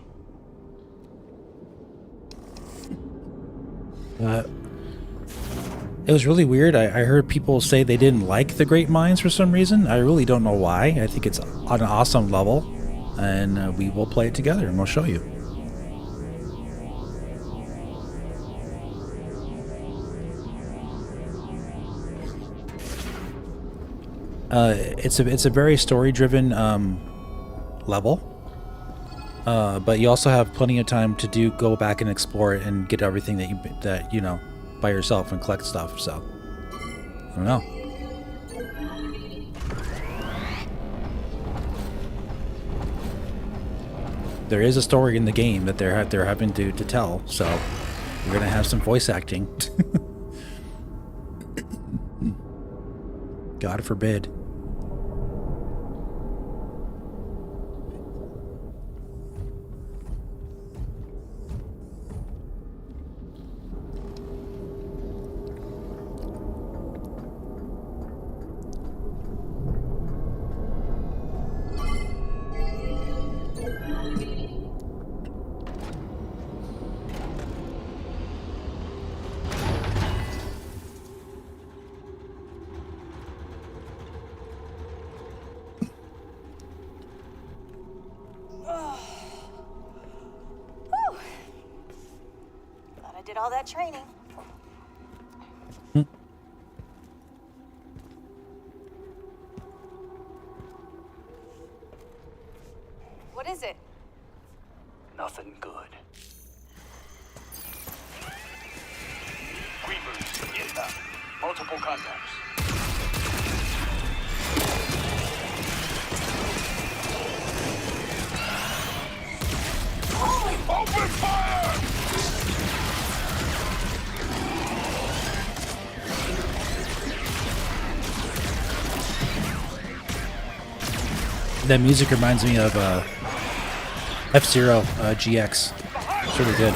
It was really weird. I heard people say they didn't like the Great Mines for some reason. I really don't know why. I think it's on an awesome level, and we will play it together, and we'll show you. It's a very story-driven level. But you also have plenty of time to go back and explore it and get everything that you know by yourself and collect stuff. So I don't know. There is a story in the game that they're having to tell, so we're gonna have some voice acting. God forbid. Did all that training. What is it? Nothing good. Creepers, inbound. Multiple contacts. Open fire! That music reminds me of F-Zero GX. It's really good.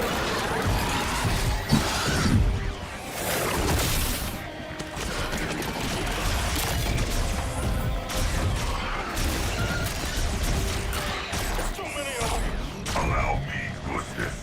Allow me, who's this?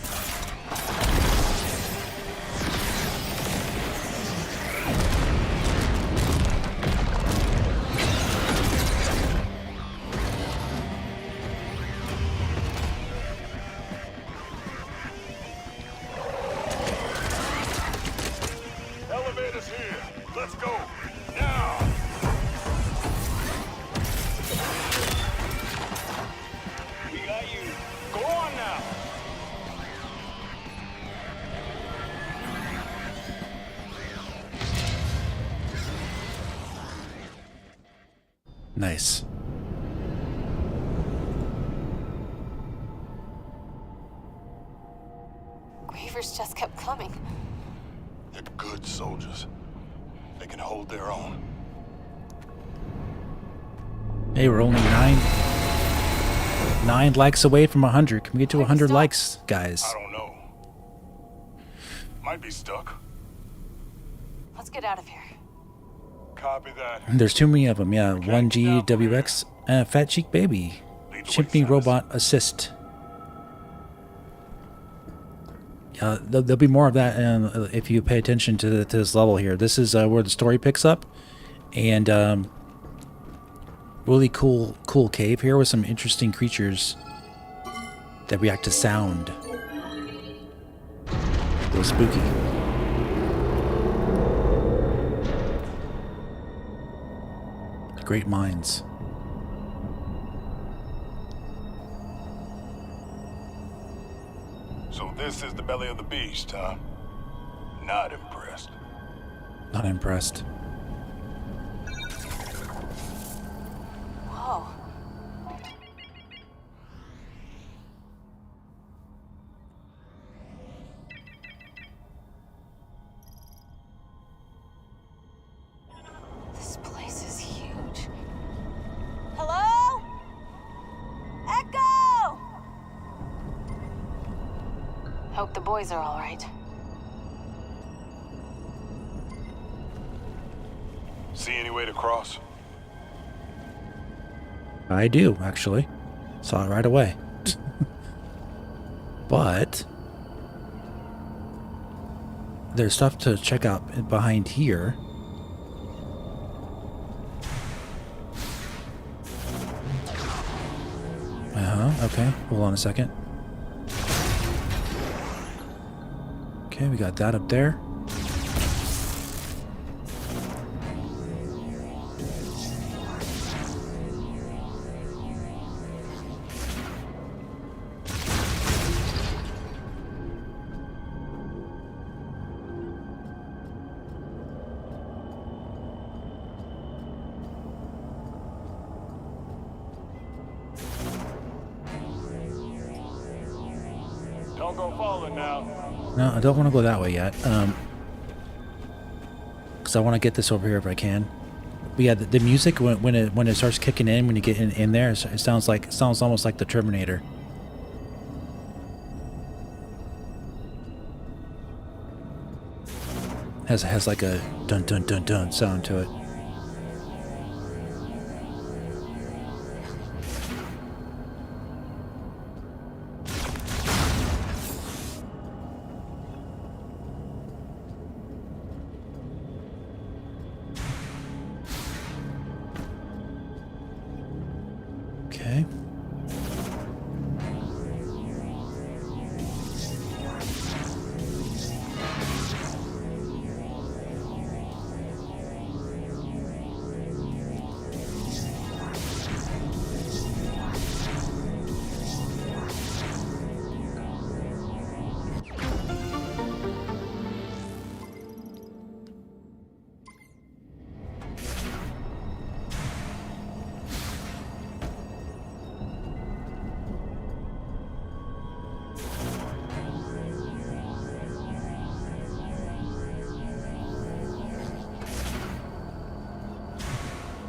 Elevator's here. Let's go. Now. We got you. Go on now. Nice. Gravers just kept coming. They're good soldiers. They can hold their own. Hey, we're only 9 likes away from 100. Can we get to 100 likes, guys? I don't know. Might be stuck. Let's get out of here. Copy that. There's too many of them. Yeah, 1GWX, Fat Cheek Baby, Chimney Robot Assist. There'll be more of that if you pay attention to this level here. This is where the story picks up, and really cool cave here with some interesting creatures that react to sound. A little spooky. Great minds. So this is the belly of the beast, huh? Not impressed. Not impressed. Whoa. This place is huge. Hello? Echo! Hope the boys are all right. See any way to cross? I do, actually. Saw it right away. But there's stuff to check out behind here. Okay. Hold on a second. Okay, we got that up there. don't go falling now. No, I don't want to go that way yet. Because I want to get this over here if I can. But yeah, the music when it starts kicking in, when you get in there, it sounds almost like the Terminator. Has like a dun dun dun dun sound to it. Okay.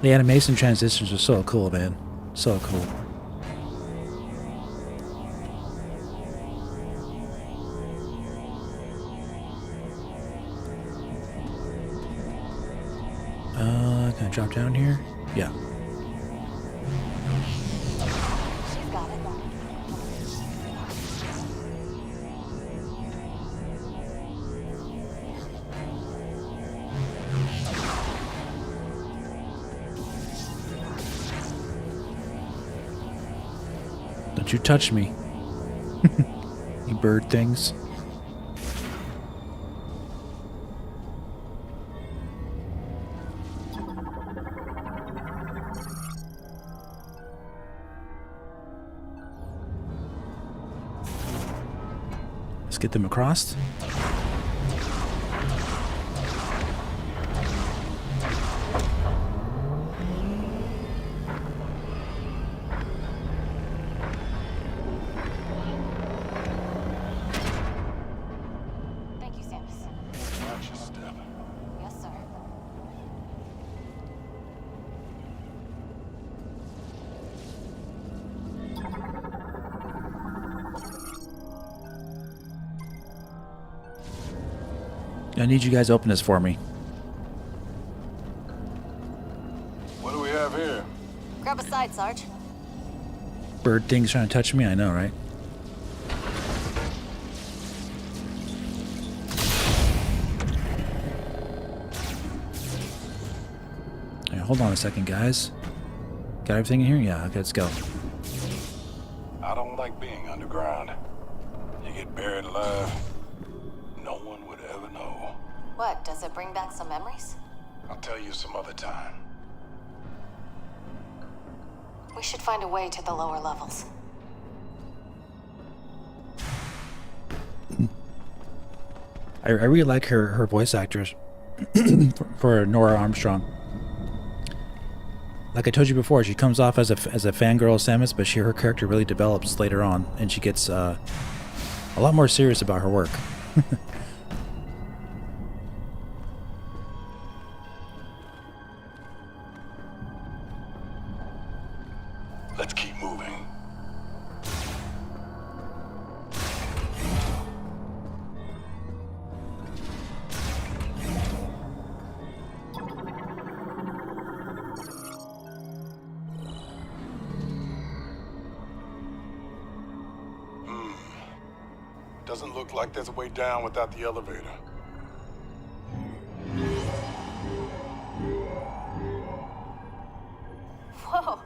The animation transitions are so cool, man. So cool. Can I drop down here? Yeah. Don't you touch me. You bird things. Let's get them across. I need you guys to open this for me. What do we have here? Grab a side, Sarge. Bird things trying to touch me? I know, right? Hey, hold on a second, guys. Got everything in here? Yeah, okay, let's go. I don't like being underground. You get buried alive. No one would ever know. What, does it bring back some memories? I'll tell you some other time. We should find a way to the lower levels. I really like her voice actress for Nora Armstrong. Like I told you before, she comes off as a fangirl of Samus, but her character really develops later on, and she gets a lot more serious about her work. Let's keep moving. Doesn't look like there's a way down without the elevator. Whoa!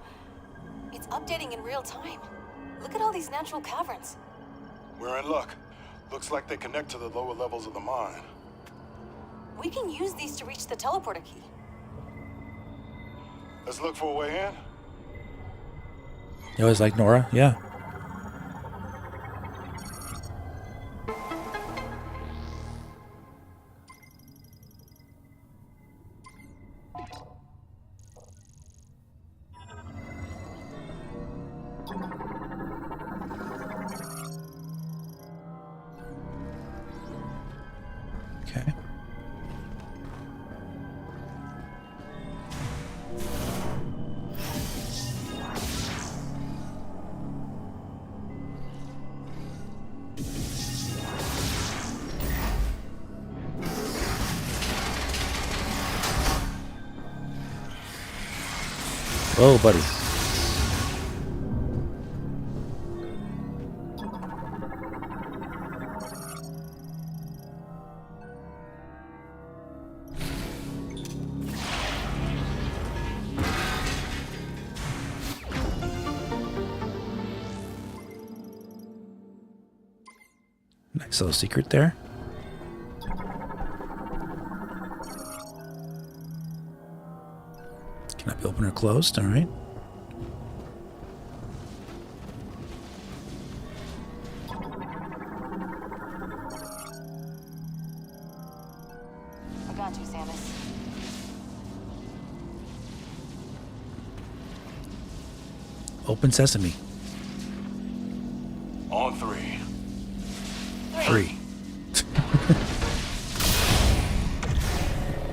It's updating in real time. Look at all these natural caverns. We're in luck. Looks like they connect to the lower levels of the mine. We can use these to reach the teleporter key. Let's look for a way in. You always like Nora? Yeah. Whoa, buddy. Nice little secret there. Cannot be opened or closed. All right. I got you, Samus. Open sesame. On 3. 3.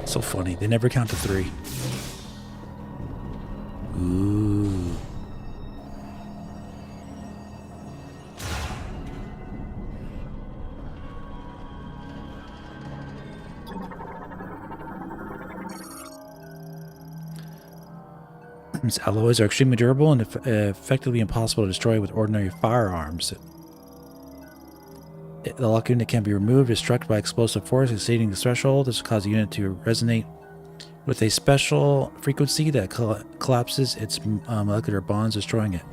So funny. They never count to 3. Ooh. These alloys are extremely durable and effectively impossible to destroy with ordinary firearms. The lock unit can be removed if struck by explosive force exceeding the threshold. This will cause the unit to resonate with a special frequency that collapses its molecular bonds, destroying it.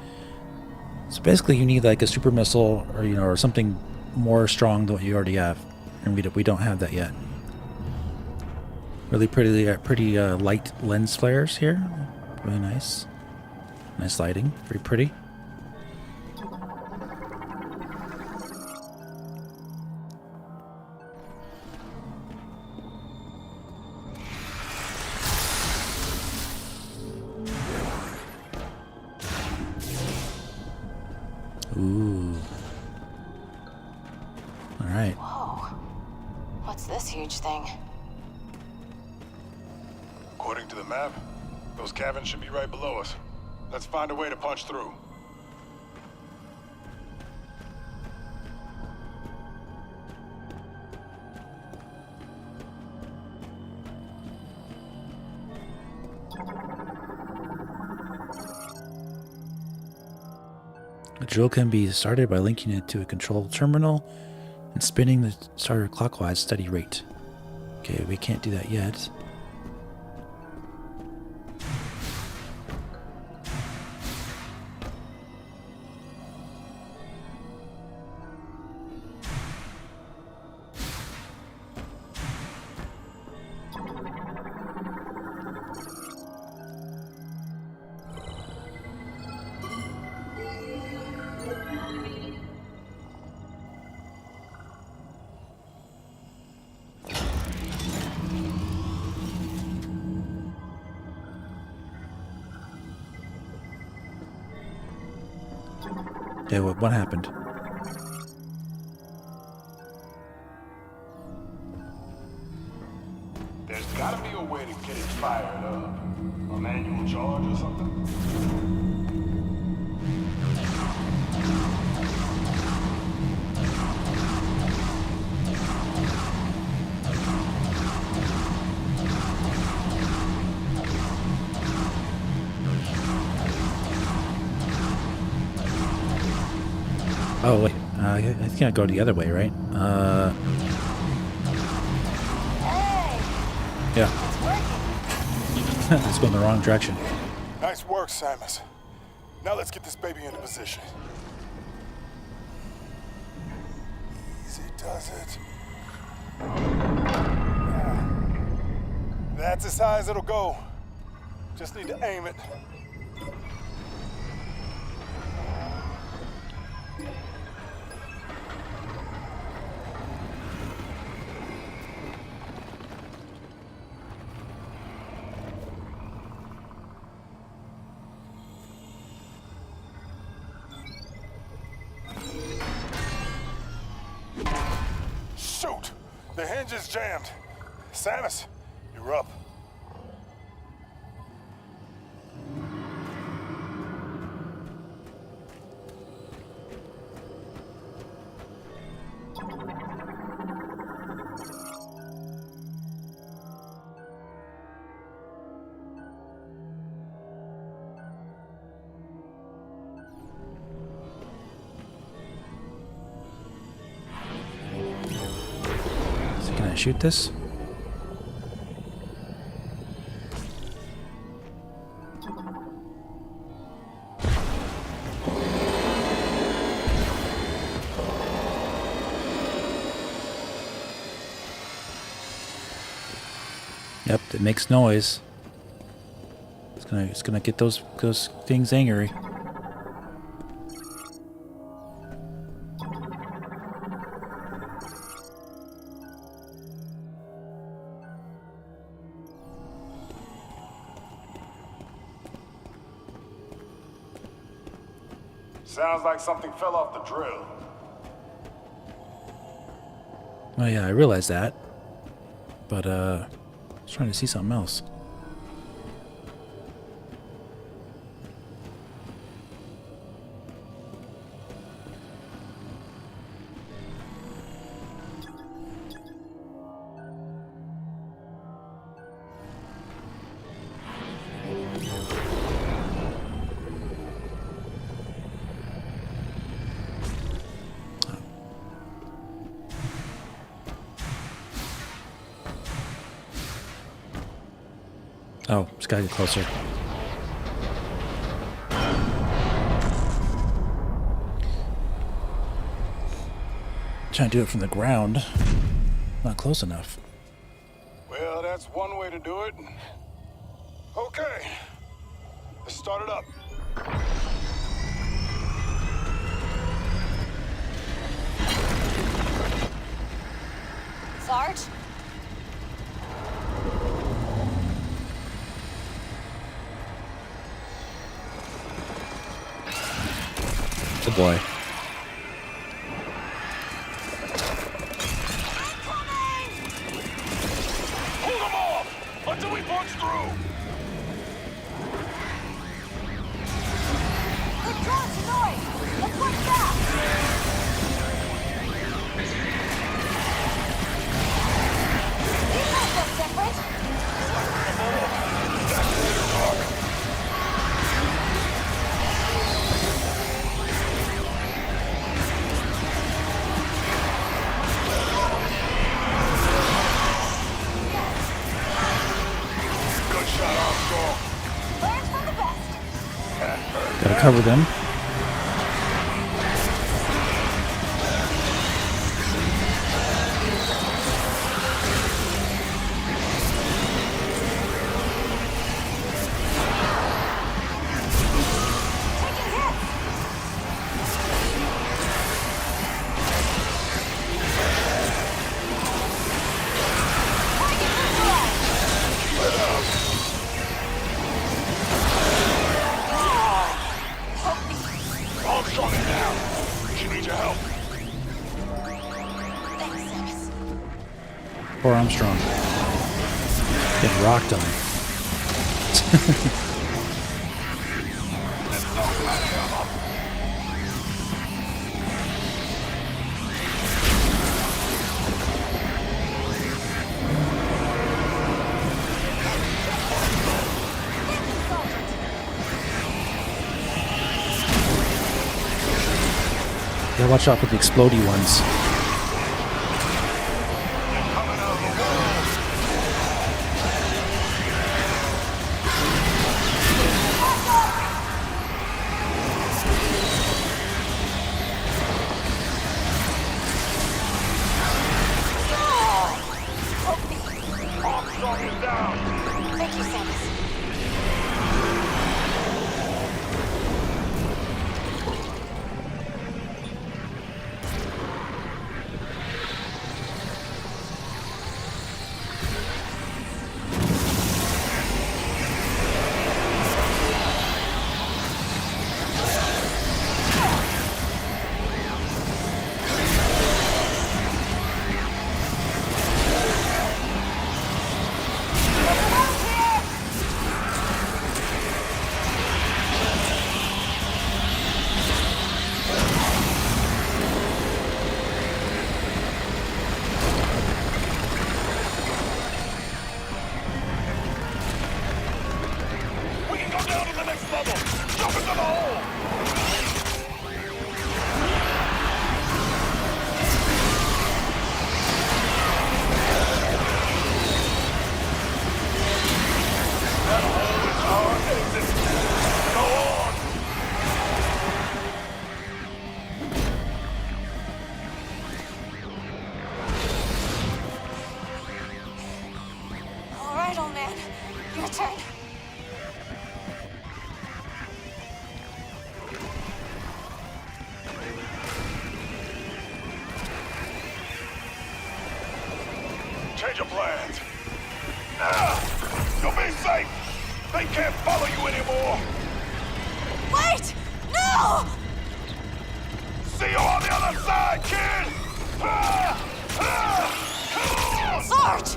So basically, you need like a super missile, or or something more strong than what you already have, and we don't have that yet. Really pretty light lens flares here. Really nice. Nice lighting. Very pretty. Ooh. All right. Whoa. What's this huge thing? According to the map, those caverns should be right below us. Let's find a way to punch through. The drill can be started by linking it to a control terminal and spinning the starter clockwise steady rate. Okay, we can't do that yet. Yeah, what happened? There's gotta be a way to get it fired up. A manual charge or something? Oh wait, I think I go the other way, right? Yeah. It's going the wrong direction. Nice work, Samus. Now let's get this baby into position. Easy does it. That's as high as it'll go. Just need to aim it. Shoot! The hinge is jammed. Samus, you're up. shoot this? Yep, it makes noise. It's gonna get those things angry. Sounds like something fell off the drill. Oh yeah, I realized that. But I was trying to see something else. Oh, just gotta get closer. Trying to do it from the ground. Not close enough. Well, that's one way to do it. Okay. Let's start it up. Sarge? Good boy. Hold them off until we punch through. It draws noise! Let's work back! These guys look different! Gotta cover them. Poor Armstrong. Getting rocked on. Gotta watch out for the explodey ones. Thank you, Samus. They can't follow you anymore! Wait! No! See you on the other side, kid! Sarge!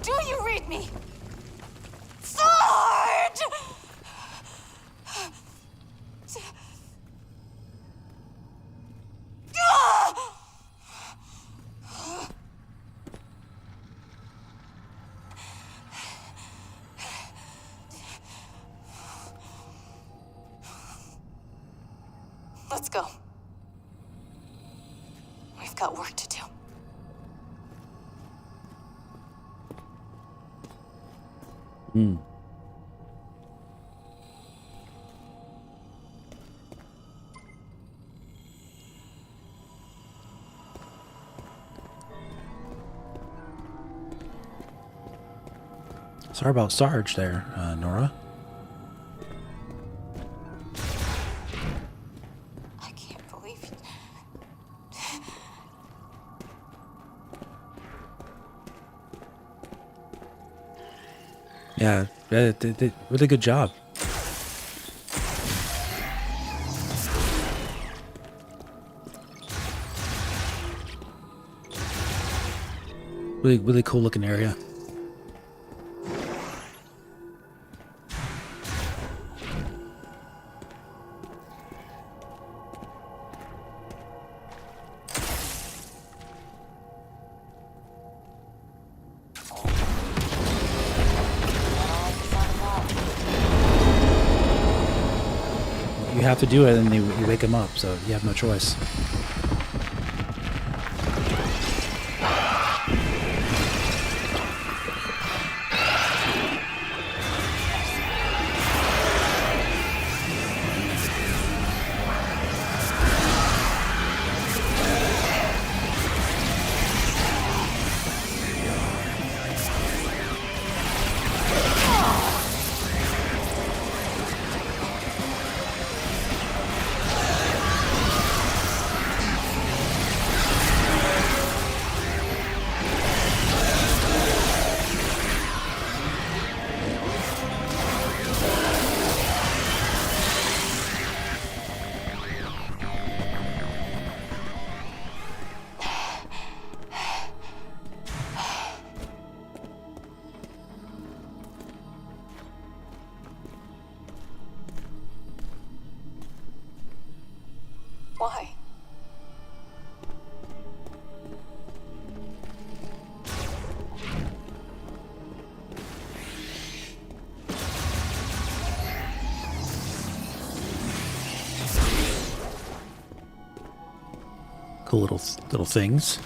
Do you read me? Sarge! Let's go. We've got work to do. Sorry about Sarge there, Nora. I can't believe it. Yeah, really good job. Really cool looking area. You have to do it, and you wake him up, so you have no choice. Why? Cool little things.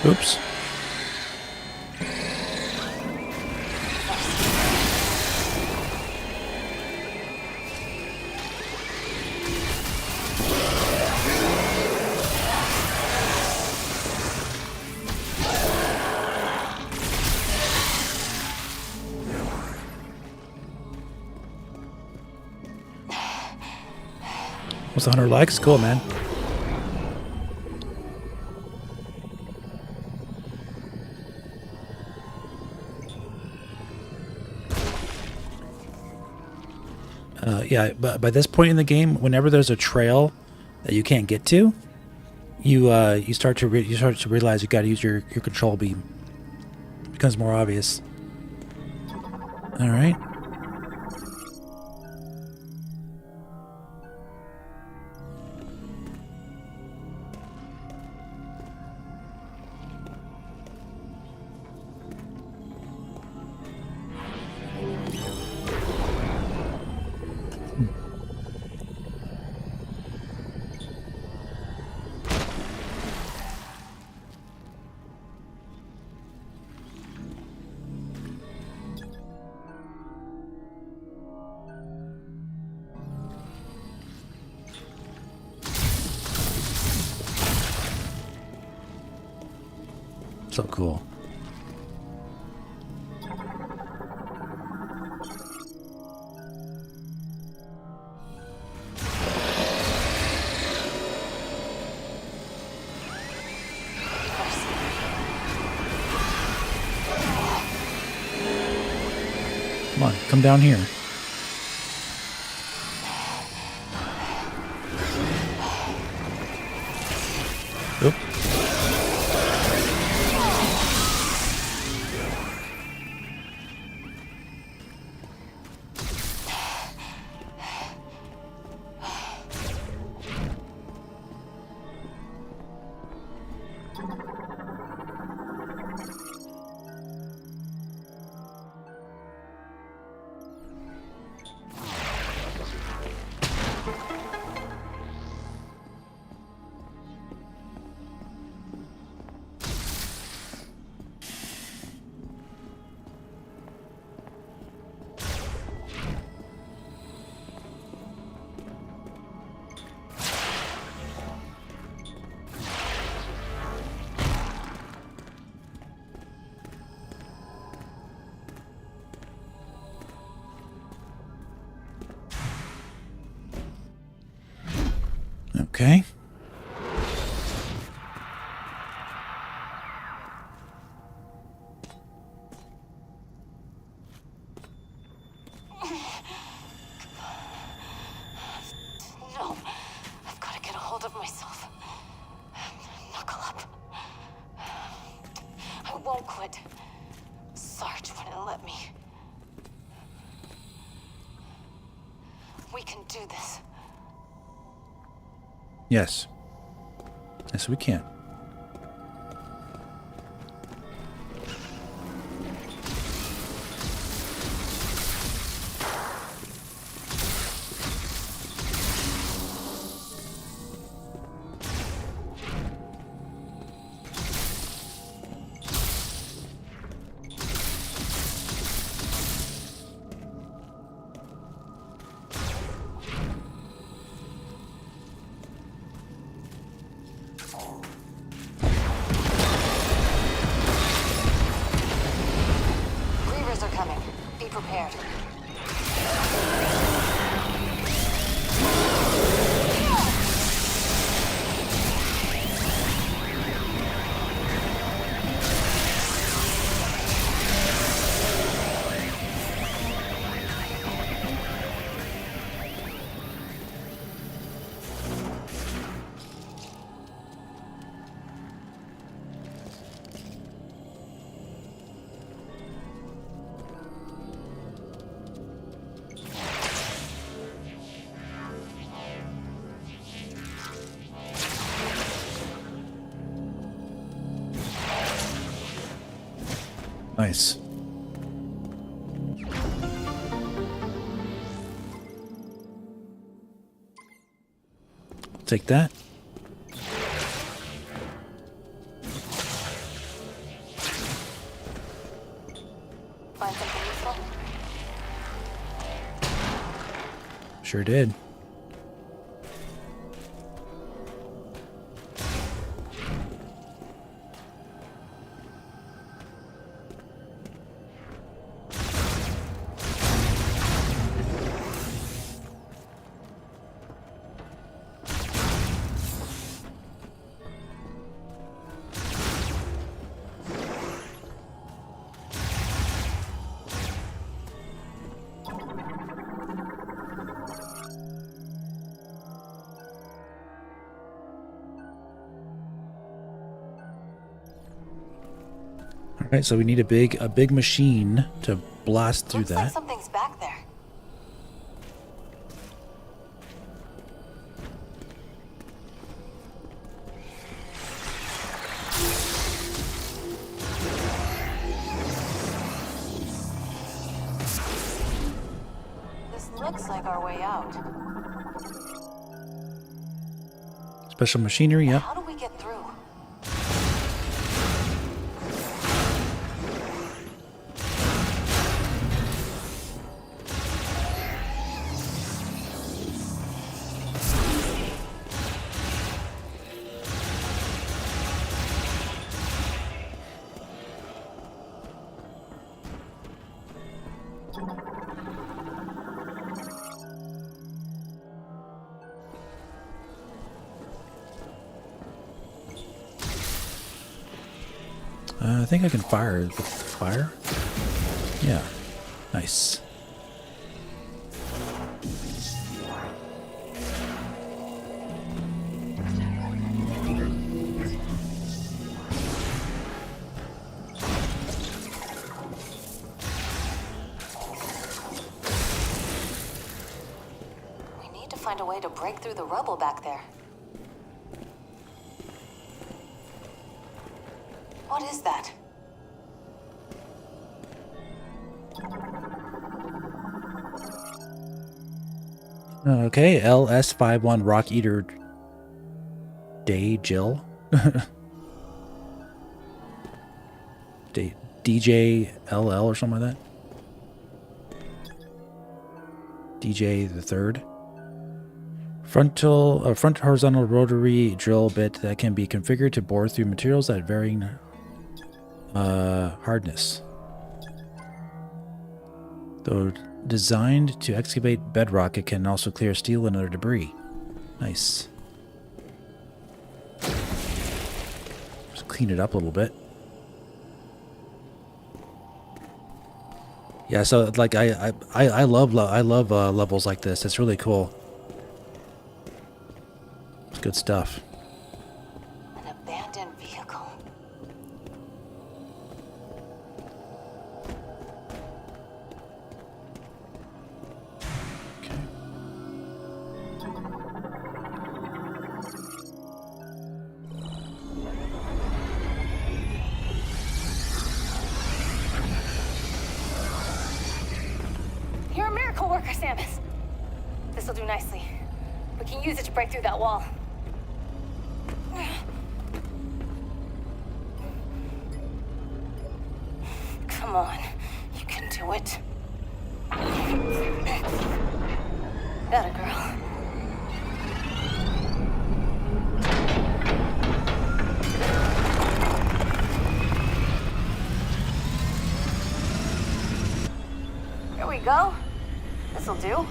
Oops. What's 100 likes? Cool, man. Yeah, but by this point in the game, whenever there's a trail that you can't get to, you start to realize you got to use your control beam. It becomes more obvious. All right. So cool. Come on, come down here. Oop. Okay. No, I've got to get a hold of myself. Knuckle up. I won't quit. Sarge wouldn't let me. We can do this. Yes. Yes, we can. Prepared. Nice. Take that. Find something useful? Sure did. All right, so we need a big machine to blast through Looks that. like something's back there. This looks like our way out. Special machinery, yeah. How do we get through? I think I can fire with fire. Yeah. Nice. We need to find a way to break through the rubble back there. What is that? Okay, LS51 Rock Eater Day Jill. DJ LL or something like that. DJ the third. Front horizontal rotary drill bit that can be configured to bore through materials at varying hardness. Though designed to excavate bedrock, it can also clear steel and other debris. Nice. Just clean it up a little bit. Yeah, so like I love levels like this. It's really cool. It's good stuff. An abandoned vehicle. You're a miracle worker, Samus. This'll do nicely. We can use it to break through that wall. Come on, you can do it. That a girl. Here we go. This'll do.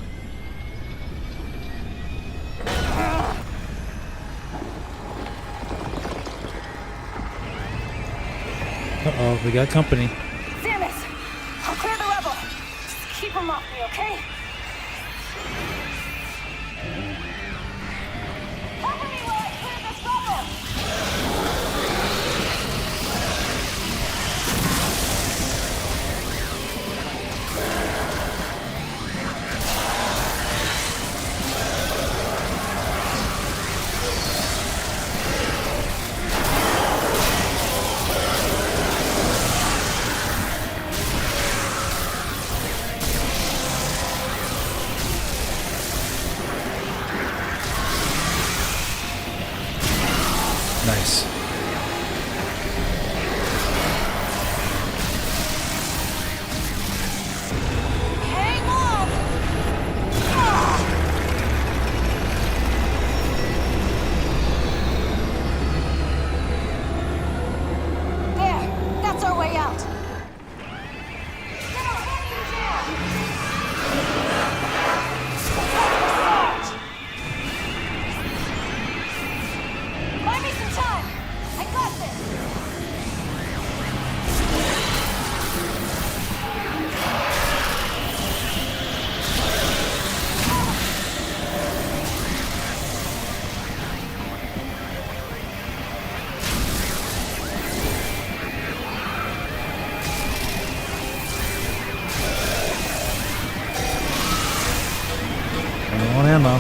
Uh-oh, we got company. Samus, I'll clear the rubble. Just keep him off me, okay? Cover me while I clear this rubble. Nice. Hang on! There, that's our way out. Buy me some time! I got this! I want ammo.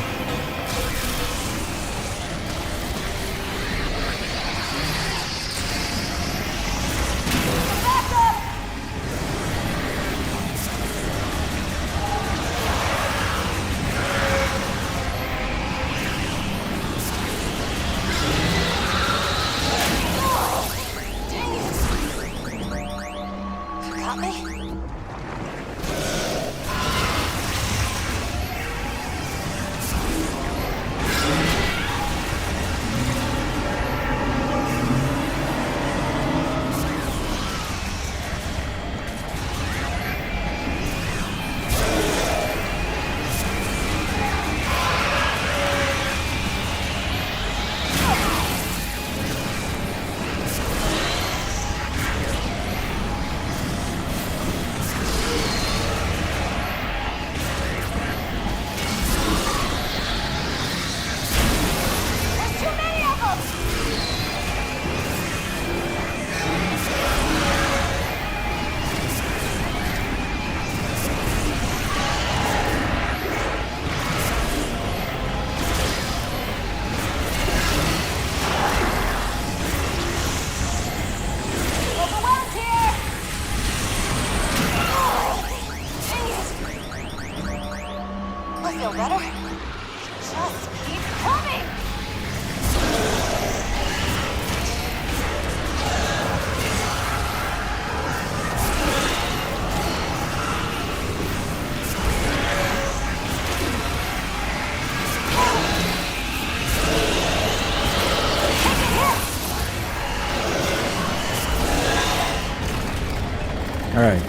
All right.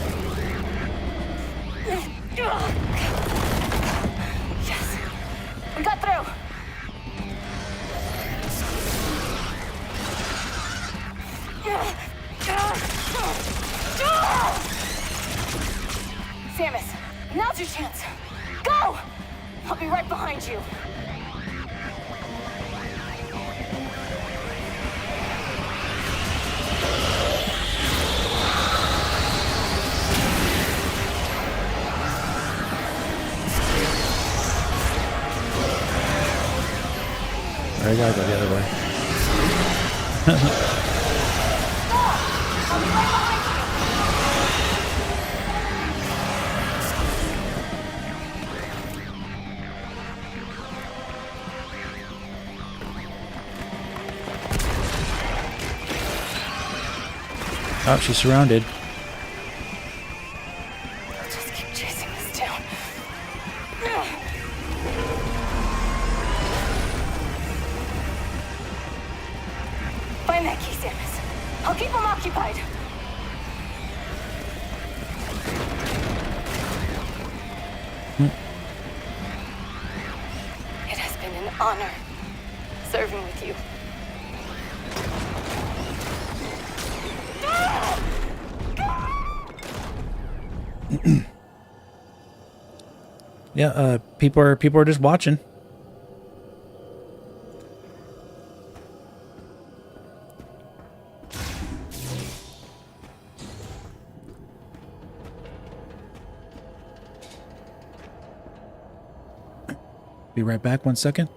Yes. We got through. Samus, now's your chance. Go! I'll be right behind you. I gotta go the other way. Oh, she's surrounded. Just keep chasing this down. Find that key, Samus. I'll keep them occupied. It has been an honor serving with you. Yeah, people are just watching. Be right back, 1 second.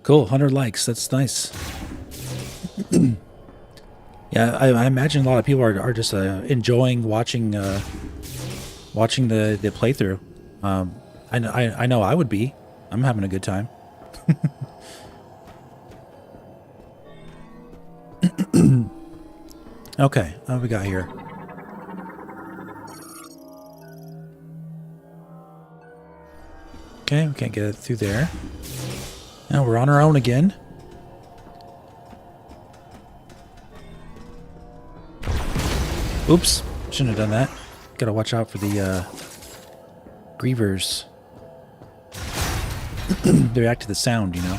Cool, 100 likes. That's nice. Yeah, I imagine a lot of people are just enjoying watching watching the playthrough. I know I would be. I'm having a good time. Okay, what we got here? Okay, we can't get it through there. Now we're on our own again. Oops, shouldn't have done that. Gotta watch out for the grievers. They react to the sound, you know.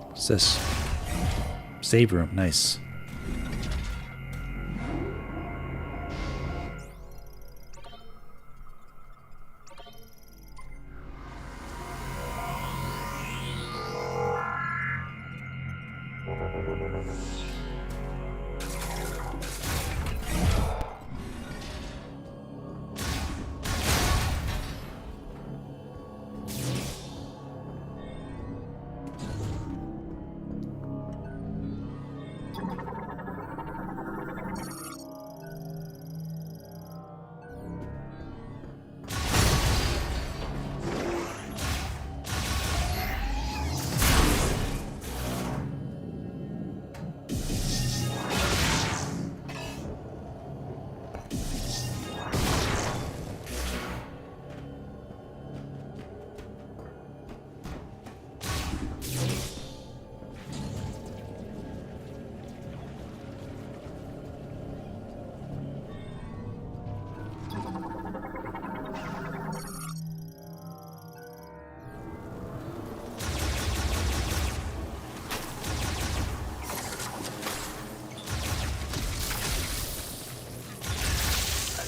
What's this? Save room, nice.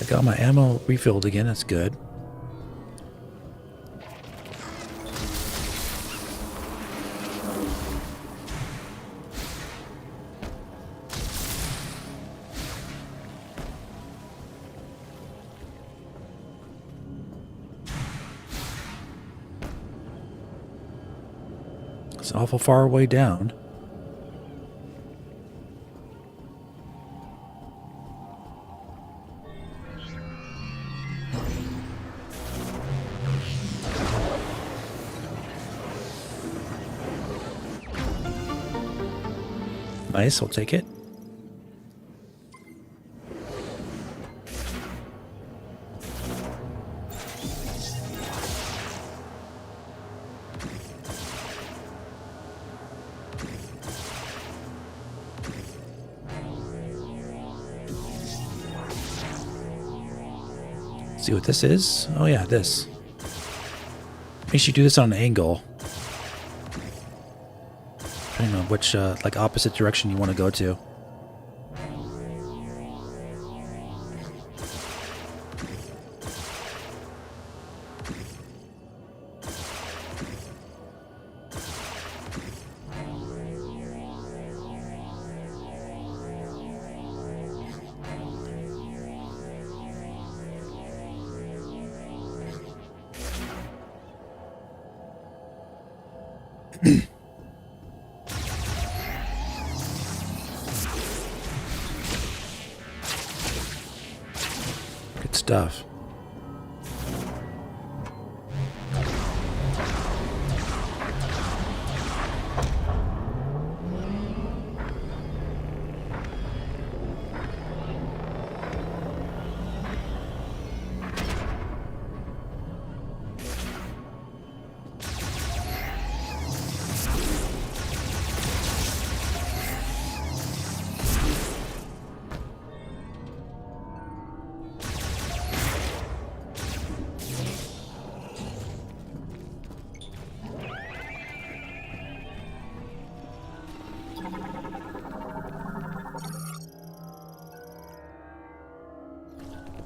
Got my ammo refilled again, that's good. It's awful far way down. Nice, I'll take it. See what this is? Oh yeah, this. Makes you do this on an angle. Depending on which, like, opposite direction you want to go to. Good stuff.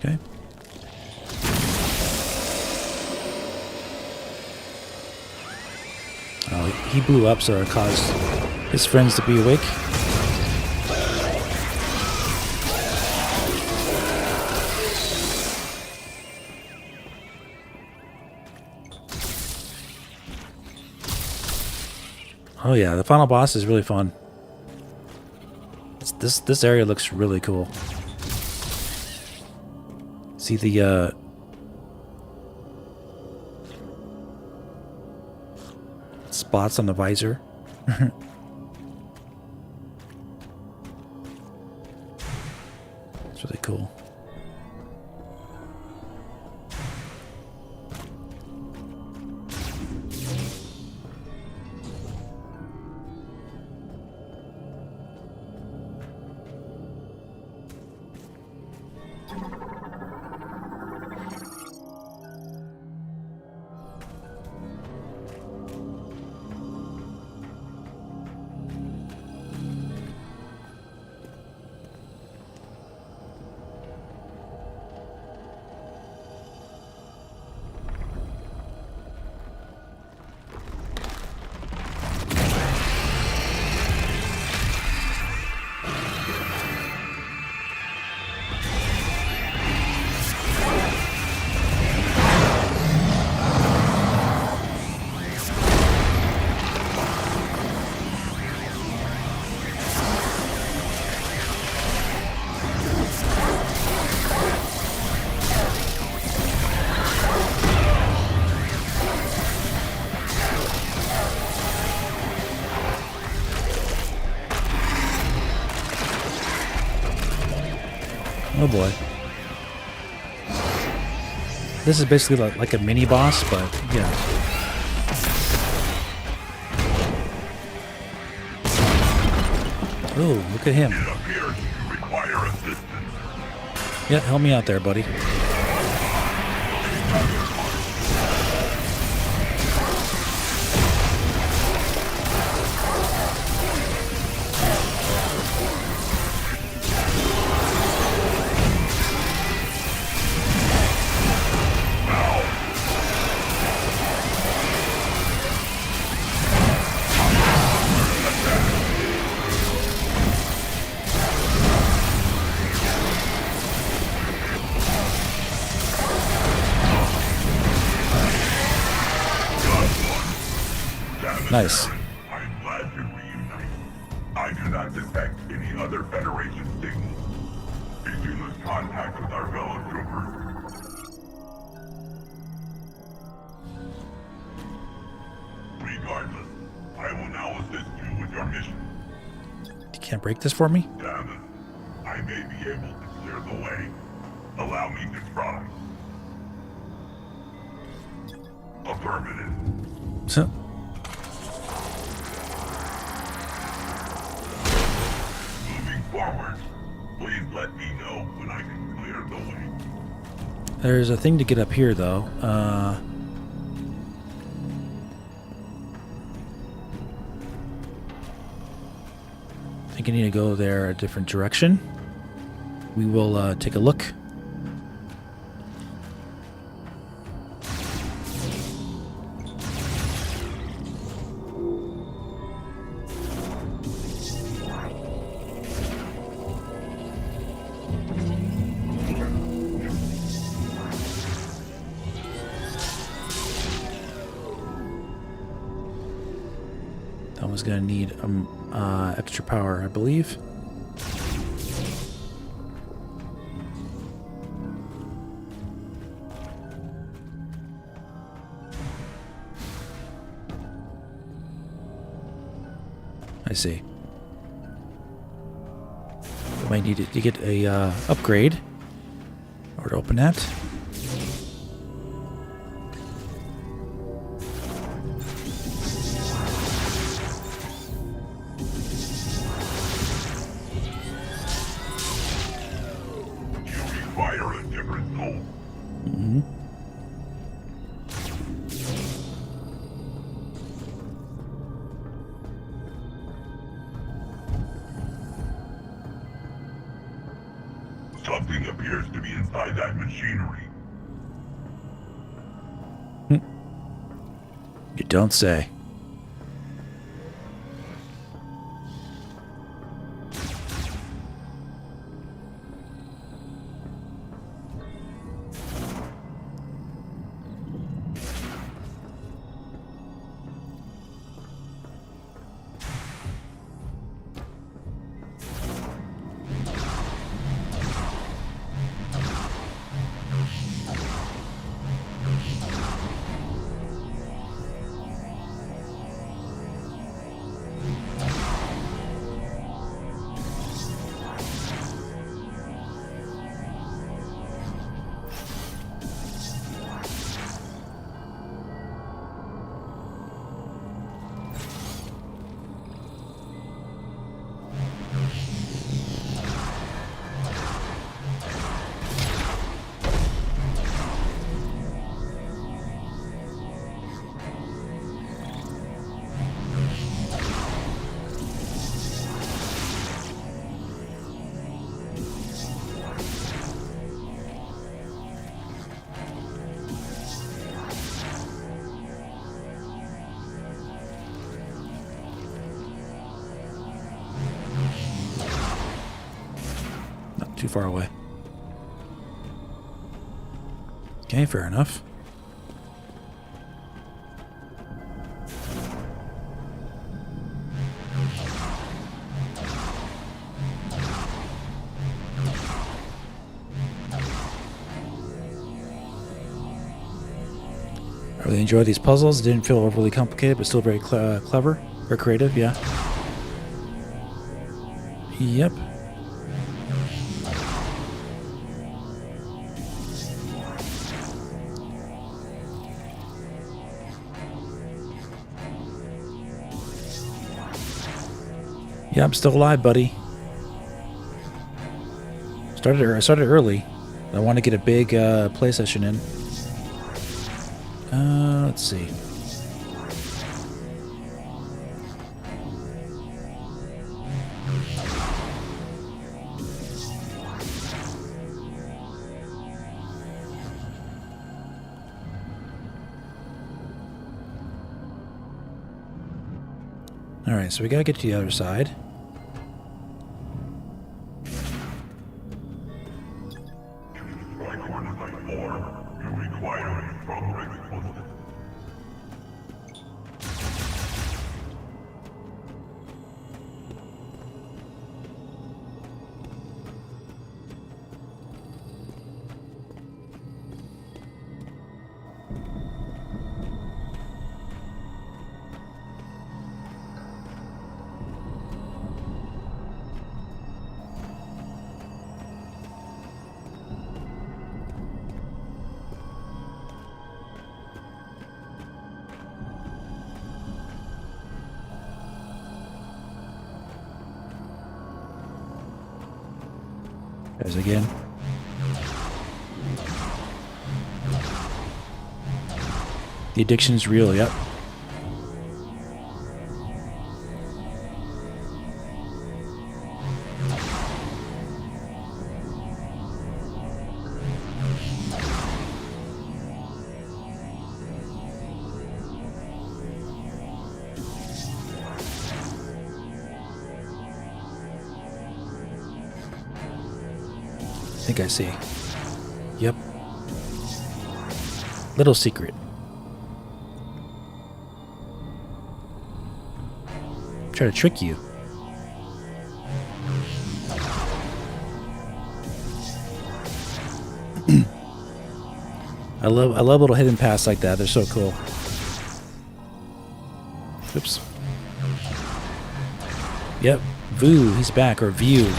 Okay. Oh, he blew up, so it caused his friends to be awake. Oh yeah, the final boss is really fun. This area looks really cool. See the spots on the visor? It's really cool. Oh boy. This is basically like a mini boss, but yeah. Oh, look at him. Yeah, help me out there, buddy. Nice. Regardless, I will now assist you with your mission. You can't break this for me? Damn it. I may be able to clear the way. Allow me to try. Affirmative. So, Moving forward. Please let me know when I can clear the way. there's a thing to get up here, though. I think I need to go there a different direction. We will take a look. That one's going to need extra power, I believe. I see. Might need to get a upgrade or to open that. Require a different goal. Mm-hmm. Something appears to be inside that machinery. You don't say. Too far away. Okay, fair enough. I really enjoyed these puzzles. Didn't feel overly complicated, but still very clever or creative, yeah. Yep. Yeah, I'm still alive, buddy. I started early. I want to get a big play session in. Let's see. All right, so we gotta get to the other side. There's again. The addiction's real, yep. I think I see. Yep. Little secret. Try to trick you. I love little hidden paths like that. They're so cool. Oops. Yep. Voo, he's back, or View.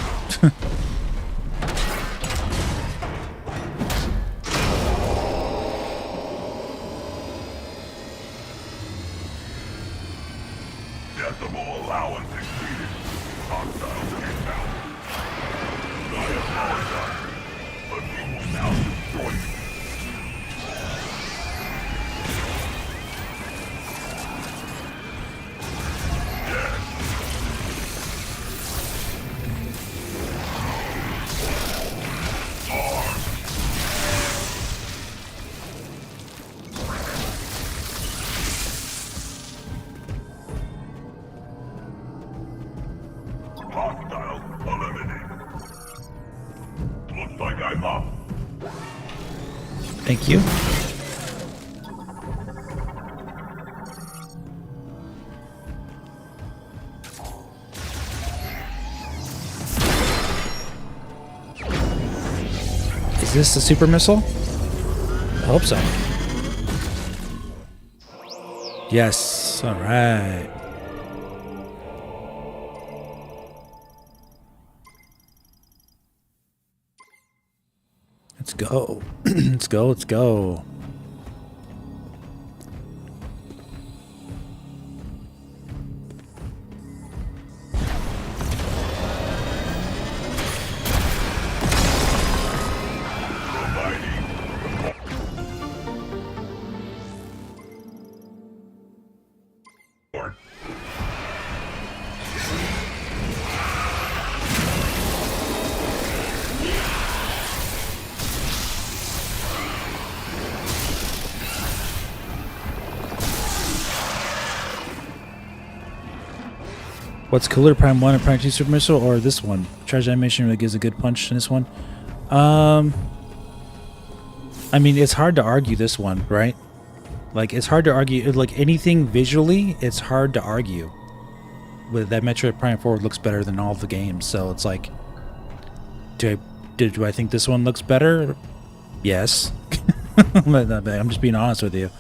Thank you. Is this a super missile? I hope so. Yes. All right. Let's go. Let's go. Let's go. What's cooler, Prime 1 and Prime 2 Super Missile, or this one? Charge animation really gives a good punch in this one. I mean, it's hard to argue this one, right? Like, it's hard to argue. Like, anything visually, it's hard to argue. With that Metroid Prime 4 looks better than all the games, so it's like, do I think this one looks better? Yes. I'm just being honest with you.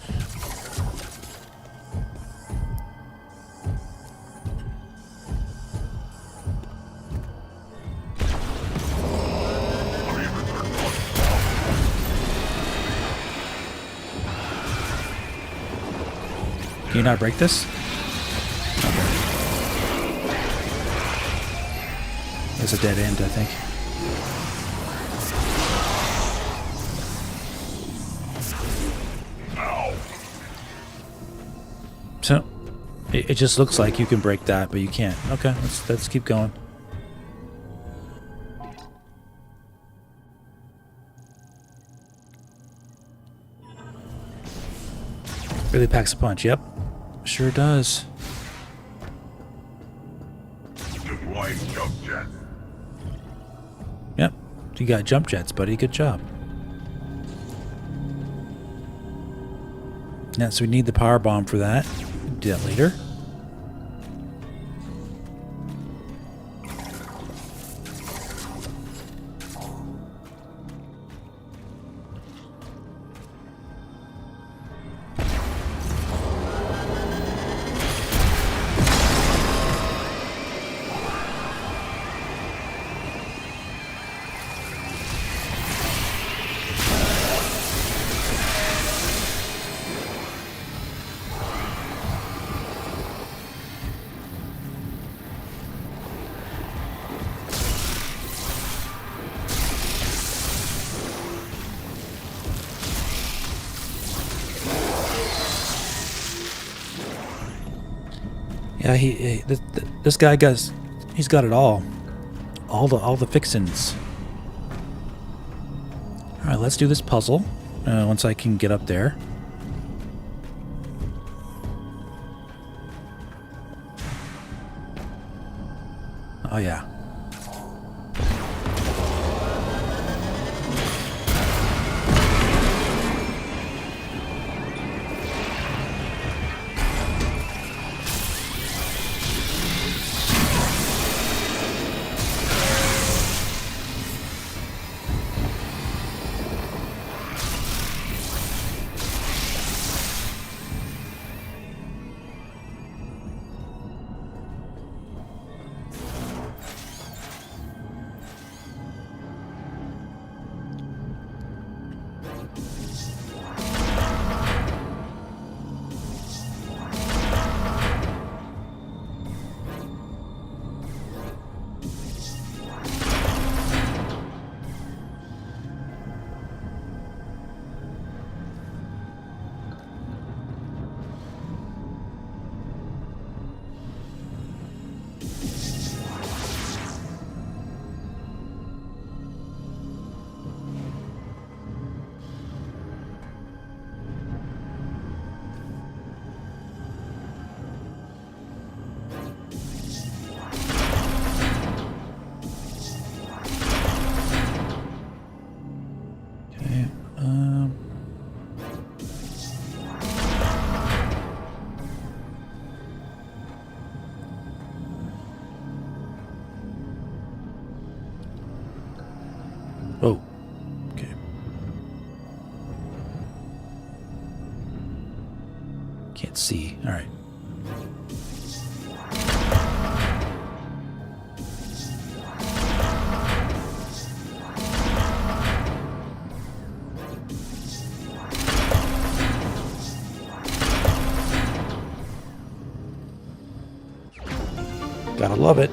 Can you not break this? Okay. It's a dead end, I think. So, it just looks like you can break that, but you can't. Okay, let's keep going. Really packs a punch, yep. Sure does. Yep, you got jump jets, buddy. Good job. Yeah, so we need the power bomb for that. Do that later. Yeah, this guy he's got it all the fixins. All right, let's do this puzzle once I can get up there. Oh yeah. Oh, okay. Can't see. All right. Gotta love it.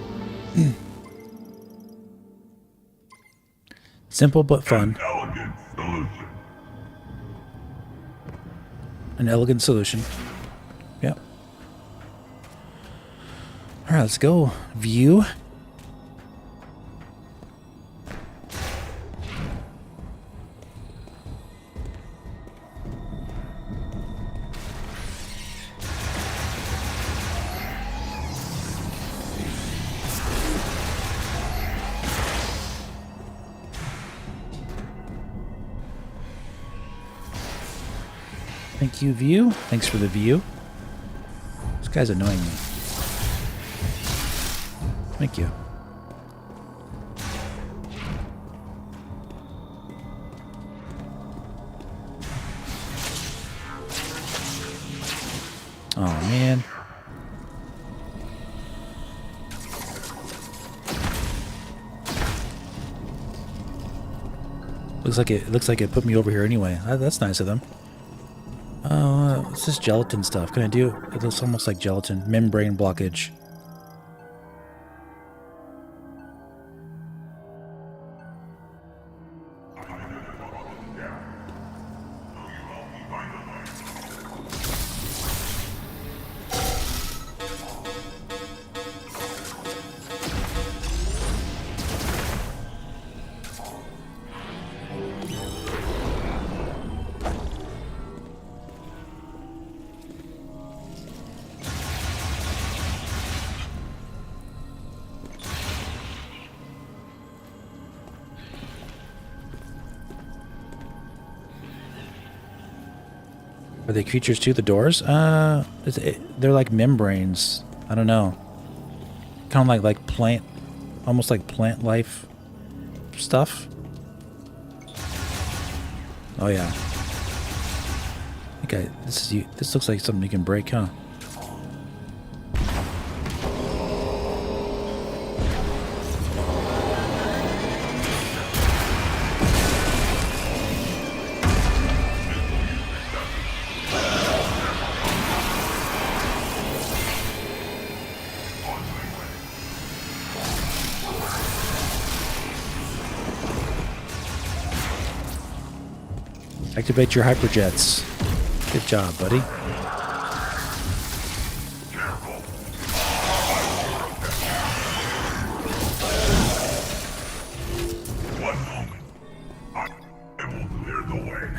Simple but fun. An elegant solution. Yep. All right, let's go. View. Thank you, view. Thanks for the view. This guy's annoying me. Thank you. Oh man. Looks like it put me over here anyway. That's nice of them. It's just gelatin stuff. Can I do it? It looks almost like gelatin. Membrane blockage. Are they creatures too? The doors? They're like membranes. I don't know. Kind of like plant, almost like plant life stuff. Oh yeah. Okay, this looks like something you can break, huh? Activate your hyperjets. Good job, buddy.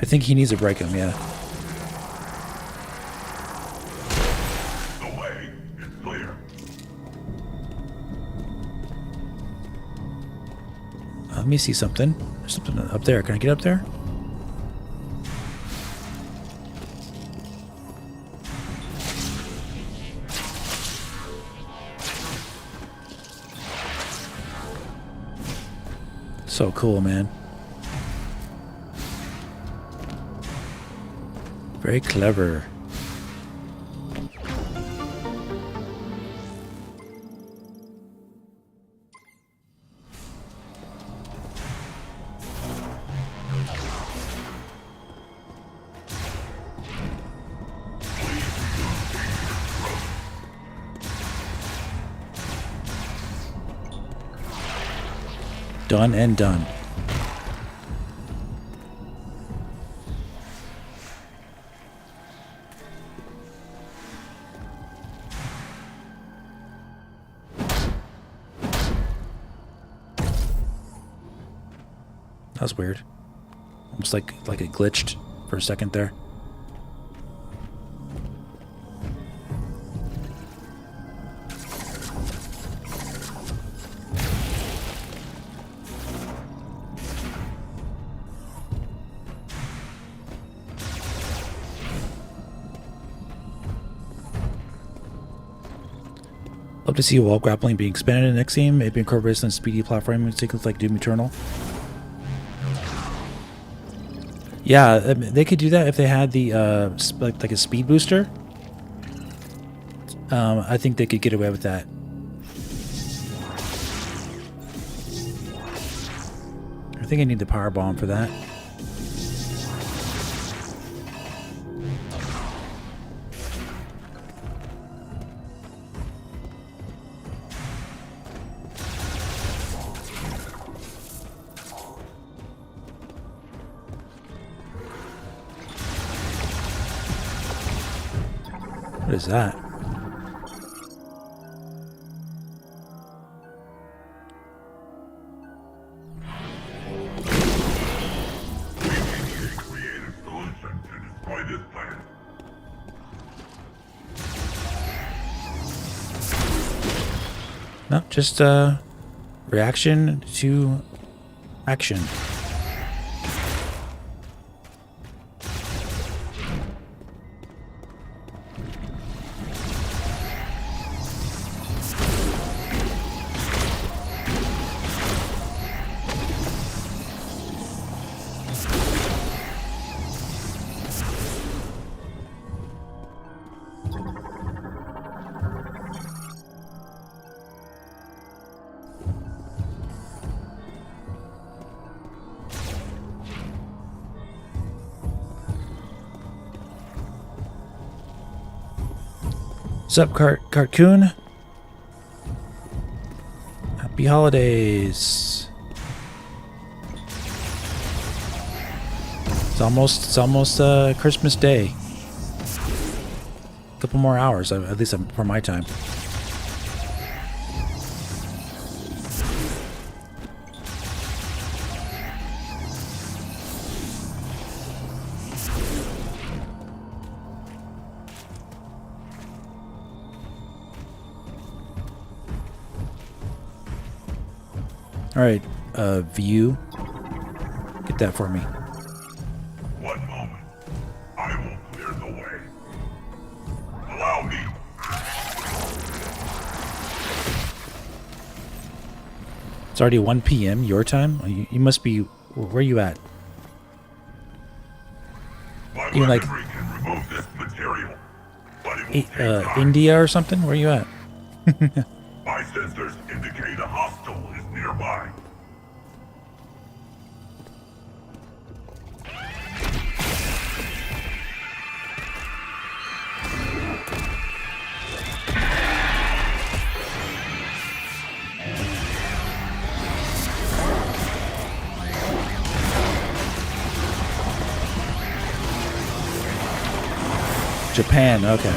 I think he needs to break him, yeah. The way is clear. Let me see something. There's something up there. Can I get up there? So cool, man. Very clever. Done and done. That was weird. Almost like it glitched for a second there. Love to see wall grappling being expanded in the next game. Maybe incorporated in speedy platforming sequences like Doom Eternal. Yeah, they could do that if they had the like a speed booster. I think they could get away with that. I think I need the power bomb for that. What is that? No, just reaction to action. What's up, Cartoon? Happy holidays. It's almost Christmas Day. A couple more hours, at least for my time. All right, view. Get that for me. One moment. I will clear the way. Allow me. It's already 1 p.m. your time. You must be. Where are you at? You like can remove this material, but it will take India or something? Where are you at? My sensors indicate a hostile is nearby. Japan, okay.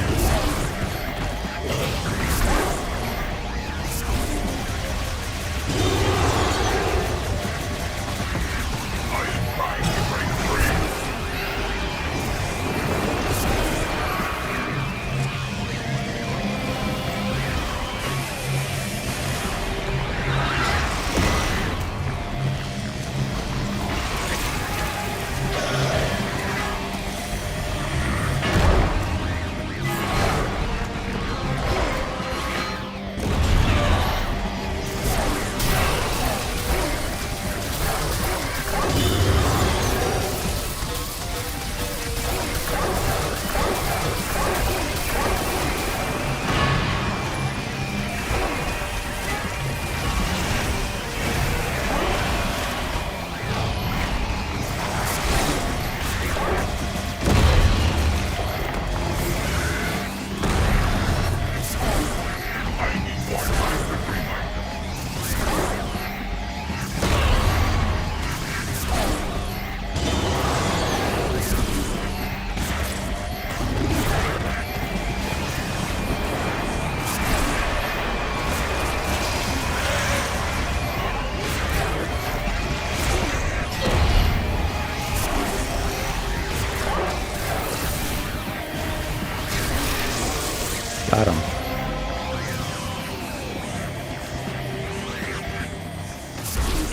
Got him.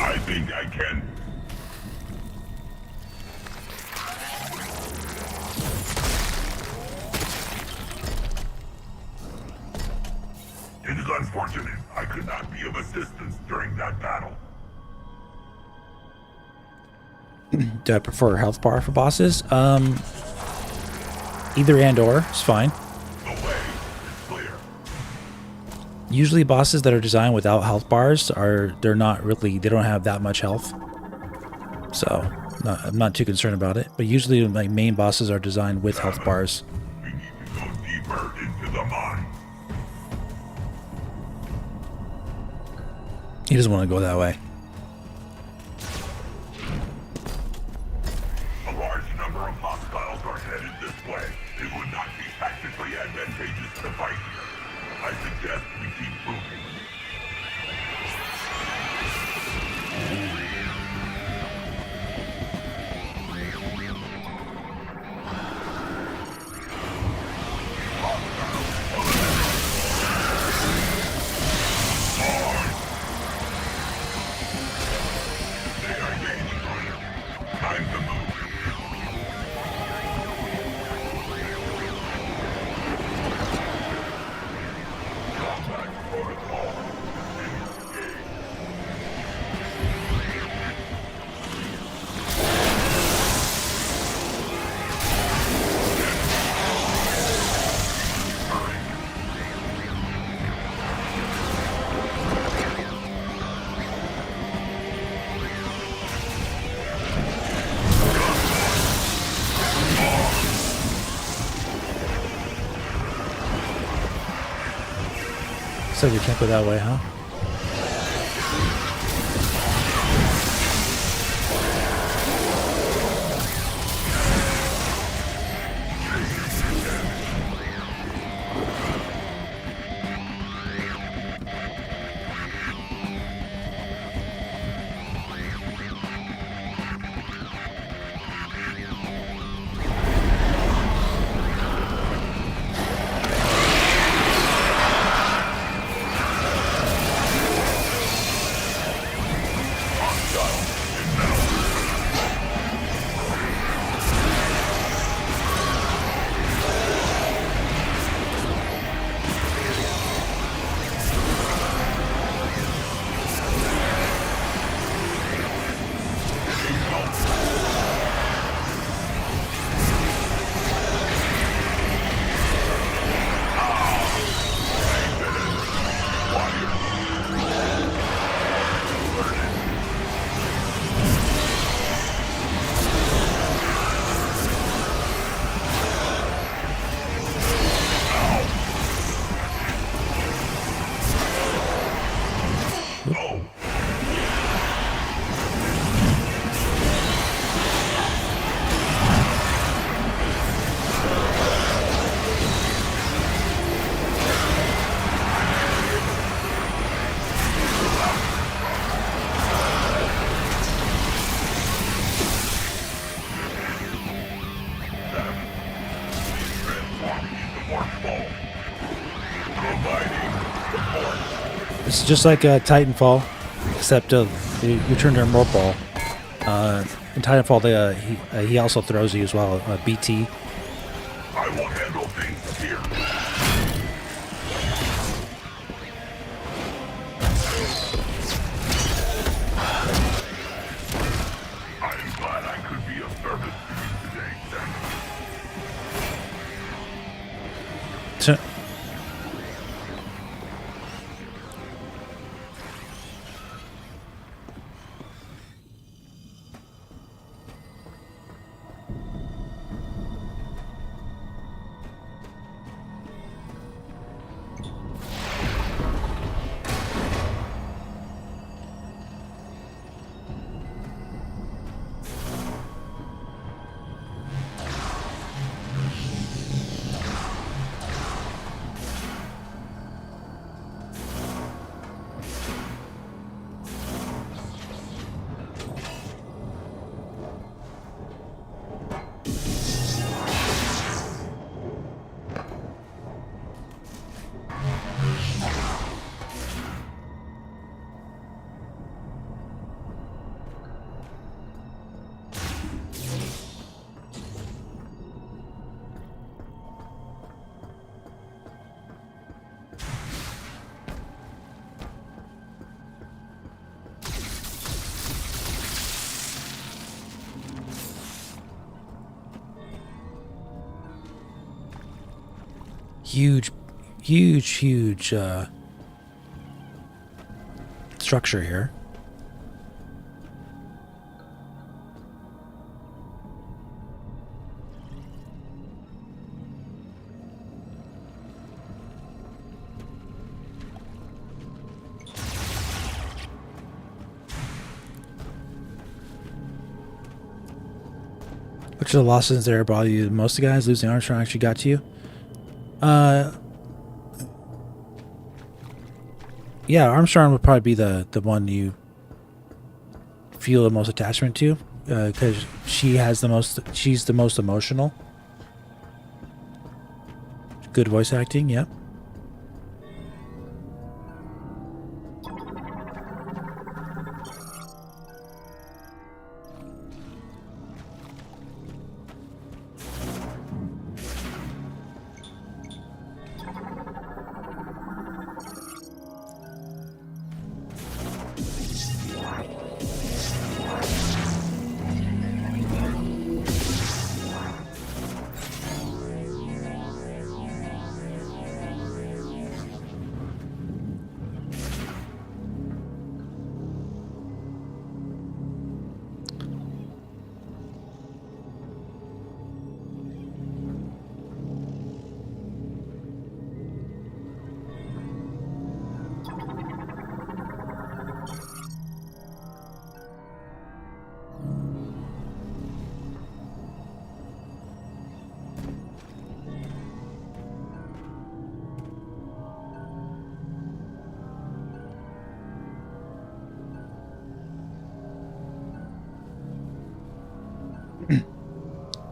I think I can. It is unfortunate I could not be of assistance during that battle. Do I prefer health bar for bosses? Either and or is fine. The way is clear. Usually bosses that are designed without health bars they don't have that much health. So I'm not too concerned about it. But usually my main bosses are designed with health bars. We need to go deeper into the mine. He doesn't want to go that way. A large number of hostiles are headed this way. It would not be tactically advantageous to fight here. I suggest we keep moving. They are gaining on us. Time to move. Combat protocol. Engage. So we can't go that way, huh? It's just like Titanfall, except you turn to a morph ball. In Titanfall, he also throws you as well, BT. I will handle things here. I am glad I could be of service to you today, Sam. huge structure here. Which of the losses there brought you the most? The guys losing Armstrong actually got to you? Yeah, Armstrong would probably be the one you feel the most attachment to, because she's the most emotional. Good voice acting, yep.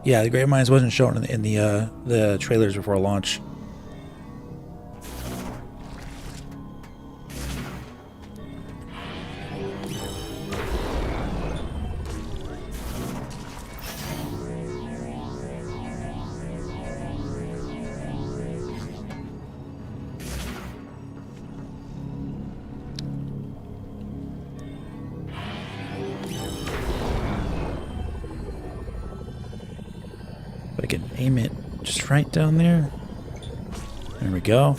Yeah, the Great Minds wasn't shown in the trailers before launch. I can aim it just right down there. There we go.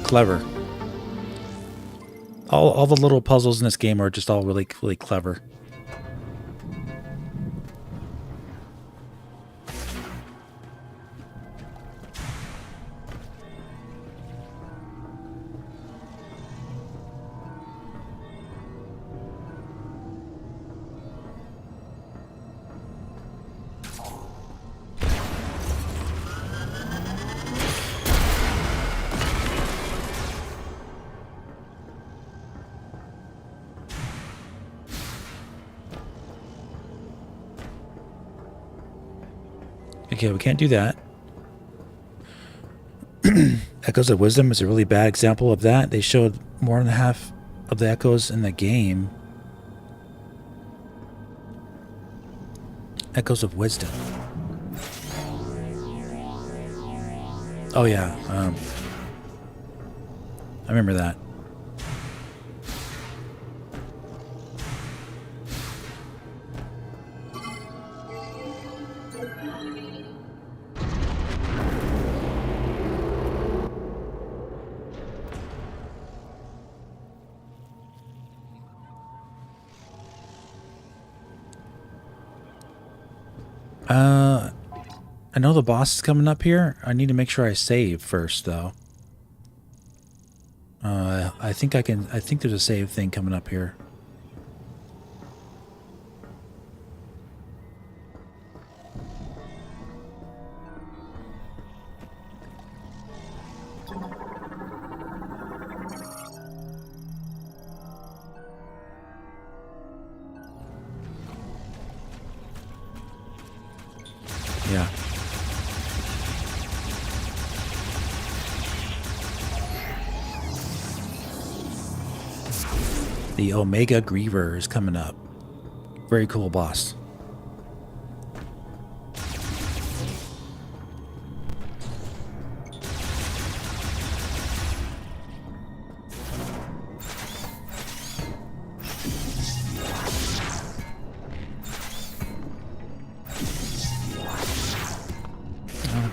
Clever. All the little puzzles in this game are just all really clever. Okay, we can't do that. Echoes of Wisdom is a really bad example of that. They showed more than half of the echoes in the game. Echoes of Wisdom. Oh yeah, I remember that. I know the boss is coming up here. I need to make sure I save first, though. I think there's a save thing coming up here. Yeah. The Omega Griever is coming up. Very cool boss.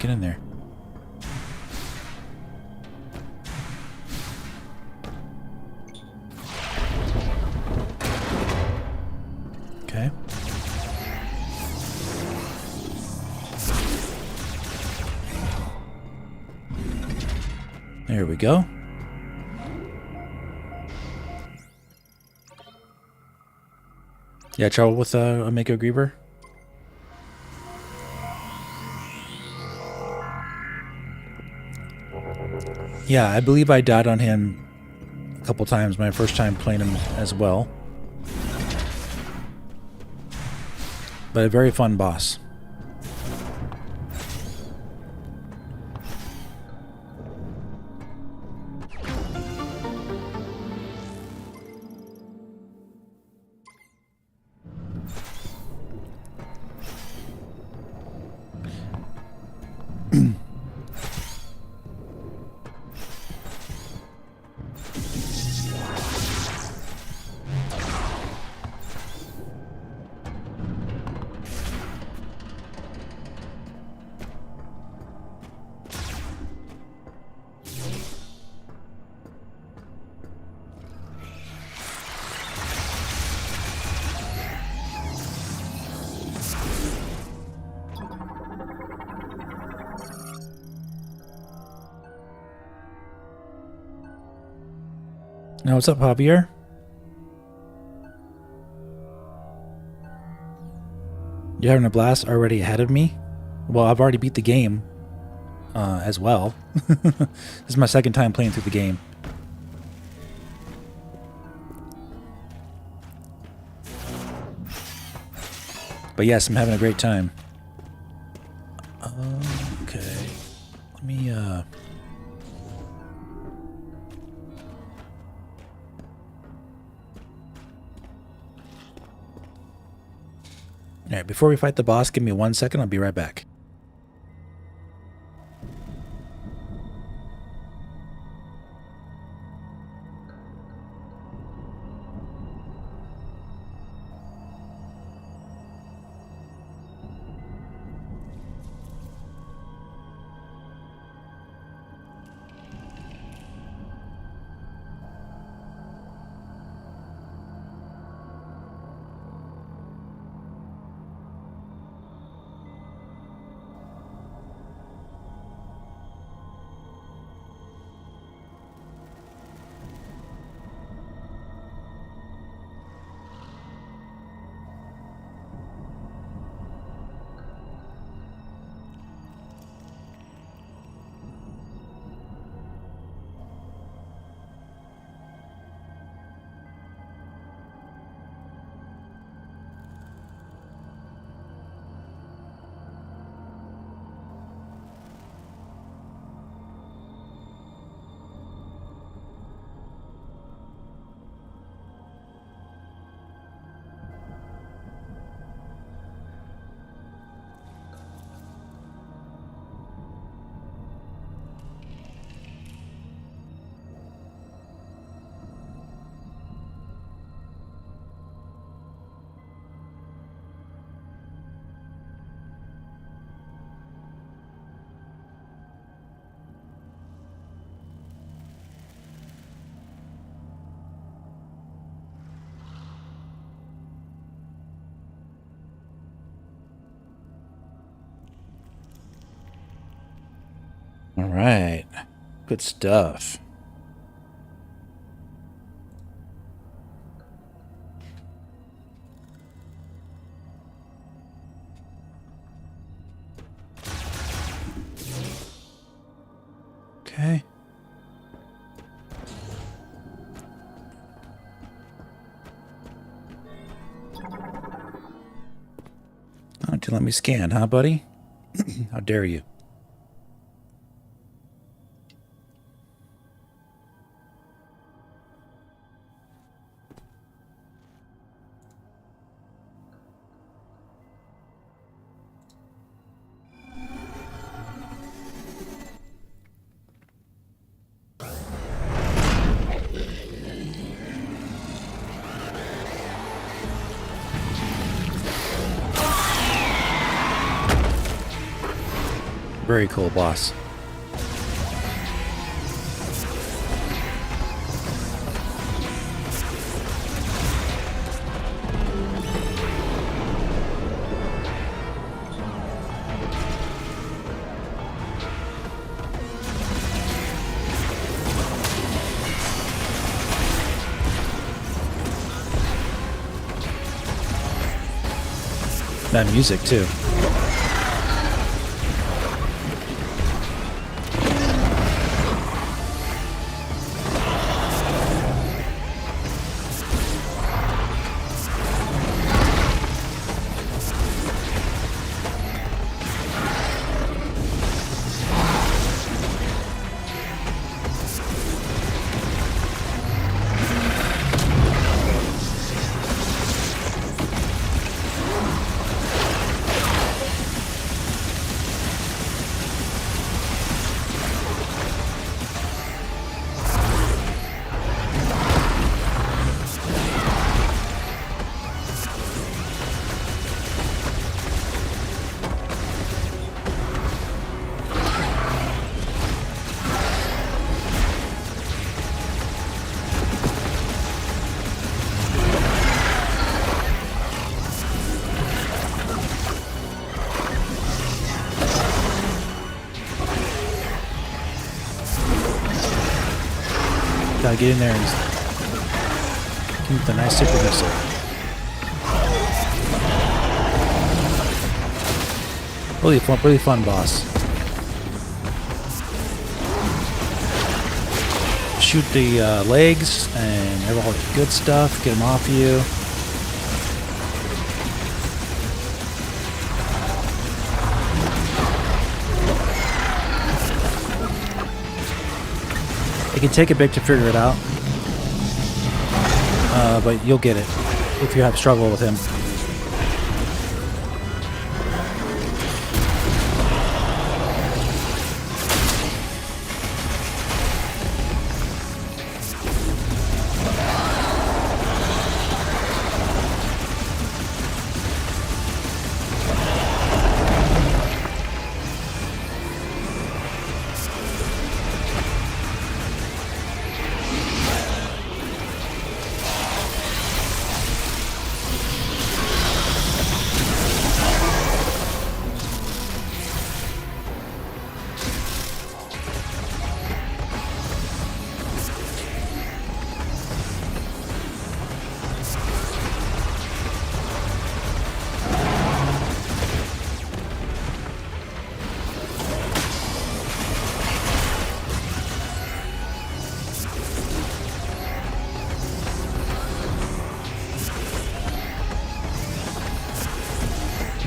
Get in there. Okay. There we go. Yeah, trouble with a Mako Griever? Yeah, I believe I died on him a couple times my first time playing him as well. But a very fun boss. Now, what's up, Javier? You're having a blast already ahead of me? Well, I've already beat the game as well. This is my second time playing through the game. But yes, I'm having a great time. Okay. Let me, Alright, before we fight the boss, give me 1 second, I'll be right back. All right. Good stuff. Okay. Don't you let me scan, huh, buddy? How dare you? Very cool boss. That music too. Gotta get in there and keep the nice super missile. Really fun boss. Shoot the legs and all the good stuff. Get them off you. It can take a bit to figure it out, but you'll get it if you have struggle with him.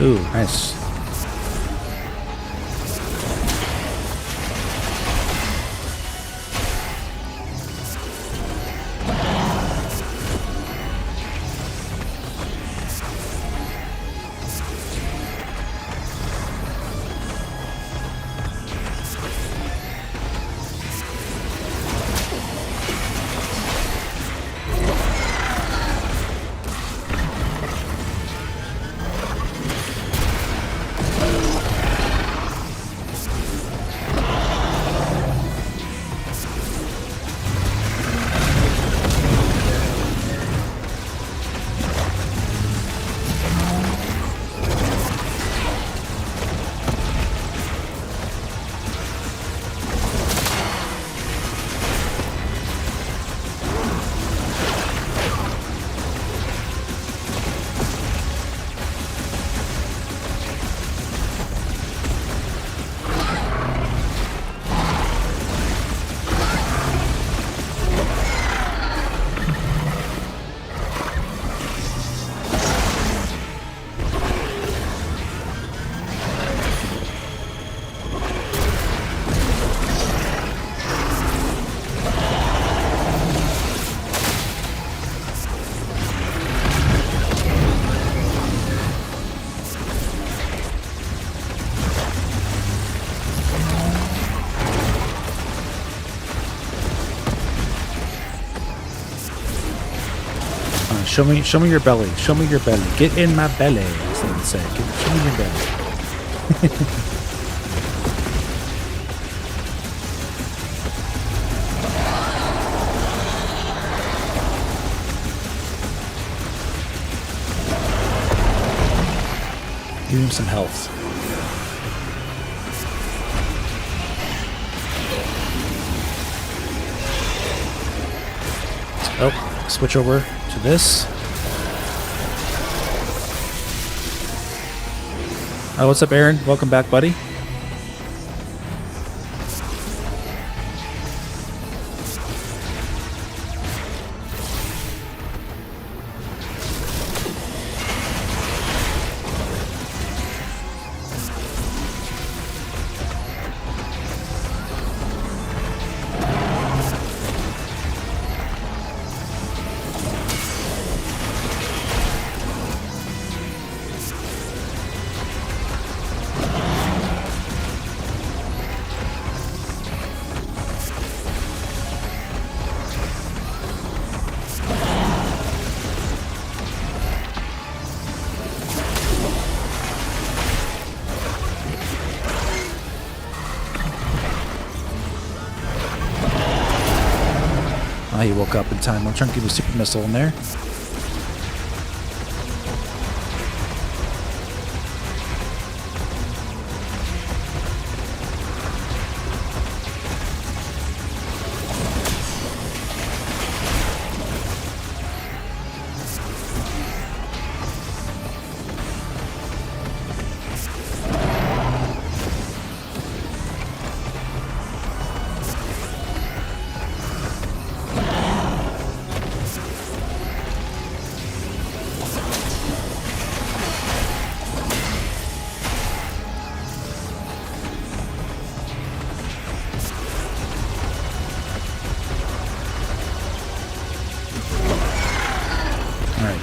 Ooh, nice. Show me your belly. Show me your belly. Get in my belly, as they would say. Show me your belly. him some health. Oh, switch over to this. Oh, what's up, Aaron? Welcome back, buddy. He woke up in time. I'm trying to give a super missile in there.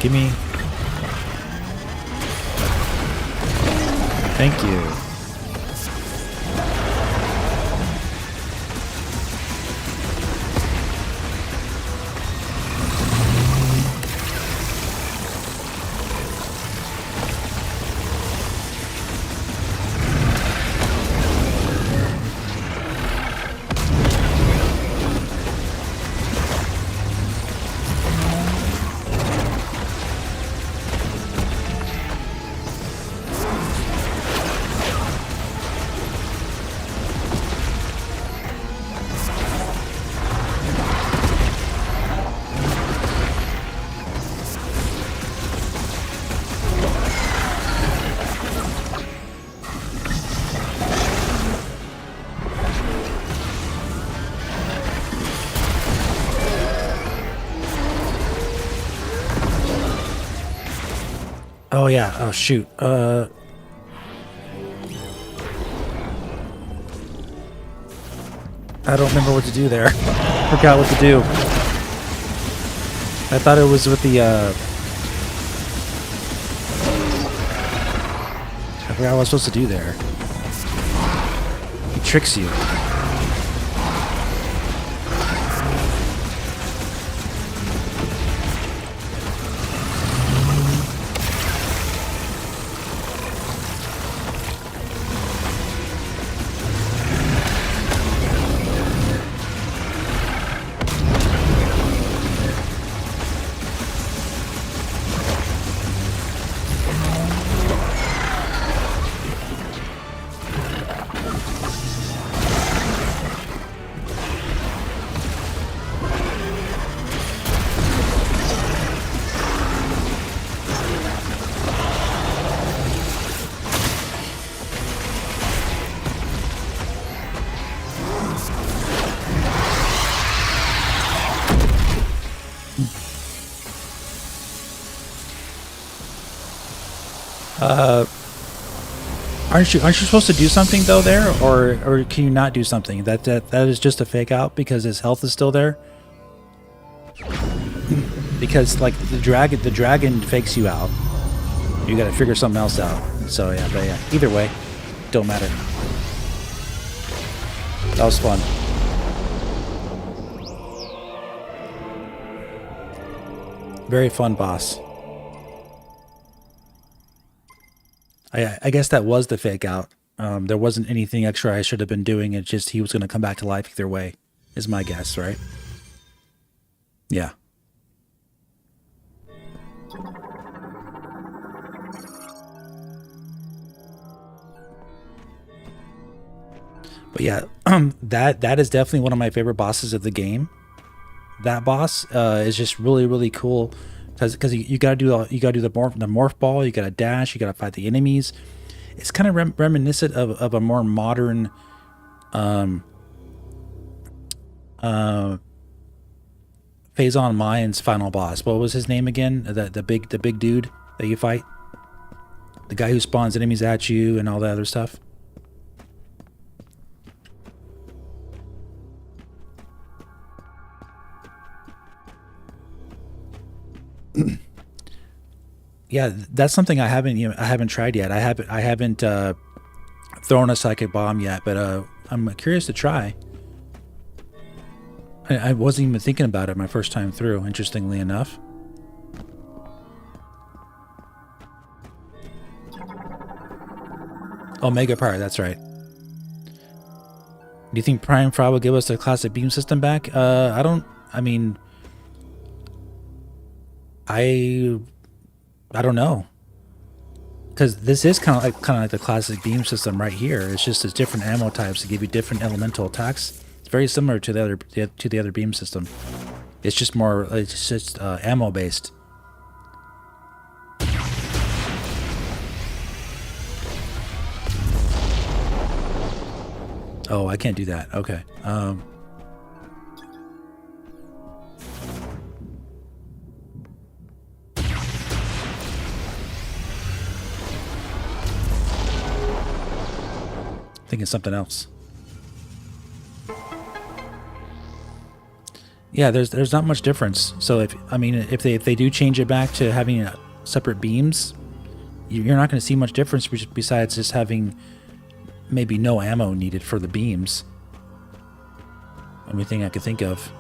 Give me. Thank you. Oh yeah. Oh shoot. I don't remember what to do there. Forgot what to do. I thought it was with the I forgot what I was supposed to do there. He tricks you. Aren't you supposed to do something though there, or can you not do something? That is just a fake out because his health is still there. Because like the dragon fakes you out. You got to figure something else out. So yeah, but yeah, either way, don't matter. That was fun. Very fun boss. I guess that was the fake out. There wasn't anything extra I should have been doing. It's just he was going to come back to life either way, is my guess, right? Yeah. But yeah, that is definitely one of my favorite bosses of the game. That boss is just really cool because you gotta do the morph ball. You gotta dash. You gotta fight the enemies. It's kind of reminiscent of a more modern Phazon Mayans final boss. What was his name again? The big dude that you fight. The guy who spawns enemies at you and all that other stuff. Yeah, that's something I haven't tried yet. I haven't thrown a psychic bomb yet, but I'm curious to try. I wasn't even thinking about it my first time through, interestingly enough. Oh, Mega Power, that's right. Do you think Prime Fraud will give us the classic beam system back? I don't know. Because this is kind of like the classic beam system right here. It's just it's different ammo types to give you different elemental attacks. It's very similar to the other beam system. It's just ammo based. Oh, I can't do that. Okay. Thinking something else. Yeah, there's not much difference. So if they do change it back to having separate beams, you're not going to see much difference besides just having maybe no ammo needed for the beams. Only thing I could think of.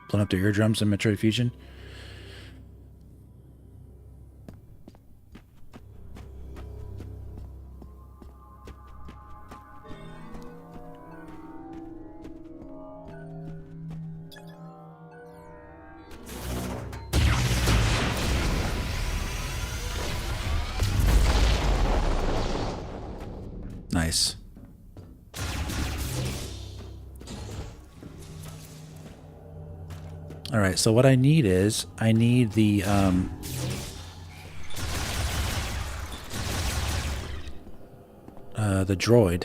Blowing up their eardrums in Metroid Fusion. Nice. All right, so what I need is the droid.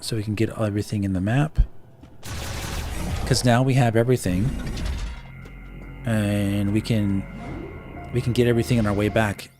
So we can get everything in the map. Because now we have everything. And we can get everything on our way back.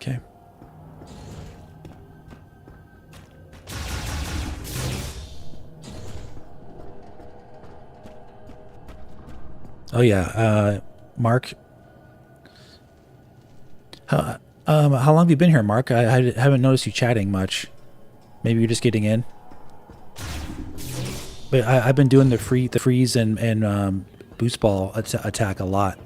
Okay. Oh yeah, Mark. How long have you been here, Mark? I haven't noticed you chatting much. Maybe you're just getting in. But I've been doing the freeze and boost ball attack a lot.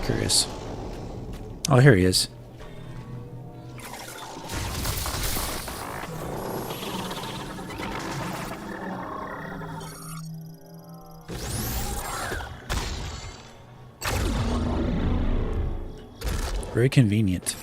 Curious. Oh, here he is. Very convenient.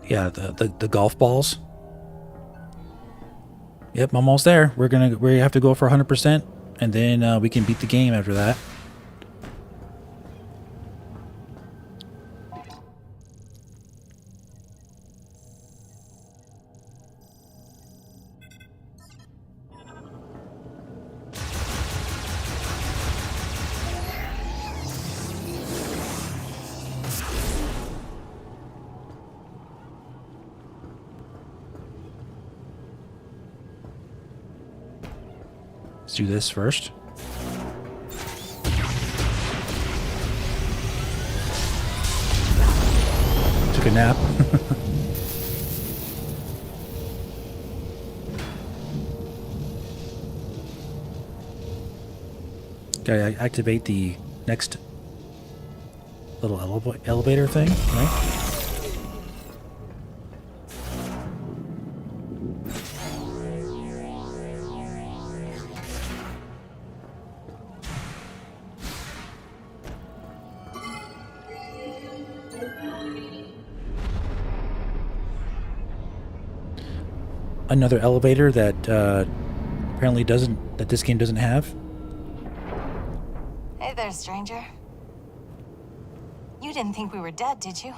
Yeah, the golf balls. Yep, I'm almost there. We have to go for 100%, and then we can beat the game after that. Let's do this first. Took a nap. Gotta activate the next little elevator thing, right? Another elevator that apparently that this game doesn't have. Hey there, stranger. You didn't think we were dead, did you?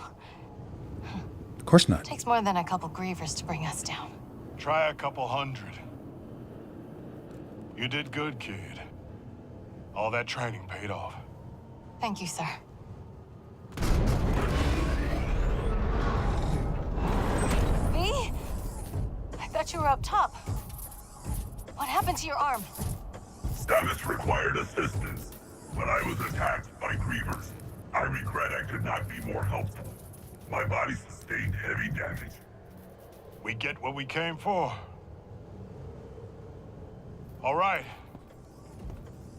Of course not. Takes more than a couple grievers to bring us down. Try a couple hundred. You did good, kid. All that training paid off. Thank you, sir. Me? I thought you were up top. What happened to your arm? Status required assistance, but I was attacked by grievers. I regret I could not be more helpful. My body sustained heavy damage. We get what we came for. All right.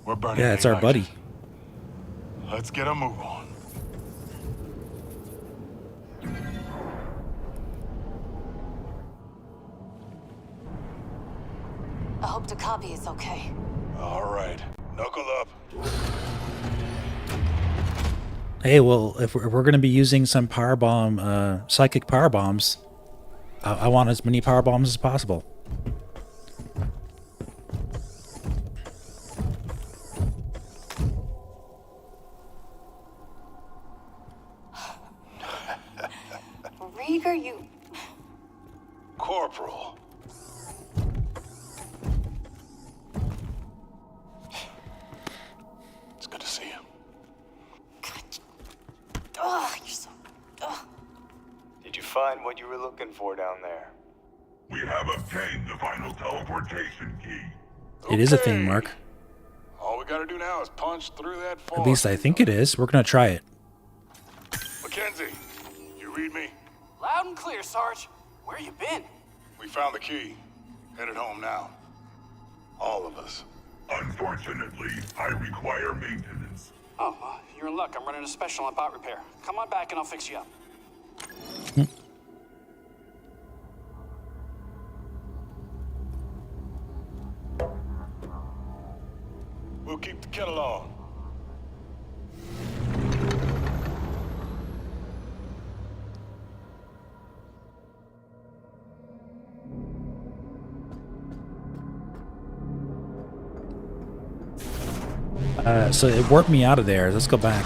We're burning. Yeah, it's our buddy. Let's get a move on. I hope the copy is okay. All right. Knuckle up. Hey, well, if we're going to be using some power bomb, psychic power bombs, I want as many power bombs as possible. Rieger, you... Corporal. It's good to see you. Ugh, you're so... Ugh. Did you find what you were looking for down there? We have obtained the final teleportation key. It is a thing, Mark. All we gotta do now is punch through that fog. At least I think it is. We're going to try it. Mackenzie, you read me? Loud and clear, Sarge. Where you been? We found the key. Headed home now. All of us. Unfortunately, I require maintenance. Oh, you're in luck. I'm running a special on bot repair. Come on back and I'll fix you up. We'll keep the kettle on. So it warped me out of there. Let's go back.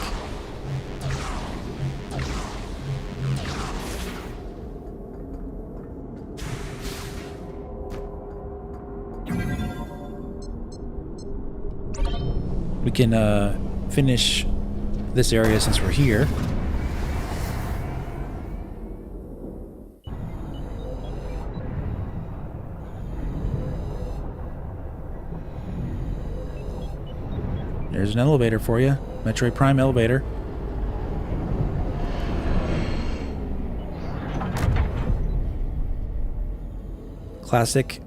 We can finish this area since we're here. There's an elevator for you. Metroid Prime elevator. Classic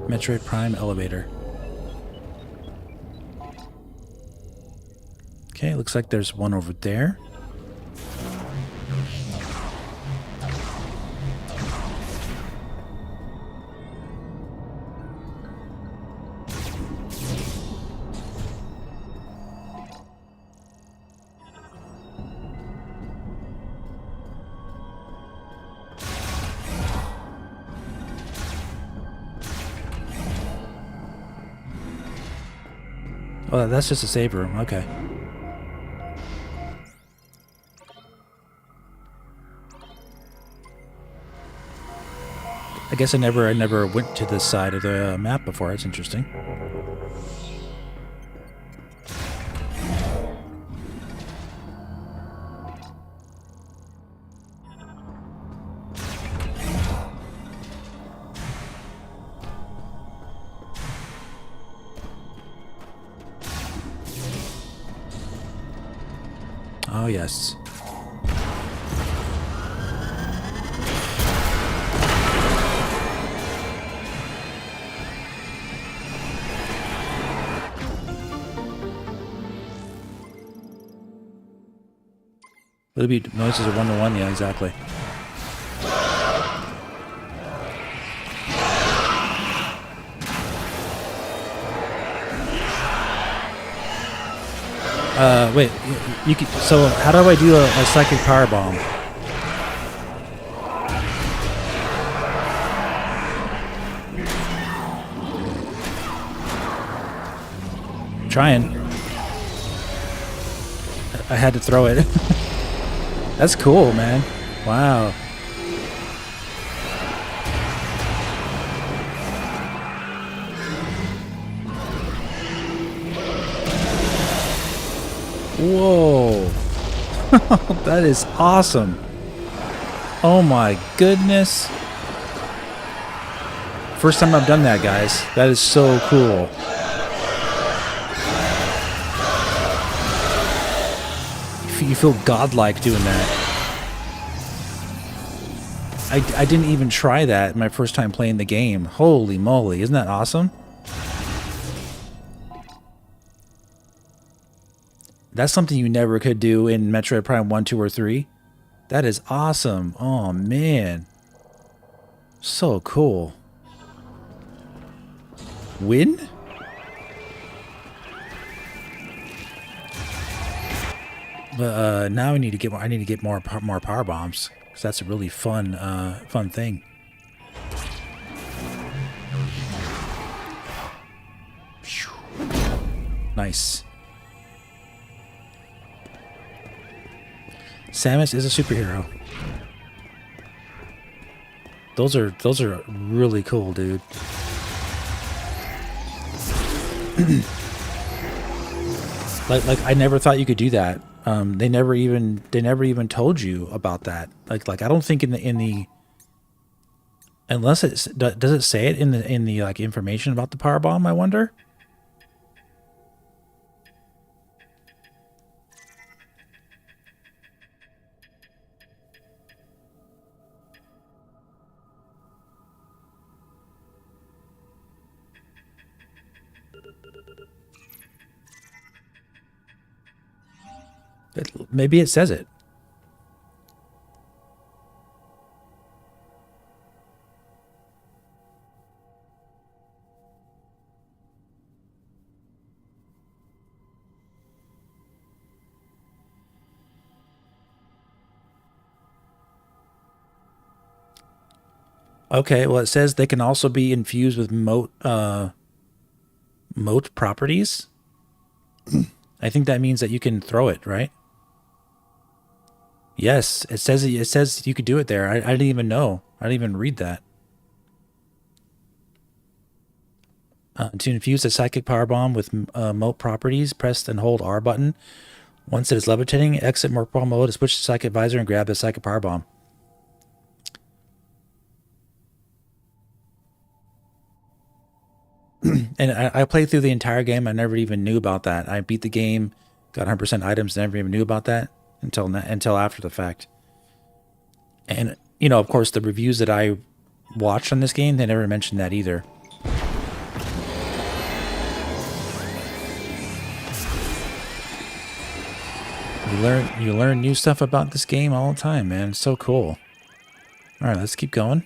Metroid Prime elevator. Okay, looks like there's one over there. Oh, that's just a save room. Okay. I guess I never went to this side of the map before. That's interesting. Oh, yes. It'll be noises are 1-to-1, yeah, exactly. Wait, you can, so how do I do a psychic power bomb? I'm trying. I had to throw it. That's cool, man. Wow. Whoa. That is awesome. Oh my goodness. First time I've done that, guys. That is so cool. You feel godlike doing that. I didn't even try that my first time playing the game. Holy moly, isn't that awesome? That's something you never could do in Metroid Prime 1, 2, or 3. That is awesome. Oh, man. So cool. Win? But now I need to get more power bombs, because that's a really fun thing. Nice. Samus is a superhero. Those are really cool, dude. like I never thought you could do that. They never even told you about that. Like I don't think in the unless does it say it in the like information about the power bomb, I wonder. Maybe it says it. Okay, well, it says they can also be infused with moat properties. I think that means that you can throw it, right? Yes, it says you could do it there. I didn't even know. I didn't even read that. To infuse a psychic power bomb with moat properties, press and hold R button. Once it is levitating, exit moat mode, switch to psychic visor and grab the psychic power bomb. And I played through the entire game. I never even knew about that. I beat the game, got 100% items, never even knew about that until after the fact. And, you know, of course, the reviews that I watched on this game, they never mentioned that either. You learn new stuff about this game all the time, man. It's so cool. All right, let's keep going.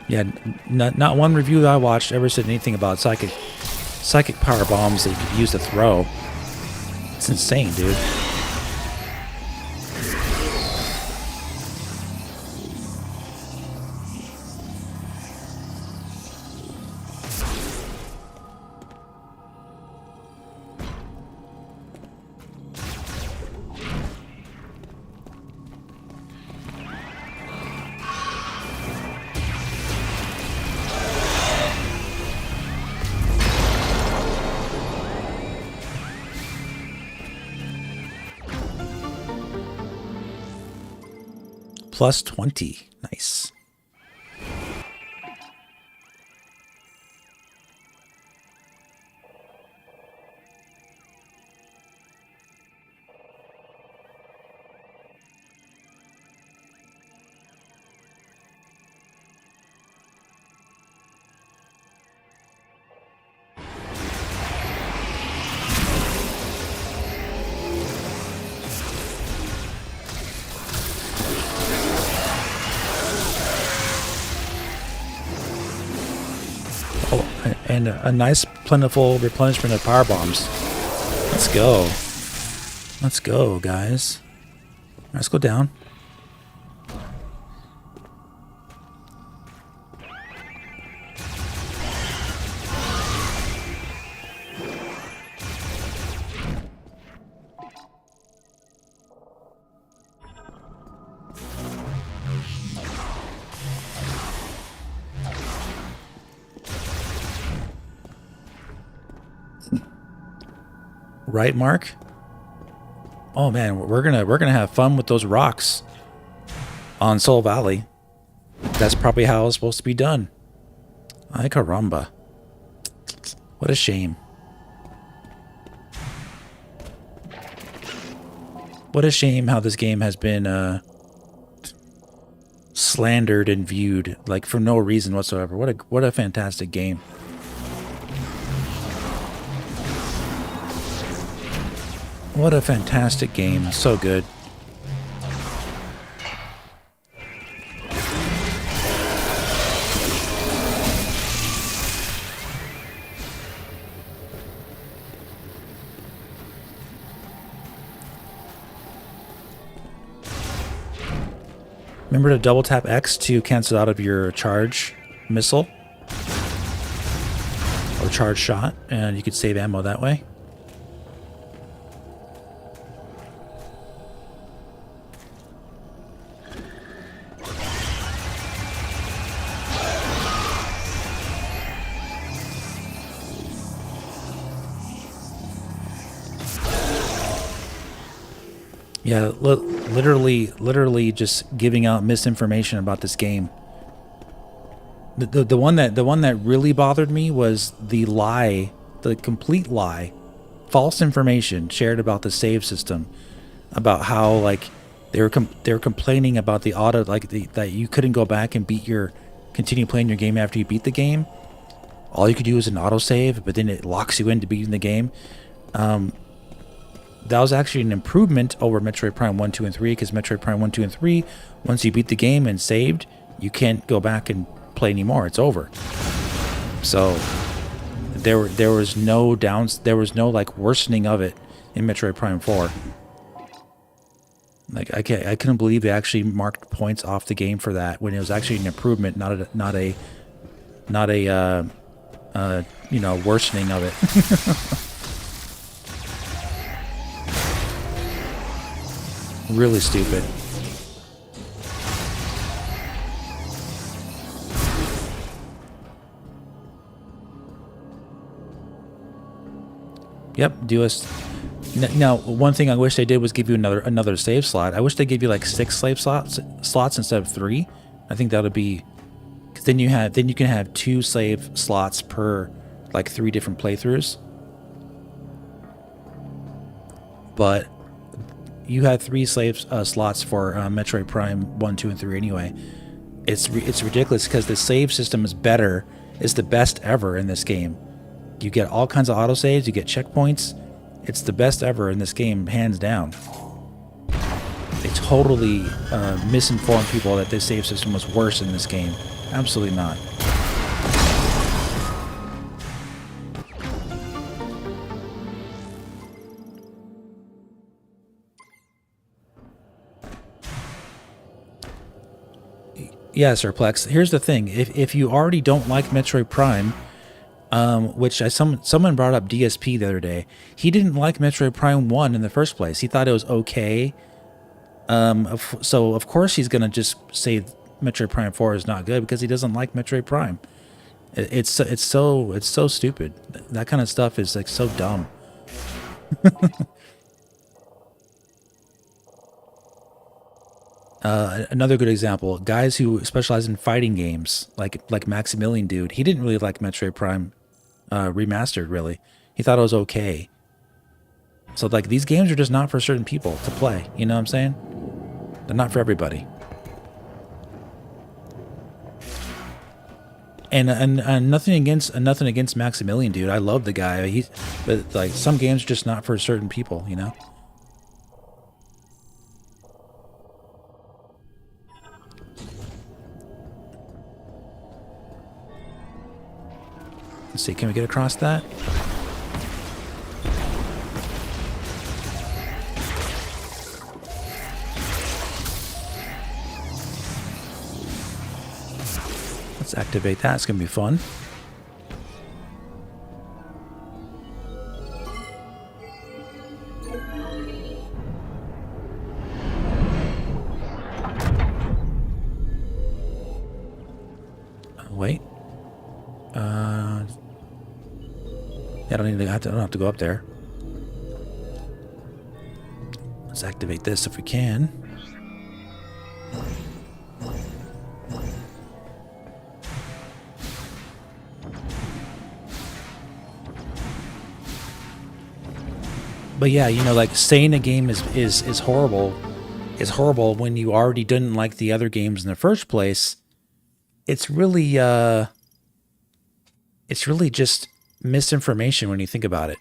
Yeah, not one review that I watched ever said anything about psychic power bombs that you could use to throw. It's insane, dude. Plus 20. Nice. And a nice plentiful replenishment of power bombs. Let's go. Let's go, guys. Let's go down. Right, Mark? Oh man, we're gonna have fun with those rocks on Soul Valley. That's probably how it's supposed to be done. Ay caramba. What a shame. What a shame how this game has been slandered and viewed like for no reason whatsoever. What a fantastic game. What a fantastic game. So good. Remember to double tap X to cancel out of your charge missile or charge shot, and you could save ammo that way. Yeah, literally just giving out misinformation about this game. The one that really bothered me was the lie, the complete lie, false information shared about the save system, about how like they were complaining about the auto, like that you couldn't go back and continue playing your game after you beat the game. All you could do is an autosave, but then it locks you into beating the game. That was actually an improvement over Metroid Prime 1, 2, and 3, because Metroid Prime 1, 2, and 3, once you beat the game and saved, you can't go back and play anymore. It's over. So there was no like worsening of it in Metroid Prime 4. Like I couldn't believe they actually marked points off the game for that when it was actually an improvement, not a you know, worsening of it. Really stupid. Yep, do us. Now, one thing I wish they did was give you another save slot. I wish they gave you like 6 save slots instead of 3. I think that would be, because then you can have 2 save slots per like 3 different playthroughs. But you had 3 save slots for Metroid Prime 1, 2, and 3 anyway. It's ridiculous because the save system is better. It's the best ever in this game. You get all kinds of autosaves. You get checkpoints. It's the best ever in this game, hands down. They totally misinformed people that this save system was worse in this game. Absolutely not. Yeah, Surplex. Here's the thing: if you already don't like Metroid Prime, which someone brought up DSP the other day, he didn't like Metroid Prime 1 in the first place. He thought it was okay. So of course he's gonna just say Metroid Prime 4 is not good because he doesn't like Metroid Prime. It's so stupid. That kind of stuff is like so dumb. Another good example, guys who specialize in fighting games, like Maximilian dude, he didn't really like Metroid Prime Remastered, really. He thought it was okay. So like these games are just not for certain people to play, you know what I'm saying? They're not for everybody. And nothing against Maximilian dude. I love the guy. But like some games are just not for certain people, you know? Let's see, can we get across that? Let's activate that. It's going to be fun. Wait. I don't have to go up there. Let's activate this if we can. But yeah, you know, like saying a game is horrible when you already didn't like the other games in the first place. It's really just misinformation when you think about it,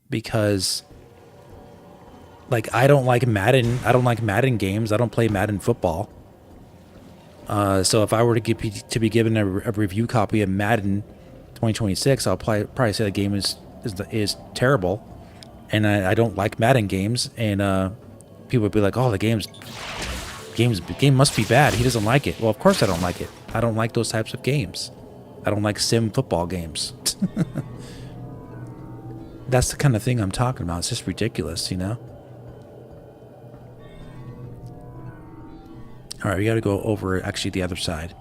because like I don't like Madden games. I don't play Madden football. So if I were to be given a review copy of Madden 2026, I'll probably say the game is terrible, and I don't like Madden games, and people would be like, "Oh, the game must be bad. He doesn't like it." Well, of course I don't like it. I don't like those types of games. I don't like sim football games. That's the kind of thing I'm talking about. It's just ridiculous, you know? All right, we got to go over actually the other side.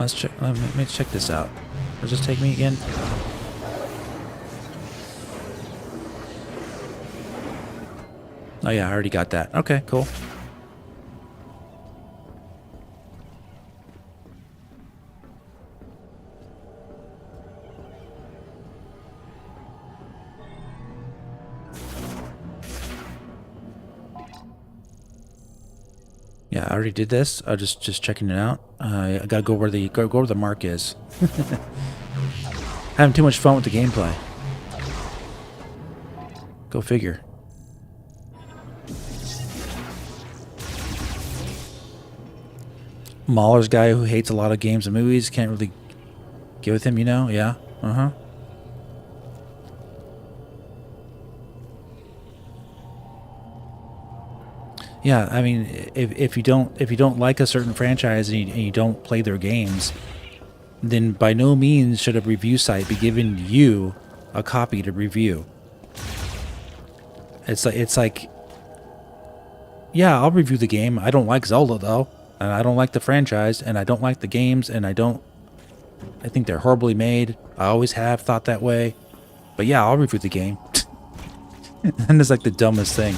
Let's check. Let me check this out. Does this take me again? Oh yeah, I already got that. Okay, cool. Yeah, I already did this. I just checking it out. I gotta go where the where the mark is. Having too much fun with the gameplay. Go figure. Mahler's guy who hates a lot of games and movies, can't really get with him, you know? Yeah. Uh-huh. Yeah, I mean, if you don't like a certain franchise and you don't play their games, then by no means should a review site be giving you a copy to review. It's like, yeah, I'll review the game. I don't like Zelda though, and I don't like the franchise, and I don't like the games, and I think they're horribly made. I always have thought that way, but yeah, I'll review the game. And it's like the dumbest thing.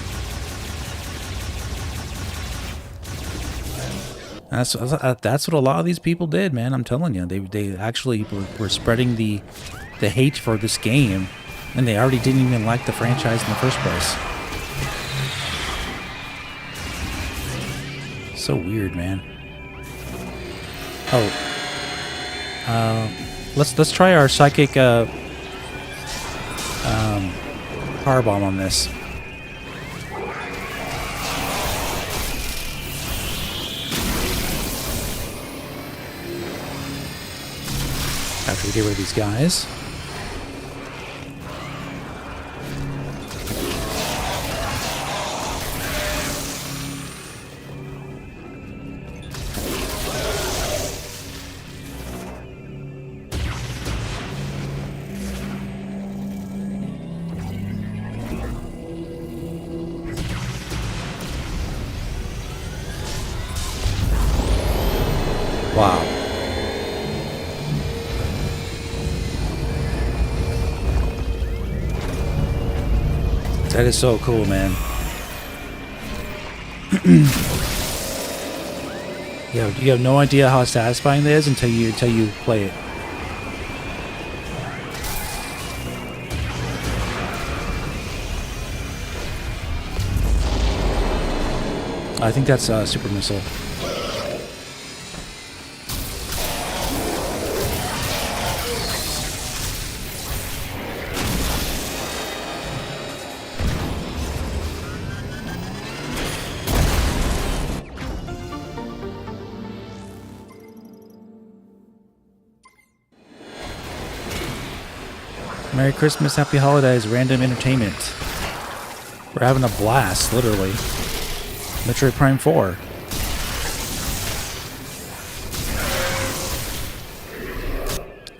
That's what a lot of these people did, man. I'm telling you, they actually were spreading the hate for this game, and they already didn't even like the franchise in the first place. So weird, man. Oh, let's try our psychic power bomb on this. After we get rid of these guys. Wow. That is so cool, man. Yeah, you have no idea how satisfying it is until you play it. I think that's Super Missile. Merry Christmas, Happy Holidays, Random Entertainment. We're having a blast, literally. Metroid Prime 4.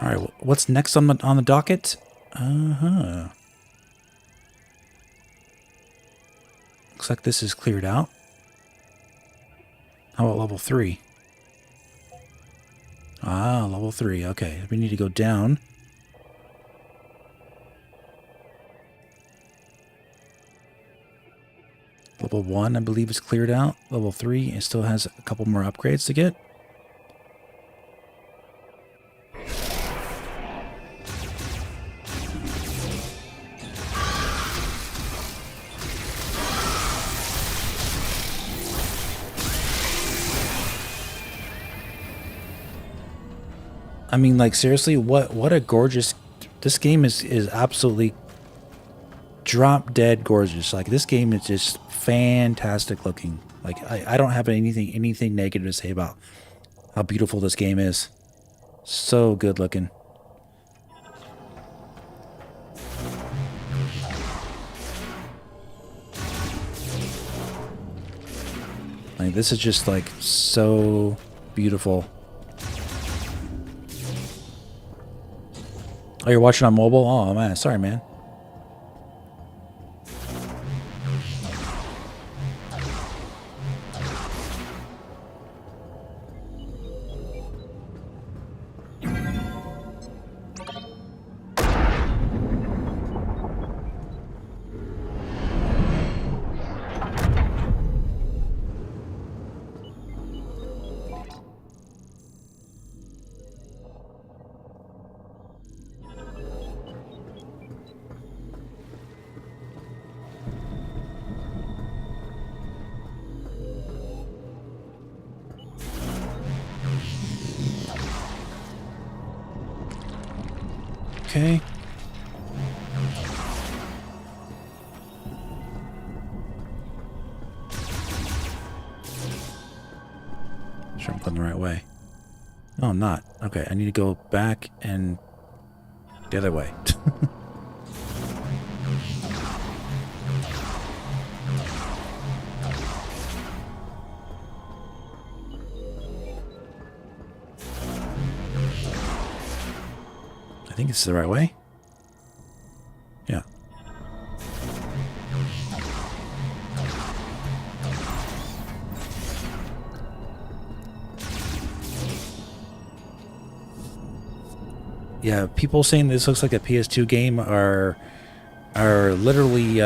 Alright, what's next on the docket? Uh-huh. Looks like this is cleared out. How about level 3? Ah, level 3. Okay, we need to go down. Level 1, I believe, is cleared out. Level 3, it still has a couple more upgrades to get. I mean, like, seriously, what a gorgeous... This game is absolutely drop dead gorgeous. Like, this game is just fantastic looking. Like, I don't have anything negative to say about how beautiful this game is. So good looking. Like, this is just like so beautiful. Oh, you're watching on mobile? Oh man, sorry man. Okay. Sure I'm going the right way. No, I'm not. Okay, I need to go back and the other way. I think it's the right way. Yeah. Yeah, people saying this looks like a PS2 game are literally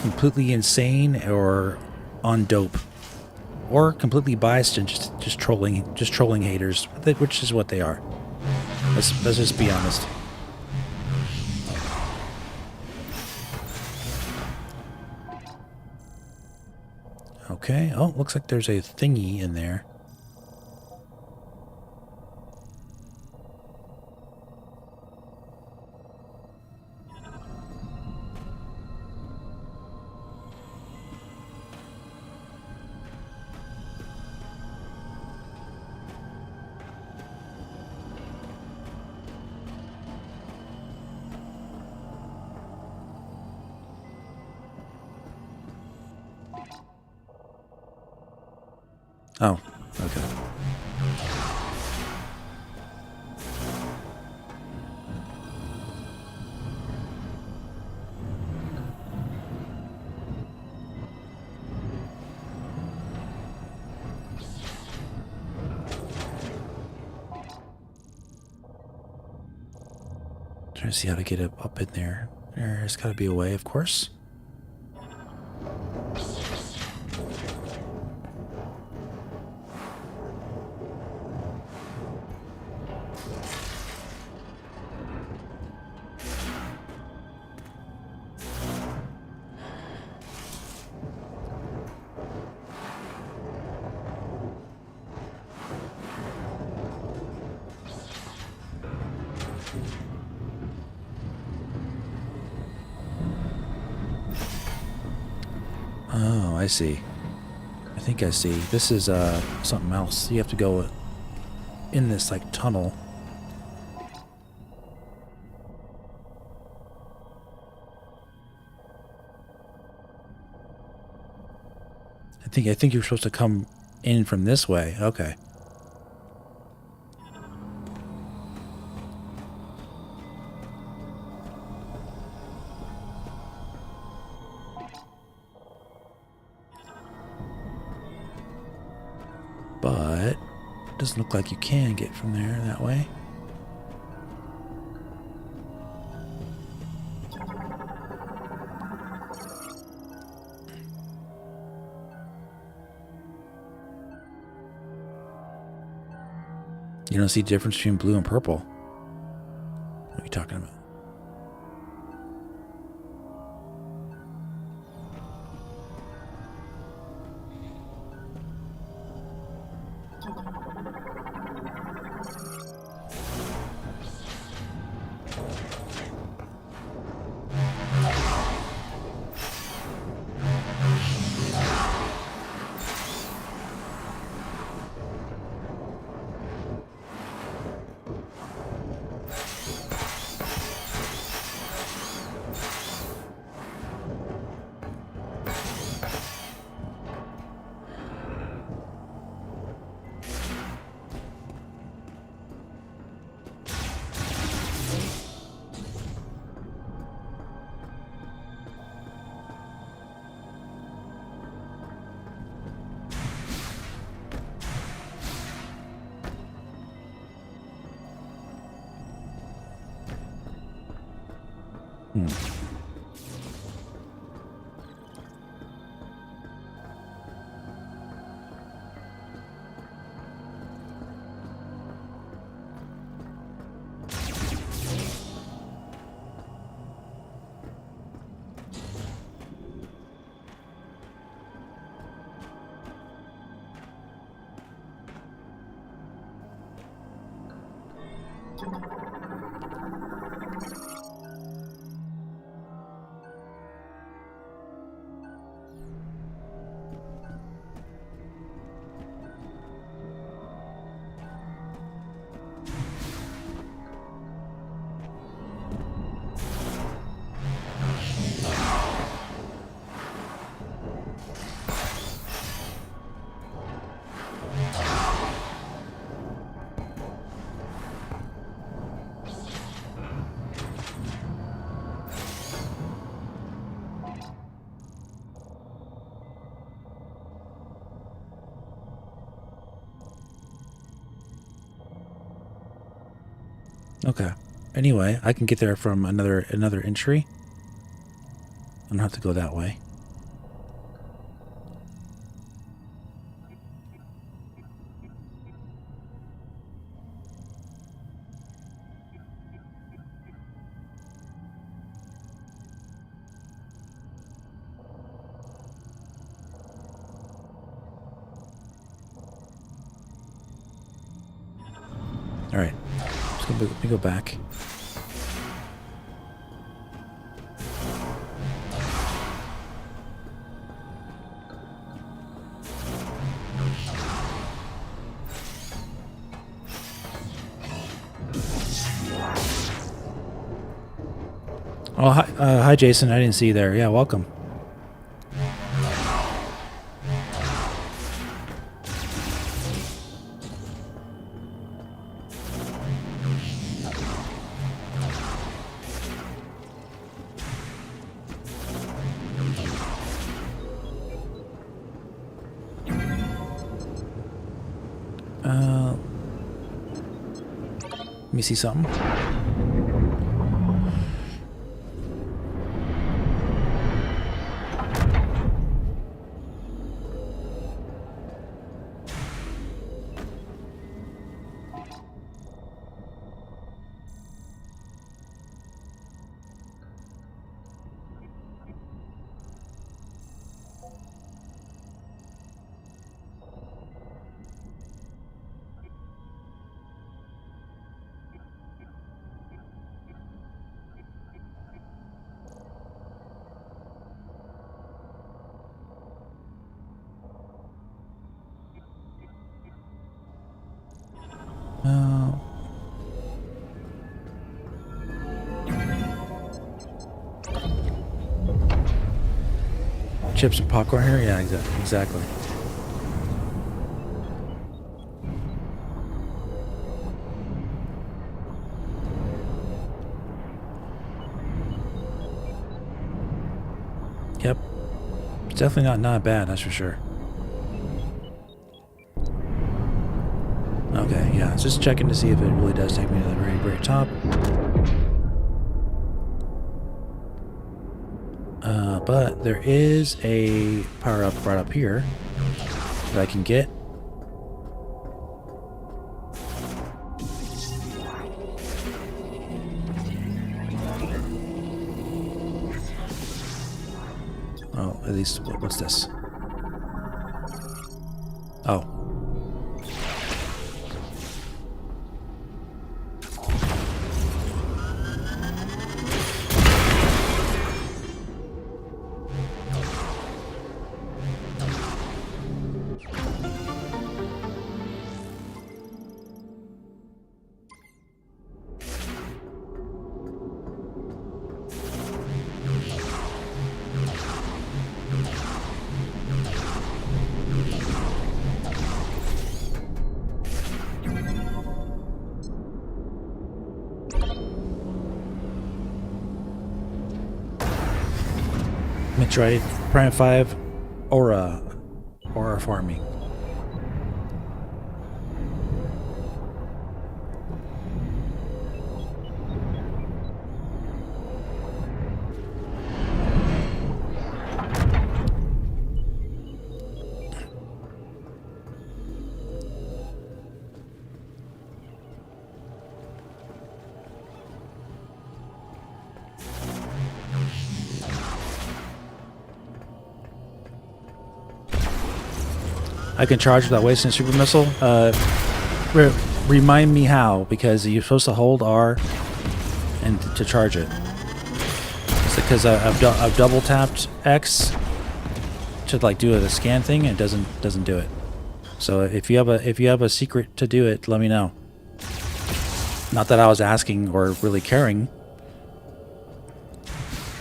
completely insane or on dope, or completely biased and just trolling haters, which is what they are. Let's just be honest. Okay. Oh, looks like there's a thingy in there. Oh, okay. Trying to see how to get it up in there. There's got to be a way, of course. Oh, I see. I think I see. This is something else. You have to go in this like tunnel. I think you're supposed to come in from this way. Okay. But it doesn't look like you can get from there that way. You don't see the difference between blue and purple. What are you talking about? Okay. Anyway, I can get there from another entry. I don't have to go that way. All right. Let me go back. Oh, hi, Jason. I didn't see you there. Yeah, welcome. Let me see something. Chips and popcorn here? Yeah, exactly. Yep. It's definitely not bad, that's for sure. Okay, yeah, just checking to see if it really does take me to the very, very top. But there is a power-up right up here that I can get. Oh, at least, what's this? Oh. Metroid Prime 5 Aura farming. I can charge without wasting a super missile. Remind me how, because you're supposed to hold R and to charge it. It's because I've double tapped X to like do a scan thing, and it doesn't do it. So if you have a secret to do it, let me know. Not that I was asking or really caring,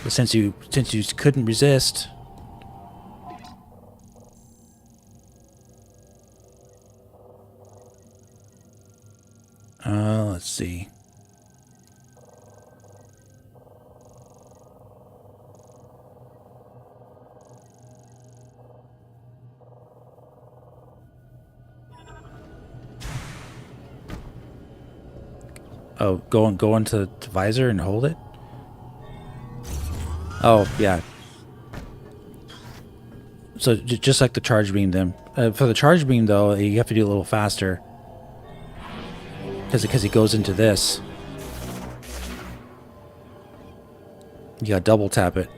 but since you couldn't resist. Let's see. Oh, go into the visor and hold it? Oh, yeah. So just like the charge beam then. For the charge beam though, you have to do it a little faster. Because it goes into this. You gotta double tap it.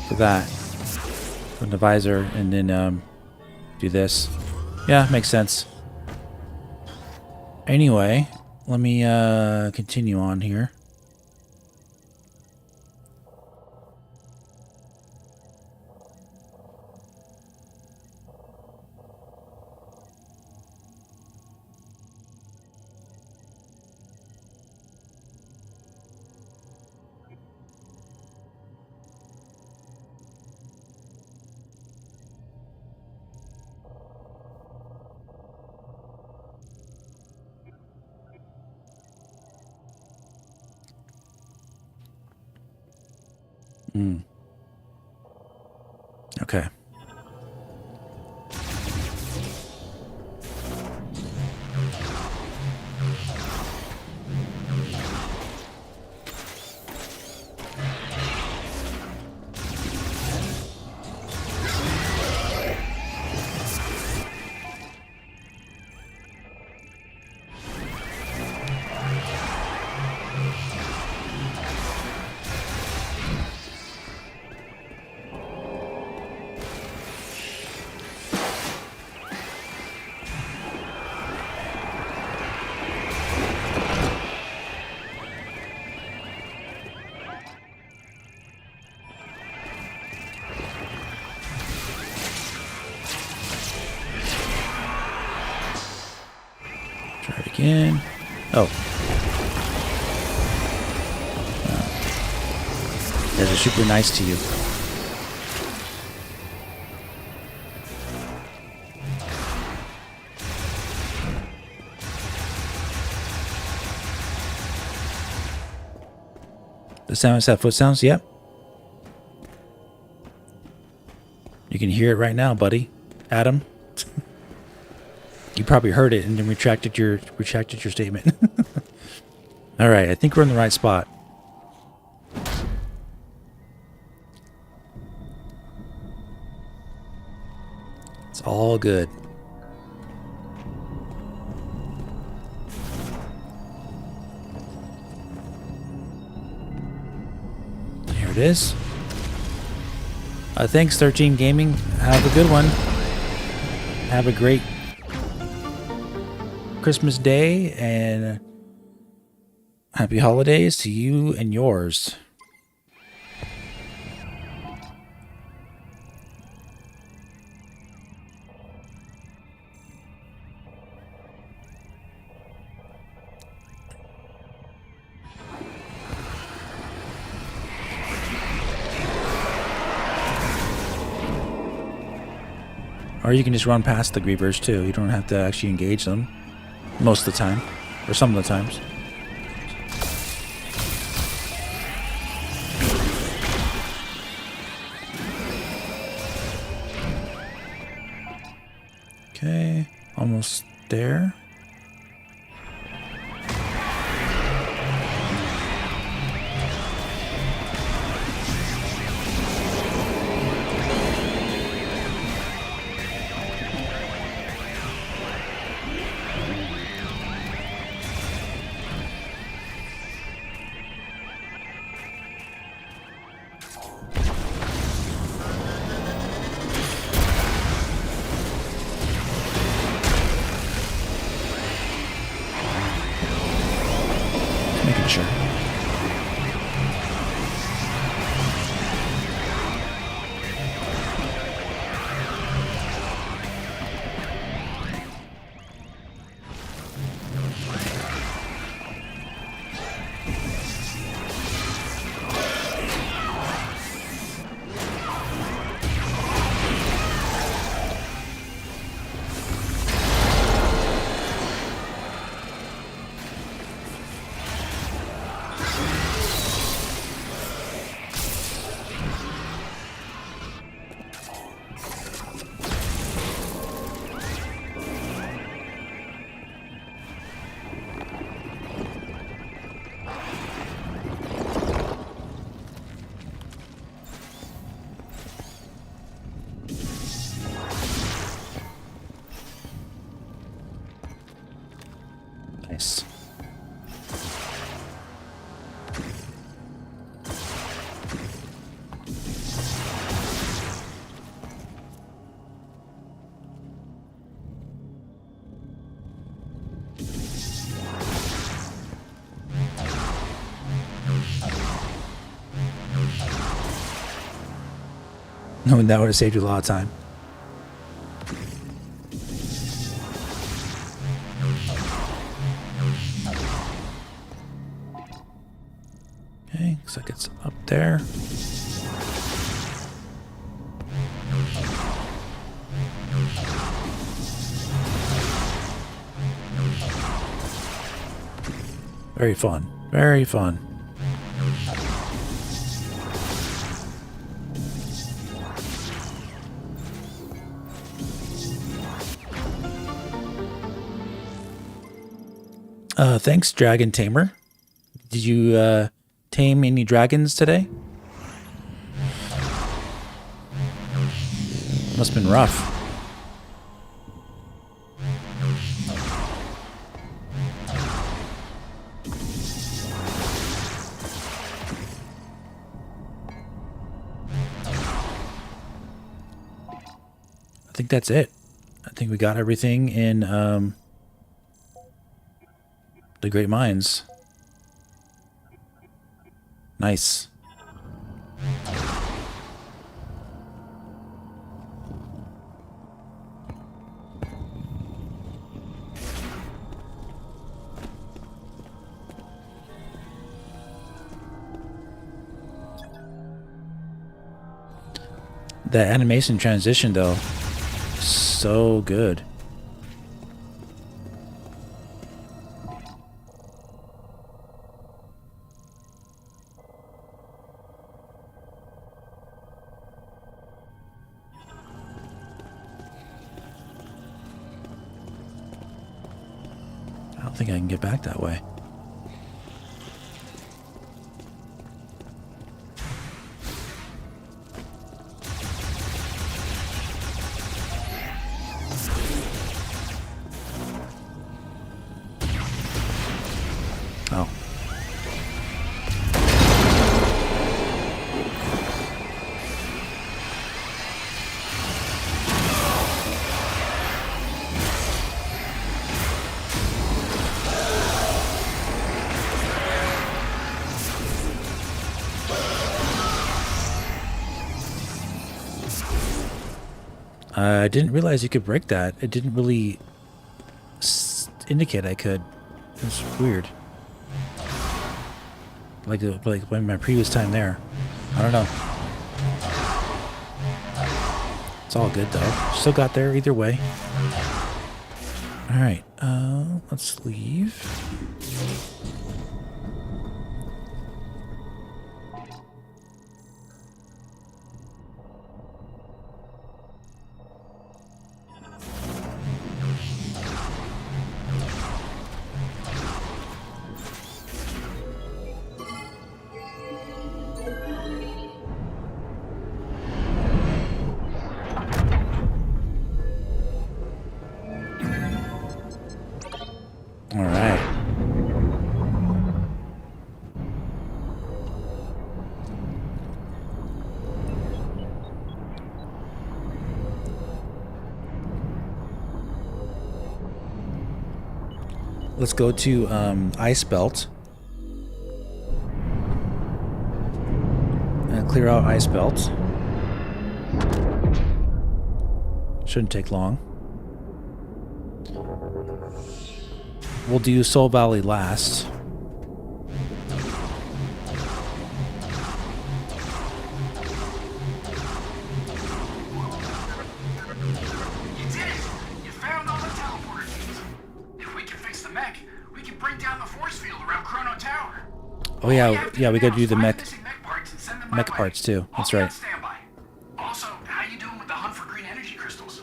For that. From the visor and then do this. Yeah, makes sense. Anyway, let me continue on here. Okay. Try it again. Oh. Guys are super nice to you. The sounds have foot sounds? Yep. You can hear it right now, buddy. Adam. You probably heard it and then retracted your statement. All right, I think we're in the right spot. It's all good. Here it is. Thanks, 13 Gaming. Have a good one. Have a great Christmas Day and happy holidays to you and yours. Or you can just run past the Grievers too. You don't have to actually engage them. Most of the time. Or some of the times. Okay. Almost there. And that would have saved you a lot of time. Okay, looks like it's up there. Very fun. Very fun. Thanks, Dragon Tamer. Did you tame any dragons today? Must have been rough. I think that's it. I think we got everything in the Great Mines. Nice. The animation transition, though, so good. I don't think I can get back that way. Oh. I didn't realize you could break that. It didn't really indicate I could. It's weird. Like when my previous time there. I don't know. It's all good though. Still got there either way. Alright, let's leave. Let's go to Ice Belt and clear out Ice Belt. Shouldn't take long. We'll do Soul Valley last. Oh yeah, we gotta do the mech parts too. That's right. Also, how you doing with the hunt for green energy crystals?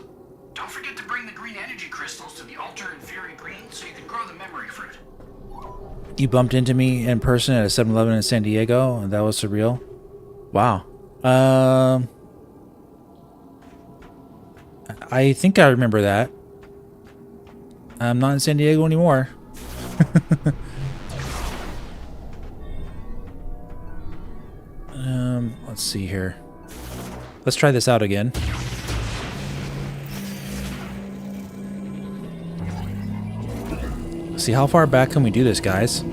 Don't forget to bring the green energy crystals to the altar in Fury Green so you can grow the memory fruit. You bumped into me in person at a 7-Eleven in San Diego, and that was surreal. Wow. I think I remember that. I'm not in San Diego anymore. Let's see here. Let's try this out again. See, how far back can we do this, guys?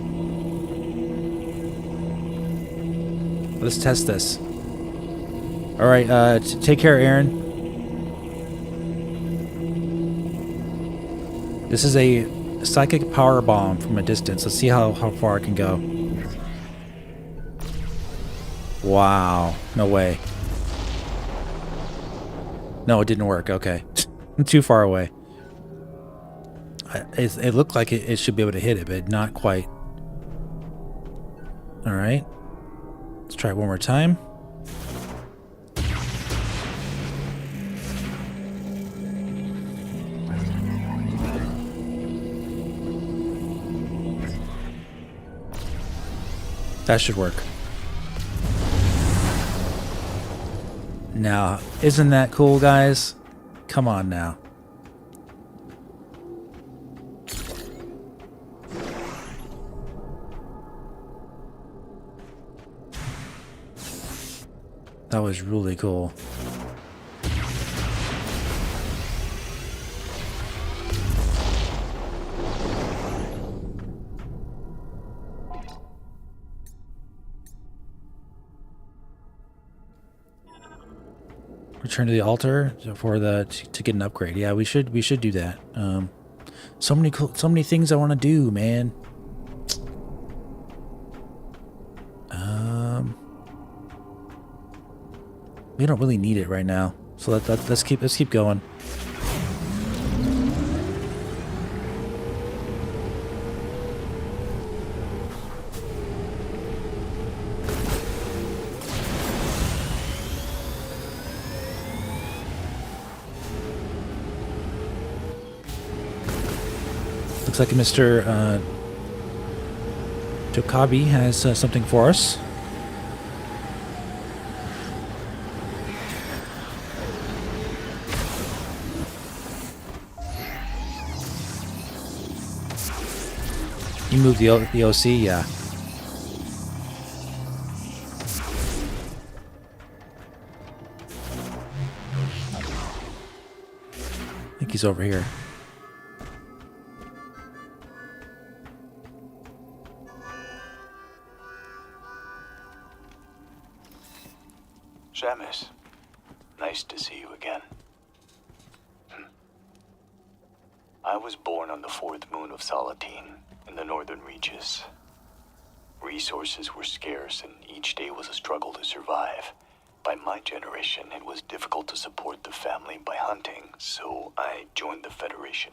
Let's test this. All right, take care, Aaron. This is a psychic power bomb from a distance. Let's see how far it can go. Wow, no way. No, it didn't work. Okay, too far away. It looked like it should be able to hit it, but not quite. All right, let's try it one more time. That should work. Now, isn't that cool, guys? Come on now. That was really cool. Return to the altar for to get an upgrade. Yeah, we should do that. So many things I want to do, man. We don't really need it right now, so let's keep going. Looks like Mr. Tokabi has something for us. You moved the OC, yeah. I think he's over here. Samus, nice to see you again. I was born on the 4th moon of Salatine in the northern reaches. Resources were scarce and each day was a struggle to survive. By my generation, it was difficult to support the family by hunting, so I joined the Federation.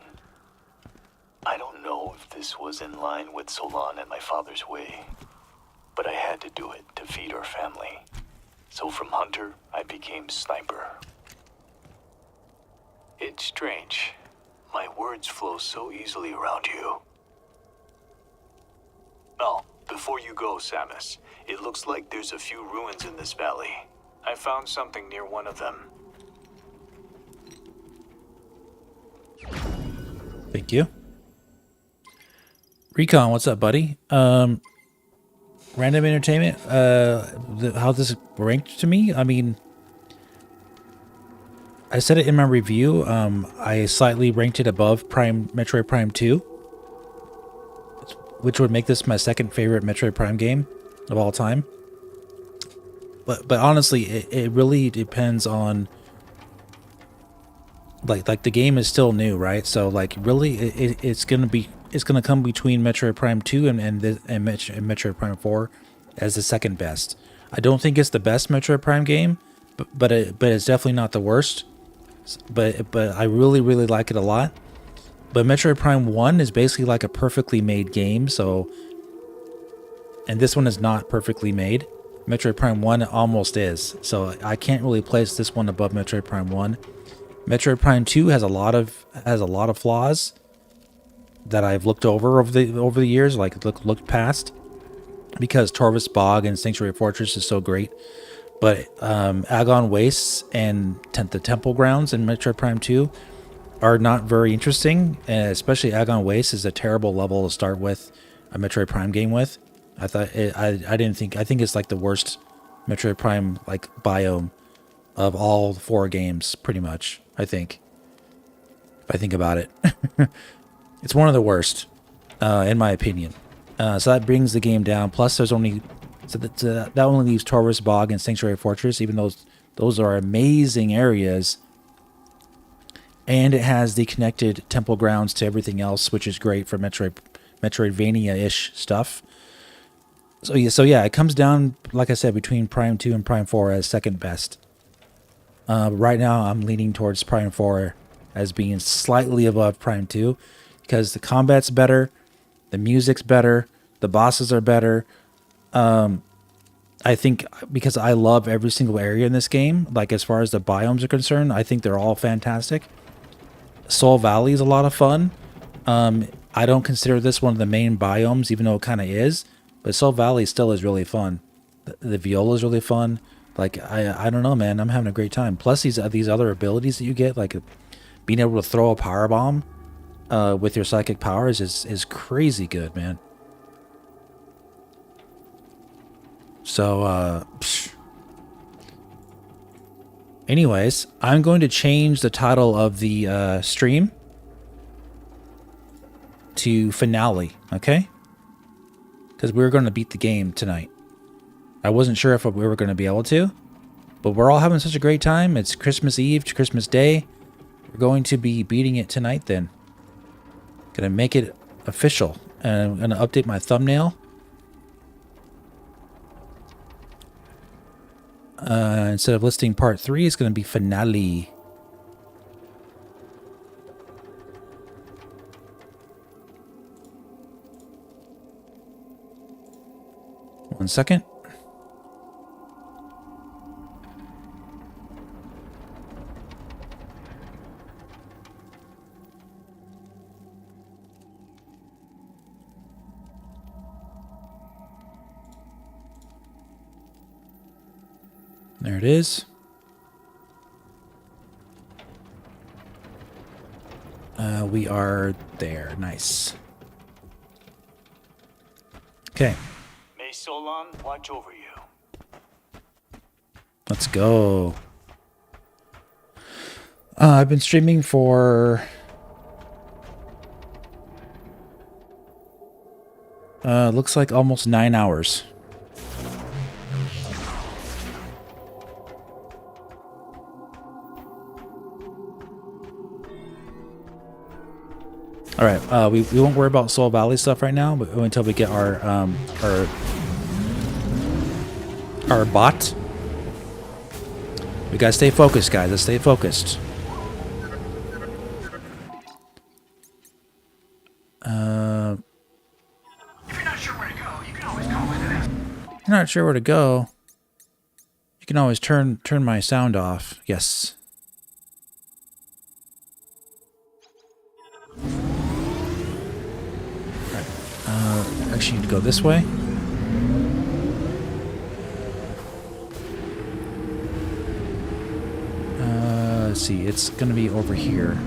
I don't know if this was in line with Solon and my father's way, but I had to do it to feed our family. So from hunter, I became sniper. It's strange. My words flow so easily around you. Oh, before you go, Samus, it looks like there's a few ruins in this valley. I found something near one of them. Thank you. Recon, what's up, buddy? Random Entertainment, how this ranked to me? I mean, I said it in my review. I slightly ranked it above Metroid Prime 2, which would make this my second favorite Metroid Prime game of all time. But honestly, it really depends on like the game is still new, right? So like really, it's gonna come between Metroid Prime 2 and Metroid Prime 4 as the second best. I don't think it's the best Metroid Prime game, but it's definitely not the worst. But I really like it a lot. But Metroid Prime 1 is basically like a perfectly made game, so, and this one is not perfectly made. Metroid Prime 1 almost is, so I can't really place this one above Metroid Prime 1. Metroid Prime 2 has a lot of flaws that I've looked over the years, like looked past, because Torvus Bog and Sanctuary Fortress is so great. But Agon Wastes and the Temple Grounds in Metroid Prime 2 are not very interesting, and especially Agon Wastes is a terrible level to start with a Metroid Prime game with. I think it's like the worst Metroid Prime like biome of all 4 games, pretty much. I think, if I think about it, it's one of the worst, in my opinion. So that brings the game down. Plus, there's only that only leaves Torvus Bog and Sanctuary Fortress, even though Those are amazing areas. And it has the connected temple grounds to everything else, which is great for Metroidvania-ish stuff. So yeah, it comes down, like I said, between Prime 2 and Prime 4 as second best. Right now, I'm leaning towards Prime 4 as being slightly above Prime 2 because the combat's better, the music's better, the bosses are better. I think because I love every single area in this game, like as far as the biomes are concerned, I think they're all fantastic. Soul Valley is a lot of fun. I don't consider this one of the main biomes, even though it kind of is. But Soul Valley still is really fun. The viola is really fun. Like, I don't know, man. I'm having a great time. Plus, these other abilities that you get, like being able to throw a power bomb with your psychic powers is crazy good, man. So, anyways, I'm going to change the title of the stream to Finale, okay? Because we're going to beat the game tonight. I wasn't sure if we were going to be able to, but we're all having such a great time. It's Christmas Eve, Christmas Day. We're going to be beating it tonight then. Gonna make it official. And I'm going to update my thumbnail. Instead of listing part 3, it's going to be Finale. One second. There it is. We are there. Nice. Okay. May Solon watch over you. Let's go. I've been streaming for looks like almost 9 hours. All right, we won't worry about Soul Valley stuff right now, but until we get our bot. We gotta stay focused, guys. Let's stay focused. If you're not sure where to go, you can always call into this. You're not sure where to go. You can always turn my sound off. Yes. Actually, need to go this way. Let's see. It's gonna be over here.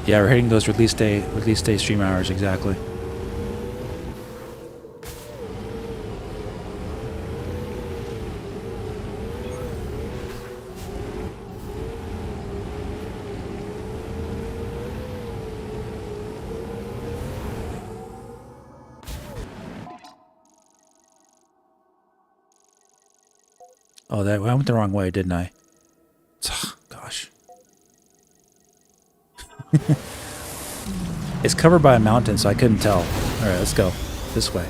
Yeah, we're hitting those release day stream hours exactly. Oh, I went the wrong way, didn't I? Gosh. It's covered by a mountain, so I couldn't tell. Alright, let's go. This way.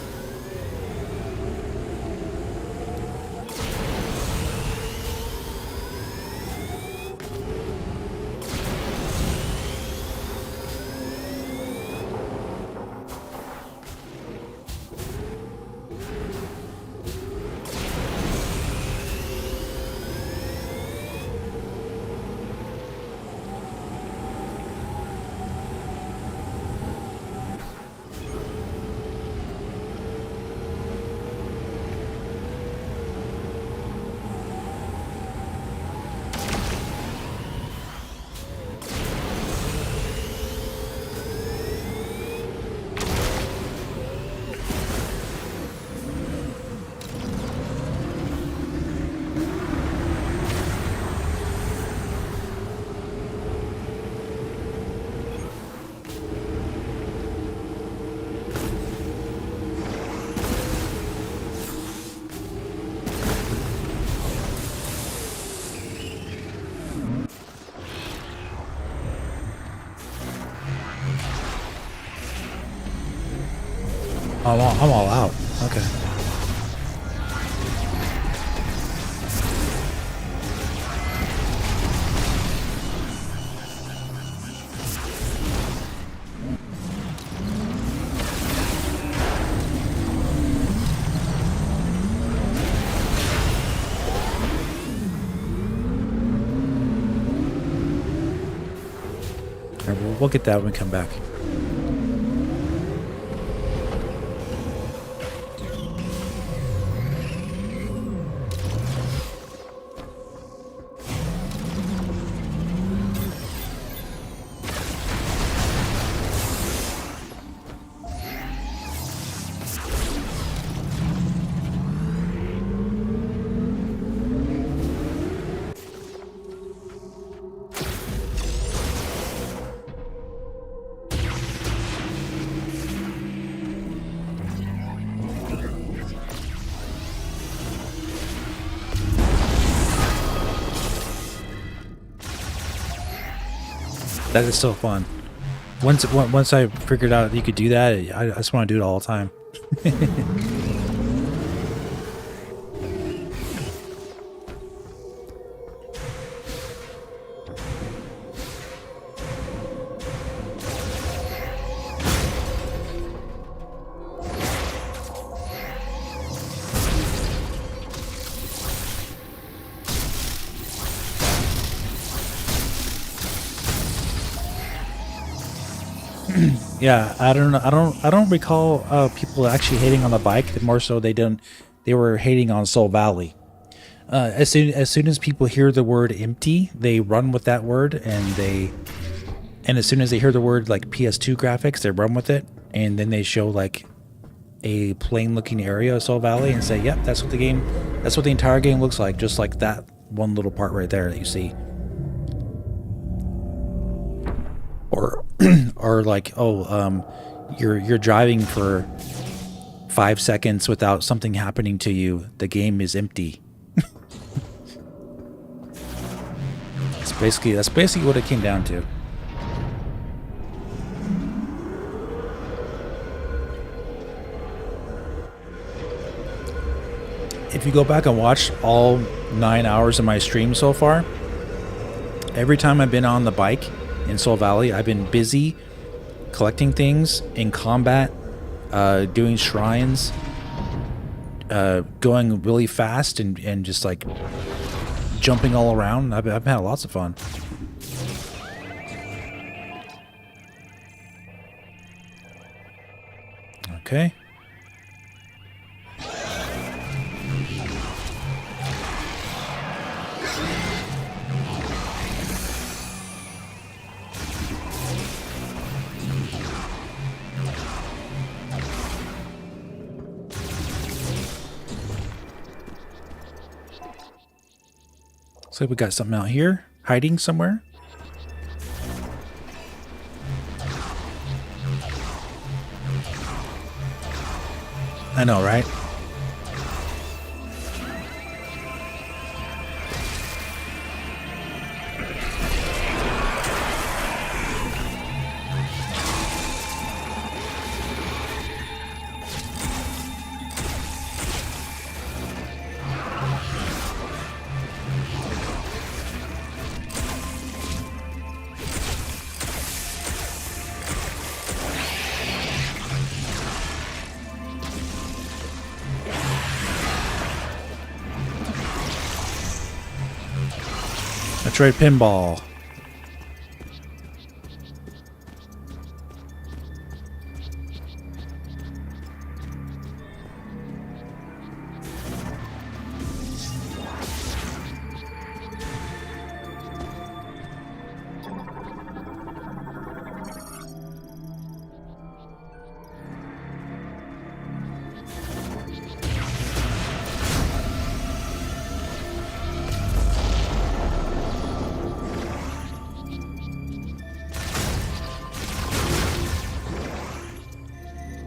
I'm all out. Okay. All right, we'll get that when we come back. That is so fun. Once I figured out you could do that, I just want to do it all the time. Yeah, I don't know. I don't recall people actually hating on the bike. More so, they were hating on Soul Valley. As soon as people hear the word empty, they run with that word, and as soon as they hear the word like PS2 graphics, they run with it, and then they show like a plain looking area of Soul Valley and say, "Yep, that's what the entire game looks like," just like that one little part right there that you see. Or like, you're driving for 5 seconds without something happening to you. The game is empty. That's basically what it came down to. If you go back and watch all 9 hours of my stream so far, every time I've been on the bike in Soul Valley, I've been busy collecting things in combat, doing shrines, going really fast and just like jumping all around. I've had lots of fun. Okay. Looks like we got something out here, hiding somewhere. I know, right? Metroid pinball.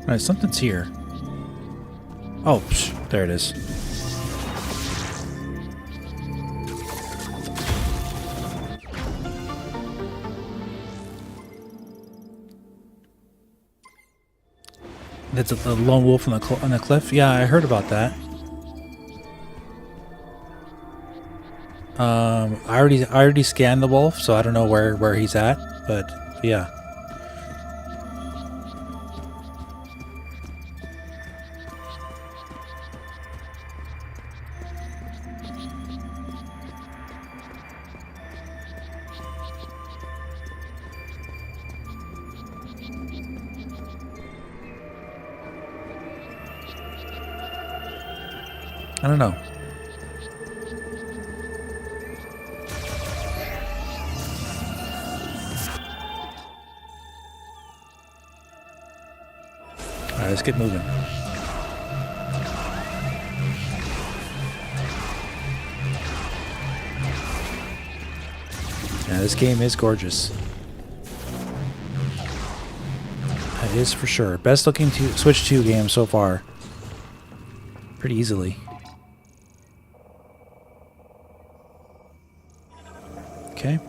Alright, something's here. Oh, there it is. That's a lone wolf on the cliff. Yeah, I heard about that. I already scanned the wolf, so I don't know where he's at, but yeah. I don't know. Alright, let's get moving. Yeah, this game is gorgeous. It is for sure. Best looking Switch 2 game so far. Pretty easily. Okay.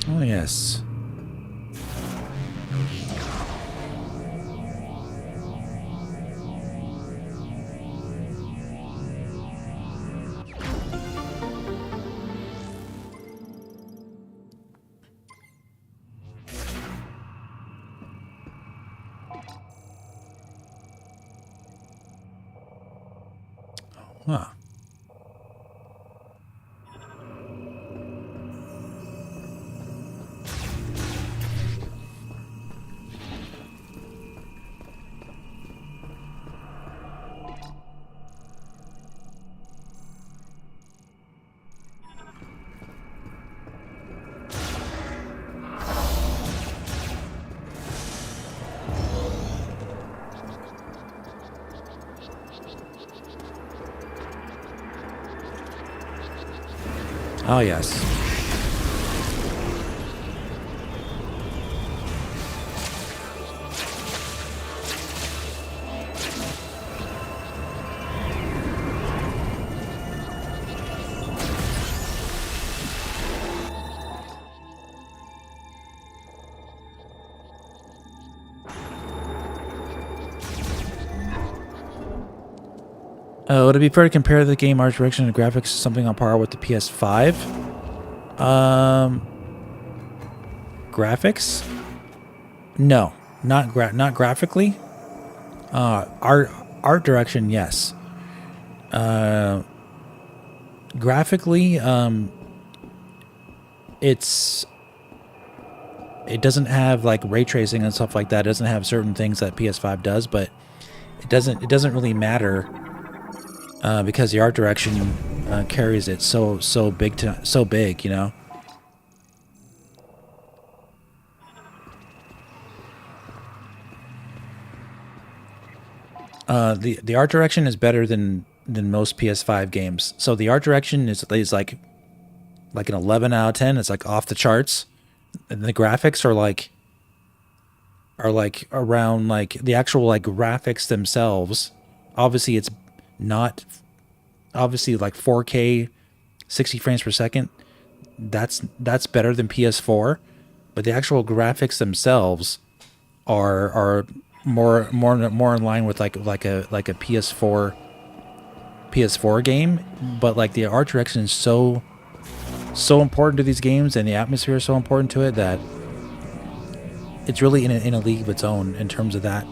Oh, yes. Huh. Oh, yes. Would it be fair to compare the game art direction and graphics to something on par with the PS5? Graphics? No, not graphically. Art direction, yes. Graphically, it doesn't have like ray tracing and stuff like that. It doesn't have certain things that PS5 does, but it doesn't really matter. Because the art direction carries it so big, you know. The art direction is better than most PS5 games. So the art direction is like an 11 out of 10. It's like off the charts. And the graphics are like around like the actual like graphics themselves. Obviously it's not obviously like 4K 60 frames per second. That's better than PS4, but the actual graphics themselves are more in line with like a PS4 game. But like the art direction is so important to these games, and the atmosphere is so important to it that it's really in a league of its own in terms of that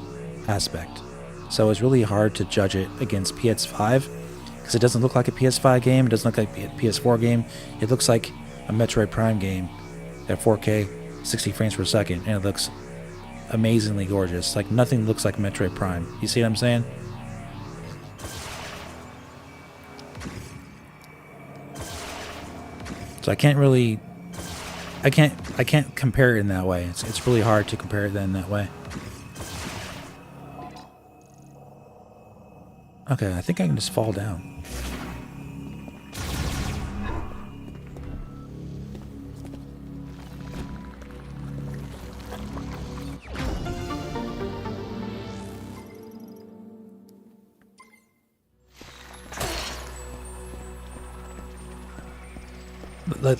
aspect. So it's really hard to judge it against PS5 because it doesn't look like a PS5 game. It doesn't look like a PS4 game. It looks like a Metroid Prime game at 4K, 60 frames per second, and it looks amazingly gorgeous. Like nothing looks like Metroid Prime. You see what I'm saying? So I can't compare it in that way. It's really hard to compare it in that way. Okay, I think I can just fall down.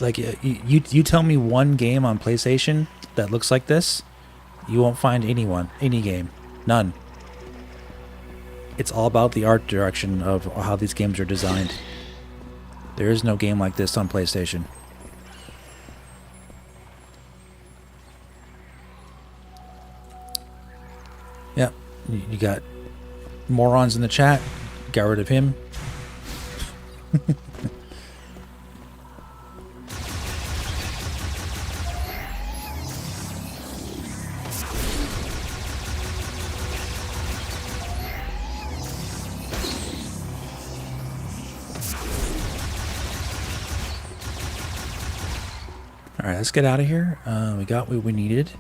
Like you tell me one game on PlayStation that looks like this, you won't find any game, none. It's all about the art direction of how these games are designed. There is no game like this on PlayStation. Yep, you got morons in the chat. Got rid of him. Alright, let's get out of here. We got what we needed.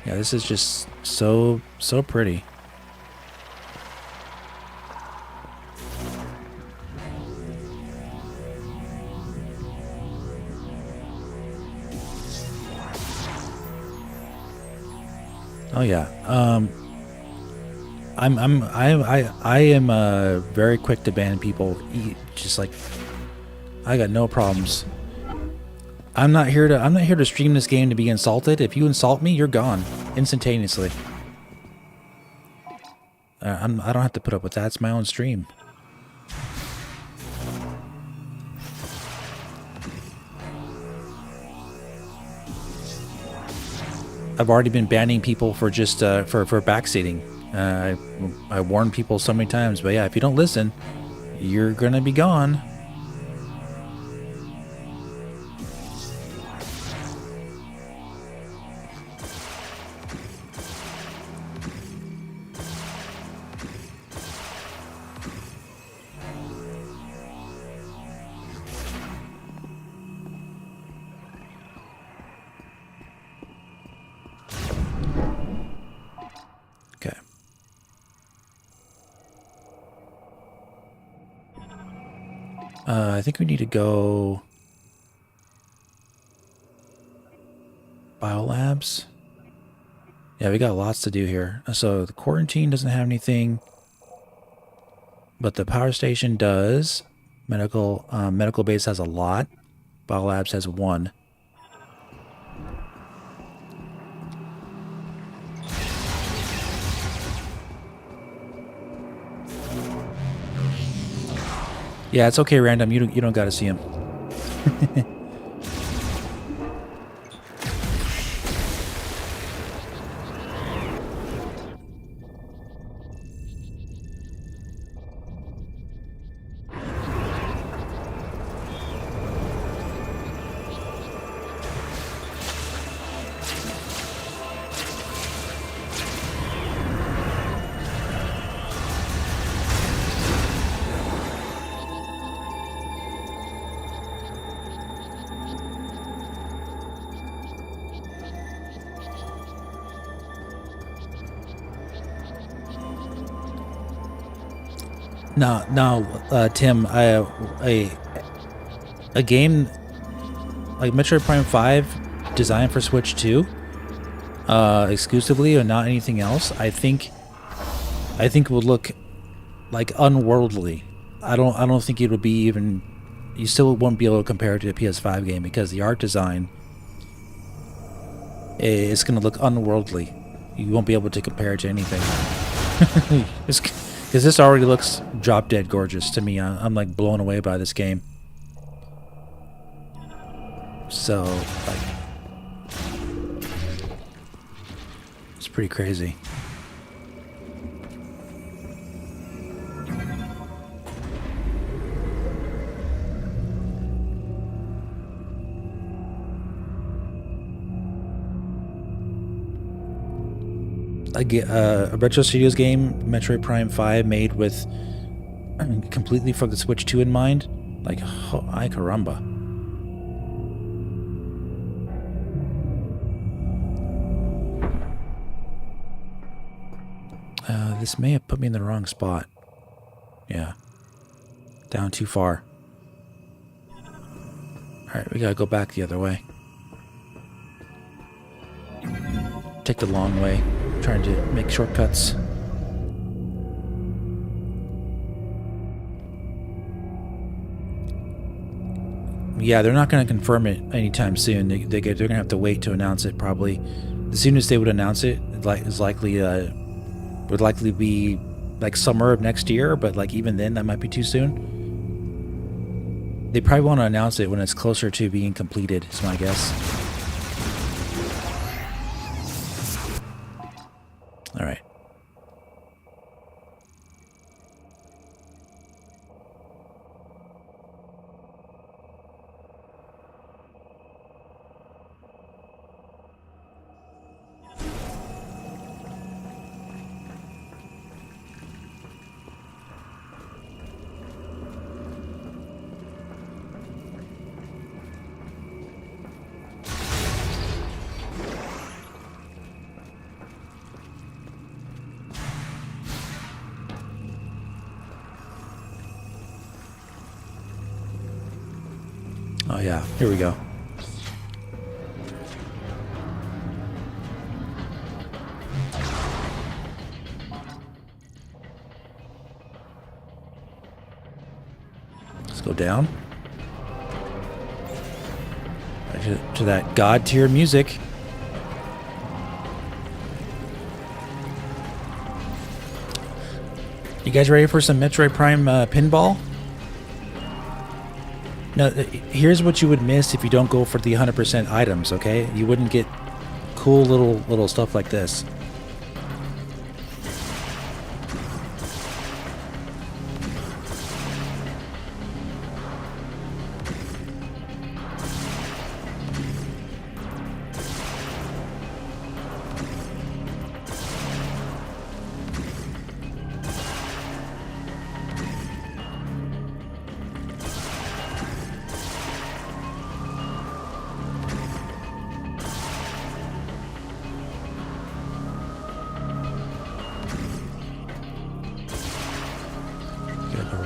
Yeah, this is just so pretty. Oh yeah. I am very quick to ban people. Just like, I got no problems. I'm not here to stream this game to be insulted. If you insult me, you're gone instantaneously. I don't have to put up with that. It's my own stream. I've already been banning people for just for backseating. I warned people so many times, but yeah, if you don't listen, you're gonna be gone. I think we need to go biolabs. Yeah, we got lots to do here. So the quarantine doesn't have anything, but the power station does. Medical base has a lot. Biolabs has one. Yeah, it's okay, Random. You don't got to see him. Now, Tim, a game like Metroid Prime 5 designed for Switch 2, exclusively and not anything else, I think would look like unworldly. I don't think it would be even. You still won't be able to compare it to a PS5 game because the art design is going to look unworldly. You won't be able to compare it to anything. Because this already looks drop dead gorgeous to me. I'm like blown away by this game. So, like, it's pretty crazy. A Retro Studios game, Metroid Prime 5, made with completely for the Switch 2 in mind. Like, ay caramba. This may have put me in the wrong spot. Yeah. Down too far. Alright, we gotta go back the other way. Take the long way. Trying to make shortcuts. Yeah, they're not going to confirm it anytime soon. They're going to have to wait to announce it, probably. The soonest they would announce it would likely be like summer of next year, but like even then that might be too soon. They probably want to announce it when it's closer to being completed, is my guess. All right. Oh yeah, here we go. Let's go down. Right to that god tier music. You guys ready for some Metroid Prime pinball? Now, here's what you would miss if you don't go for the 100% items, okay? You wouldn't get cool little stuff like this.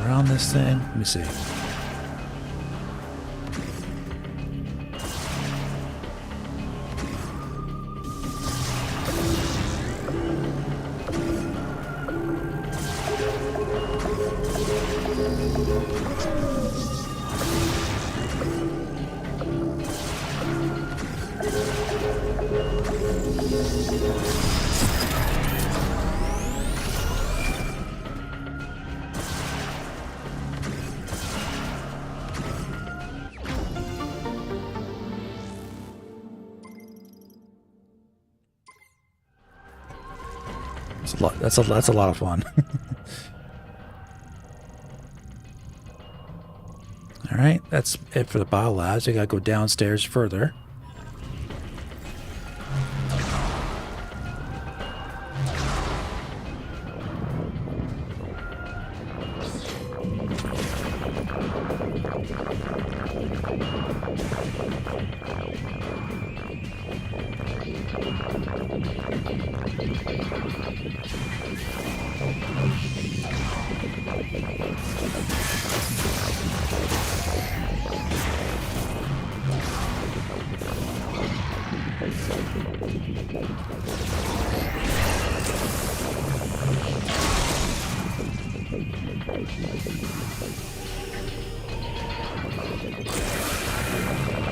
Around this thing. Let me see. That's a lot of fun. All right, that's it for the biolabs. We gotta go downstairs further.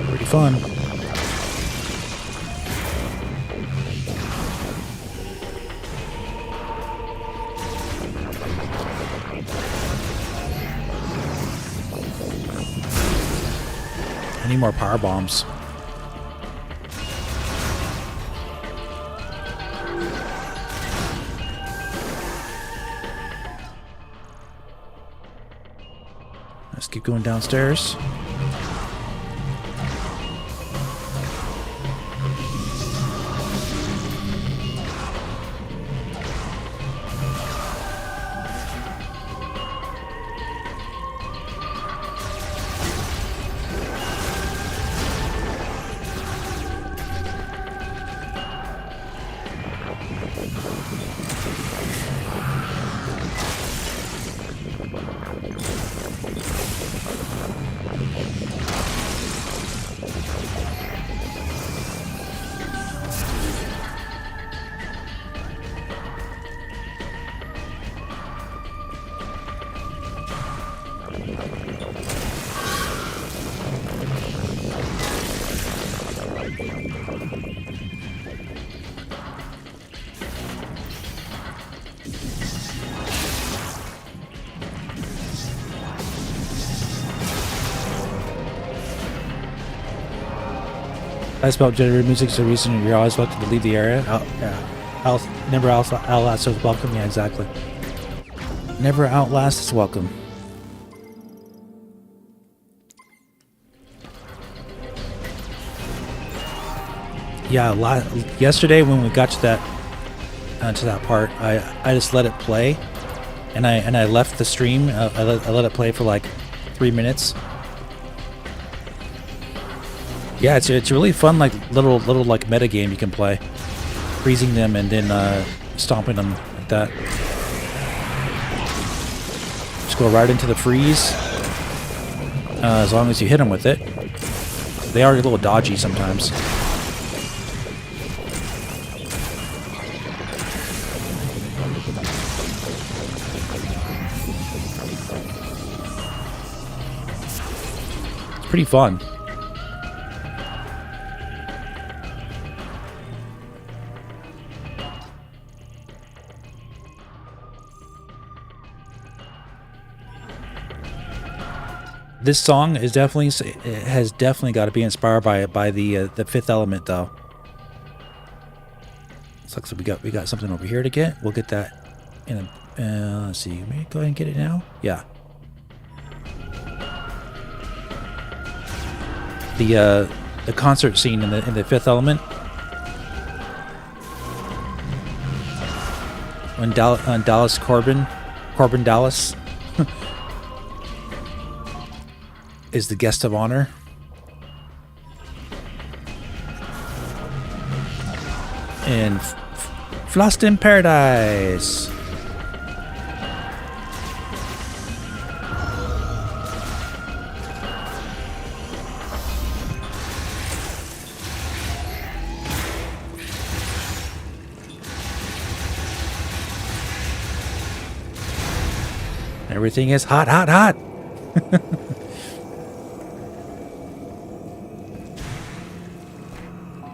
Pretty fun. I need more power bombs. Let's keep going downstairs. I spelled generated music is the reason you're always welcome to leave the area. Never outlast is welcome. Yeah, exactly. Never outlast is welcome. Yeah, yesterday when we got to that part, I just let it play, and I left the stream. I let it play for like 3 minutes. Yeah, it's a really fun like little like meta game you can play, freezing them and then stomping them like that. Just go right into the freeze. As long as you hit them with it. They are a little dodgy sometimes. It's pretty fun. This song is has definitely got to be inspired by the Fifth Element, though. Looks like we got something over here to get. We'll get that in a let's see. Maybe go ahead and get it now. Yeah. The concert scene in the Fifth Element when Dallas Corbin Dallas is the guest of honor. And Flossed in Paradise. Everything is hot, hot, hot.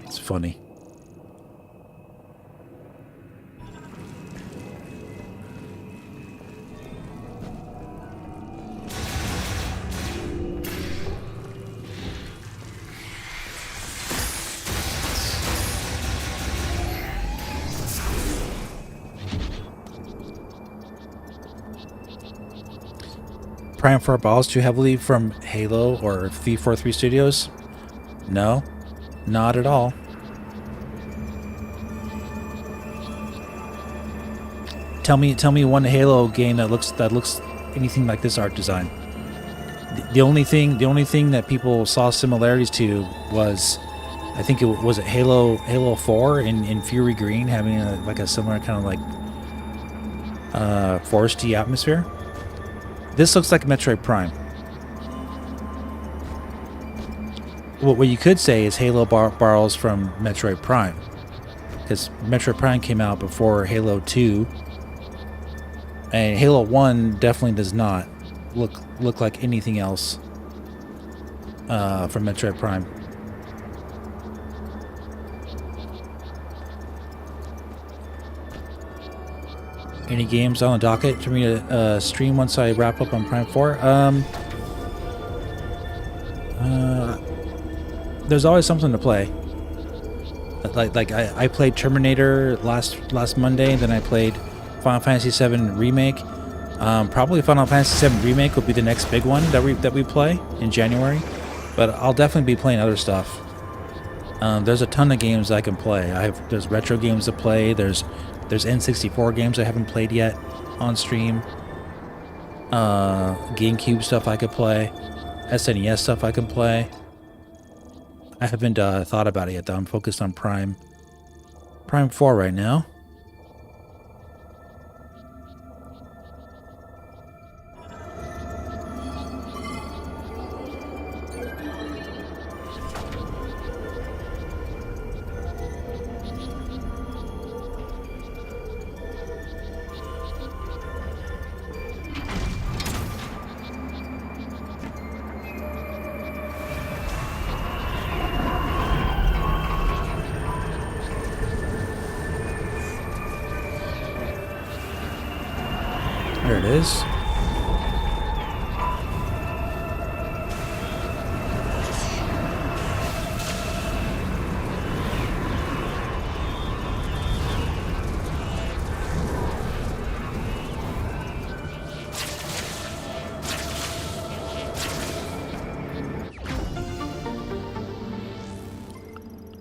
It's funny. Prime 4 borrows too heavily from Halo or 343 Studios? No, not at all. Tell me one Halo game that looks anything like this art design. The only thing that people saw similarities to was, I think it was Halo 4 in Fury Green having a similar kind of like foresty atmosphere. This looks like Metroid Prime. What you could say is Halo borrows from Metroid Prime, because Metroid Prime came out before Halo 2, and Halo 1 definitely does not look like anything else from Metroid Prime. Any games on the docket for me to stream once I wrap up on Prime 4? There's always something to play. Like I played Terminator last Monday, then I played Final Fantasy VII Remake. Probably Final Fantasy VII Remake will be the next big one that we play in January. But I'll definitely be playing other stuff. There's a ton of games I can play. There's retro games to play. There's N64 games I haven't played yet on stream. GameCube stuff I could play. SNES stuff I can play. I haven't thought about it yet, though. I'm focused on Prime 4 right now. There it is.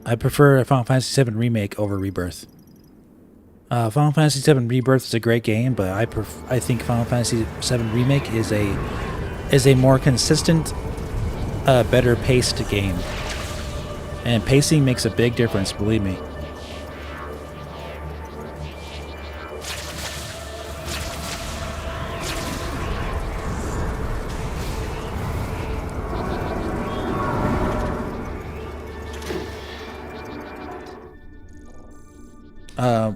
I prefer Final Fantasy VII Remake over Rebirth. Final Fantasy VII Rebirth is a great game, but I think Final Fantasy VII Remake is a more consistent, better paced game. And pacing makes a big difference, believe me.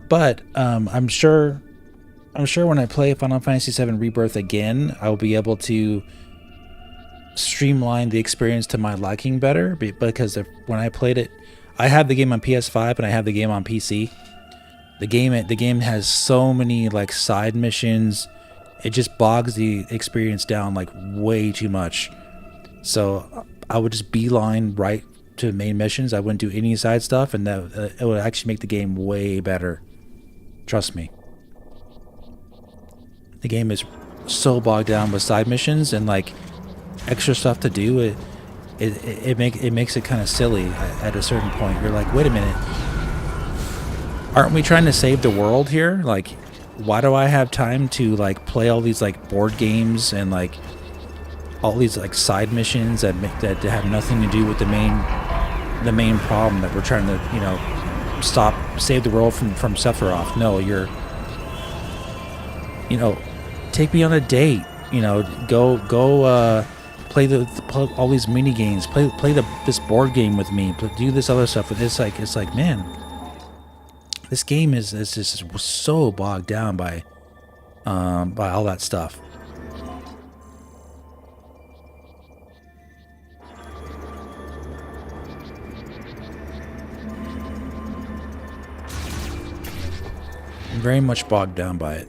But I'm sure when I play Final Fantasy VII Rebirth again, I'll be able to streamline the experience to my liking better, because when I played it, I have the game on PS5 and I have the game on PC. The game has so many like side missions. It just bogs the experience down like way too much. So I would just beeline right to main missions. I wouldn't do any side stuff, and that it would actually make the game way better. Trust me. The game is so bogged down with side missions and like extra stuff to do. It makes it kind of silly at a certain point. You're like, wait a minute, aren't we trying to save the world here? Like, why do I have time to like play all these like board games and like all these like side missions that have nothing to do with the main problem that we're trying to, you know, save the world from Sephiroth? No, you know, take me on a date, you know, go play all these mini games, play this board game with me, do this other stuff. It's like, man, this game is just so bogged down by all that stuff. I'm very much bogged down by it.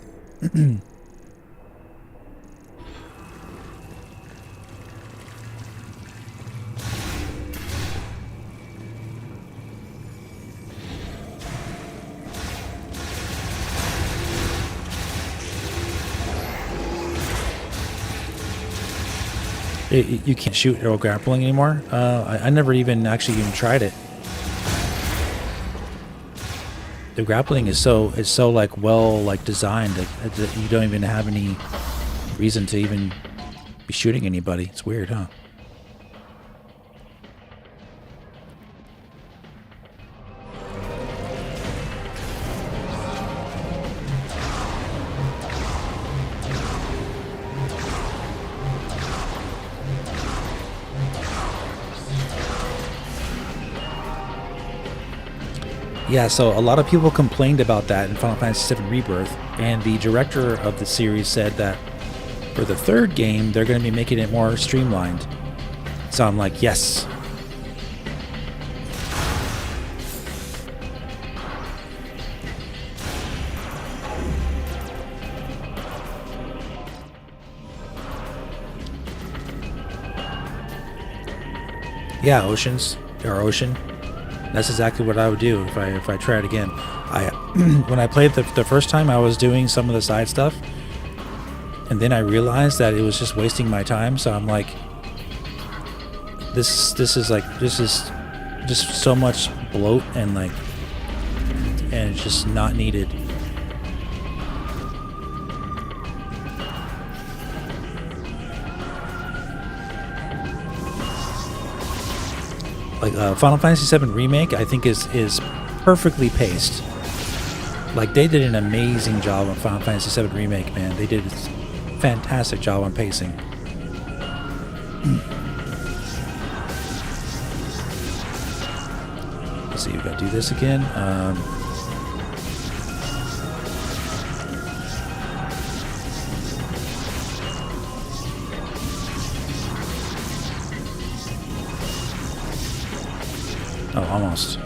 You can't shoot arrow grappling anymore. I never even tried it. The grappling is so like well like designed that you don't even have any reason to even be shooting anybody. It's weird, huh? Yeah, so a lot of people complained about that in Final Fantasy VII Rebirth, and the director of the series said that for the third game, they're going to be making it more streamlined. So I'm like, yes. Yeah, Ocean. That's exactly what I would do if I tried again. When I played the first time, I was doing some of the side stuff, and then I realized that it was just wasting my time. So I'm like, this is just so much bloat and it's just not needed. Like Final Fantasy VII Remake, I think is perfectly paced. Like, they did an amazing job on Final Fantasy VII Remake, man. They did a fantastic job on pacing. Let's see, we gotta do this again. Oh, almost.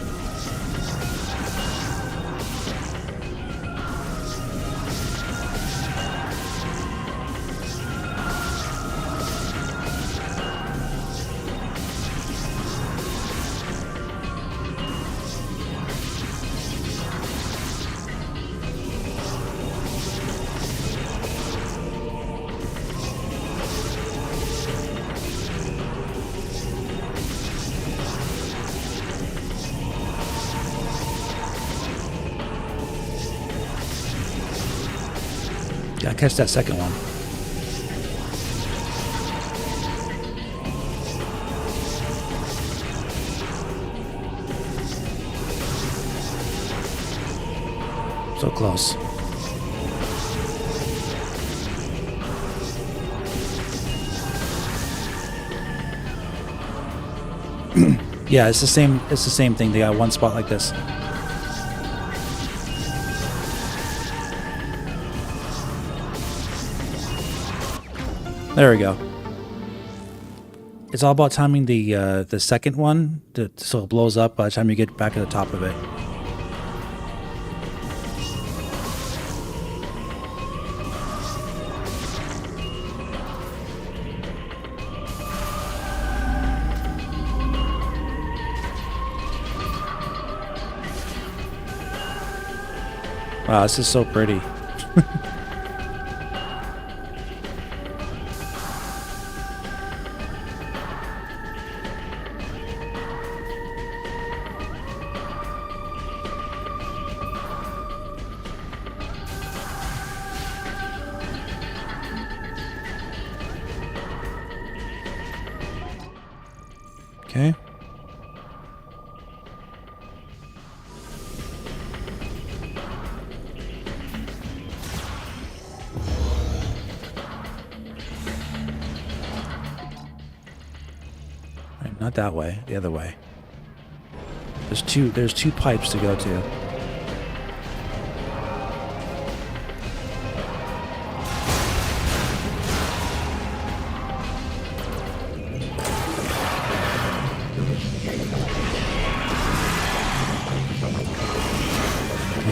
Gotta catch that second one. So close. Yeah, it's the same. It's the same thing. They got one spot like this. There we go. It's all about timing the second one so it blows up by the time you get back at the top of it. Wow, this is so pretty. Okay. Not that way, the other way. There's two pipes to go to.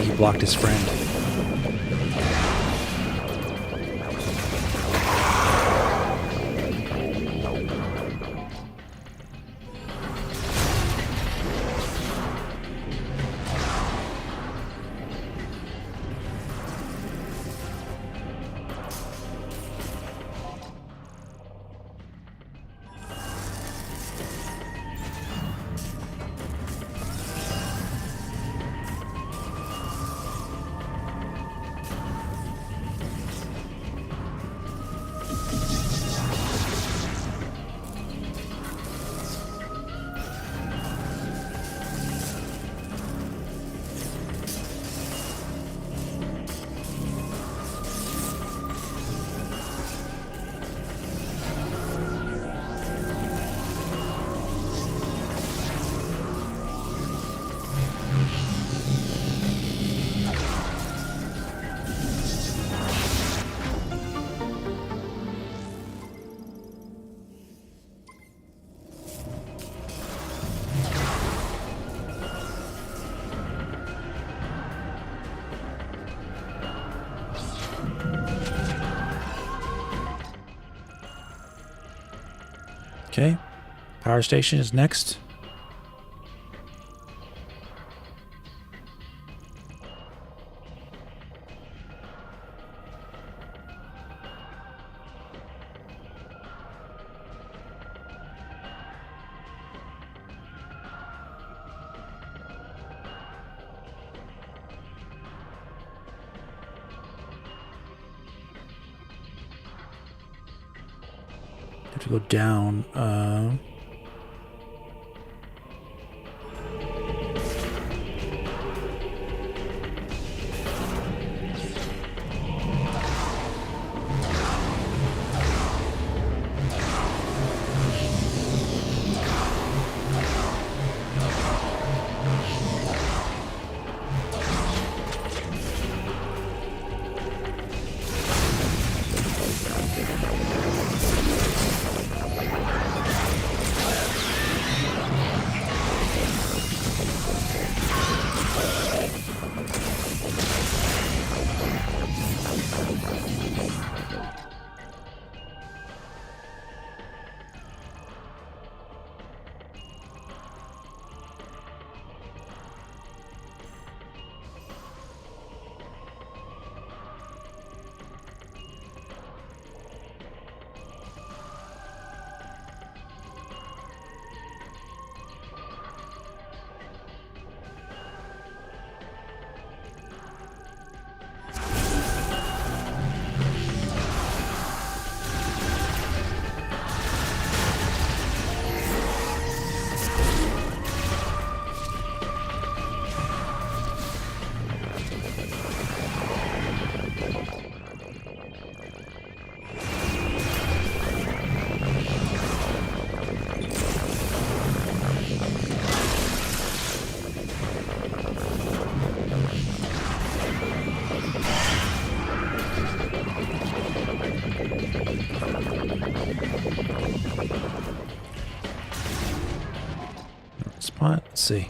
He blocked his friend. Okay, power station is next. Have to go down. spot? Let's see.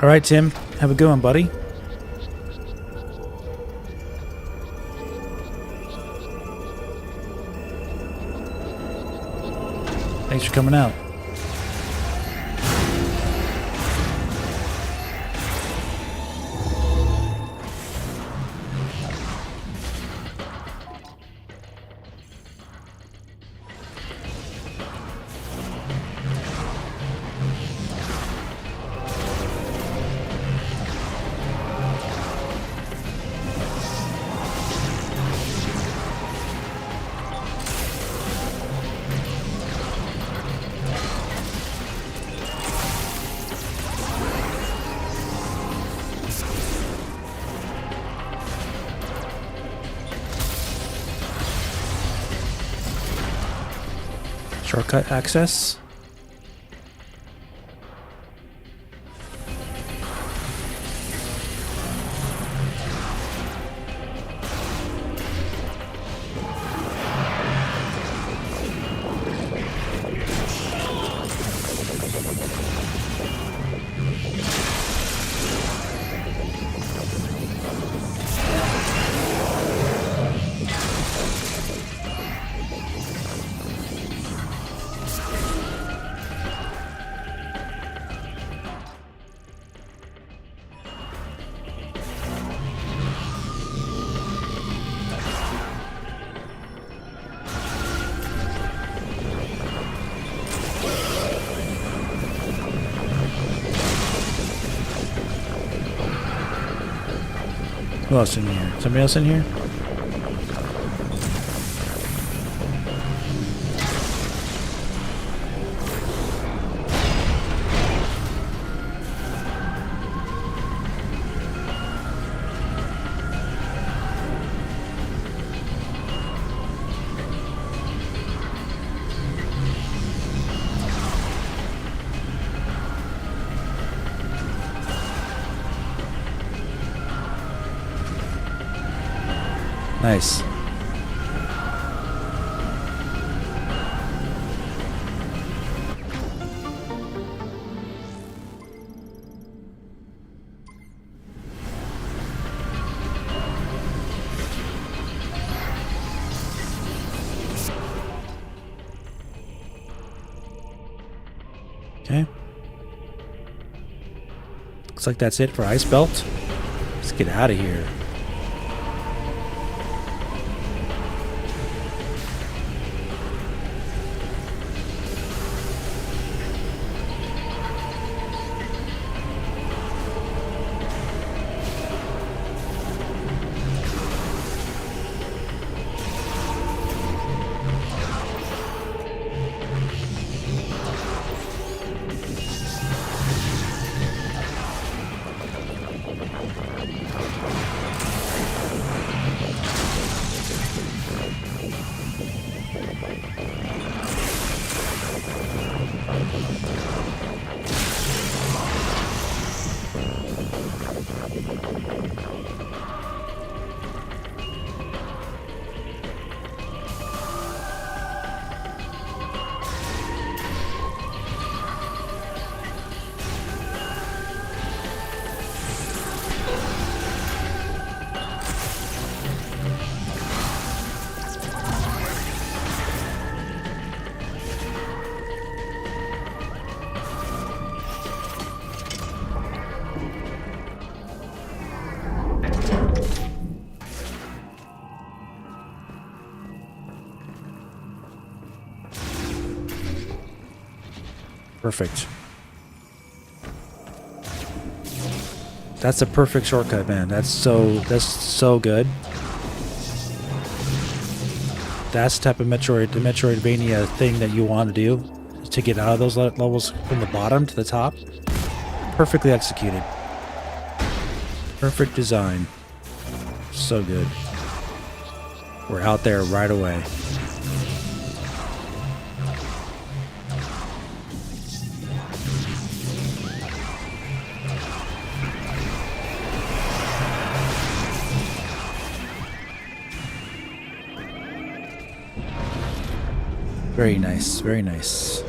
All right, Tim. Have a good one, buddy. Thanks for coming out. Shortcut access. Who else in here? Somebody else in here? Nice. Okay. Looks like that's it for Ice Belt. Let's get out of here. Perfect. That's a perfect shortcut, man. That's so good. That's the type of Metroidvania thing that you want to do, to get out of those levels from the bottom to the top. Perfectly executed. Perfect design. So good. We're out there right away. Very nice, very nice.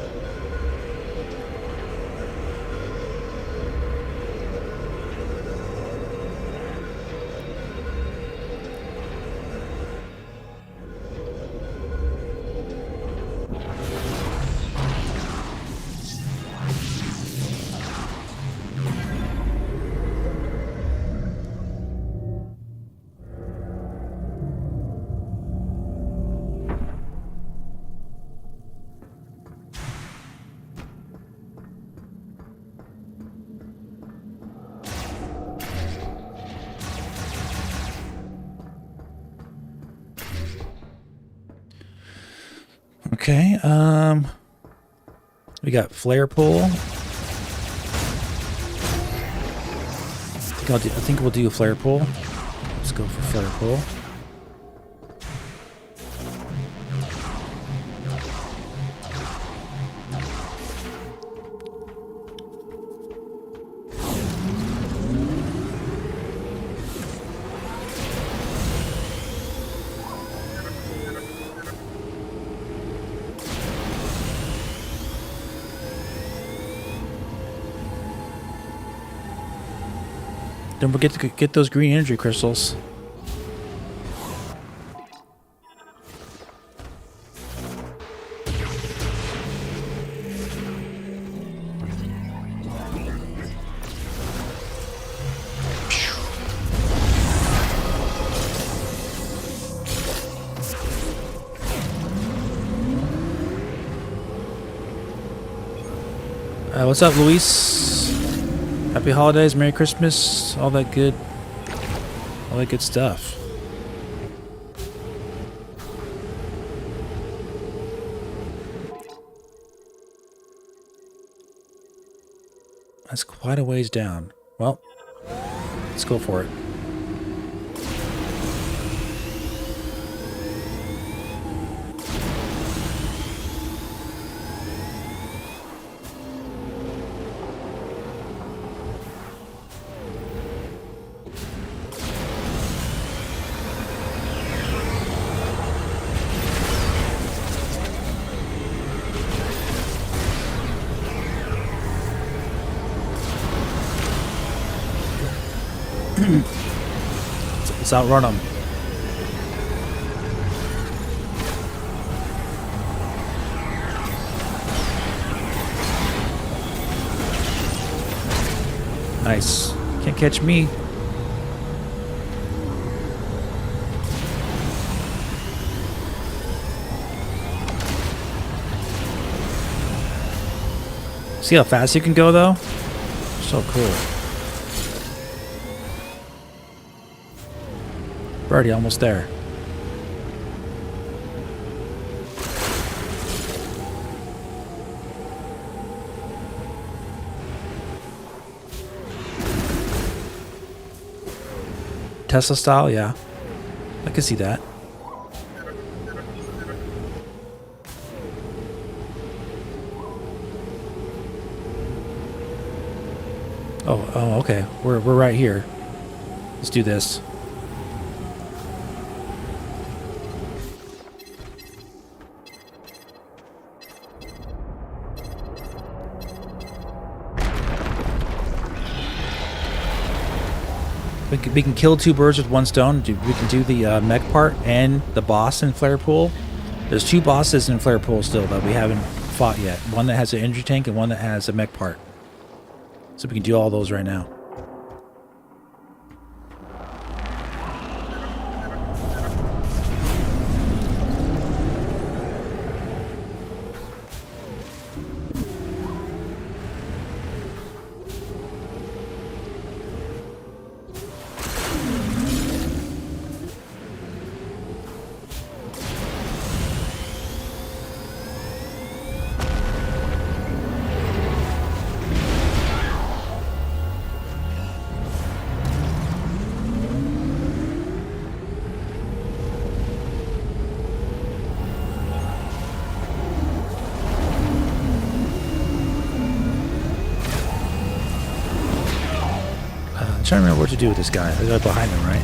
Okay, we got flare pull. I think we'll do a flare pull. Let's go for flare pull. Don't forget to get those green energy crystals. What's up, Luis? Happy holidays, Merry Christmas, all that good stuff. That's quite a ways down. Well, let's go for it. Let's outrun them. Nice. Can't catch me. See how fast you can go, though? So cool. We're already almost there. Tesla style, yeah. I can see that. Oh, okay. We're right here. Let's do this. We can kill two birds with one stone. We can do the mech part and the boss in Flare Pool. There's two bosses in Flare Pool still that we haven't fought yet. One that has an energy tank and one that has a mech part. So we can do all those right now. trying to remember what to do with this guy. I got behind him, right?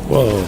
Whoa.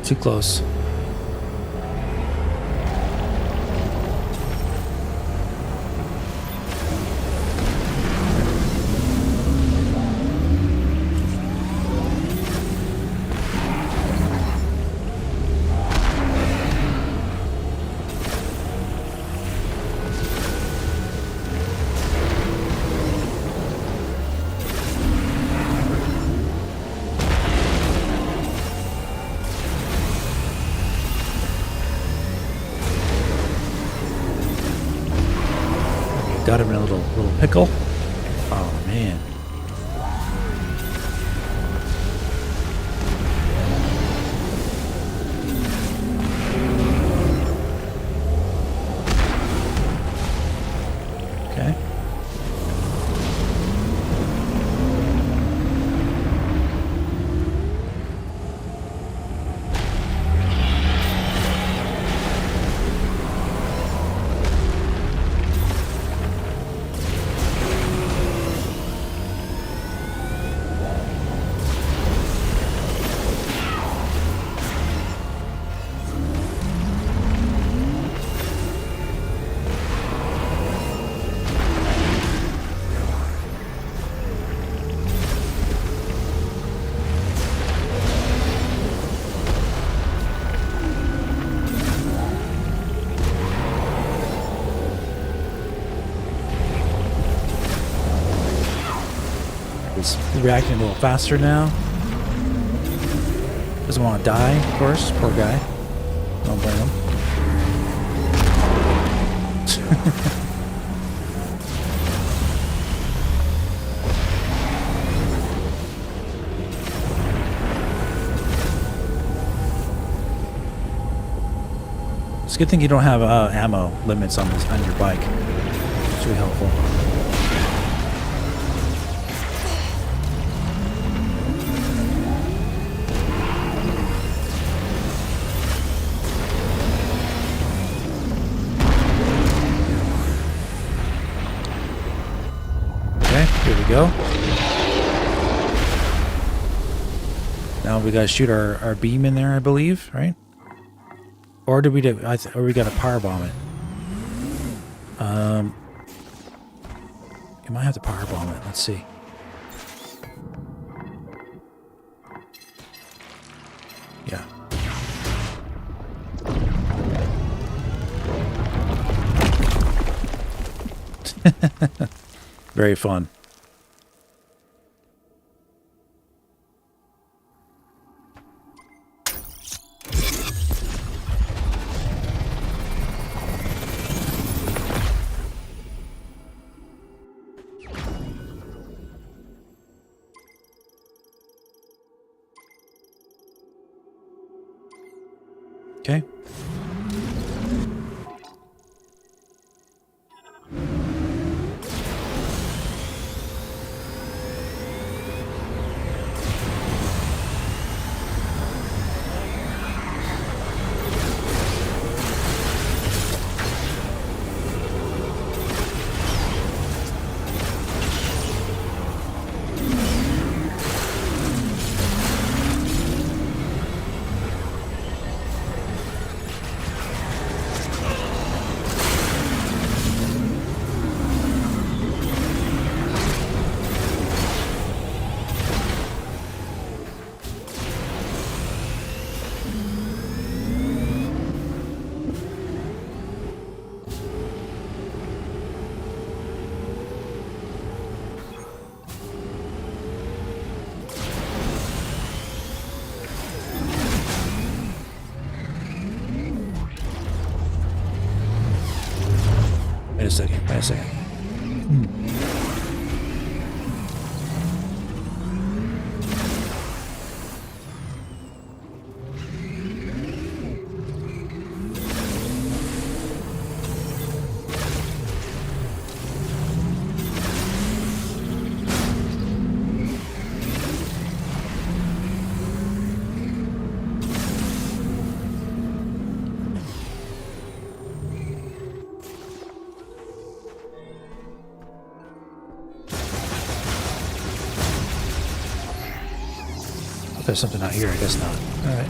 Too close. Got him in a little pickle. Oh man. Okay. He's reacting a little faster now. Doesn't want to die, of course. Poor guy. Don't blame him. It's a good thing you don't have ammo limits on your bike. It's really helpful. Here we go. Now we gotta shoot our beam in there, I believe, right? Or did we do? Or we gotta power bomb it. You might have to power bomb it. Let's see. Yeah. Very fun. Okay. Wait a second. Wait a second. There's something out here, I guess not. Alright.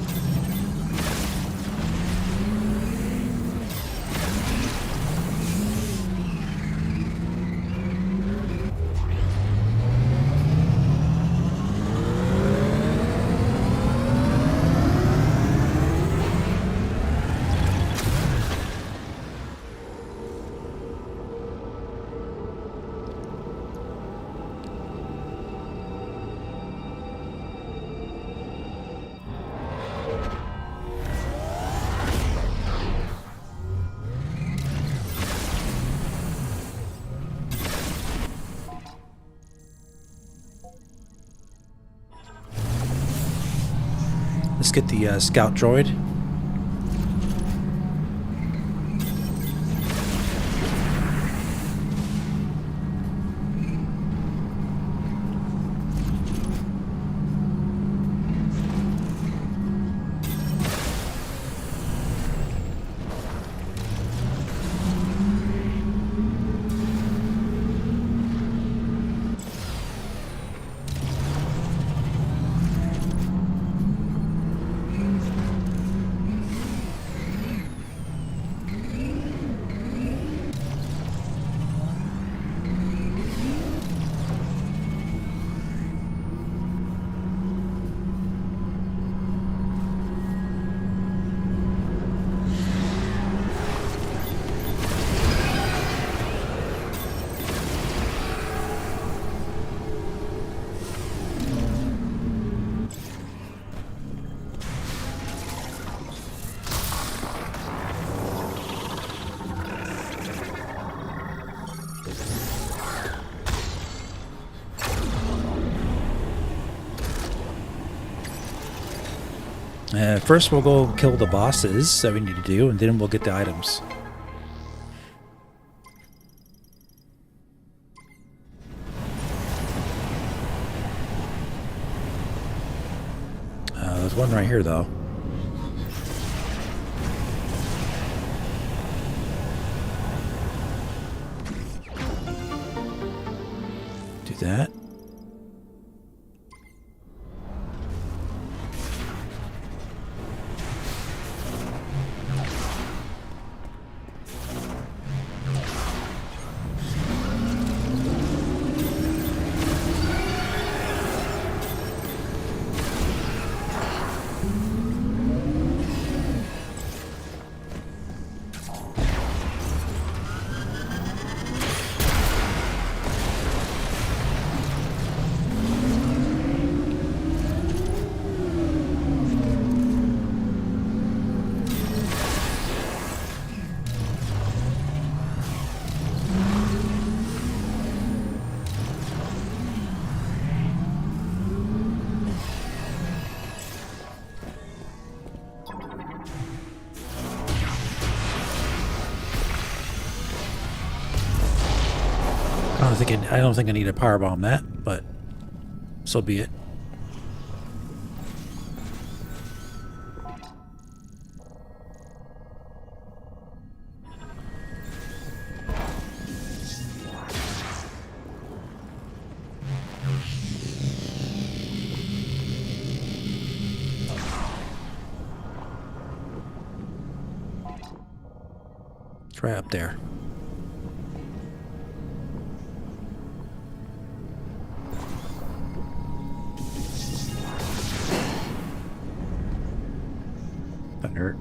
Let's get the scout droid. First we'll go kill the bosses that we need to do, and then we'll get the items. There's one right here, though. Do that. don't think I need to powerbomb that, but so be it. It's right up there. That hurt.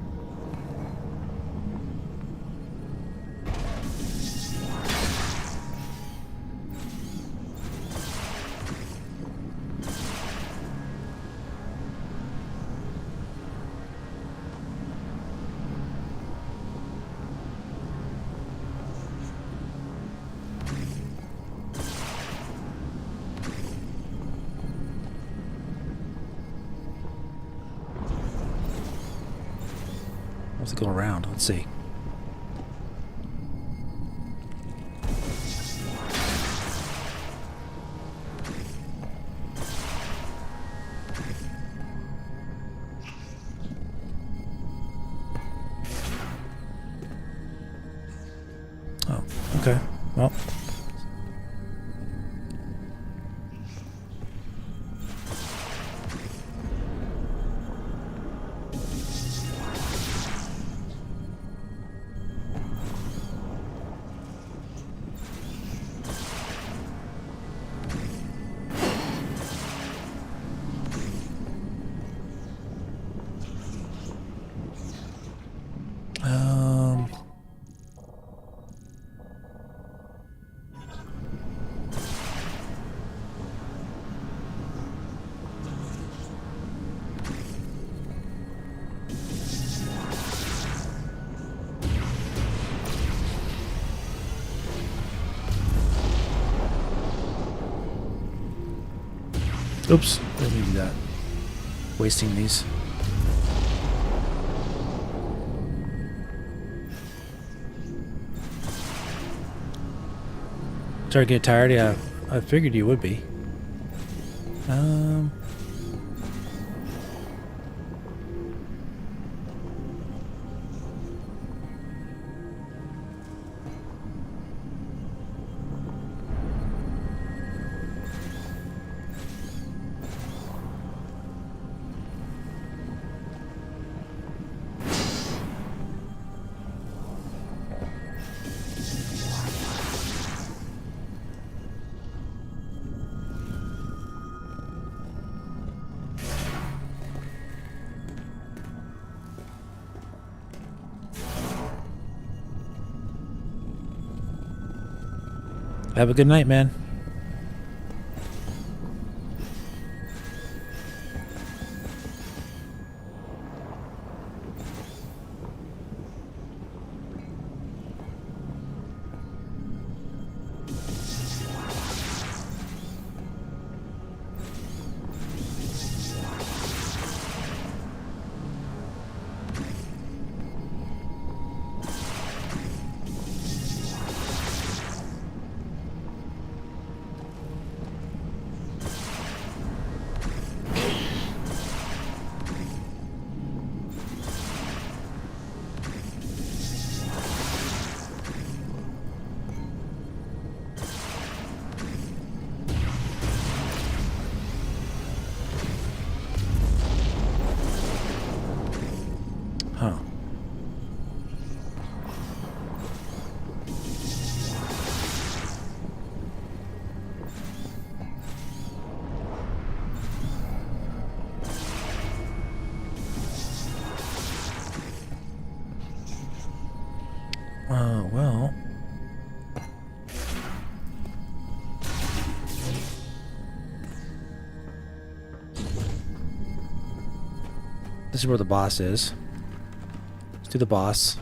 Let's go around. Let's see. Oh, okay. Well. Oops, didn't mean to do that. Wasting these. Started to get tired? Yeah, I figured you would be. Have a good night, man. Huh. Well. This is where the boss is. Let's do the boss.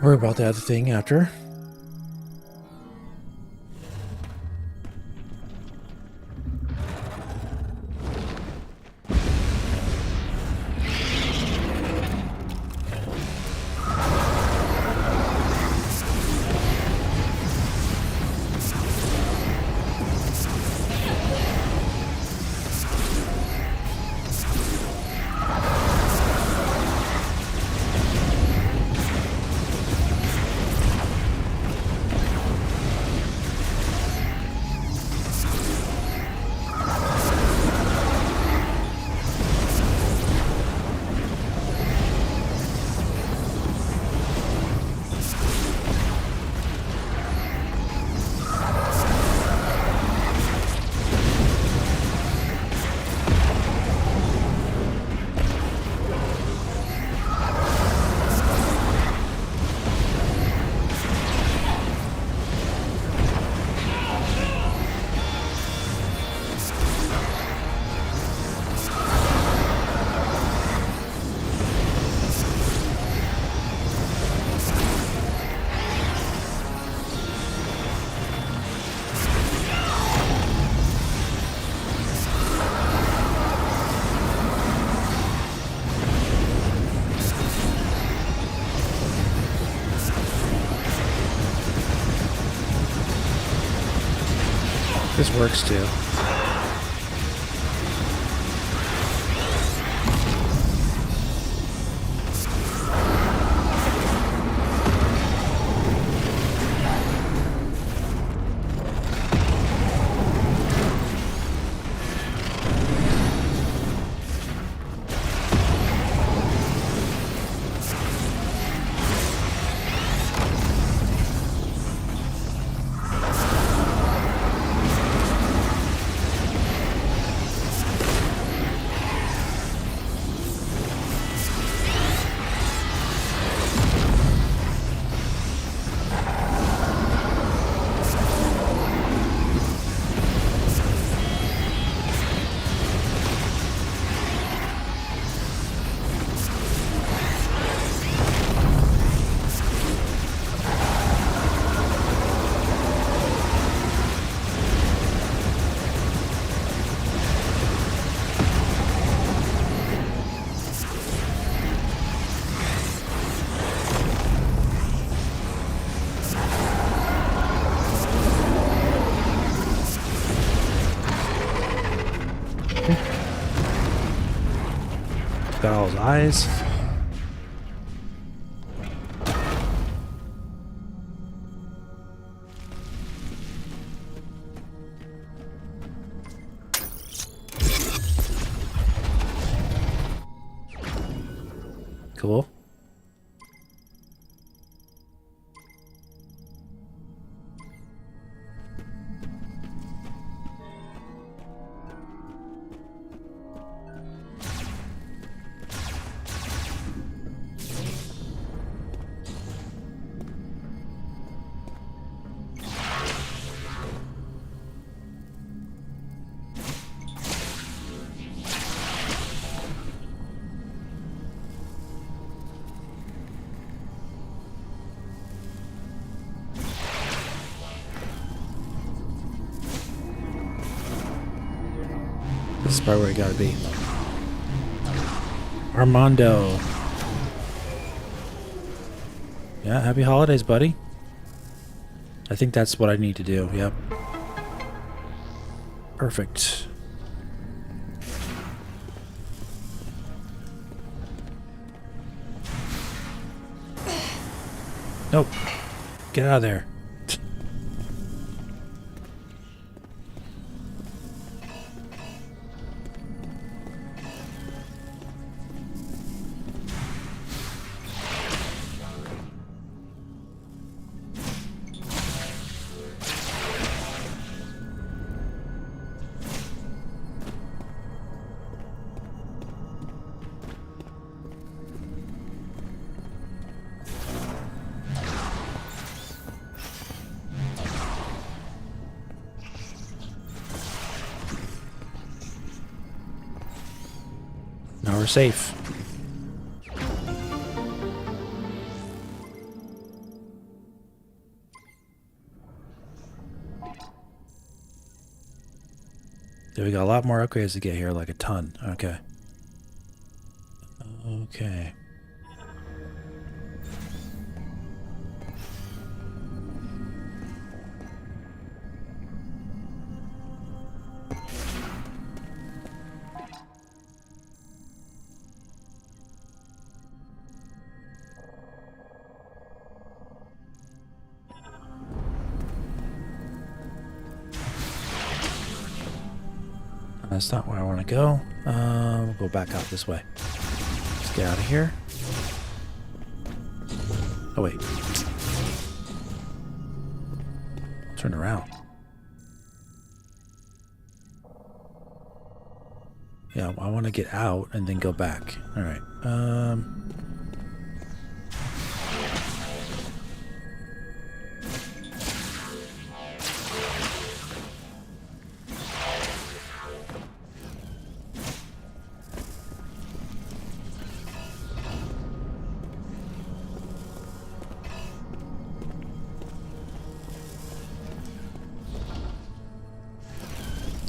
Worry about the other thing after. this works too. Got all his eyes. Cool. This is probably where it gotta be. Armando. Yeah, happy holidays, buddy. I think that's what I need to do. Yep. Perfect. Nope. Get out of there. Now we're safe. There we got a lot more upgrades to get here, like a ton. Okay. Okay. That's not where I want to go. We'll go back out this way. Let's get out of here. Oh, wait. Turn around. Yeah, I want to get out and then go back. All right.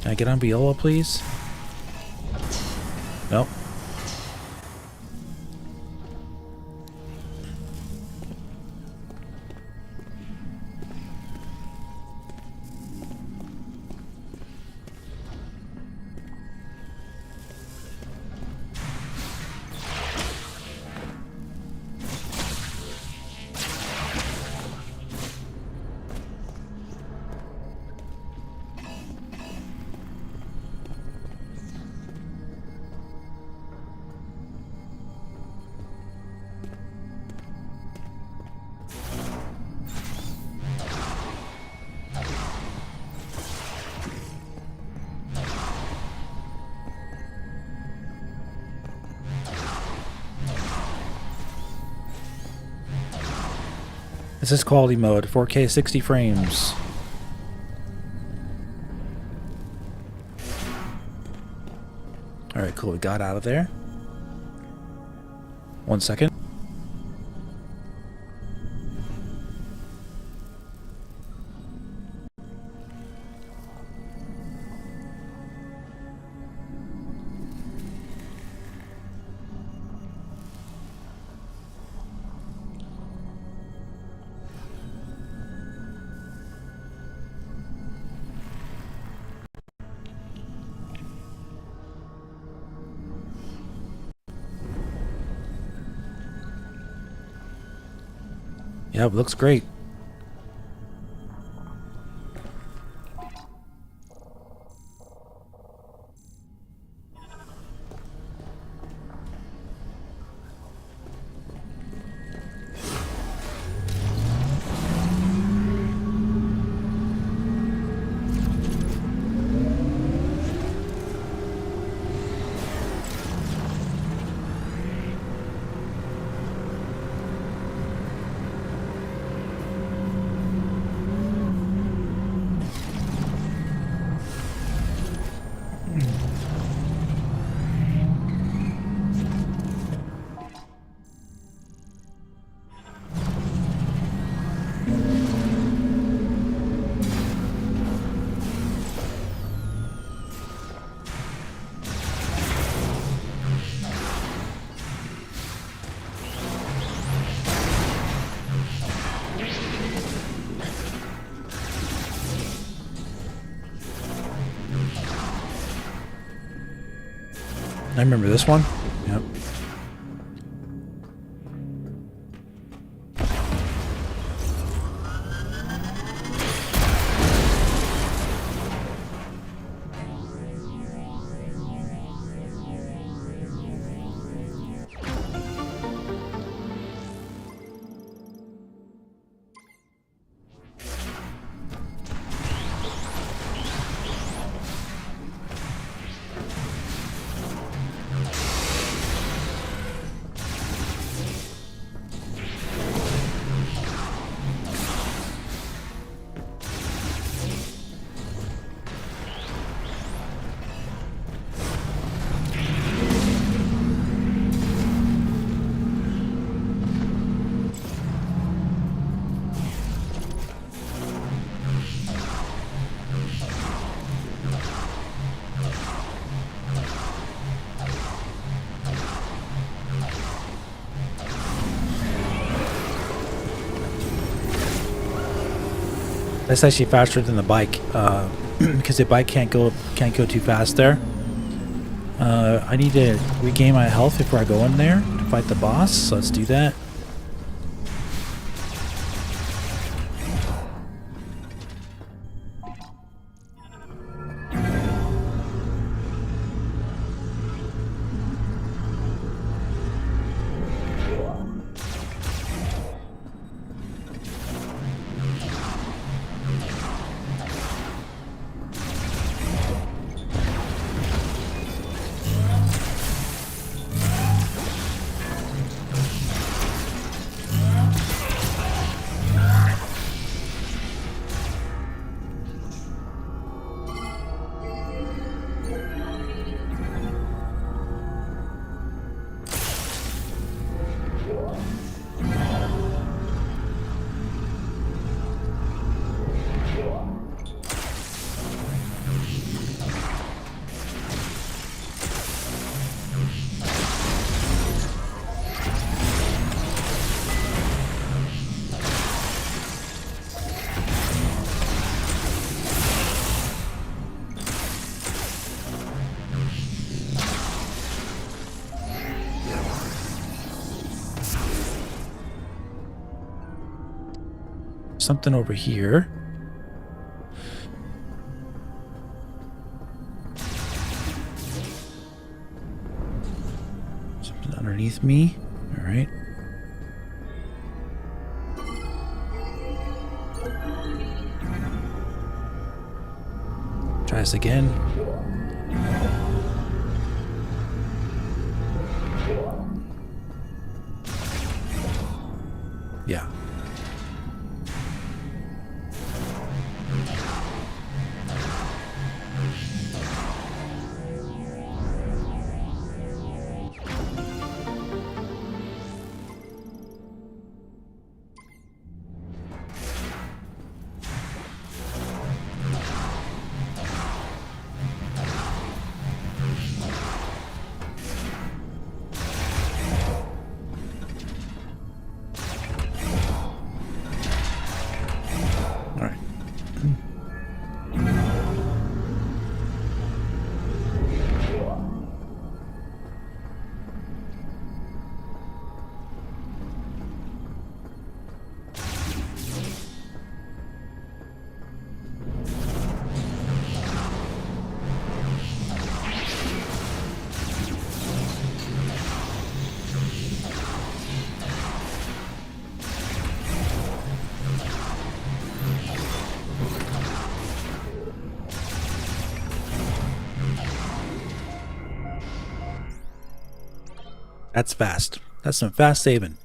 Can I get on Viola, please? Nope. This is quality mode, 4K 60 frames. Alright, cool, we got out of there. 1 second. Yeah, it looks great. I remember this one. Yep. That's actually faster than the bike, because the bike can't go too fast there. I need to regain my health before I go in there to fight the boss, so let's do that. Something over here. Something underneath me. All right. Try this again. Yeah. That's fast. That's some fast saving.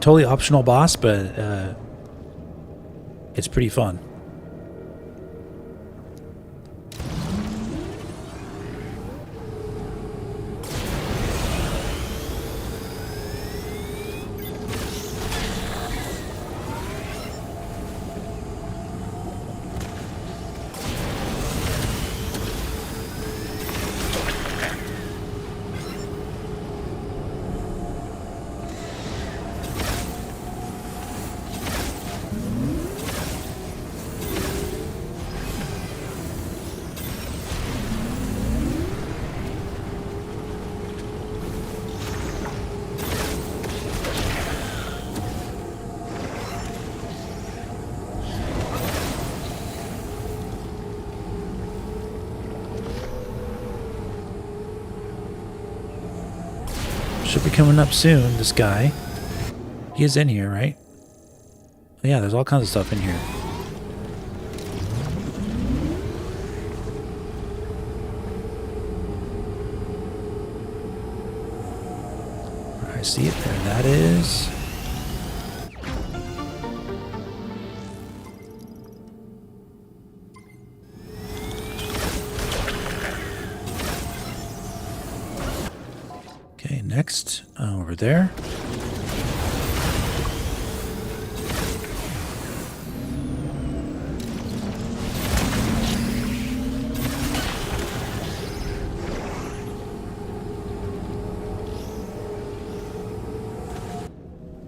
Totally optional boss, but it's pretty fun. Should be coming up soon, this guy. He is in here, right? Yeah, there's all kinds of stuff in here. I see it there. That is... Next, over there.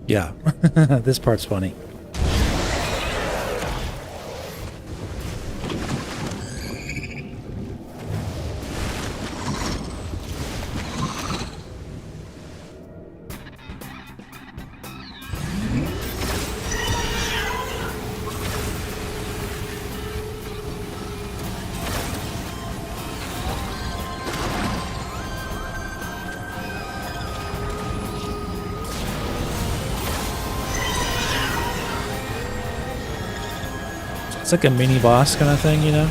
Yeah, this part's funny. It's like a mini boss kind of thing, you know?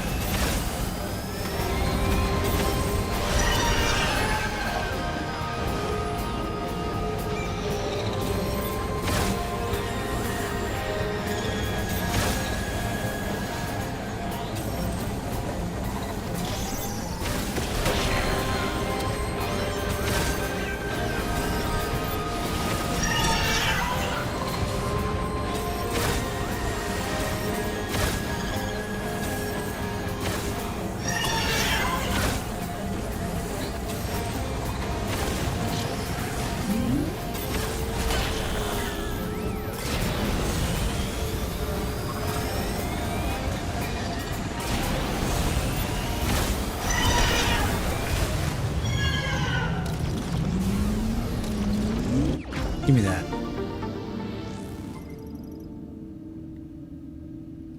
Give me that.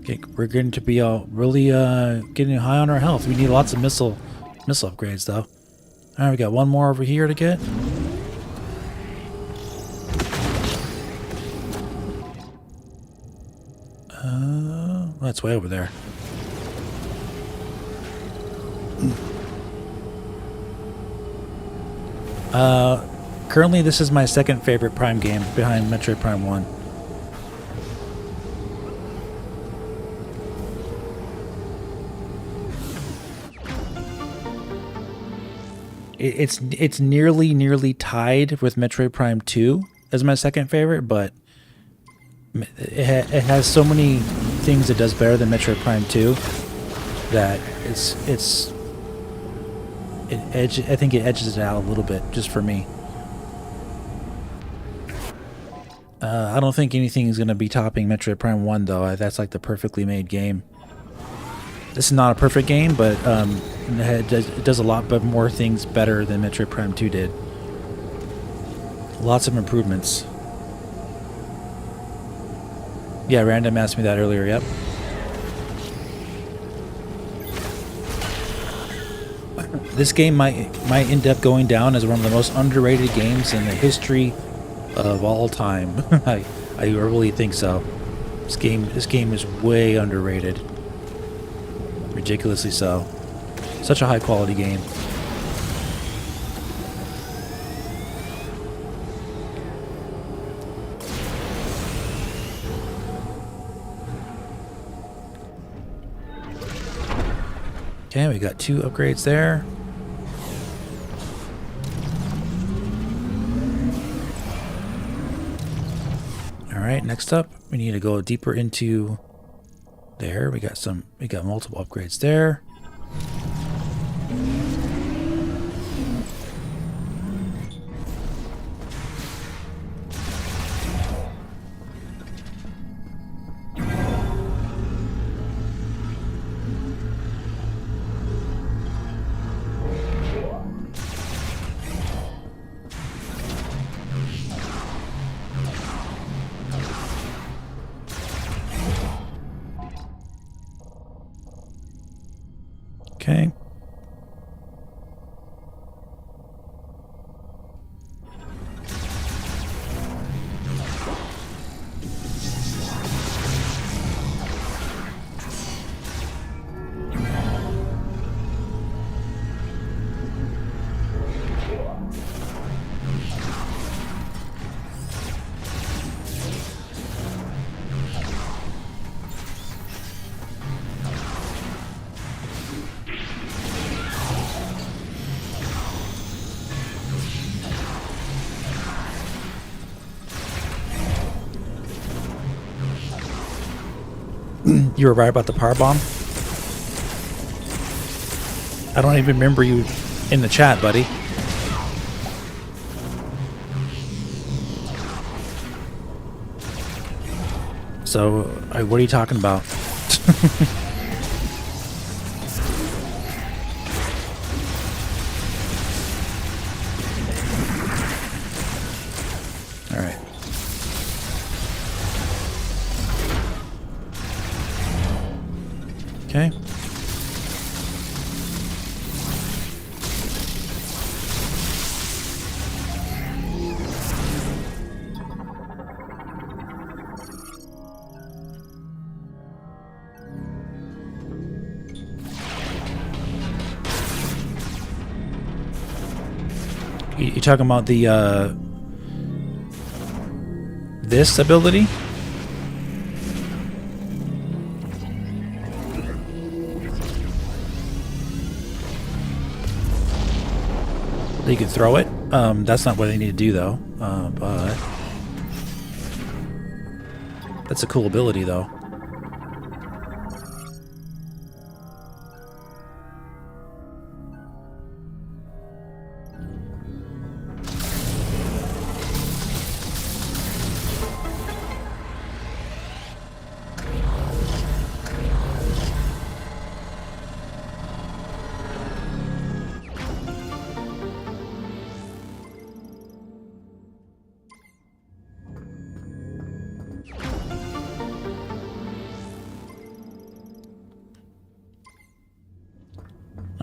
Okay, we're going to be really getting high on our health. We need lots of missile upgrades, though. All right, we got one more over here to get. That's way over there. Currently, this is my second favorite Prime game behind Metroid Prime 1. It's nearly tied with Metroid Prime 2 as my second favorite, but it has so many things it does better than Metroid Prime 2 that I think it edges it out a little bit just for me. I don't think anything is going to be topping Metroid Prime 1 though. That's like the perfectly made game. This is not a perfect game, but it does a lot but more things better than Metroid Prime 2 did. Lots of improvements. Yeah, Random asked me that earlier, yep. This game might end up going down as one of the most underrated games in the history of all time. I really think so. This game is way underrated. Ridiculously so. Such a high quality game. Okay, we got 2 upgrades there. Alright, next up, we need to go deeper into there. We got multiple upgrades there. Okay. You were right about the power bomb. I don't even remember you in the chat, buddy. So, what are you talking about? All right. Okay. You talking about the this ability? You can throw it. That's not what I need to do though. But that's a cool ability though.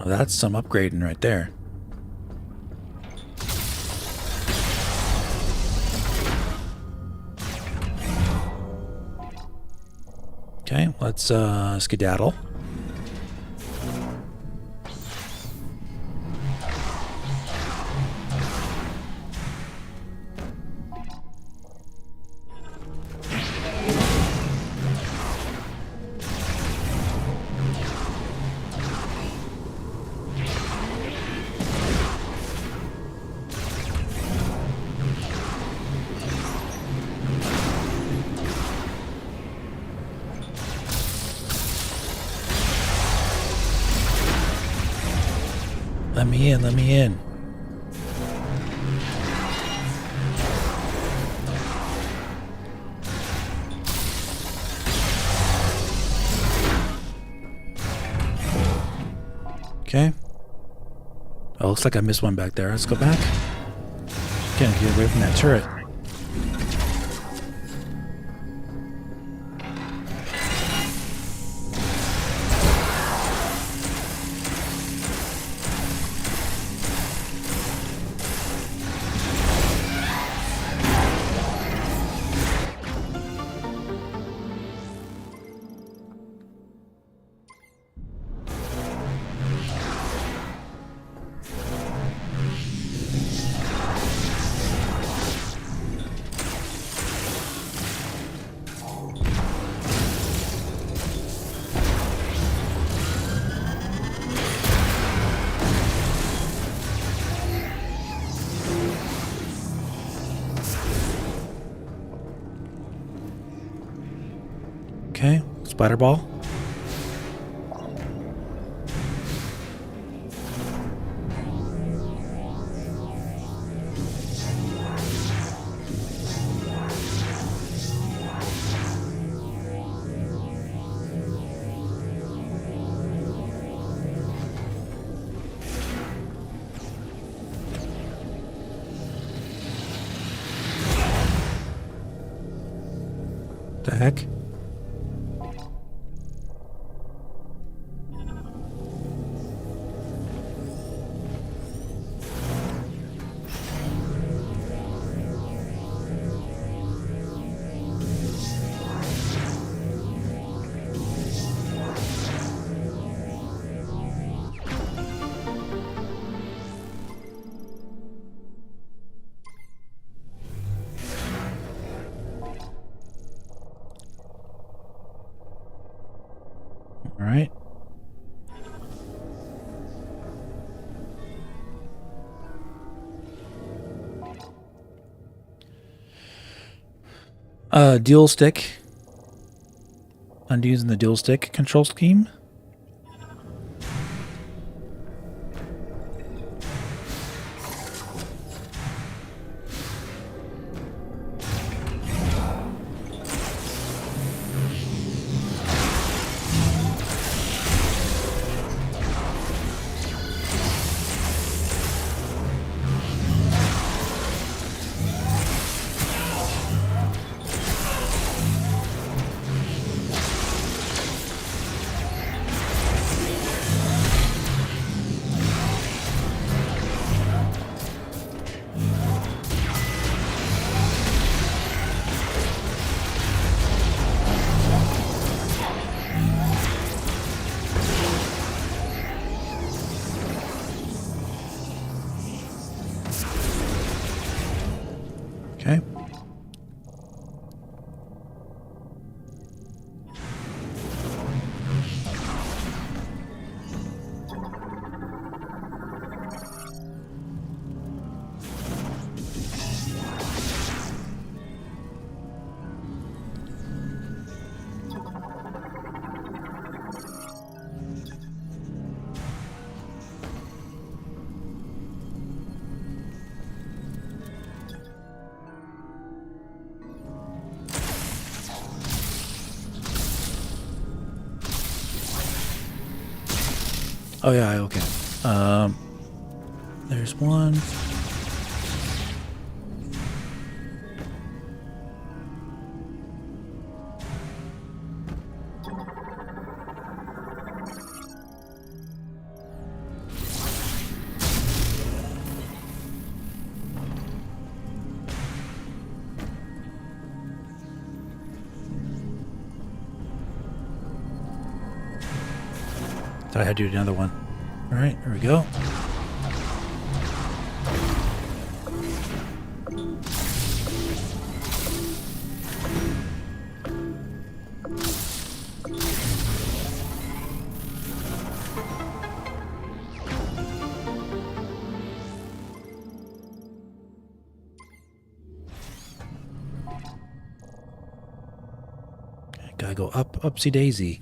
Oh, that's some upgrading right there. Okay, let's skedaddle. Let me in, let me in. Okay. Oh, looks like I missed one back there. Let's go back. Can't get away from that turret. Okay, spider ball. The heck? All right. Dual stick. I'm using the dual stick control scheme. Okay. Oh yeah, okay. There's one. Thought I had to do another one. All right, there we go. Okay, gotta go up, upsy daisy.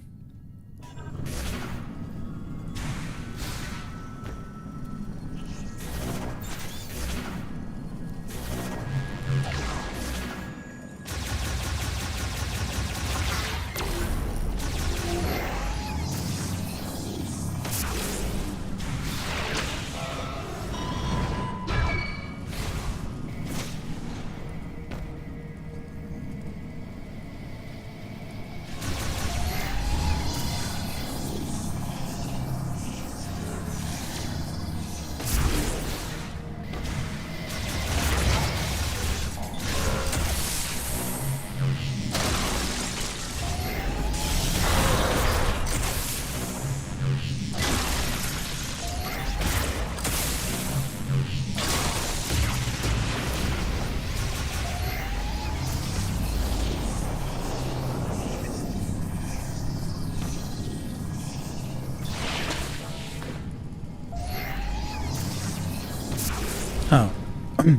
Oh.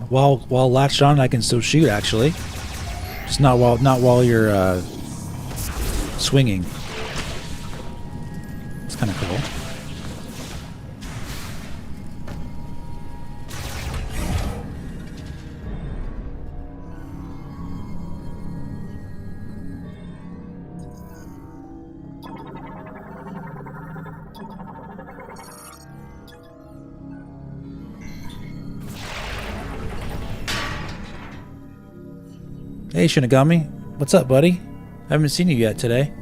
while latched on, I can still shoot, actually. Just not while you're swinging. It's kind of cool. Hey Shinigami, what's up, buddy? I haven't seen you yet today.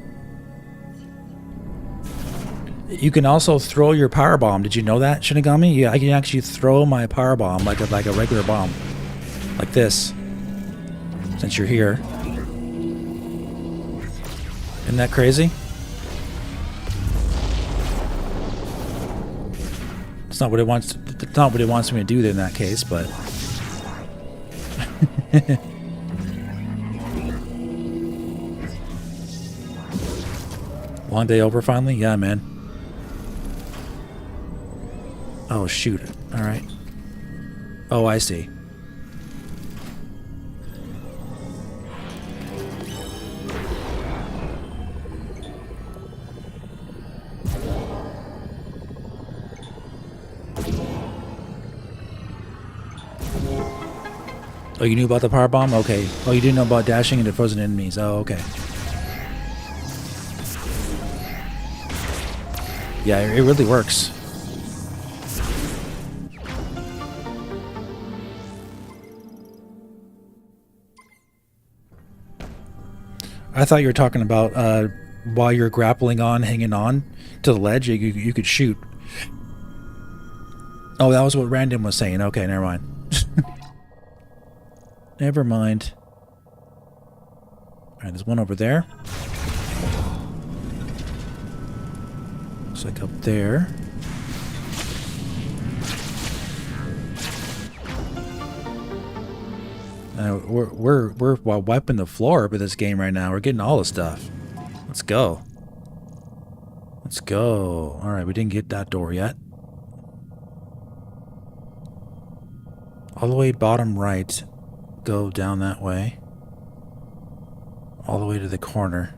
You can also throw your power bomb. Did you know that, Shinigami? Yeah, I can actually throw my power bomb like a regular bomb, like this. Since you're here, isn't that crazy? It's not what it wants. It's not what it wants me to do in that case, but. Long day over finally? Yeah, man. Oh, shoot. Alright. Oh, I see. Oh, you knew about the power bomb? Okay. Oh, you didn't know about dashing into frozen enemies. Oh, okay. Yeah, it really works. I thought you were talking about while you're grappling on, hanging on to the ledge, you could shoot. Oh, that was what Random was saying. Okay, never mind. Never mind. Alright, there's one over there. Looks like up there. We're wiping the floor with this game right now. We're getting all the stuff. Let's go. Let's go. All right, we didn't get that door yet. All the way bottom right. Go down that way. All the way to the corner.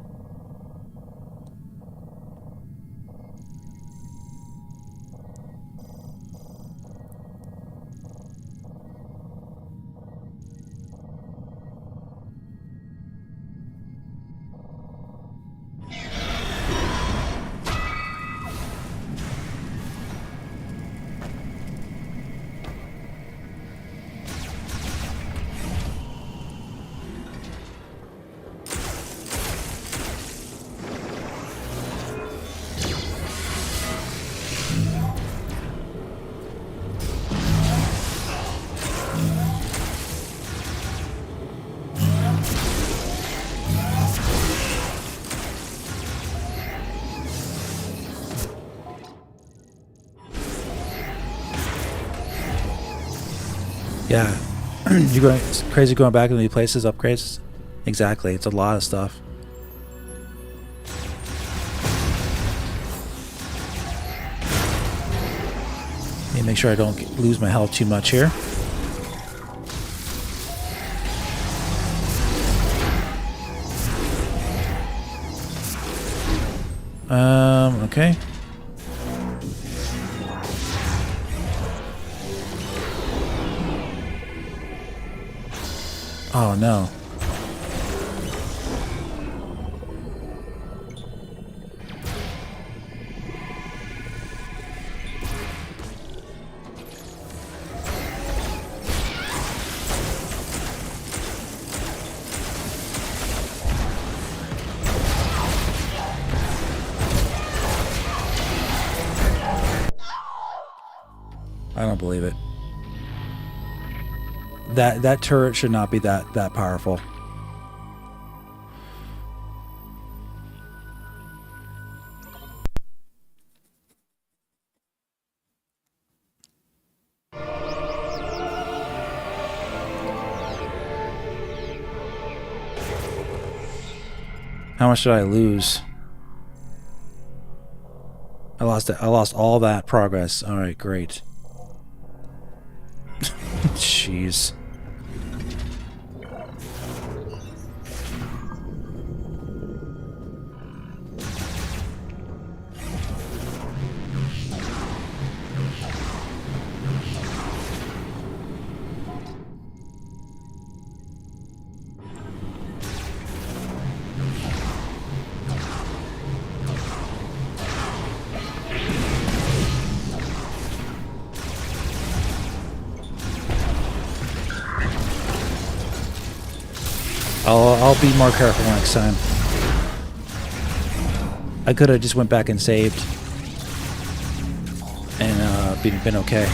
Yeah. You're going it's crazy going back into these places, upgrades? Exactly. It's a lot of stuff. Let me make sure I don't lose my health too much here. Okay. Oh no. I don't believe it. That turret should not be that powerful. How much did I lose? I lost all that progress. All right, great. Jeez. I'll be more careful next time. I could have just went back and saved and been okay.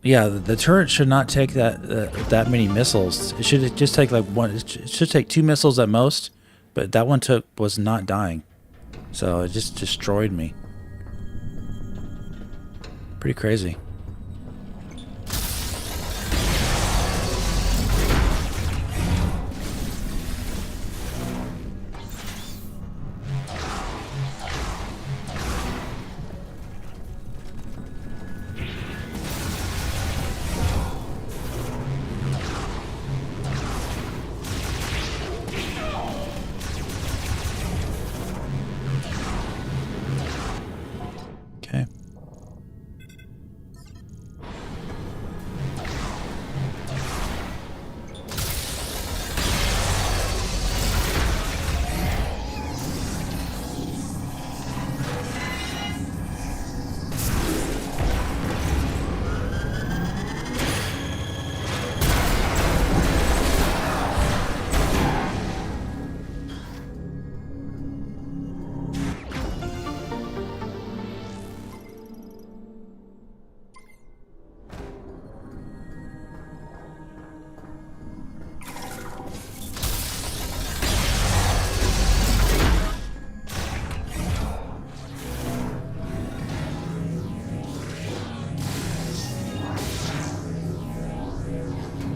Yeah, the turret should not take that many missiles. It should just take like one. It should take 2 missiles at most, but that one was not dying, so it just destroyed me. Pretty crazy.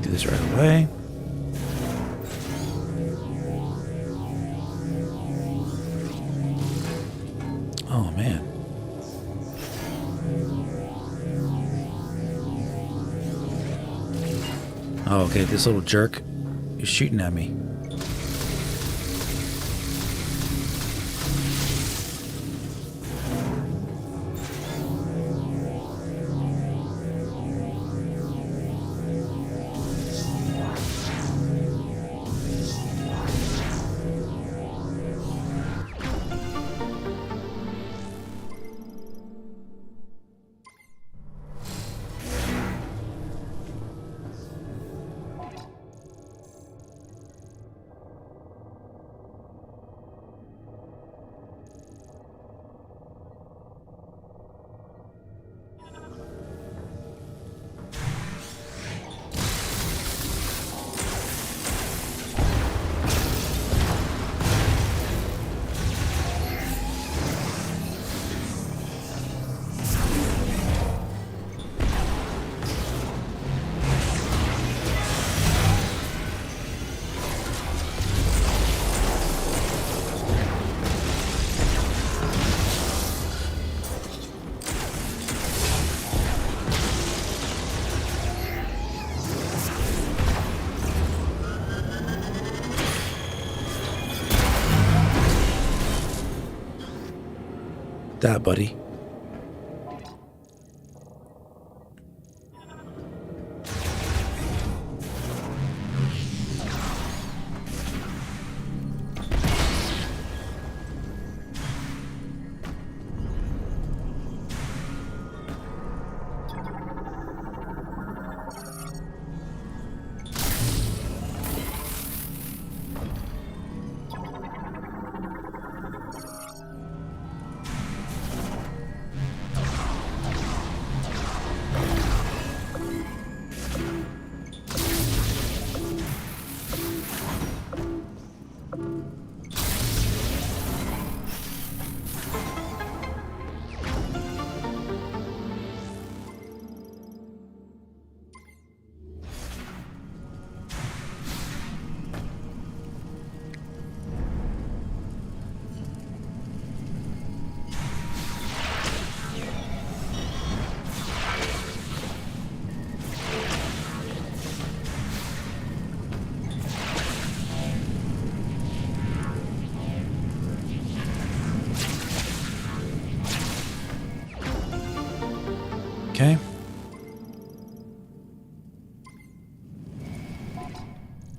Do this right away. Oh man. Oh, okay, this little jerk is shooting at me. That, buddy.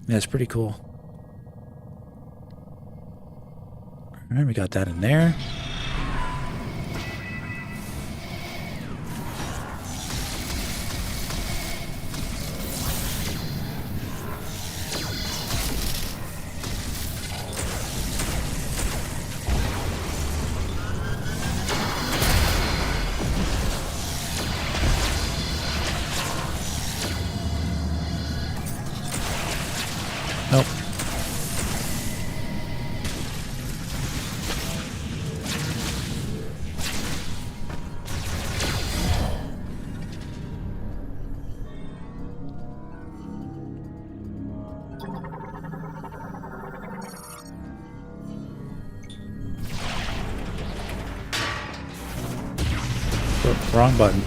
Yeah, it's pretty cool. Alright, we got that in there. Nope. Oh, wrong button.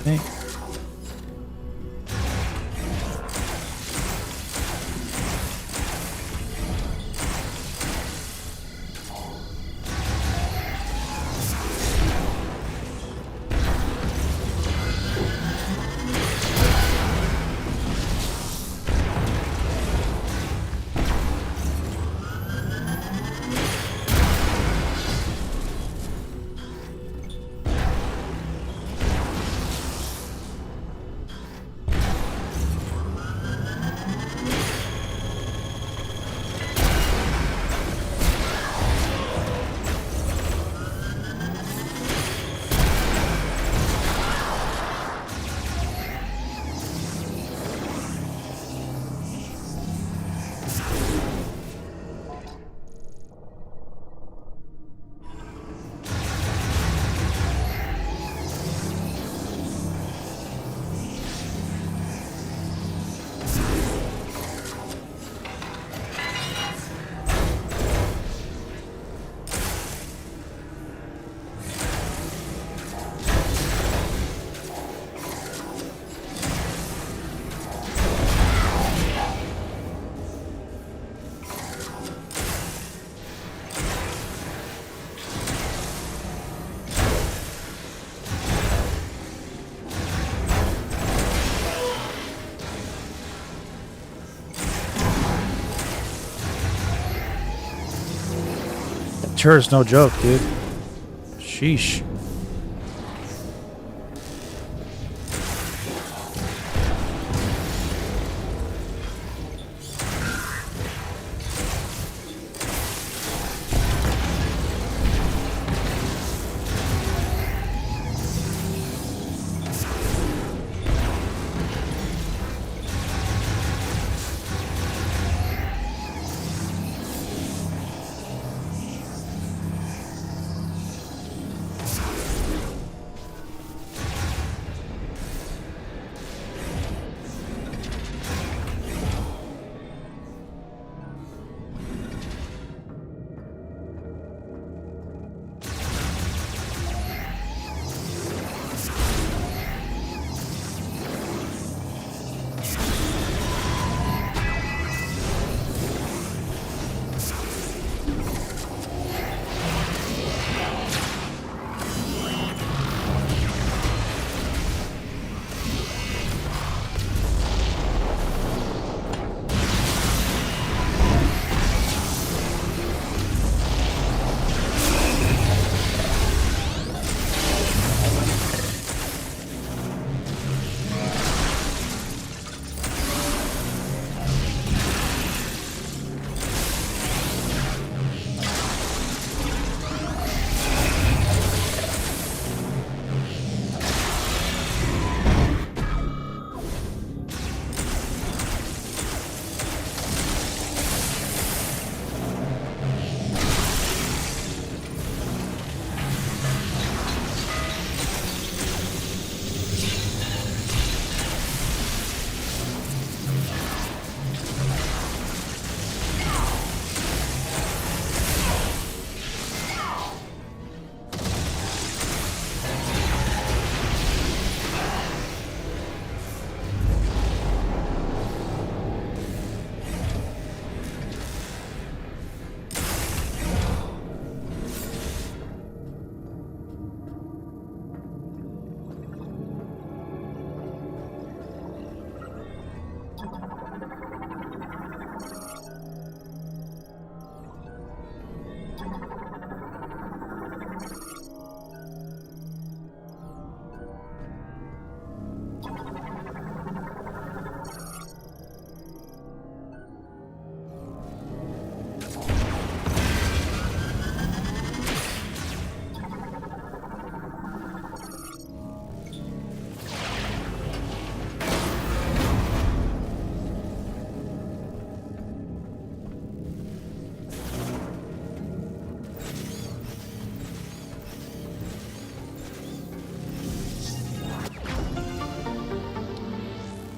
Okay. Sure, it's no joke, dude. Sheesh.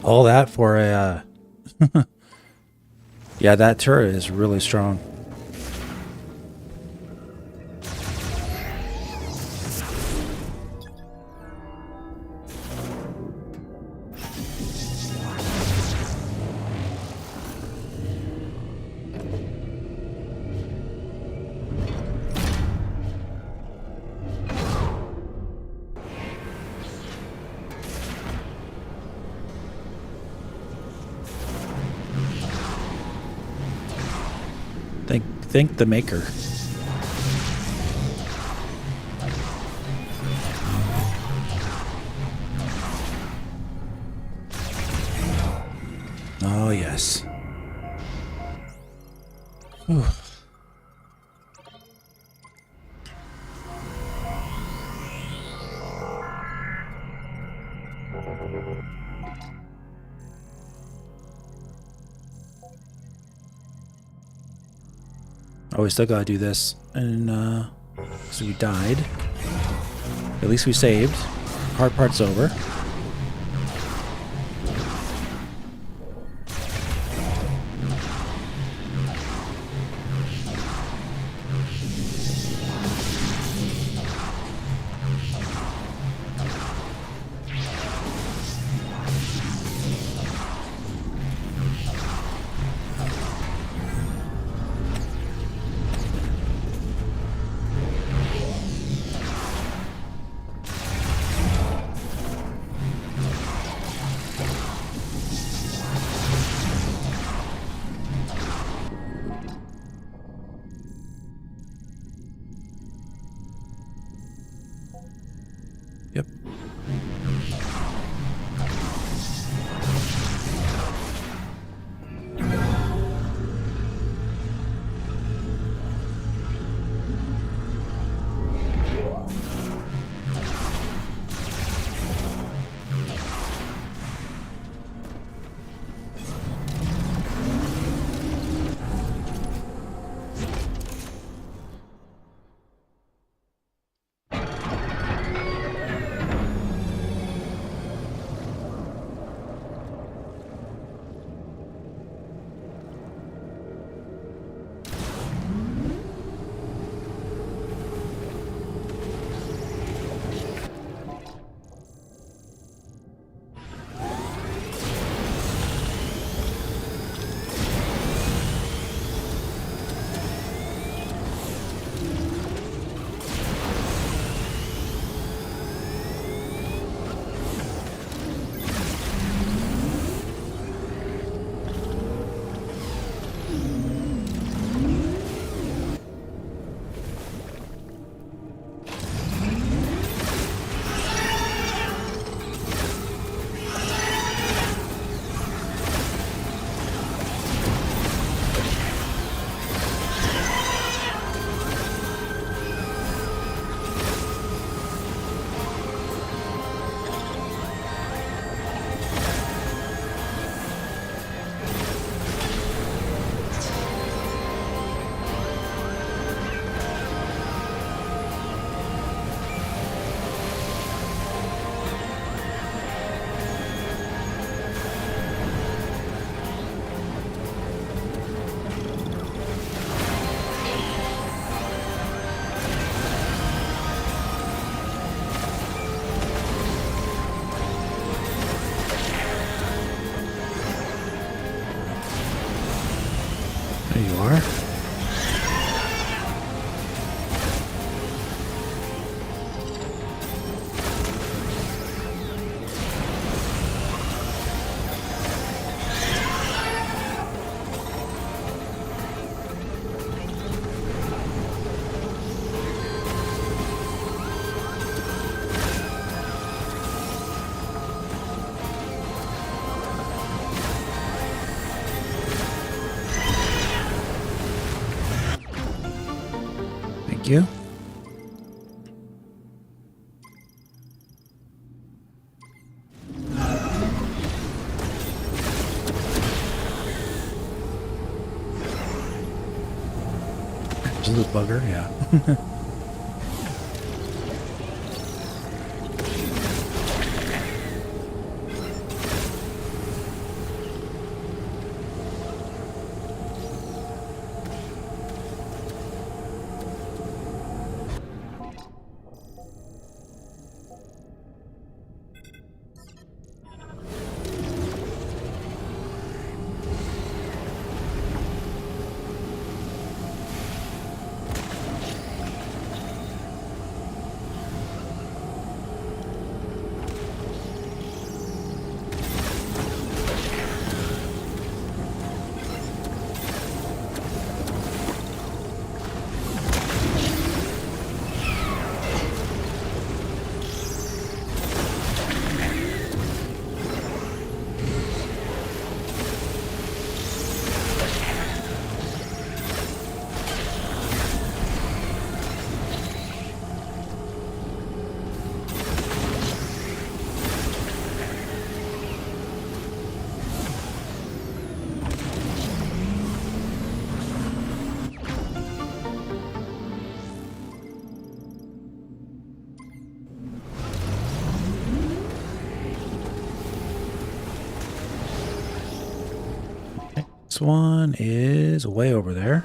All that for a... yeah, that turret is really strong. Thank the maker. Oh, yes. Whew. Oh, we still gotta do this. And, so we died. At least we saved. Hard part's over. Yep. There you are. Thank you. Just a little bugger, yeah. one is way over there.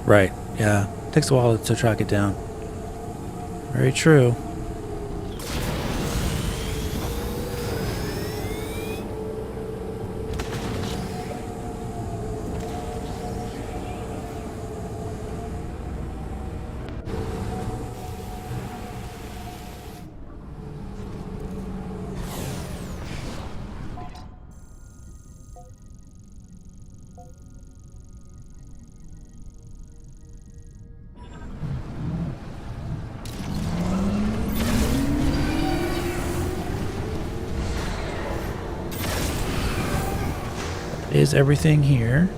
Right, yeah. Takes a while to track it down. Very true. Is everything here?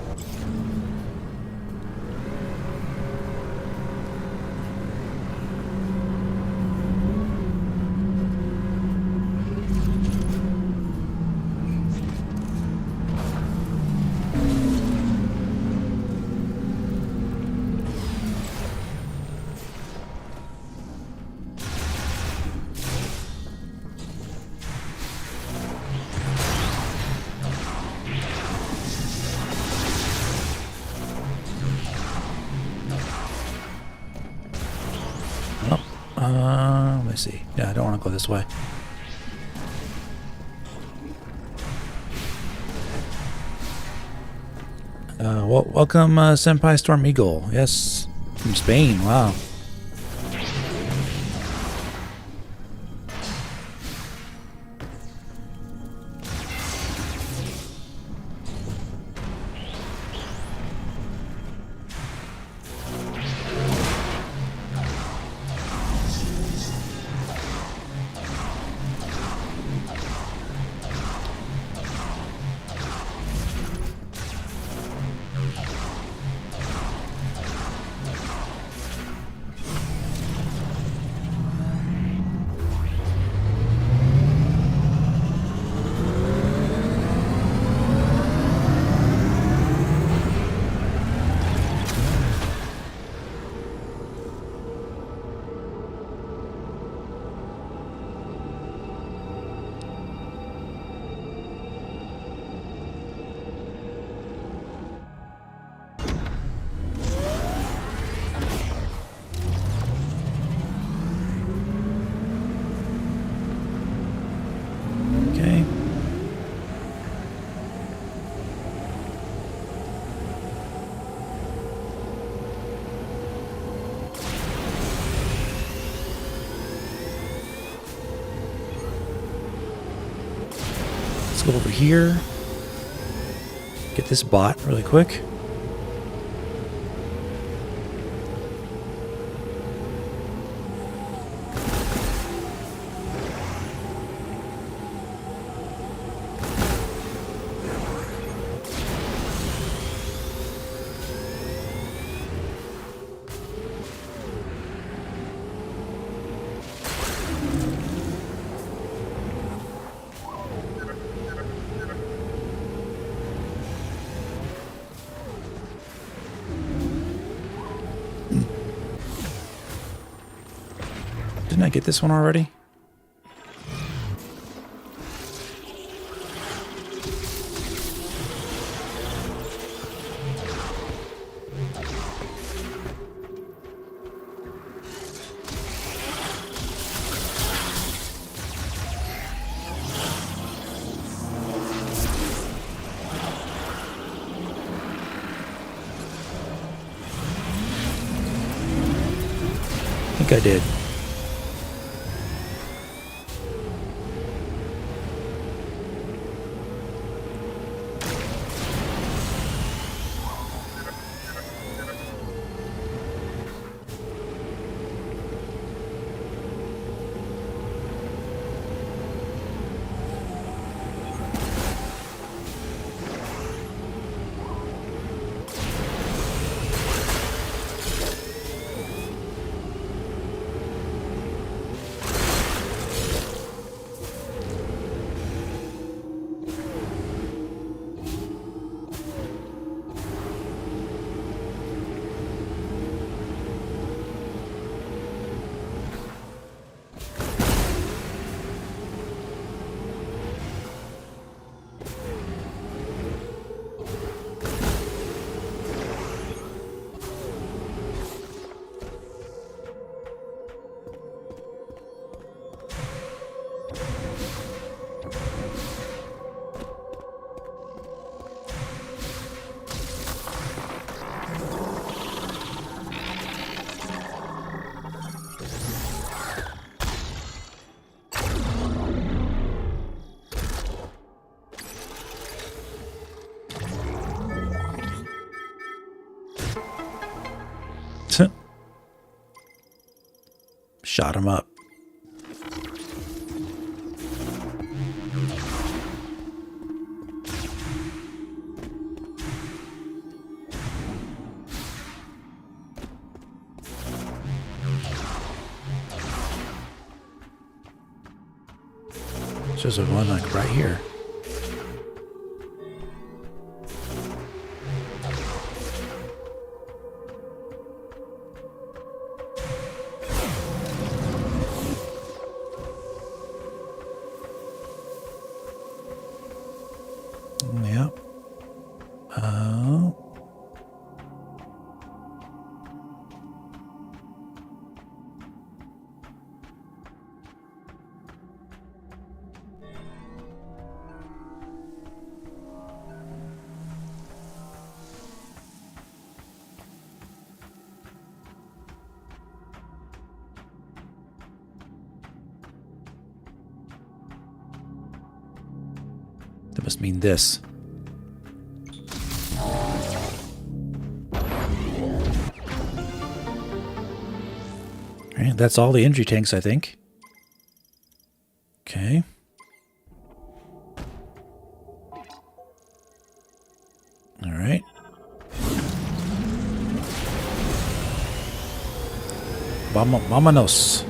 Let me see. Yeah, I don't want to go this way. Well, welcome, Senpai Storm Eagle. Yes, from Spain. Wow. Go over here, get this bot really quick. Didn't I get this one already? think I did. Shot him up. There's one like right here. Yep. That must mean this. Alright, that's all the energy tanks, I think. Okay. Alright. Vámonos.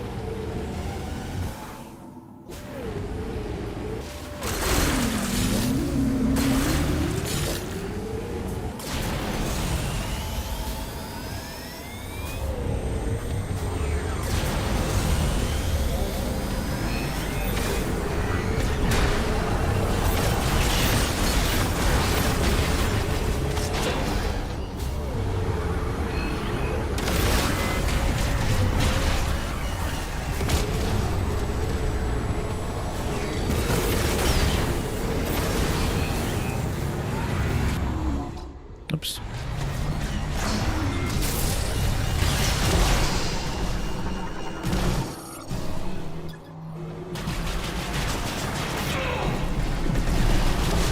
Oops.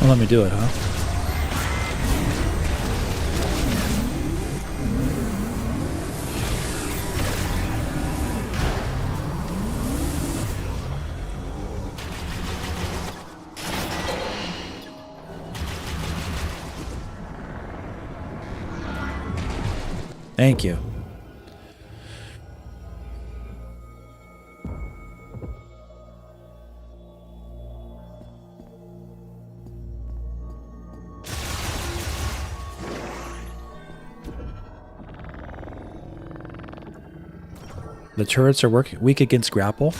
Well, let me do it, huh? Thank you. The turrets are weak against grapple.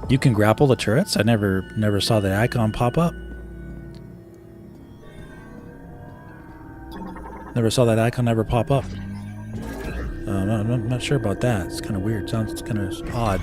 You can grapple the turrets? I never saw that icon pop up. Never saw that icon ever pop up. I'm not sure about that. It's kind of weird. Sounds kind of odd.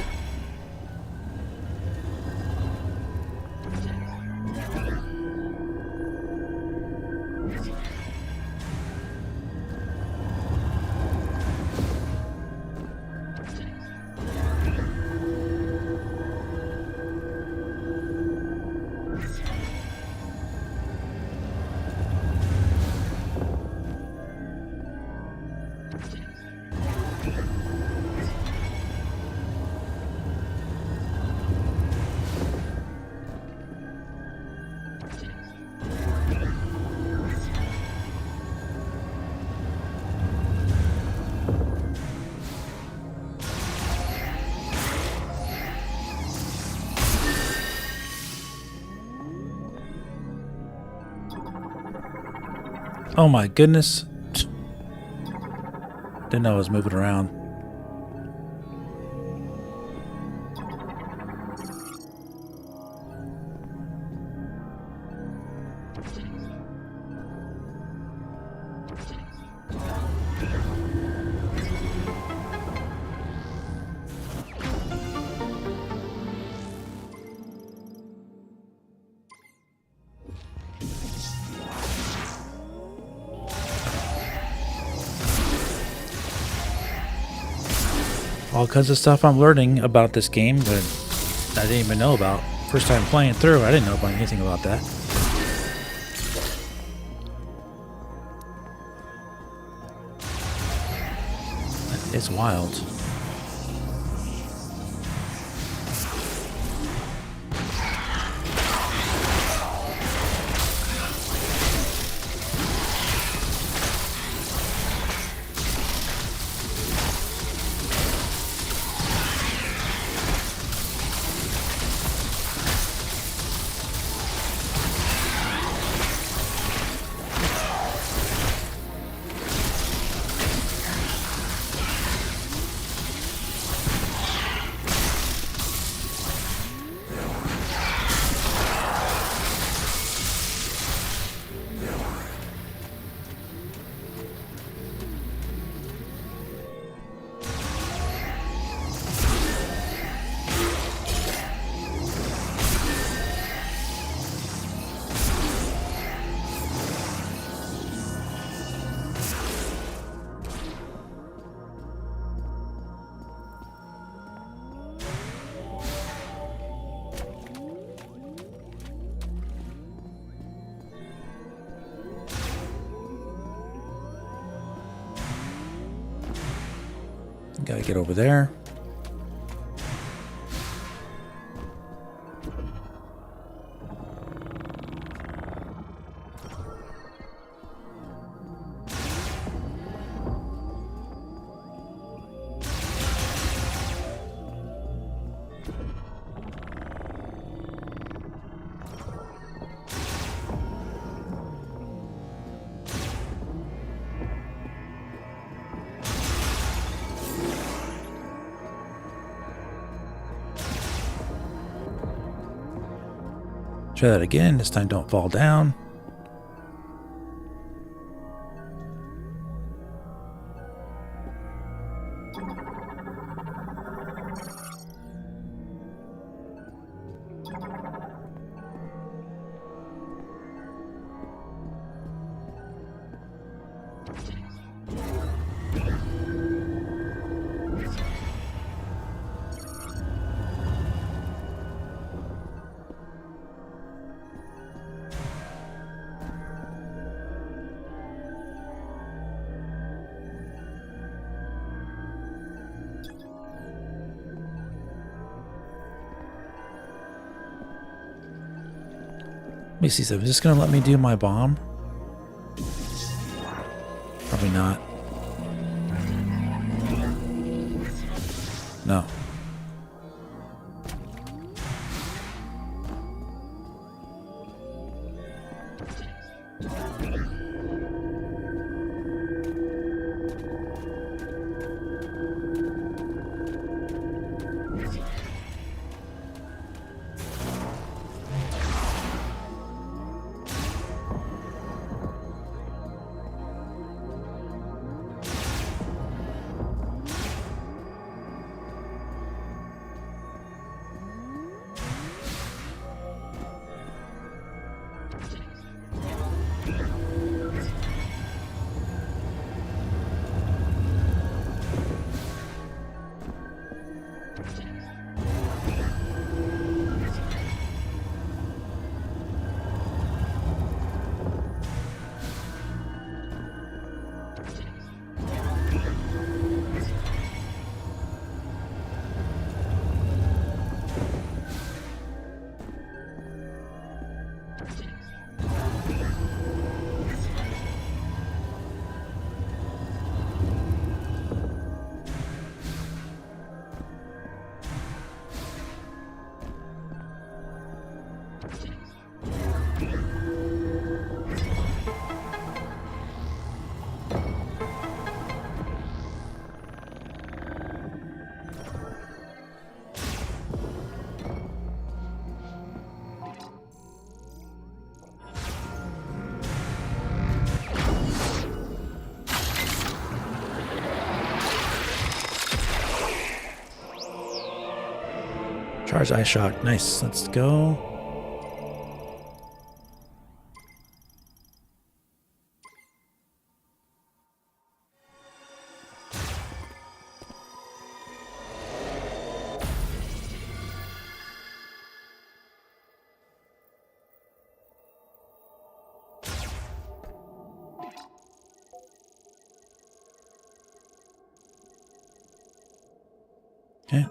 Oh my goodness. Didn't know I was moving around. All kinds of stuff I'm learning about this game that I didn't even know about. First time playing through, I didn't know about anything about that. It's wild. Gotta get over there. Try that again. This time don't fall down. Let me see something. Is this gonna let me do my bomb? Probably not. No. Charge iShock. Nice. Let's go. Okay.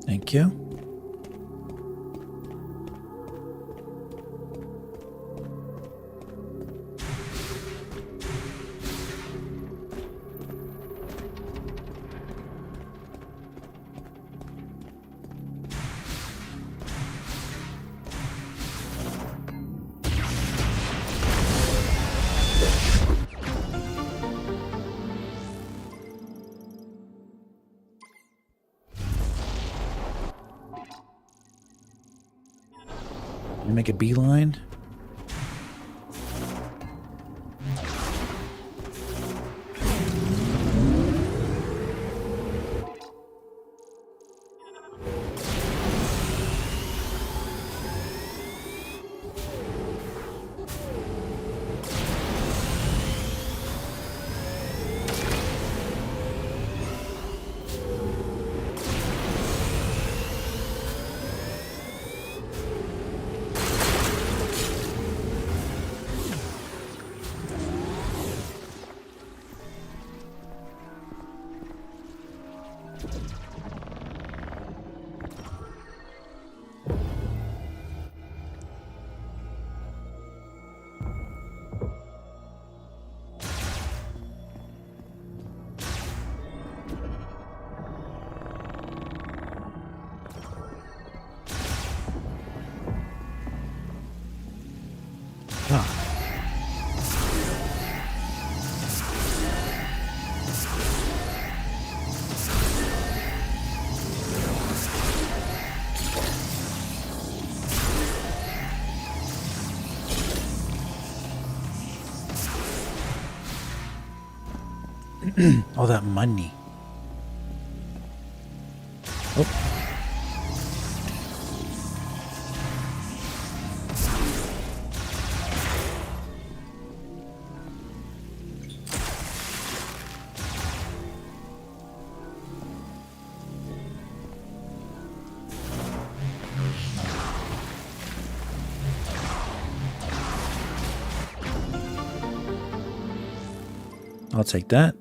Thank you. You make a beeline. All that money. Oh. I'll take that.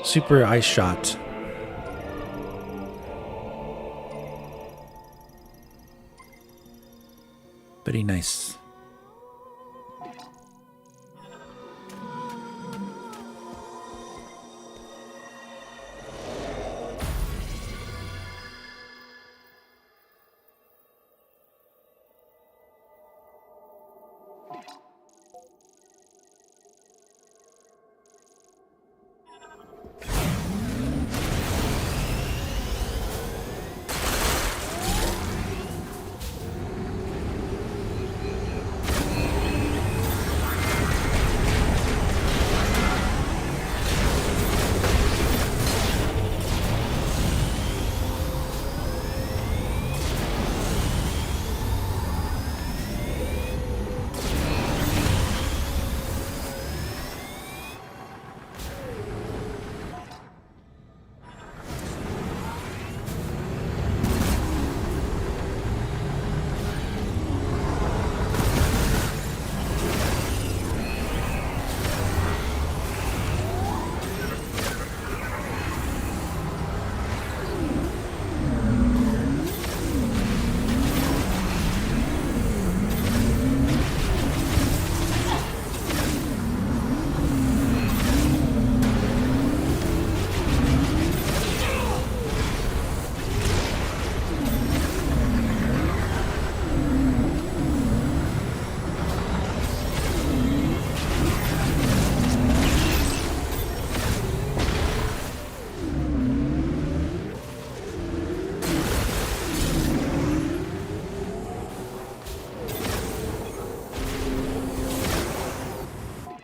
super ice shot. Very nice.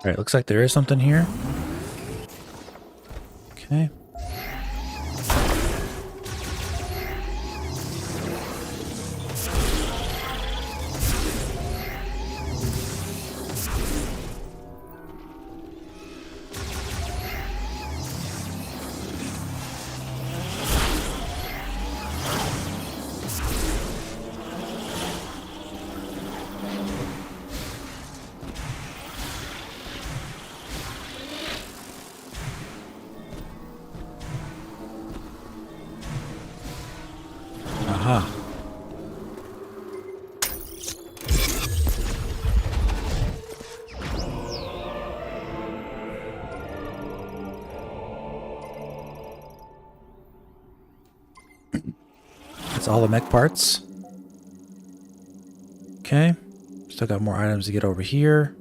Alright, looks like there is something here. Okay. Aha. That's all the mech parts. Okay. Still got more items to get over here.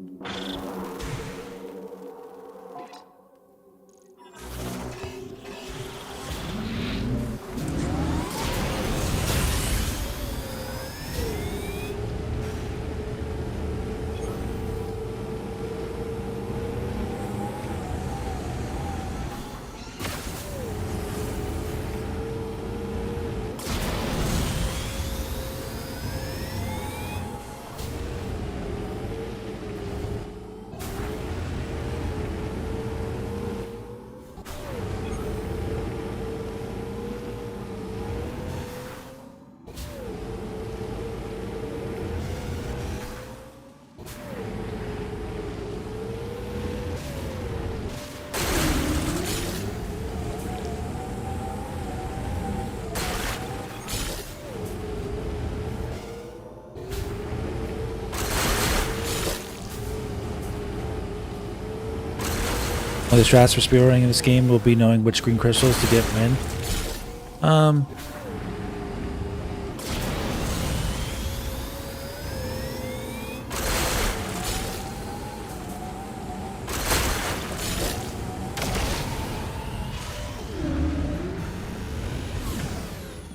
One of the strats for speedrunning in this game will be knowing which green crystals to get when.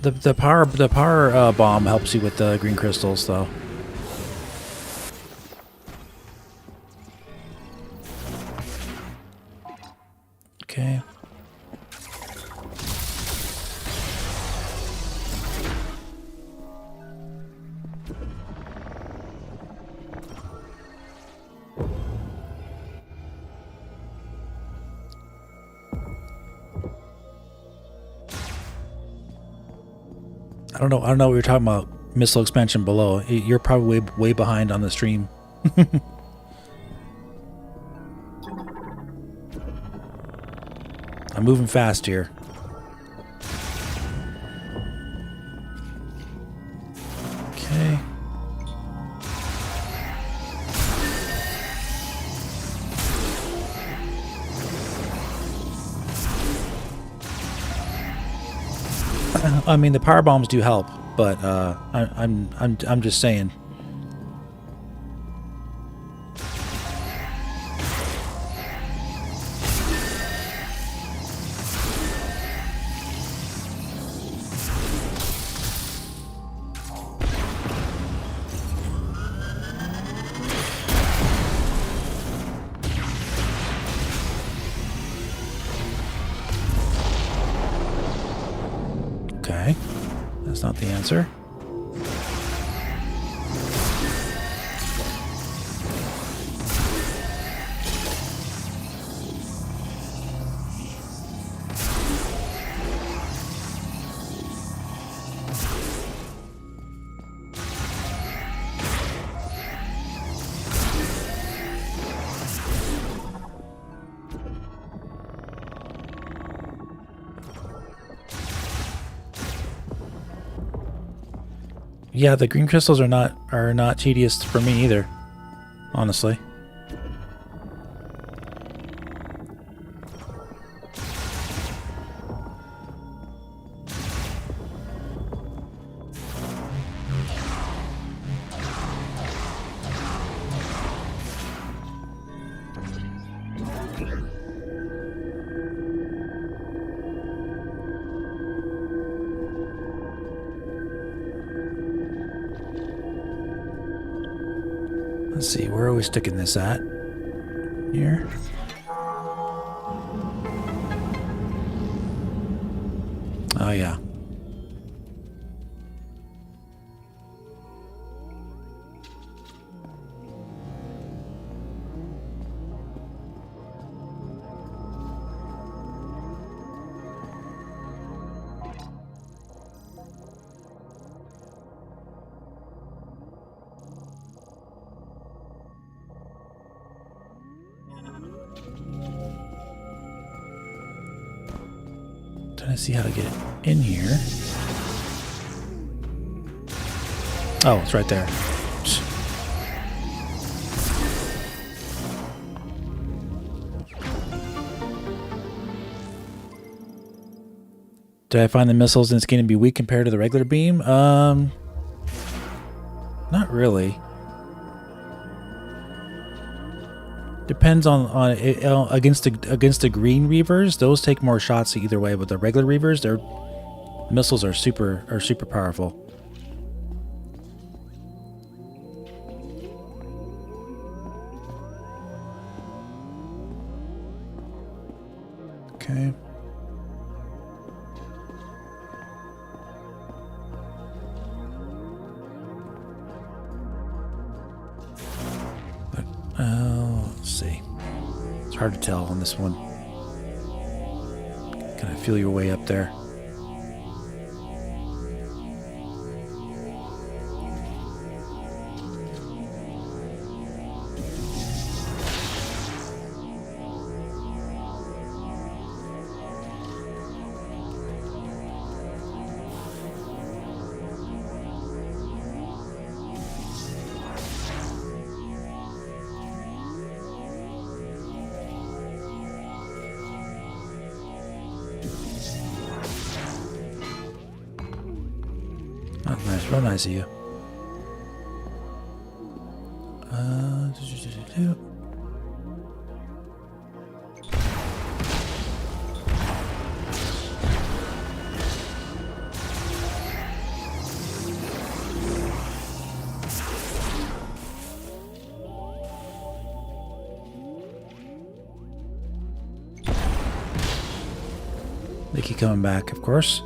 The power bomb helps you with the green crystals though. Okay. I don't know what you're talking about. Missile expansion below. You're probably way behind on the stream. I'm moving fast here. Okay. I mean, the power bombs do help, but I'm just saying. Okay, that's not the answer. Yeah, the green crystals are not tedious for me either, honestly. Let's see, where are we sticking this at? Here? Oh, yeah. Trying to see how to get in here. Oh, it's right there. Did I find the missiles and it's going to be weak compared to the regular beam? Not really. Depends on it, against the green reavers. Those take more shots either way, but the regular reavers, their missiles are super powerful. Okay. Let's see. It's hard to tell on this one. Kind of feel your way up there. Real nice of you. They keep coming back, of course.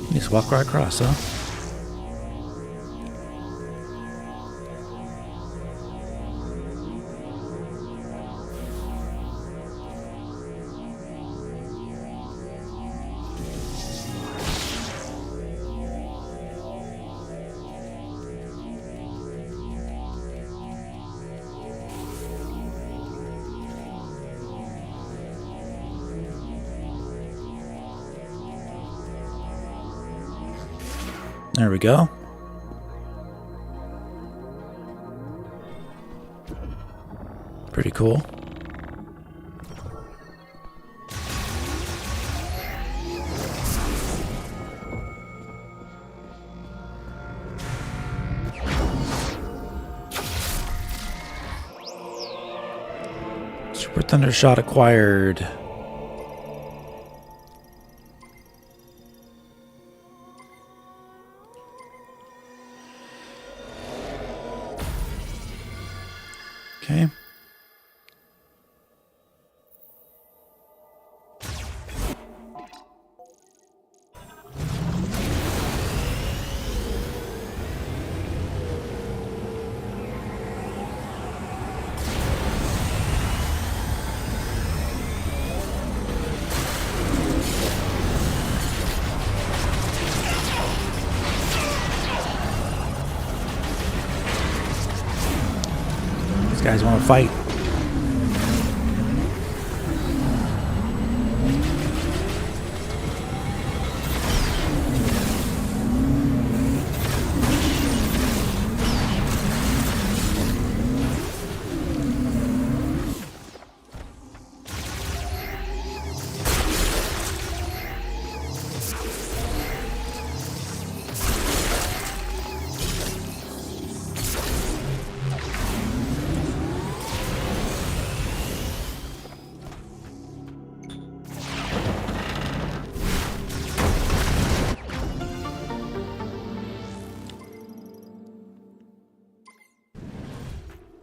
You just walk right across, huh? There we go. Pretty cool. Super Thunder Shot acquired. Okay. These guys want to fight.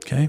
Okay.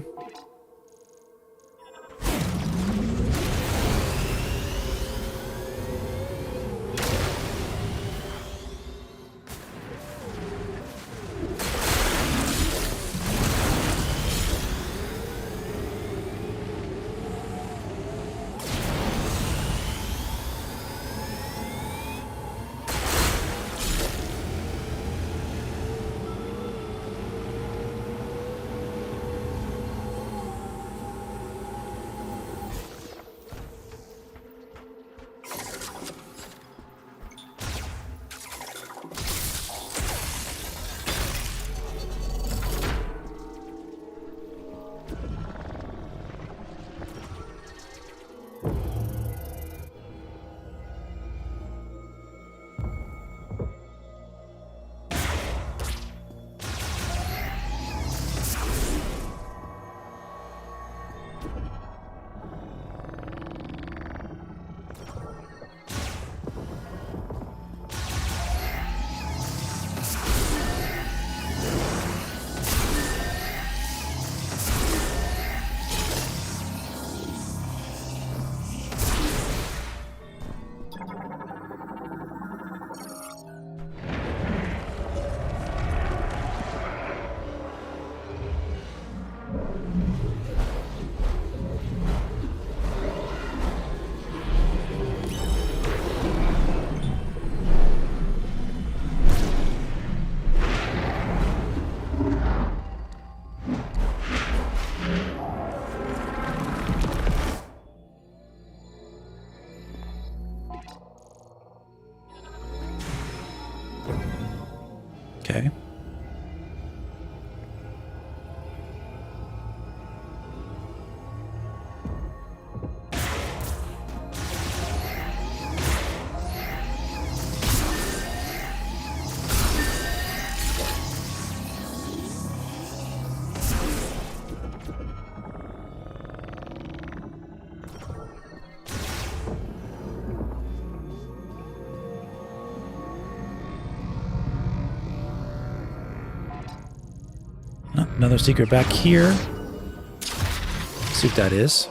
Okay. Another secret back here. Let's see what that is.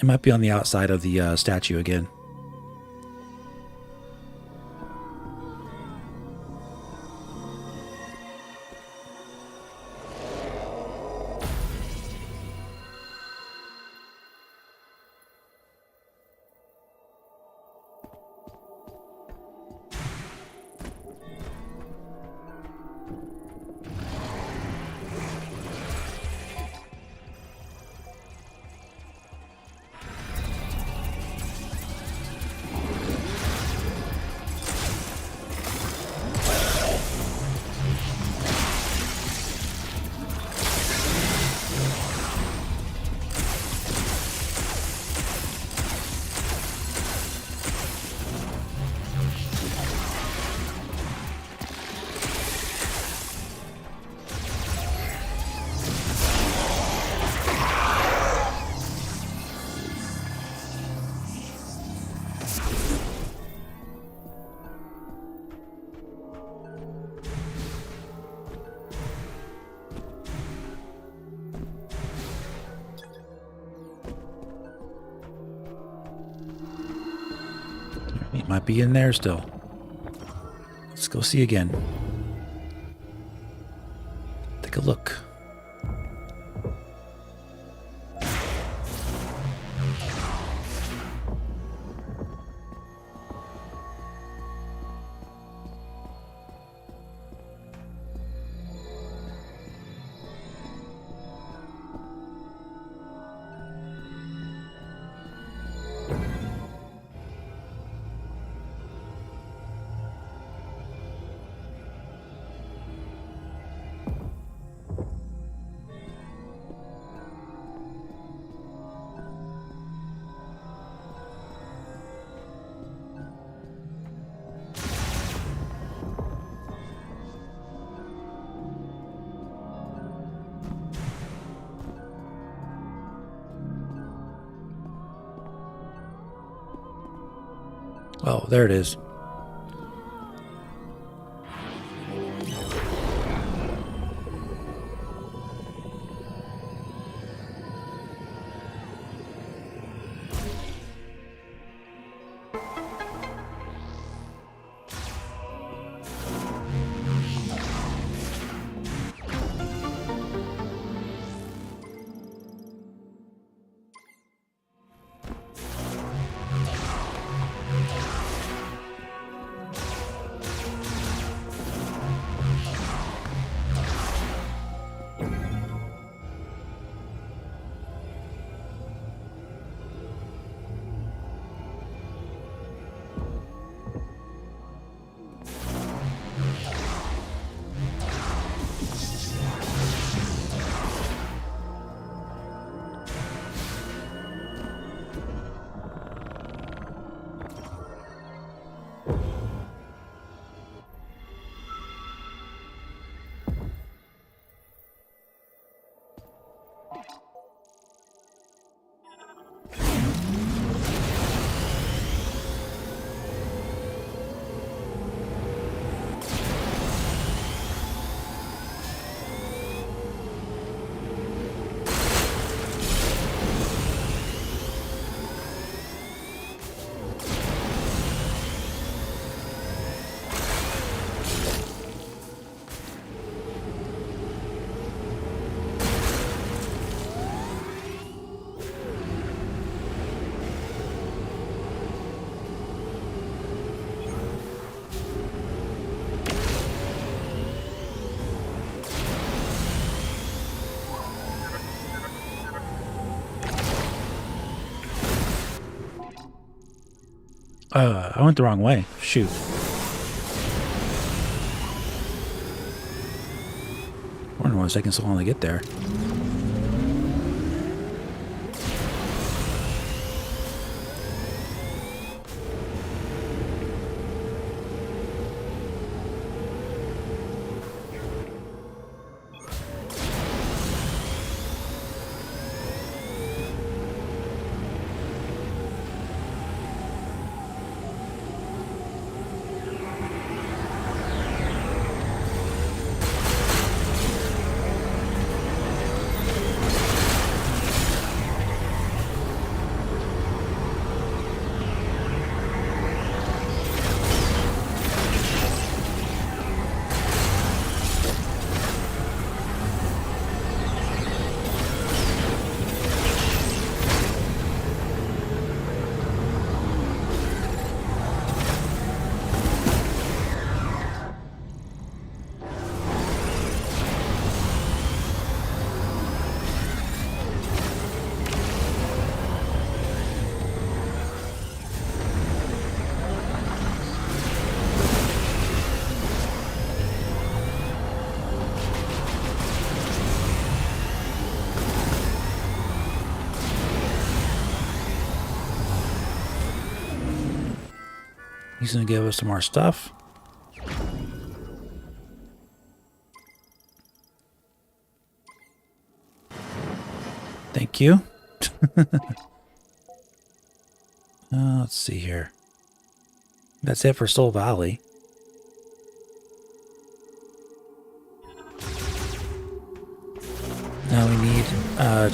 It might be on the outside of the statue again. He might be in there still. Let's go see again. Take a look. Oh, there it is. I went the wrong way. Shoot. I wonder why it's taking so long to get there. He's gonna give us some more stuff. Thank you. Let's see here. That's it for Soul Valley. Now we need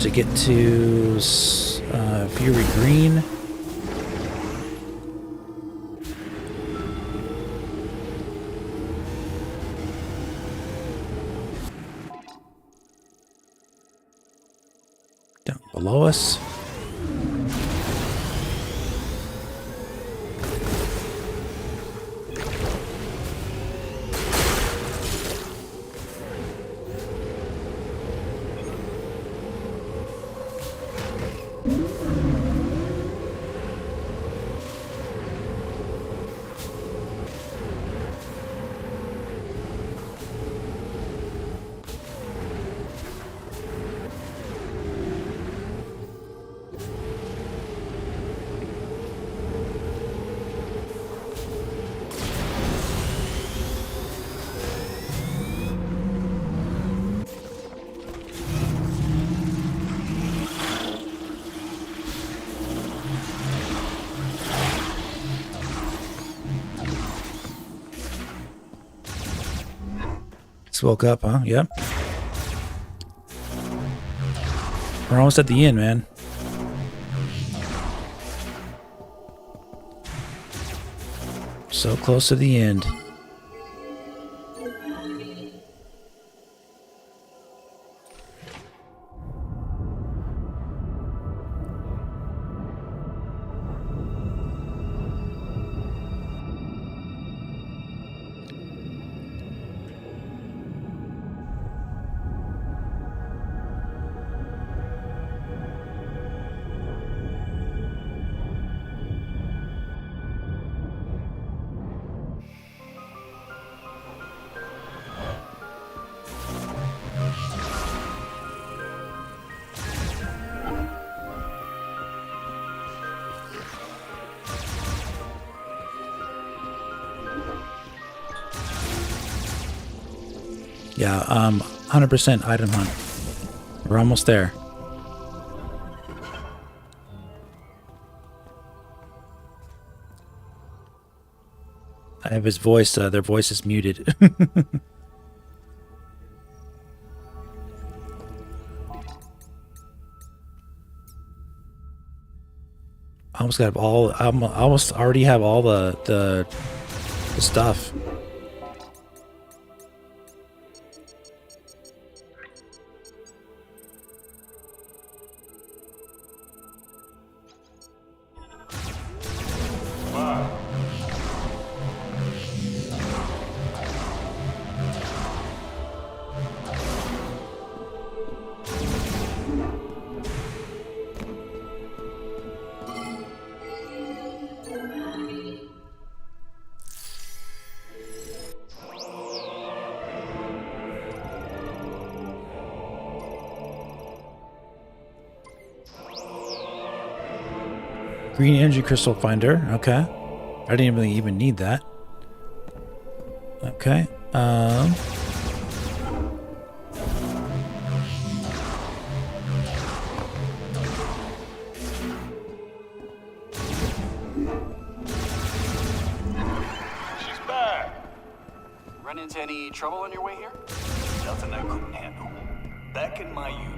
to get to Fury Green. Down below us. Woke up, huh? Yep. We're almost at the end, man. So close to the end. Yeah, 100% item hunt. We're almost there. I have his voice, their voice is muted. I almost got all, I almost already have all the stuff. Green energy crystal finder. Okay. I didn't really even need that. Okay. She's back. Run into any trouble on your way here? Nothing I couldn't handle. Back in my unit.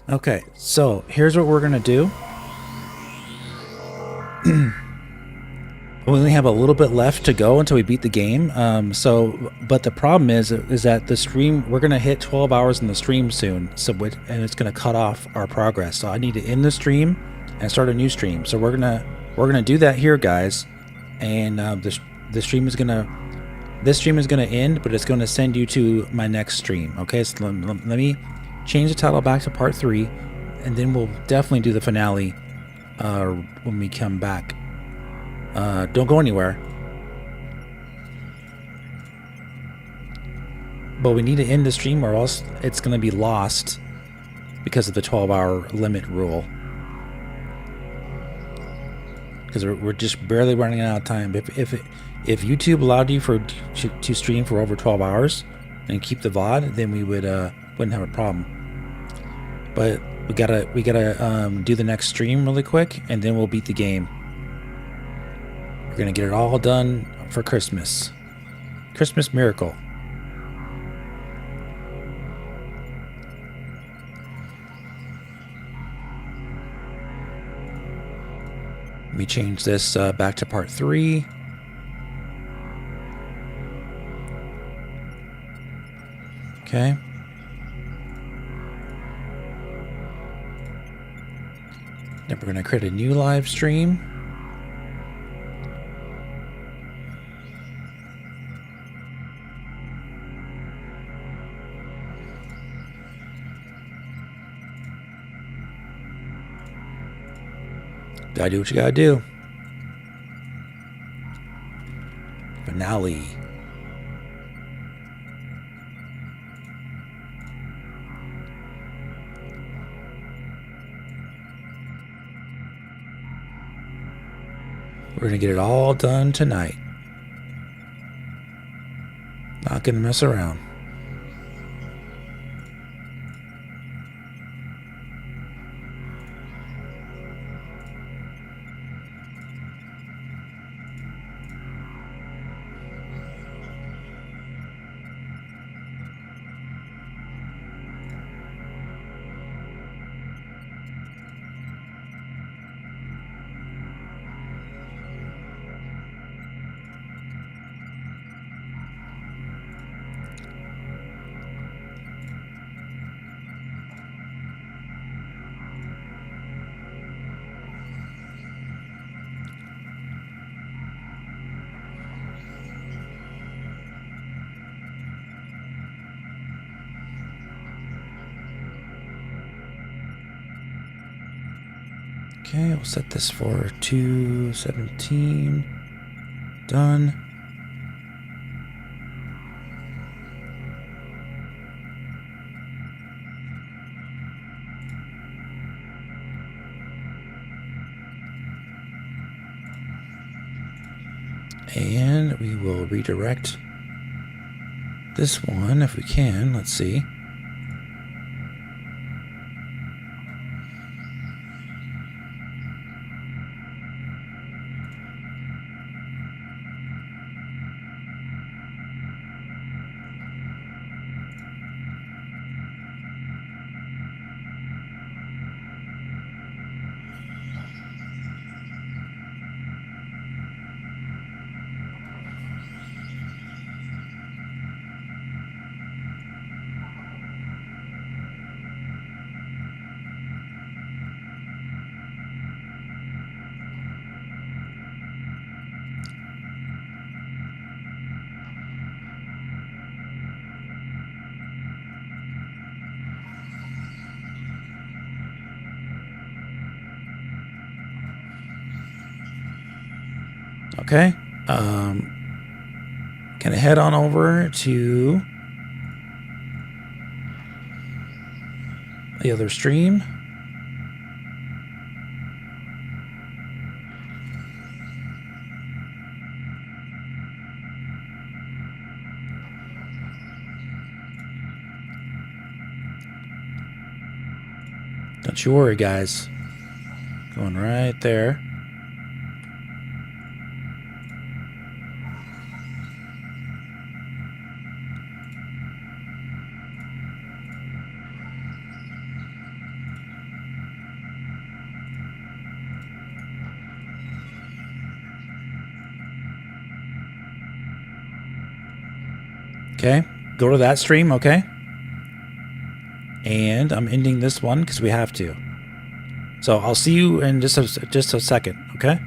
Okay, so here's what we're gonna do. We only have a little bit left to go until we beat the game. But the problem is that the stream, we're gonna hit 12 hours in the stream soon. And it's gonna cut off our progress. So I need to end the stream and start a new stream. So we're gonna do that here, guys. And the stream is gonna. This stream is going to end, but it's going to send you to my next stream. Okay, so let me change the title back to part 3, and then we'll definitely do the finale when we come back. Don't go anywhere. But we need to end the stream or else it's going to be lost because of the 12-hour limit rule. Because we're just barely running out of time. If YouTube allowed you to stream for over 12 hours and keep the VOD, then we wouldn't have a problem. But we gotta do the next stream really quick, and then we'll beat the game. We're gonna get it all done for Christmas. Christmas miracle. Let me change this back to part 3. Okay. Then we're going to create a new live stream. Gotta do what you gotta do. Finale. We're gonna get it all done tonight. Not gonna mess around. Okay, we'll set this for 2:17. Done. And we will redirect this one if we can. Let's see. Okay, gonna head on over to the other stream. Don't you worry, guys. Going right there. Okay, go to that stream, okay? And I'm ending this one because we have to. So I'll see you in just a second, okay?